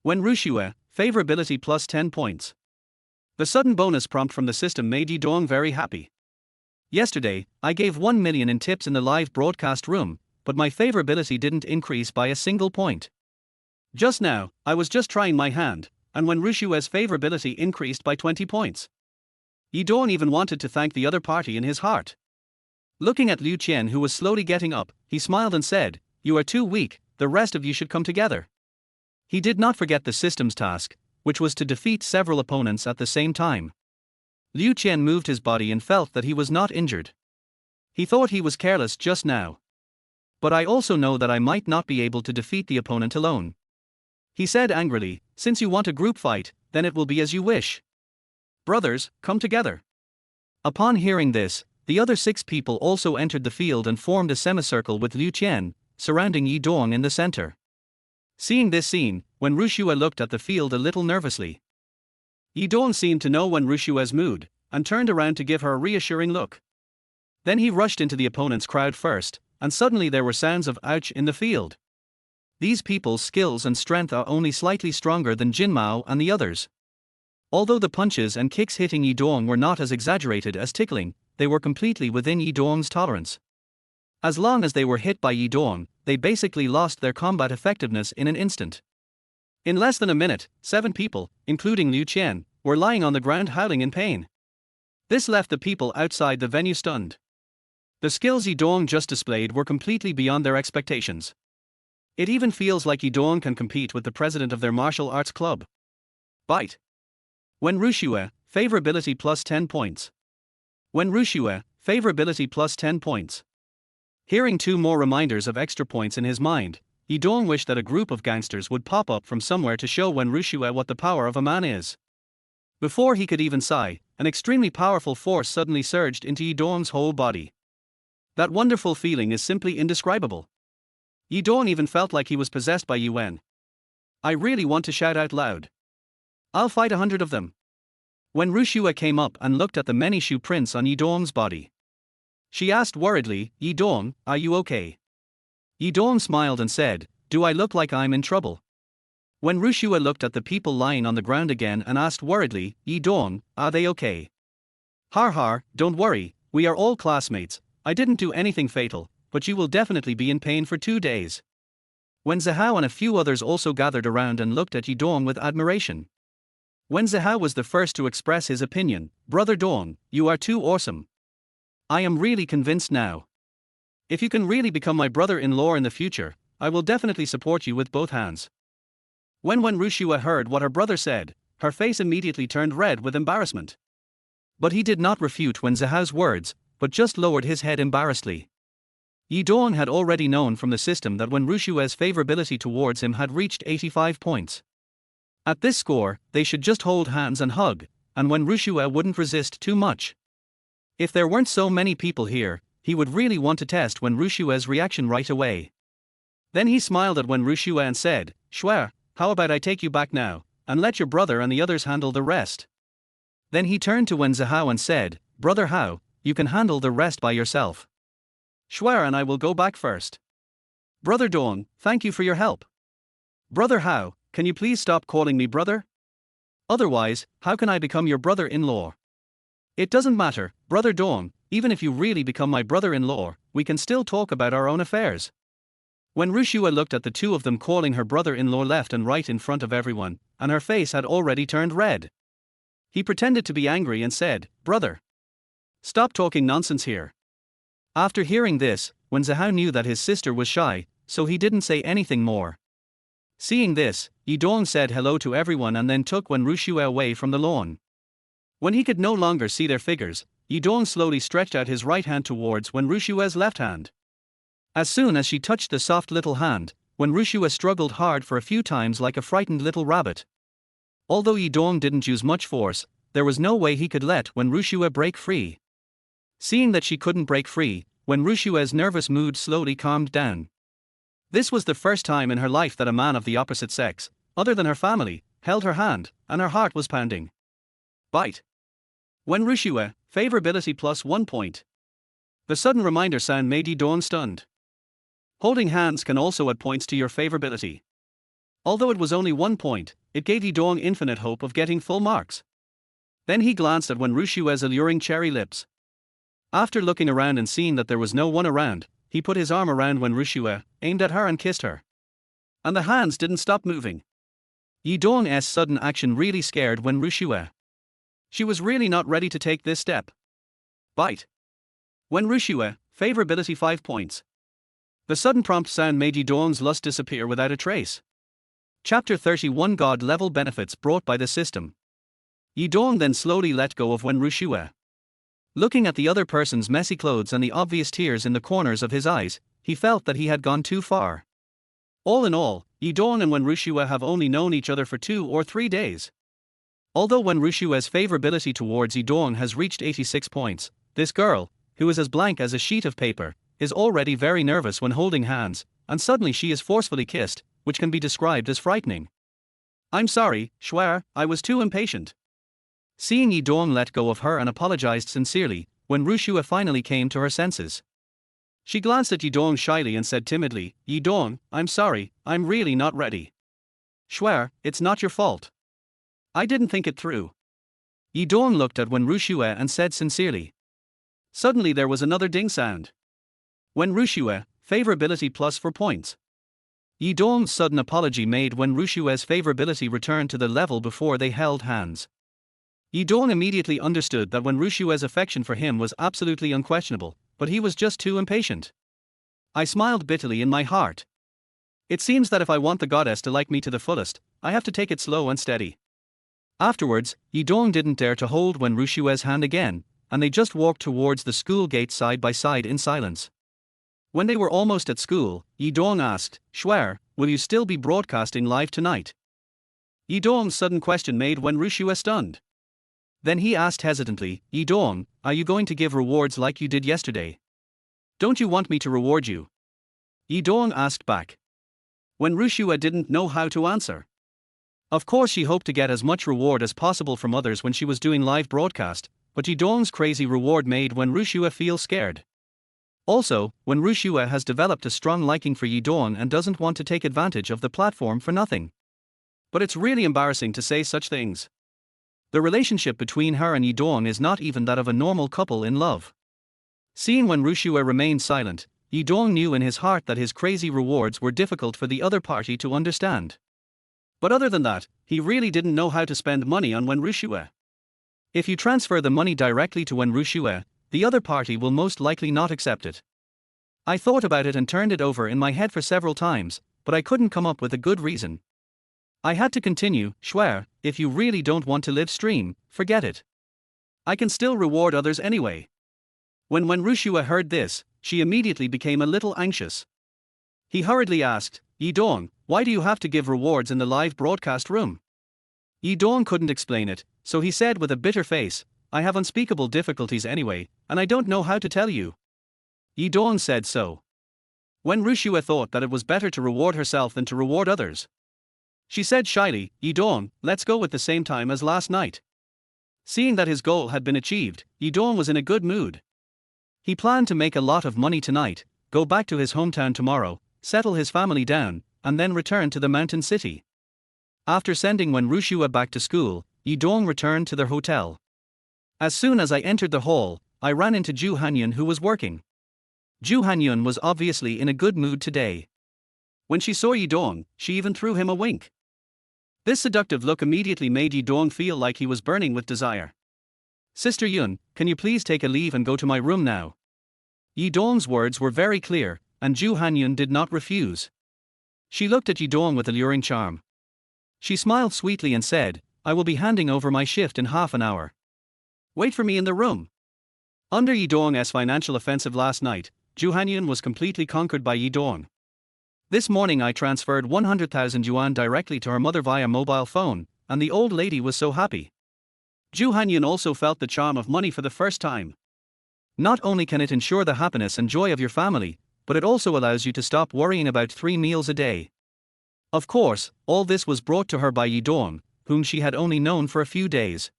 [SPEAKER 1] Wen Rushue, favorability plus 10 points. The sudden bonus prompt from the system made Yi Dong very happy. Yesterday, I gave 1 million in tips in the live broadcast room, but my favorability didn't increase by a single point. Just now, I was just trying my hand, and Wen Rushue's favorability increased by 20 points. Yi Dong even wanted to thank the other party in his heart. Looking at Liu Qian, who was slowly getting up, he smiled and said, "You are too weak, the rest of you should come together." He did not forget the system's task, which was to defeat several opponents at the same time. Liu Qian moved his body and felt that he was not injured. He thought he was careless just now. "But I also know that I might not be able to defeat the opponent alone," he said angrily. "Since you want a group fight, then it will be as you wish. Brothers, come together." Upon hearing this, the other 6 people also entered the field and formed a semicircle with Liu Qian, surrounding Yi Dong in the center. Seeing this scene, Wen Wuxue looked at the field a little nervously. Yi Dong seemed to know Wen Wuxue's mood, and turned around to give her a reassuring look. Then he rushed into the opponent's crowd first, and suddenly there were sounds of "ouch" in the field. These people's skills and strength are only slightly stronger than Jin Mao and the others. Although the punches and kicks hitting Yi Dong were not as exaggerated as tickling, they were completely within Yi Dong's tolerance. As long as they were hit by Yi Dong, they basically lost their combat effectiveness in an instant. In less than a minute, 7 people, including Liu Qian, were lying on the ground howling in pain. This left the people outside the venue stunned. The skills Yi Dong just displayed were completely beyond their expectations. It even feels like Yi Dong can compete with the president of their martial arts club. Bite. Wen Wuxue, favorability plus 10 points. Wen Wuxue, favorability plus 10 points. Hearing 2 more reminders of extra points in his mind, Yi Dong wished that a group of gangsters would pop up from somewhere to show Wen Wuxue what the power of a man is. Before he could even sigh, an extremely powerful force suddenly surged into Yi Dong's whole body. That wonderful feeling is simply indescribable. Yi Dong even felt like he was possessed by Yuan. "I really want to shout out loud. I'll fight 100 of them." When Wuxue came up and looked at the many shoe prints on Yi Dong's body, she asked worriedly, "Yi Dong, are you okay?" Yi Dong smiled and said, "Do I look like I'm in trouble?" When Wuxue looked at the people lying on the ground again and asked worriedly, "Yi Dong, are they okay?" "Har har, don't worry, we are all classmates, I didn't do anything fatal, but you will definitely be in pain for 2 days." Wen Zihao and a few others also gathered around and looked at Yi Dong with admiration. Wen Zihao was the first to express his opinion. "Brother Dong, you are too awesome. I am really convinced now. If you can really become my brother-in-law in the future, I will definitely support you with both hands." When Wen Wuxue heard what her brother said, her face immediately turned red with embarrassment. But he did not refute Wen Zihao's words, but just lowered his head embarrassedly. Yi Dong had already known from the system that Wen Wuxue's favorability towards him had reached 85 points. At this score, they should just hold hands and hug, and Wen Wuxue wouldn't resist too much. If there weren't so many people here, he would really want to test Wen Wuxue's reaction right away. Then he smiled at Wen Wuxue and said, "Shuai, how about I take you back now, and let your brother and the others handle the rest?" Then he turned to Wen Zihao and said, "Brother Hao, you can handle the rest by yourself. Shuai and I will go back first. Brother Dong, thank you for your help. Brother Hao, can you please stop calling me brother? Otherwise, how can I become your brother-in-law?" "It doesn't matter, Brother Dong, even if you really become my brother-in-law, we can still talk about our own affairs." When Wuxue looked at the 2 of them calling her brother-in-law left and right in front of everyone, and her face had already turned red. He pretended to be angry and said, "Brother, stop talking nonsense here." After hearing this, Wen Zihao knew that his sister was shy, so he didn't say anything more. Seeing this, Yi Dong said hello to everyone and then took Wen Wuxue away from the lawn. When he could no longer see their figures, Yi Dong slowly stretched out his right hand towards Wen Wuxue's left hand. As soon as she touched the soft little hand, Wen Wuxue struggled hard for a few times like a frightened little rabbit. Although Yi Dong didn't use much force, there was no way he could let Wen Wuxue break free. Seeing that she couldn't break free, Wen Wuxue's nervous mood slowly calmed down. This was the first time in her life that a man of the opposite sex, other than her family, held her hand, and her heart was pounding. Bite. Wen Wuxue, favorability plus 1 point. The sudden reminder sound made Yi Dong stunned. Holding hands can also add points to your favorability. Although it was only 1 point, it gave Yi Dong infinite hope of getting full marks. Then he glanced at Wen Wuxue's alluring cherry lips. After looking around and seeing that there was no one around, he put his arm around Wen Wuxue, aimed at her and kissed her. And the hands didn't stop moving. Yi Dong's sudden action really scared Wen Wuxue. She was really not ready to take this step. Bite. Wen Wuxue, Favorability 5 points. The sudden prompt sound made Yi Dong's lust disappear without a trace. Chapter 31 God Level Benefits Brought by the System. Yi Dong then slowly let go of Wen Rushue. Looking at the other person's messy clothes and the obvious tears in the corners of his eyes, he felt that he had gone too far. All in all, Yi Dong and Wen Rushue have only known each other for 2 or 3 days. Although Wen Rushue's favorability towards Yi Dong has reached 86 points, this girl, who is as blank as a sheet of paper, is already very nervous when holding hands, and suddenly she is forcefully kissed, which can be described as frightening. "I'm sorry, Shuer, I was too impatient." Seeing Yi Dong let go of her and apologized sincerely, Wen Rushue finally came to her senses. She glanced at Yi Dong shyly and said timidly, "Yi Dong, I'm sorry, I'm really not ready." "Shuer, it's not your fault. I didn't think it through." Yi Dong looked at Wen Rushue and said sincerely. Suddenly there was another ding sound. Wen Rushue, favorability plus 4 points. Yi Dong's sudden apology made Wen Rushue's favorability return to the level before they held hands. Yi Dong immediately understood that Wen Rushue's affection for him was absolutely unquestionable, but he was just too impatient. I smiled bitterly in my heart. It seems that if I want the goddess to like me to the fullest, I have to take it slow and steady. Afterwards, Yi Dong didn't dare to hold Wen Rushue's hand again, and they just walked towards the school gate side by side in silence. When they were almost at school, Yi Dong asked, "Shuer, will you still be broadcasting live tonight?" Yi Dong's sudden question made Wen Rushue stunned. Then he asked hesitantly, "Yi Dong, are you going to give rewards like you did yesterday? Don't you want me to reward you?" Yi Dong asked back. Wen Rushue didn't know how to answer. Of course she hoped to get as much reward as possible from others when she was doing live broadcast, but Yi Dong's crazy reward made Wen Rushue feel scared. Also, Wen Rushue has developed a strong liking for Yi Dong and doesn't want to take advantage of the platform for nothing. But it's really embarrassing to say such things. The relationship between her and Yi Dong is not even that of a normal couple in love. Seeing Wen Rushue remain silent, Yi Dong knew in his heart that his crazy rewards were difficult for the other party to understand. But other than that, he really didn't know how to spend money on Wen Rushue. If you transfer the money directly to Wen Rushue, the other party will most likely not accept it. I thought about it and turned it over in my head for several times, but I couldn't come up with a good reason. I had to continue, "Shuer, if you really don't want to live stream, forget it. I can still reward others anyway." When Wen Rushue heard this, she immediately became a little anxious. He hurriedly asked, "Yi Dong, why do you have to give rewards in the live broadcast room?" Yi Dong couldn't explain it, so he said with a bitter face, "I have unspeakable difficulties anyway, and I don't know how to tell you." Yi Dong said so. Wen Rushue thought that it was better to reward herself than to reward others. She said shyly, "Yi Dong, let's go at the same time as last night." Seeing that his goal had been achieved, Yi Dong was in a good mood. He planned to make a lot of money tonight, go back to his hometown tomorrow, settle his family down, and then return to the mountain city. After sending Wen Rushue back to school, Yi Dong returned to their hotel. As soon as I entered the hall, I ran into Ju Hanyun, who was working. Ju Hanyun was obviously in a good mood today. When she saw Yi Dong, she even threw him a wink. This seductive look immediately made Yi Dong feel like he was burning with desire. "Sister Yun, can you please take a leave and go to my room now?" Yi Dong's words were very clear, and Ju Hanyun did not refuse. She looked at Yi Dong with alluring charm. She smiled sweetly and said, "I will be handing over my shift in half an hour. Wait for me in the room." Under Yi Dong's financial offensive last night, Ju Hanyun was completely conquered by Yi Dong. This morning I transferred 100,000 yuan directly to her mother via mobile phone, and the old lady was so happy. Ju Hanyun also felt the charm of money for the first time. Not only can it ensure the happiness and joy of your family, but it also allows you to stop worrying about 3 meals a day. Of course, all this was brought to her by Yi Dong, whom she had only known for a few days.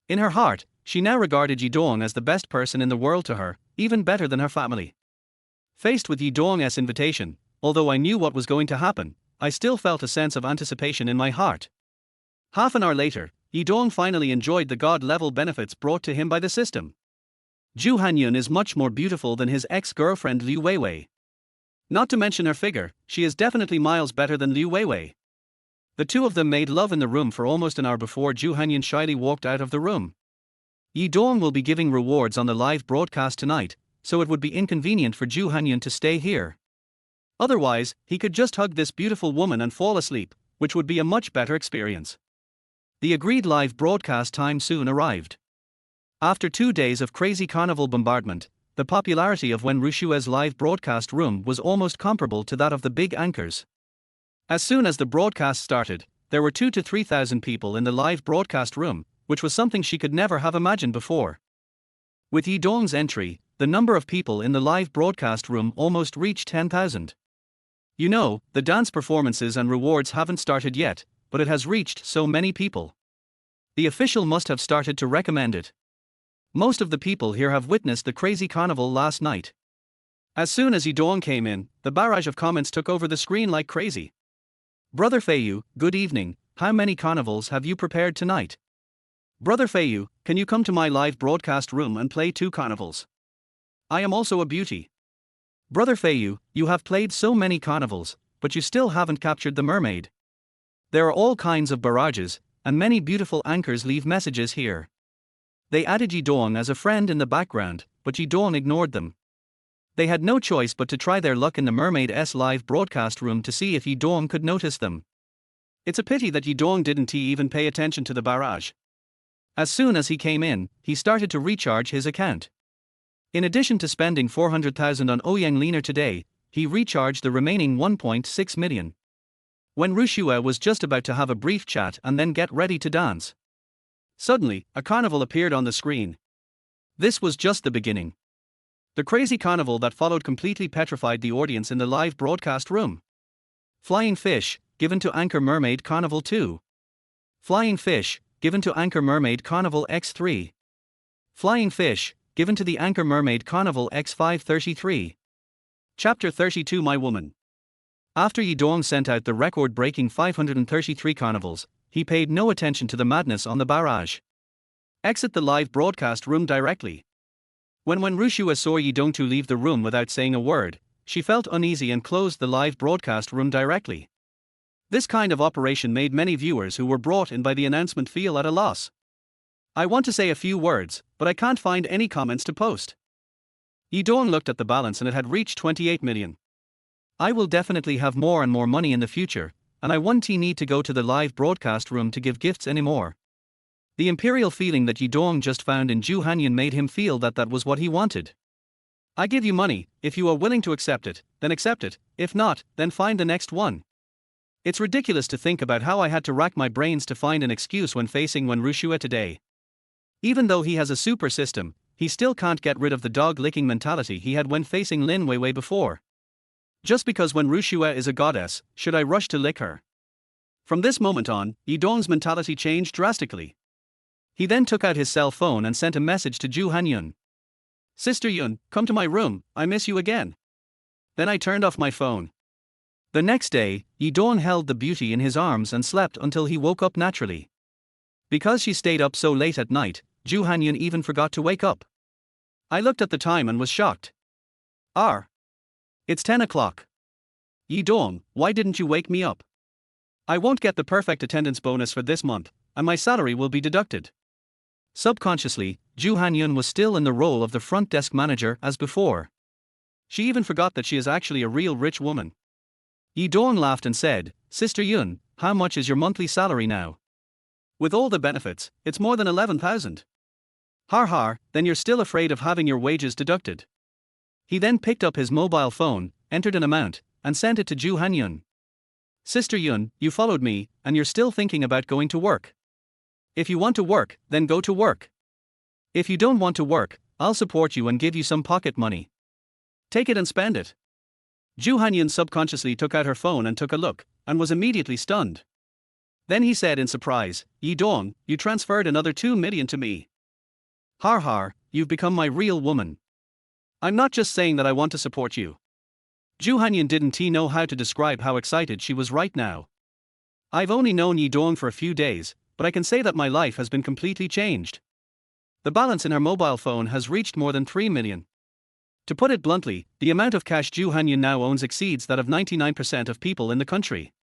[SPEAKER 1] In her heart, she now regarded Yi Dong as the best person in the world to her, even better than her family. Faced with Yi Dong's invitation, although I knew what was going to happen, I still felt a sense of anticipation in my heart. Half an hour later, Yi Dong finally enjoyed the god-level benefits brought to him by the system. Ju Hanyun is much more beautiful than his ex-girlfriend Liu Weiwei. Not to mention her figure, she is definitely miles better than Liu Weiwei. The two of them made love in the room for almost an hour before Ju Hanyun shyly walked out of the room. Yi Dong will be giving rewards on the live broadcast tonight, so it would be inconvenient for Ju Hanyun to stay here. Otherwise, he could just hug this beautiful woman and fall asleep, which would be a much better experience. The agreed live broadcast time soon arrived. After 2 days of crazy carnival bombardment, the popularity of Wen Rushua's live broadcast room was almost comparable to that of the big anchors. As soon as the broadcast started, there were 2,000 to 3,000 people in the live broadcast room, which was something she could never have imagined before. With Yi Dong's entry, the number of people in the live broadcast room almost reached 10,000. You know, the dance performances and rewards haven't started yet, but it has reached so many people. The official must have started to recommend it. Most of the people here have witnessed the crazy carnival last night. As soon as Yi Dong came in, the barrage of comments took over the screen like crazy. Brother Feiyu, good evening, how many carnivals have you prepared tonight? Brother Feiyu, can you come to my live broadcast room and play 2 carnivals? I am also a beauty. Brother Feiyu, you have played so many carnivals, but you still haven't captured the mermaid. There are all kinds of barrages, and many beautiful anchors leave messages here. They added Yi Dong as a friend in the background, but Yi Dong ignored them. They had no choice but to try their luck in the mermaid's live broadcast room to see if Yi Dong could notice them. It's a pity that Yi Dong didn't even pay attention to the barrage. As soon as he came in, he started to recharge his account. In addition to spending 400,000 on Ouyang Leaner today, he recharged the remaining 1.6 million. When Rushua was just about to have a brief chat and then get ready to dance, suddenly, a carnival appeared on the screen. This was just the beginning. The crazy carnival that followed completely petrified the audience in the live broadcast room. Flying fish, given to Anchor Mermaid Carnival 2. Flying fish, given to Anchor Mermaid Carnival X3. Flying fish, given to the Anchor Mermaid Carnival X533. Chapter 32 My Woman. After Yi Dong sent out the record-breaking 533 carnivals, he paid no attention to the madness on the barrage. Exit the live broadcast room directly. When Rushua saw Yi Dong to leave the room without saying a word, she felt uneasy and closed the live broadcast room directly. This kind of operation made many viewers who were brought in by the announcement feel at a loss. I want to say a few words, but I can't find any comments to post. Yi Dong looked at the balance and it had reached 28 million. I will definitely have more and more money in the future, and I won't need to go to the live broadcast room to give gifts anymore. The imperial feeling that Yi Dong just found in Ju Hanyun made him feel that was what he wanted. I give you money, if you are willing to accept it, then accept it, if not, then find the next one. It's ridiculous to think about how I had to rack my brains to find an excuse when facing Wen Rushua today. Even though he has a super system, he still can't get rid of the dog-licking mentality he had when facing Lin Weiwei before. Just because Wen Rushua is a goddess, should I rush to lick her? From this moment on, Yi Dong's mentality changed drastically. He then took out his cell phone and sent a message to Ju Hanyun. Sister Yun, come to my room, I miss you again. Then I turned off my phone. The next day, Yi Dong held the beauty in his arms and slept until he woke up naturally. Because she stayed up so late at night, Ju Hanyun even forgot to wake up. I looked at the time and was shocked. It's 10 o'clock. Yi Dong, why didn't you wake me up? I won't get the perfect attendance bonus for this month, and my salary will be deducted. Subconsciously, Ju Hanyun was still in the role of the front desk manager as before. She even forgot that she is actually a real rich woman. Yi Dong laughed and said, Sister Yun, how much is your monthly salary now? With all the benefits, it's more than 11,000. Har, then you're still afraid of having your wages deducted. He then picked up his mobile phone, entered an amount, and sent it to Ju Hanyun. Sister Yun, you followed me, and you're still thinking about going to work. If you want to work, then go to work. If you don't want to work, I'll support you and give you some pocket money. Take it and spend it. Ju Hanyun subconsciously took out her phone and took a look, and was immediately stunned. Then he said in surprise, Yi Dong, you transferred another 2 million to me. Har, you've become my real woman. I'm not just saying that I want to support you. Ju Hanyun didn't know how to describe how excited she was right now. I've only known Yi Dong for a few days, but I can say that my life has been completely changed. The balance in her mobile phone has reached more than 3 million. To put it bluntly, the amount of cash Ju Hanyun now owns exceeds that of 99% of people in the country.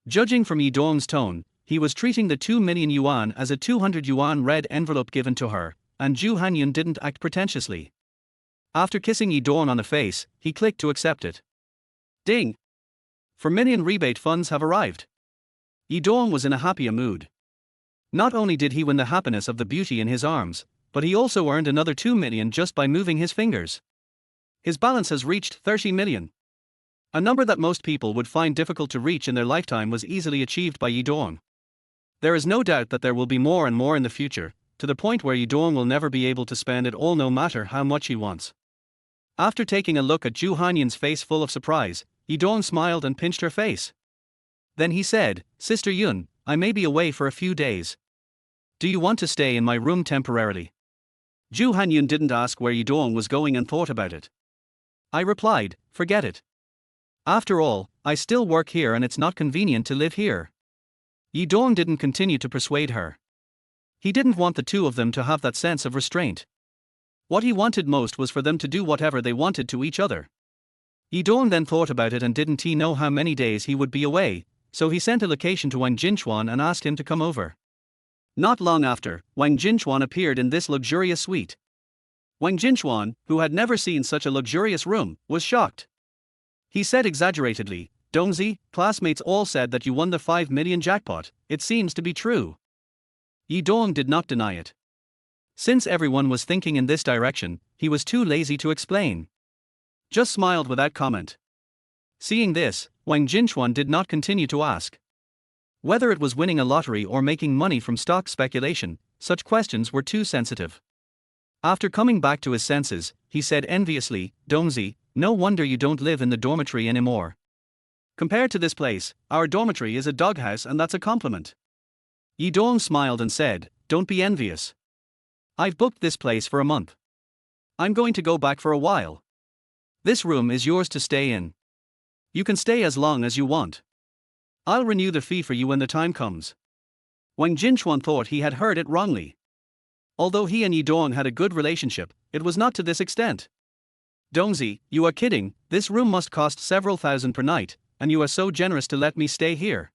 [SPEAKER 1] Judging from Yi Dong's tone, he was treating the 2 million yuan as a 200 yuan red envelope given to her, and Ju Hanyun didn't act pretentiously. After kissing Yi Dong on the face, he clicked to accept it. Ding! 4 million rebate funds have arrived. Yi Dong was in a happier mood. Not only did he win the happiness of the beauty in his arms, but he also earned another 2 million just by moving his fingers. His balance has reached 30 million. A number that most people would find difficult to reach in their lifetime was easily achieved by Yi Dong. There is no doubt that there will be more and more in the future, to the point where Yi Dong will never be able to spend it all no matter how much he wants. After taking a look at Zhu Hanyan's face full of surprise, Yi Dong smiled and pinched her face. Then he said, "Sister Yun, I may be away for a few days. Do you want to stay in my room temporarily?" Zhu Hanyan didn't ask where Yi Dong was going and thought about it. I replied, "Forget it. After all, I still work here and it's not convenient to live here." Yi Dong didn't continue to persuade her. He didn't want the two of them to have that sense of restraint. What he wanted most was for them to do whatever they wanted to each other. Yi Dong then thought about it and didn't he know how many days he would be away, so he sent a location to Wang Jinchuan and asked him to come over. Not long after, Wang Jinchuan appeared in this luxurious suite. Wang Jinchuan, who had never seen such a luxurious room, was shocked. He said exaggeratedly, "Dongzi, classmates all said that you won the 5 million jackpot, it seems to be true." Yi Dong did not deny it. Since everyone was thinking in this direction, he was too lazy to explain. Just smiled without comment. Seeing this, Wang Jinchuan did not continue to ask. Whether it was winning a lottery or making money from stock speculation, such questions were too sensitive. After coming back to his senses, he said enviously, "Dongzi, no wonder you don't live in the dormitory anymore. Compared to this place, our dormitory is a doghouse and that's a compliment." Yi Dong smiled and said, "Don't be envious. I've booked this place for a month. I'm going to go back for a while. This room is yours to stay in. You can stay as long as you want. I'll renew the fee for you when the time comes." Wang Jinchuan thought he had heard it wrongly. Although he and Yi Dong had a good relationship, it was not to this extent. "Dongzi, you are kidding, this room must cost several thousand per night, and you are so generous to let me stay here."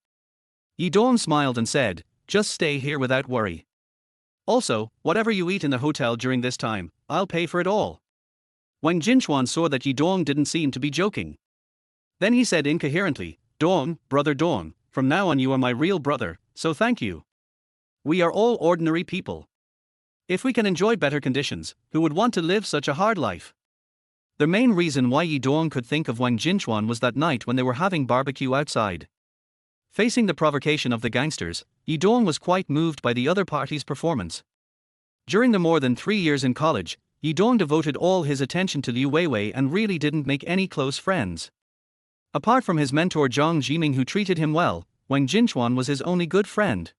[SPEAKER 1] Yi Dong smiled and said, "Just stay here without worry. Also, whatever you eat in the hotel during this time, I'll pay for it all." Wang Jinchuan saw that Yi Dong didn't seem to be joking. Then he said incoherently, "Dong, brother Dong, from now on you are my real brother, so thank you. We are all ordinary people. If we can enjoy better conditions, who would want to live such a hard life?" The main reason why Yi Dong could think of Wang Jinchuan was that night when they were having barbecue outside. Facing the provocation of the gangsters, Yi Dong was quite moved by the other party's performance. During the more than 3 years in college, Yi Dong devoted all his attention to Liu Weiwei and really didn't make any close friends. Apart from his mentor Jong Jang who treated him well, Wang Jinchuan was his only good friend.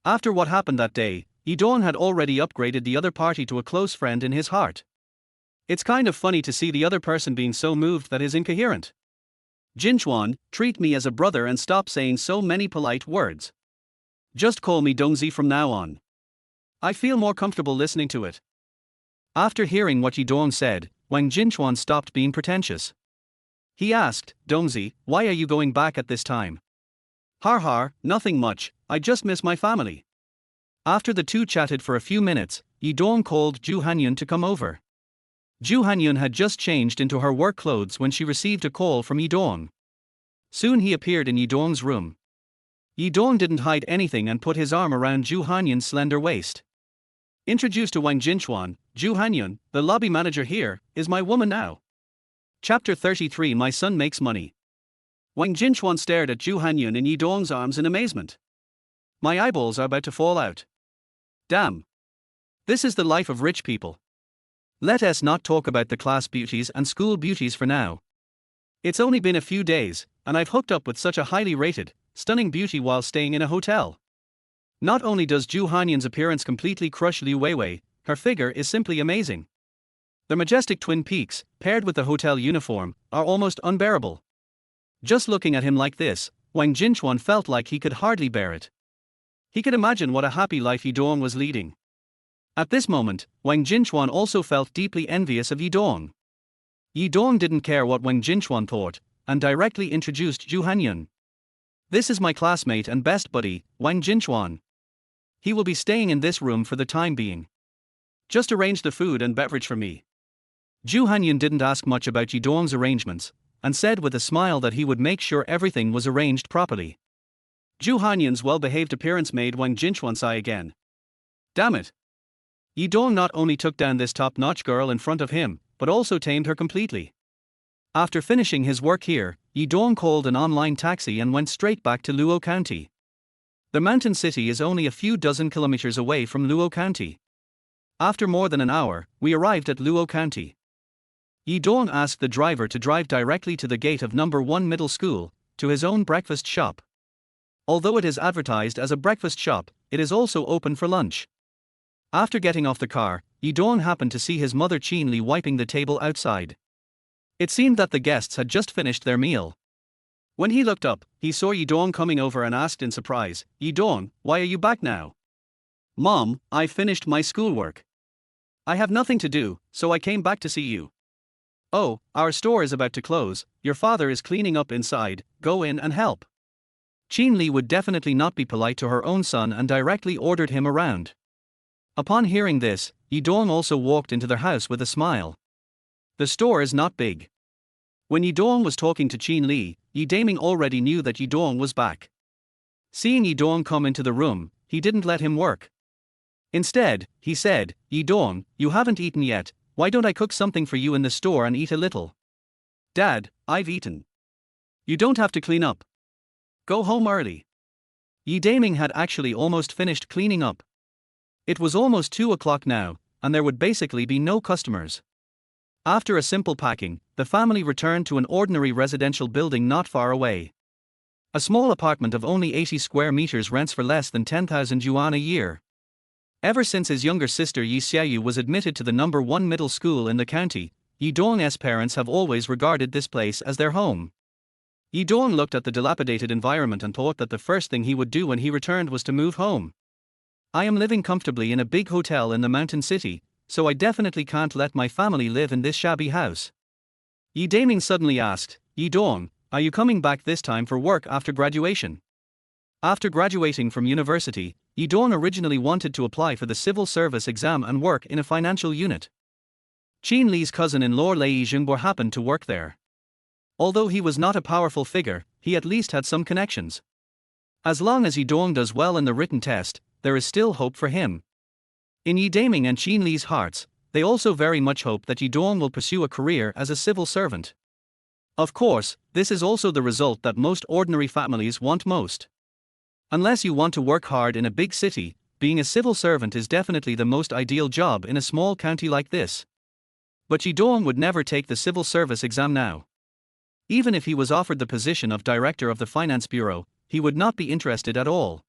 [SPEAKER 1] After what happened that day, Yi Dong had already upgraded the other party to a close friend in his heart. It's kind of funny to see the other person being so moved that is incoherent. "Jinchuan, treat me as a brother and stop saying so many polite words. Just call me Dongzi from now on. I feel more comfortable listening to it." After hearing what Yi Dong said, Wang Jinchuan stopped being pretentious. He asked, "Dongzi, why are you going back at this time?" "Har har, nothing much, I just miss my family." After the two chatted for a few minutes, Yi Dong called Zhu Hanyan to come over. Zhu Hanyan had just changed into her work clothes when she received a call from Yi Dong. Soon he appeared in Yi Dong's room. Yi Dong didn't hide anything and put his arm around Zhu Hanyan's slender waist. Introduced to Wang Jinchuan, "Zhu Hanyan, the lobby manager here, is my woman now." Chapter 33 My son makes money. Wang Jinchuan stared at Zhu Hanyan in Yi Dong's arms in amazement. "My eyeballs are about to fall out. Damn. This is the life of rich people. Let us not talk about the class beauties and school beauties for now. It's only been a few days, and I've hooked up with such a highly rated, stunning beauty while staying in a hotel. Not only does Zhu Hanyan's appearance completely crush Liu Weiwei, her figure is simply amazing. The majestic twin peaks, paired with the hotel uniform, are almost unbearable. Just looking at him like this, Wang Jinchuan felt like he could hardly bear it. He could imagine what a happy life Yi Dong was leading. At this moment, Wang Jinchuan also felt deeply envious of Yi Dong. Yi Dong didn't care what Wang Jinchuan thought, and directly introduced Zhu Hanyan. "This is my classmate and best buddy, Wang Jinchuan. He will be staying in this room for the time being. Just arrange the food and beverage for me." Ju Hanyun didn't ask much about Yi Dong's arrangements, and said with a smile that he would make sure everything was arranged properly. Ju Hanyun's well-behaved appearance made Wang Jinchuan sigh again. Damn it! Yi Dong not only took down this top-notch girl in front of him, but also tamed her completely. After finishing his work here, Yi Dong called an online taxi and went straight back to Luo County. The mountain city is only a few dozen kilometers away from Luo County. After more than an hour, we arrived at Luo County. Yi Dong asked the driver to drive directly to the gate of number 1 middle school, to his own breakfast shop. Although it is advertised as a breakfast shop, it is also open for lunch. After getting off the car, Yi Dong happened to see his mother Qin Li wiping the table outside. It seemed that the guests had just finished their meal. When he looked up, he saw Yi Dong coming over and asked in surprise, "Yi Dong, why are you back now?" "Mom, I finished my schoolwork. I have nothing to do, so I came back to see you." "Oh, our store is about to close, your father is cleaning up inside, go in and help." Qin Li would definitely not be polite to her own son and directly ordered him around. Upon hearing this, Yi Dong also walked into their house with a smile. The store is not big. When Yi Dong was talking to Qin Li, Yi Daming already knew that Yi Dong was back. Seeing Yi Dong come into the room, he didn't let him work. Instead, he said, "Yi Dong, you haven't eaten yet, why don't I cook something for you in the store and eat a little?" "Dad, I've eaten. You don't have to clean up. Go home early." Yi Daming had actually almost finished cleaning up. It was almost 2 o'clock now, and there would basically be no customers. After a simple packing, the family returned to an ordinary residential building not far away. A small apartment of only 80 square meters rents for less than 10,000 yuan a year. Ever since his younger sister Yi Xiaoyu was admitted to the number 1 middle school in the county, Yi Dong's parents have always regarded this place as their home. Yi Dong looked at the dilapidated environment and thought that the first thing he would do when he returned was to move home. "I am living comfortably in a big hotel in the mountain city, so I definitely can't let my family live in this shabby house." Yi Daming suddenly asked, "Yi Dong, are you coming back this time for work after graduation?" After graduating from university, Yi Dong originally wanted to apply for the civil service exam and work in a financial unit. Qin Li's cousin-in-law Lei Zhengbor happened to work there. Although he was not a powerful figure, he at least had some connections. As long as Yi Dong does well in the written test, there is still hope for him. In Yi Daming and Qin Li's hearts, they also very much hope that Yi Dong will pursue a career as a civil servant. Of course, this is also the result that most ordinary families want most. Unless you want to work hard in a big city, being a civil servant is definitely the most ideal job in a small county like this. But Yi Dong would never take the civil service exam now. Even if he was offered the position of director of the finance bureau, he would not be interested at all.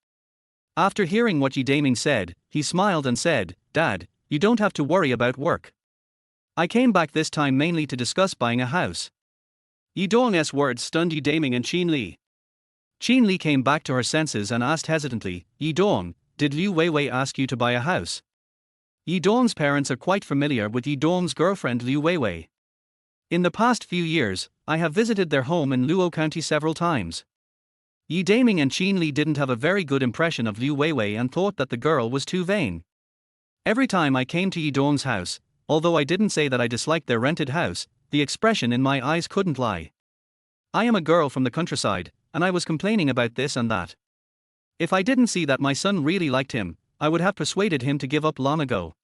[SPEAKER 1] After hearing what Yi Daming said, he smiled and said, "Dad, you don't have to worry about work. I came back this time mainly to discuss buying a house." Yi Dong's words stunned Yi Daming and Qin Li. Qin Li came back to her senses and asked hesitantly, "Yi Dong, did Liu Weiwei ask you to buy a house?" Yi Dong's parents are quite familiar with Yi Dong's girlfriend Liu Weiwei. In the past few years, I have visited their home in Luo County several times. Yi Daming and Qin Li didn't have a very good impression of Liu Weiwei and thought that the girl was too vain. Every time I came to Yi Dong's house, although I didn't say that I disliked their rented house, the expression in my eyes couldn't lie. I am a girl from the countryside, and I was complaining about this and that. If I didn't see that my son really liked him, I would have persuaded him to give up long ago.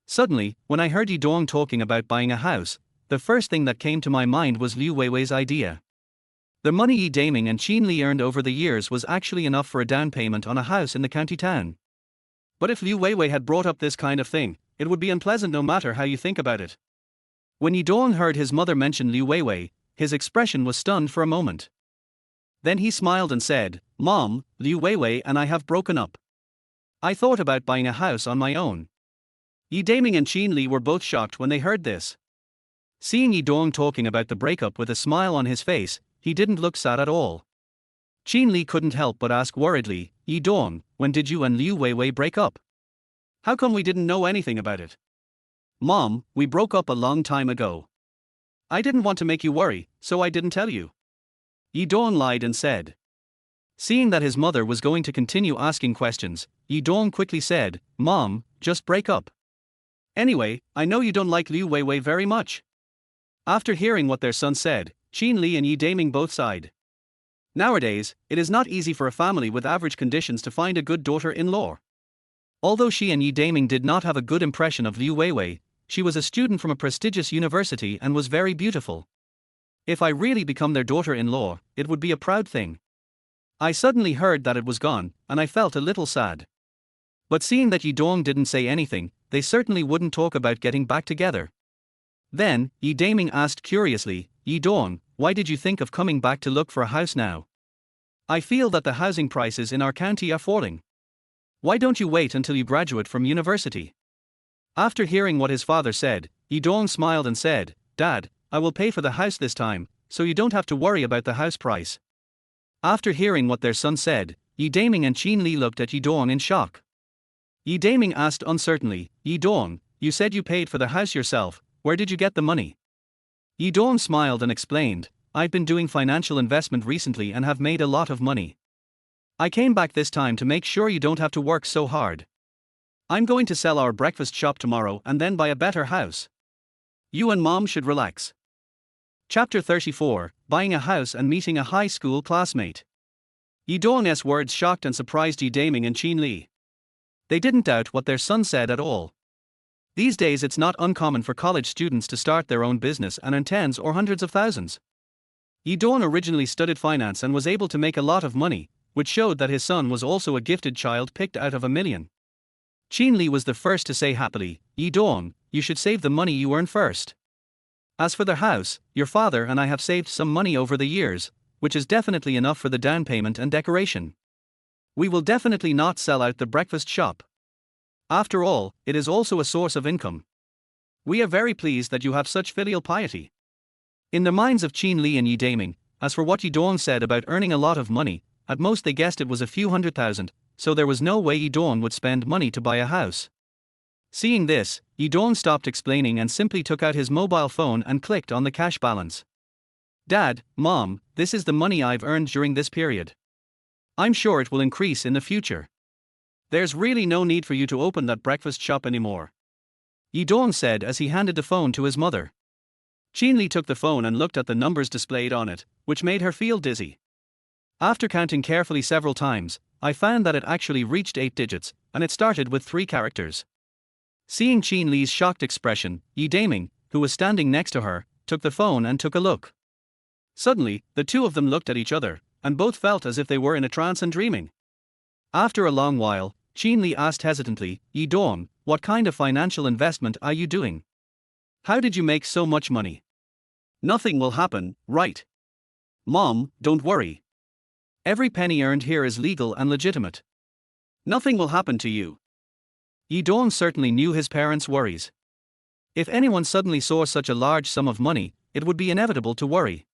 [SPEAKER 1] Suddenly, when I heard Yi Dong talking about buying a house, the first thing that came to my mind was Liu Weiwei's idea. The money Yi Daming and Qin Li earned over the years was actually enough for a down payment on a house in the county town. But if Liu Weiwei had brought up this kind of thing, it would be unpleasant no matter how you think about it. When Yi Dong heard his mother mention Liu Weiwei, his expression was stunned for a moment. Then he smiled and said, "Mom, Liu Weiwei and I have broken up. I thought about buying a house on my own." Yi Daming and Qin Li were both shocked when they heard this. Seeing Yi Dong talking about the breakup with a smile on his face, he didn't look sad at all. Qin Li couldn't help but ask worriedly, "Yi Dong, when did you and Liu Weiwei break up? How come we didn't know anything about it?" "Mom, we broke up a long time ago. I didn't want to make you worry, so I didn't tell you." Yi Dong lied and said. Seeing that his mother was going to continue asking questions, Yi Dong quickly said, "Mom, just break up. Anyway, I know you don't like Liu Weiwei very much. After hearing what their son said, Qin Li and Yi Daming both sighed. Nowadays, it is not easy for a family with average conditions to find a good daughter-in-law. Although she and Yi Daming did not have a good impression of Liu Weiwei, she was a student from a prestigious university and was very beautiful. If I really become their daughter-in-law, it would be a proud thing. I suddenly heard that it was gone, and I felt a little sad. But seeing that Yi Dong didn't say anything, they certainly wouldn't talk about getting back together. Then, Yi Daming asked curiously, Yi Dong, why did you think of coming back to look for a house now? I feel that the housing prices in our county are falling. Why don't you wait until you graduate from university? After hearing what his father said, Yi Dong smiled and said, Dad, I will pay for the house this time, so you don't have to worry about the house price. After hearing what their son said, Yi Daming and Qin Li looked at Yi Dong in shock. Yi Daming asked uncertainly, Yi Dong, you said you paid for the house yourself, where did you get the money? Yi Dong smiled and explained, I've been doing financial investment recently and have made a lot of money. I came back this time to make sure you don't have to work so hard. I'm going to sell our breakfast shop tomorrow and then buy a better house. You and Mom should relax. Chapter 34, Buying a House and Meeting a High School Classmate. Yi Dong's words shocked and surprised Yi Daming and Qin Li. They didn't doubt what their son said at all. These days it's not uncommon for college students to start their own business and earn tens or hundreds of thousands. Yi Dong originally studied finance and was able to make a lot of money, which showed that his son was also a gifted child picked out of a million. Qin Li was the first to say happily, Yi Dong, you should save the money you earn first. As for the house, your father and I have saved some money over the years, which is definitely enough for the down payment and decoration. We will definitely not sell out the breakfast shop. After all, it is also a source of income. We are very pleased that you have such filial piety. In the minds of Qin Li and Yi Daming, as for what Yi Dong said about earning a lot of money, at most they guessed it was a few $100,000, so there was no way Yi Dong would spend money to buy a house. Seeing this, Yi Dong stopped explaining and simply took out his mobile phone and clicked on the cash balance. Dad, Mom, this is the money I've earned during this period. I'm sure it will increase in the future. There's really no need for you to open that breakfast shop anymore. Yi Dong said as he handed the phone to his mother. Qin Li took the phone and looked at the numbers displayed on it, which made her feel dizzy. After counting carefully several times, I found that it actually reached 8 digits, and it started with 3 characters. Seeing Qin Li's shocked expression, Yi Daming, who was standing next to her, took the phone and took a look. Suddenly, the two of them looked at each other, and both felt as if they were in a trance and dreaming. After a long while, Qin Li asked hesitantly, Yi Dong, what kind of financial investment are you doing? How did you make so much money? Nothing will happen, right? Mom, don't worry. Every penny earned here is legal and legitimate. Nothing will happen to you. Yi Dong certainly knew his parents' worries. If anyone suddenly saw such a large sum of money, it would be inevitable to worry.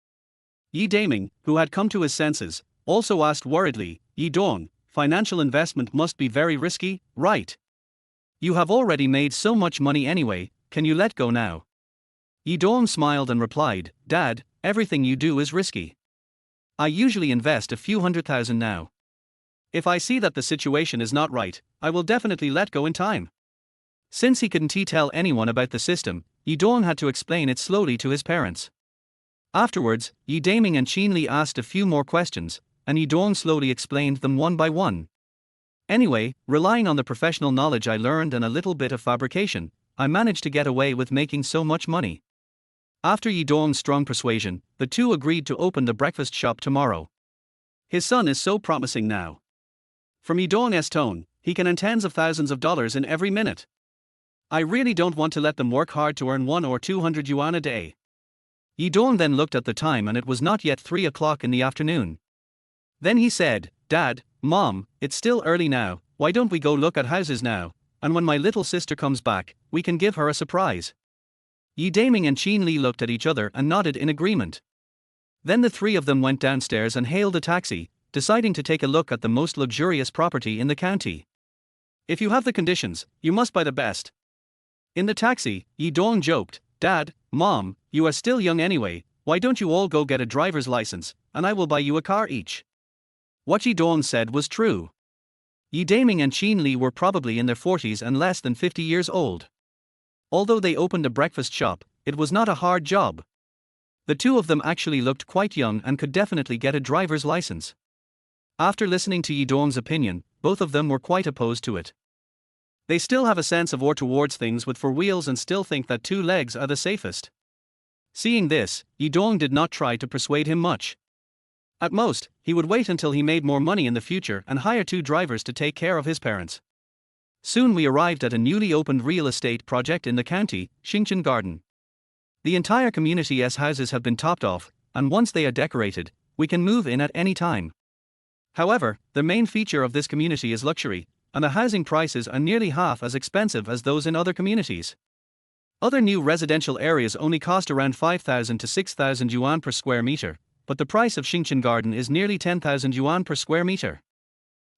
[SPEAKER 1] Yi Daming, who had come to his senses, also asked worriedly, Yi Dong, financial investment must be very risky, right? You have already made so much money anyway, can you let go now? Yi Dong smiled and replied, Dad, everything you do is risky. I usually invest a few $100,000 now. If I see that the situation is not right, I will definitely let go in time. Since he couldn't tell anyone about the system, Yi Dong had to explain it slowly to his parents. Afterwards, Yi Daming and Qin Li asked a few more questions, and Yi Dong slowly explained them one by one. Anyway, relying on the professional knowledge I learned and a little bit of fabrication, I managed to get away with making so much money. After Yi Dong's strong persuasion, the two agreed to open the breakfast shop tomorrow. His son is so promising now. From Yi Dong's tone, he can earn tens of thousands of dollars in every minute. I really don't want to let them work hard to earn 1 or 200 yuan a day. Yi Dong then looked at the time and it was not yet 3 o'clock in the afternoon. Then he said, Dad, Mom, it's still early now, why don't we go look at houses now, and when my little sister comes back, we can give her a surprise. Yi Daming and Qin Li looked at each other and nodded in agreement. Then the three of them went downstairs and hailed a taxi, deciding to take a look at the most luxurious property in the county. If you have the conditions, you must buy the best. In the taxi, Yi Dong joked, Dad, Mom, you are still young anyway, why don't you all go get a driver's license, and I will buy you a car each. What Yi Dong said was true. Yi Daming and Qin Li were probably in their 40s and less than 50 years old. Although they opened a breakfast shop, it was not a hard job. The two of them actually looked quite young and could definitely get a driver's license. After listening to Yi Dong's opinion, both of them were quite opposed to it. They still have a sense of awe towards things with four wheels and still think that two legs are the safest. Seeing this, Yi Dong did not try to persuade him much. At most, he would wait until he made more money in the future and hire two drivers to take care of his parents. Soon we arrived at a newly opened real estate project in the county, Xingchen Garden. The entire community's houses have been topped off, and once they are decorated, we can move in at any time. However, the main feature of this community is luxury, and the housing prices are nearly half as expensive as those in other communities. Other new residential areas only cost around 5,000 to 6,000 yuan per square meter, but the price of Xingchen Garden is nearly 10,000 yuan per square meter.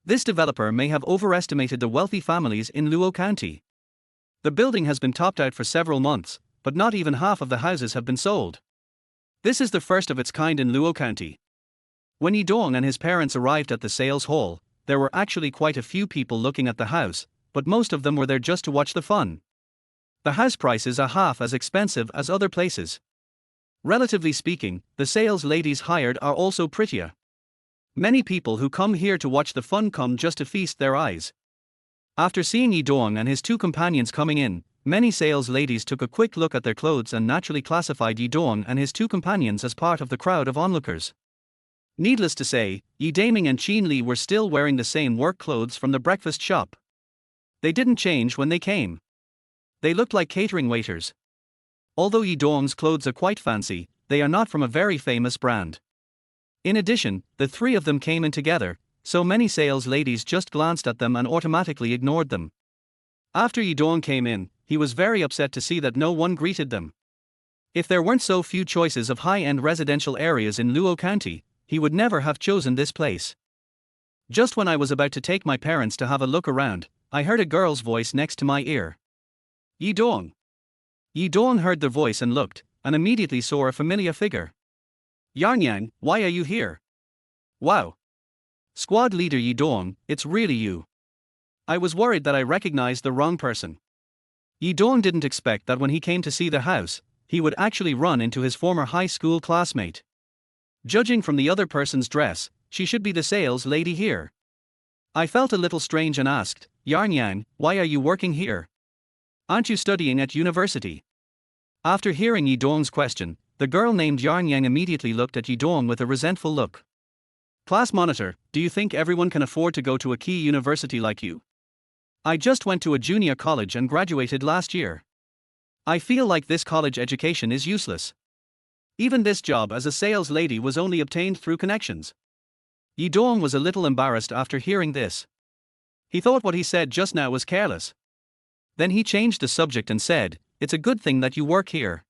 [SPEAKER 1] This developer may have overestimated the wealthy families in Luo County. The building has been topped out for several months, but not even half of the houses have been sold. This is the first of its kind in Luo County. When Yi Dong and his parents arrived at the sales hall, there were actually quite a few people looking at the house, but most of them were there just to watch the fun. The house prices are half as expensive as other places. Relatively speaking, the sales ladies hired are also prettier. Many people who come here to watch the fun come just to feast their eyes. After seeing Yi Dong and his two companions coming in, many sales ladies took a quick look at their clothes and naturally classified Yi Dong and his two companions as part of the crowd of onlookers. Needless to say, Yi Daming and Qin Li were still wearing the same work clothes from the breakfast shop. They didn't change when they came. They looked like catering waiters. Although Yi Dong's clothes are quite fancy, they are not from a very famous brand. In addition, the three of them came in together, so many sales ladies just glanced at them and automatically ignored them. After Yi Dong came in, he was very upset to see that no one greeted them. If there weren't so few choices of high-end residential areas in Luo County, he would never have chosen this place. Just when I was about to take my parents to have a look around, I heard a girl's voice next to my ear. Yi Dong. Yi Dong heard the voice and looked, and immediately saw a familiar figure. Yang, why are you here? Wow. Squad leader Yi Dong, it's really you. I was worried that I recognized the wrong person. Yi Dong didn't expect that when he came to see the house, he would actually run into his former high school classmate. Judging from the other person's dress, she should be the sales lady here. I felt a little strange and asked, Yang, why are you working here? Aren't you studying at university? After hearing Yi Dong's question, the girl named Yang immediately looked at Yi Dong with a resentful look. Class monitor, do you think everyone can afford to go to a key university like you? I just went to a junior college and graduated last year. I feel like this college education is useless. Even this job as a sales lady was only obtained through connections. Yi Dong was a little embarrassed after hearing this. He thought what he said just now was careless. Then he changed the subject and said, it's a good thing that you work here.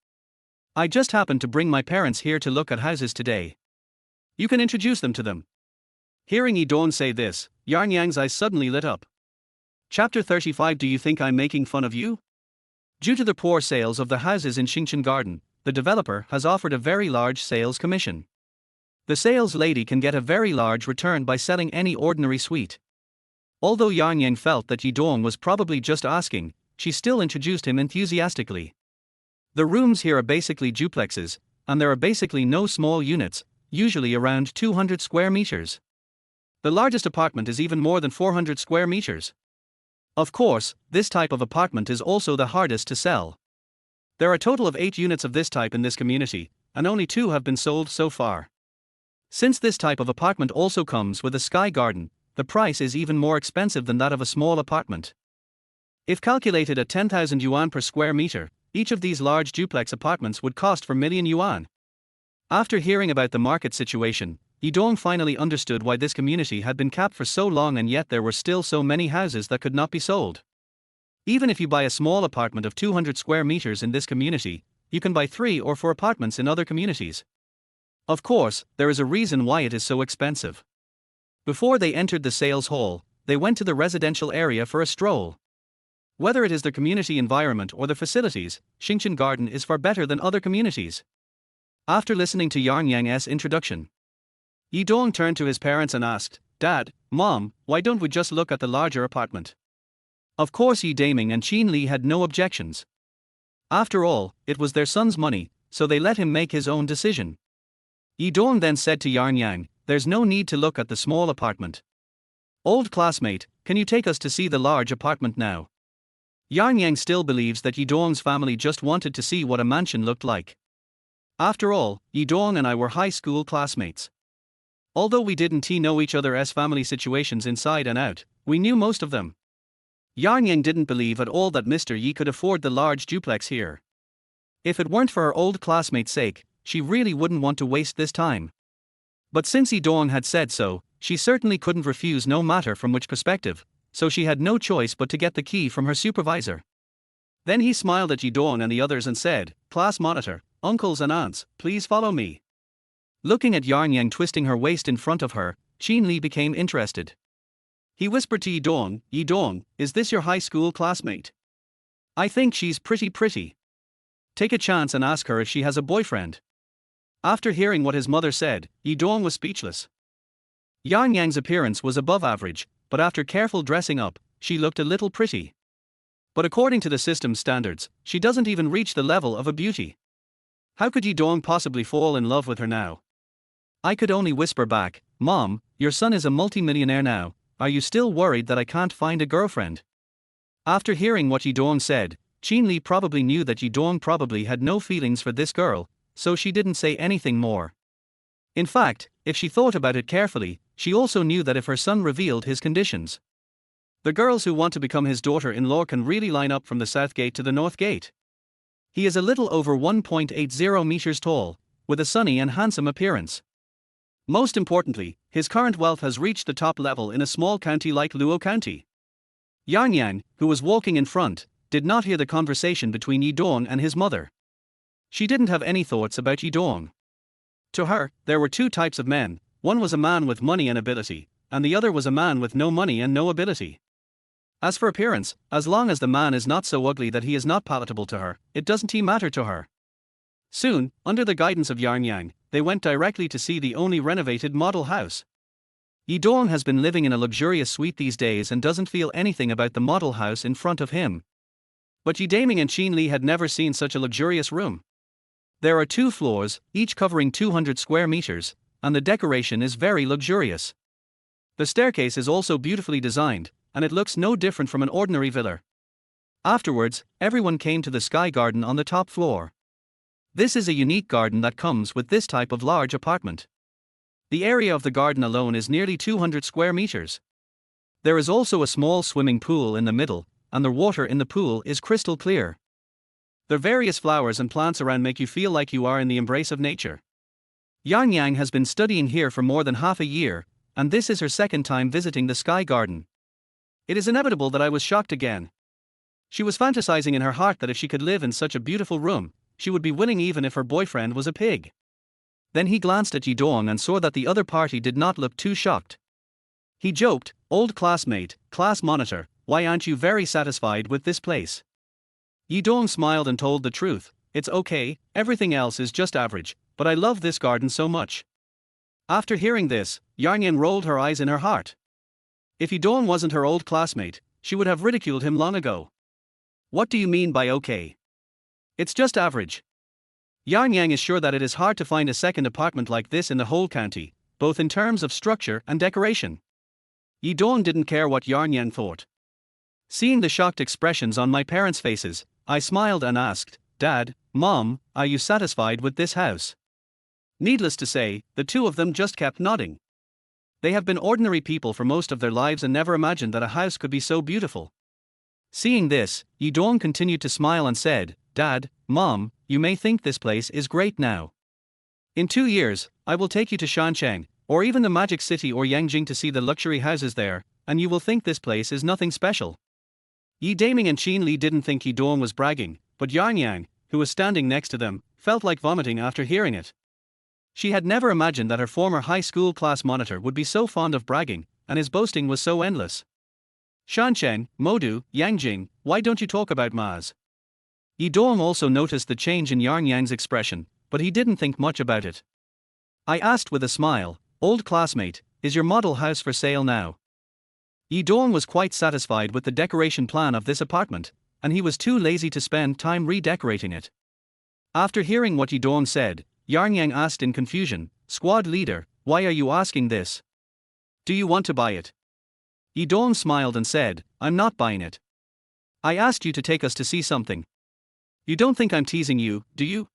[SPEAKER 1] I just happened to bring my parents here to look at houses today. You can introduce them to them. Hearing Yi Dong say this, Yang's eyes suddenly lit up. Chapter 35. Do you think I'm making fun of you? Due to the poor sales of the houses in Xingchen Garden, the developer has offered a very large sales commission. The sales lady can get a very large return by selling any ordinary suite. Although Yang felt that Yi Dong was probably just asking, she still introduced him enthusiastically. The rooms here are basically duplexes, and there are basically no small units, usually around 200 square meters. The largest apartment is even more than 400 square meters. Of course, this type of apartment is also the hardest to sell. There are a total of 8 units of this type in this community, and only 2 have been sold so far. Since this type of apartment also comes with a sky garden, the price is even more expensive than that of a small apartment. If calculated at 10,000 yuan per square meter, each of these large duplex apartments would cost 4 million yuan. After hearing about the market situation, Yi Dong finally understood why this community had been capped for so long and yet there were still so many houses that could not be sold. Even if you buy a small apartment of 200 square meters in this community, you can buy 3 or 4 apartments in other communities. Of course, there is a reason why it is so expensive. Before they entered the sales hall, they went to the residential area for a stroll. Whether it is the community environment or the facilities, Xingchen Garden is far better than other communities. After listening to Yang's introduction, Yi Dong turned to his parents and asked, Dad, Mom, why don't we just look at the larger apartment? Of course Yi Daming and Qin Li had no objections. After all, it was their son's money, so they let him make his own decision. Yi Dong then said to Yarn Yang, "There's no need to look at the small apartment. Old classmate, can you take us to see the large apartment now?" Yarn Yang still believes that Yi Dong's family just wanted to see what a mansion looked like. After all, Yi Dong and I were high school classmates. Although we didn't know each other's family situations inside and out, we knew most of them. Yarn Yang didn't believe at all that Mr. Yi could afford the large duplex here. If it weren't for her old classmate's sake, she really wouldn't want to waste this time. But since Yi Dong had said so, she certainly couldn't refuse no matter from which perspective, so she had no choice but to get the key from her supervisor. Then he smiled at Yi Dong and the others and said, "Class monitor, uncles and aunts, please follow me." Looking at Yarn Yang twisting her waist in front of her, Qin Li became interested. He whispered to Yi Dong, "Is this your high school classmate? I think she's pretty. Take a chance and ask her if she has a boyfriend." After hearing what his mother said, Yi Dong was speechless. Yarn Yang's appearance was above average, but after careful dressing up, she looked a little pretty. But according to the system's standards, she doesn't even reach the level of a beauty. How could Yi Dong possibly fall in love with her now? I could only whisper back, "Mom, your son is a multimillionaire now. Are you still worried that I can't find a girlfriend?" After hearing what Yi Dong said, Qin Li probably knew that Yi Dong probably had no feelings for this girl, so she didn't say anything more. In fact, if she thought about it carefully, she also knew that if her son revealed his conditions, the girls who want to become his daughter-in-law can really line up from the south gate to the north gate. He is a little over 1.80 meters tall, with a sunny and handsome appearance. Most importantly, his current wealth has reached the top level in a small county like Luo County. Yarn Yang, who was walking in front, did not hear the conversation between Yi Dong and his mother. She didn't have any thoughts about Yi Dong. To her, there were two types of men: one was a man with money and ability, and the other was a man with no money and no ability. As for appearance, as long as the man is not so ugly that he is not palatable to her, it doesn't matter to her. Soon, under the guidance of Yarn Yang, they went directly to see the only renovated model house. Yi Dong has been living in a luxurious suite these days and doesn't feel anything about the model house in front of him. But Yi Daming and Qin Li had never seen such a luxurious room. There are 2 floors, each covering 200 square meters, and the decoration is very luxurious. The staircase is also beautifully designed, and it looks no different from an ordinary villa. Afterwards, everyone came to the sky garden on the top floor. This is a unique garden that comes with this type of large apartment. The area of the garden alone is nearly 200 square meters. There is also a small swimming pool in the middle, and the water in the pool is crystal clear. The various flowers and plants around make you feel like you are in the embrace of nature. Yarn Yang has been studying here for more than half a year, and this is her second time visiting the sky garden. It is inevitable that I was shocked again. She was fantasizing in her heart that if she could live in such a beautiful room, she would be winning even if her boyfriend was a pig. Then he glanced at Yi Dong and saw that the other party did not look too shocked. He joked, "Old classmate, class monitor, why aren't you very satisfied with this place?" Yi Dong smiled and told the truth, "It's okay, everything else is just average, but I love this garden so much." After hearing this, Yarn Yang rolled her eyes in her heart. If Yi Dong wasn't her old classmate, she would have ridiculed him long ago. "What do you mean by okay? It's just average." Yarn Yang is sure that it is hard to find a second apartment like this in the whole county, both in terms of structure and decoration. Yi Dong didn't care what Yarn Yang thought. Seeing the shocked expressions on my parents' faces, I smiled and asked, "Dad, Mom, are you satisfied with this house?" Needless to say, the two of them just kept nodding. They have been ordinary people for most of their lives and never imagined that a house could be so beautiful. Seeing this, Yi Dong continued to smile and said, "Dad, Mom, you may think this place is great now. In 2 years, I will take you to Shancheng, or even the Magic City or Yangjing to see the luxury houses there, and you will think this place is nothing special." Yi Daming and Qin Li didn't think Yi Dong was bragging, but Yarn Yang, who was standing next to them, felt like vomiting after hearing it. She had never imagined that her former high school class monitor would be so fond of bragging, and his boasting was so endless. "Shancheng, Modu, Yangjing, why don't you talk about Maz?" Yi Dong also noticed the change in Yarn Yang's expression, but he didn't think much about it. I asked with a smile, "Old classmate, is your model house for sale now?" Yi Dong was quite satisfied with the decoration plan of this apartment, and he was too lazy to spend time redecorating it. After hearing what Yidong said, Yang Yang asked in confusion, "Squad leader, why are you asking this? Do you want to buy it?" Yidong smiled and said, "I'm not buying it. I asked you to take us to see something. You don't think I'm teasing you, do you?"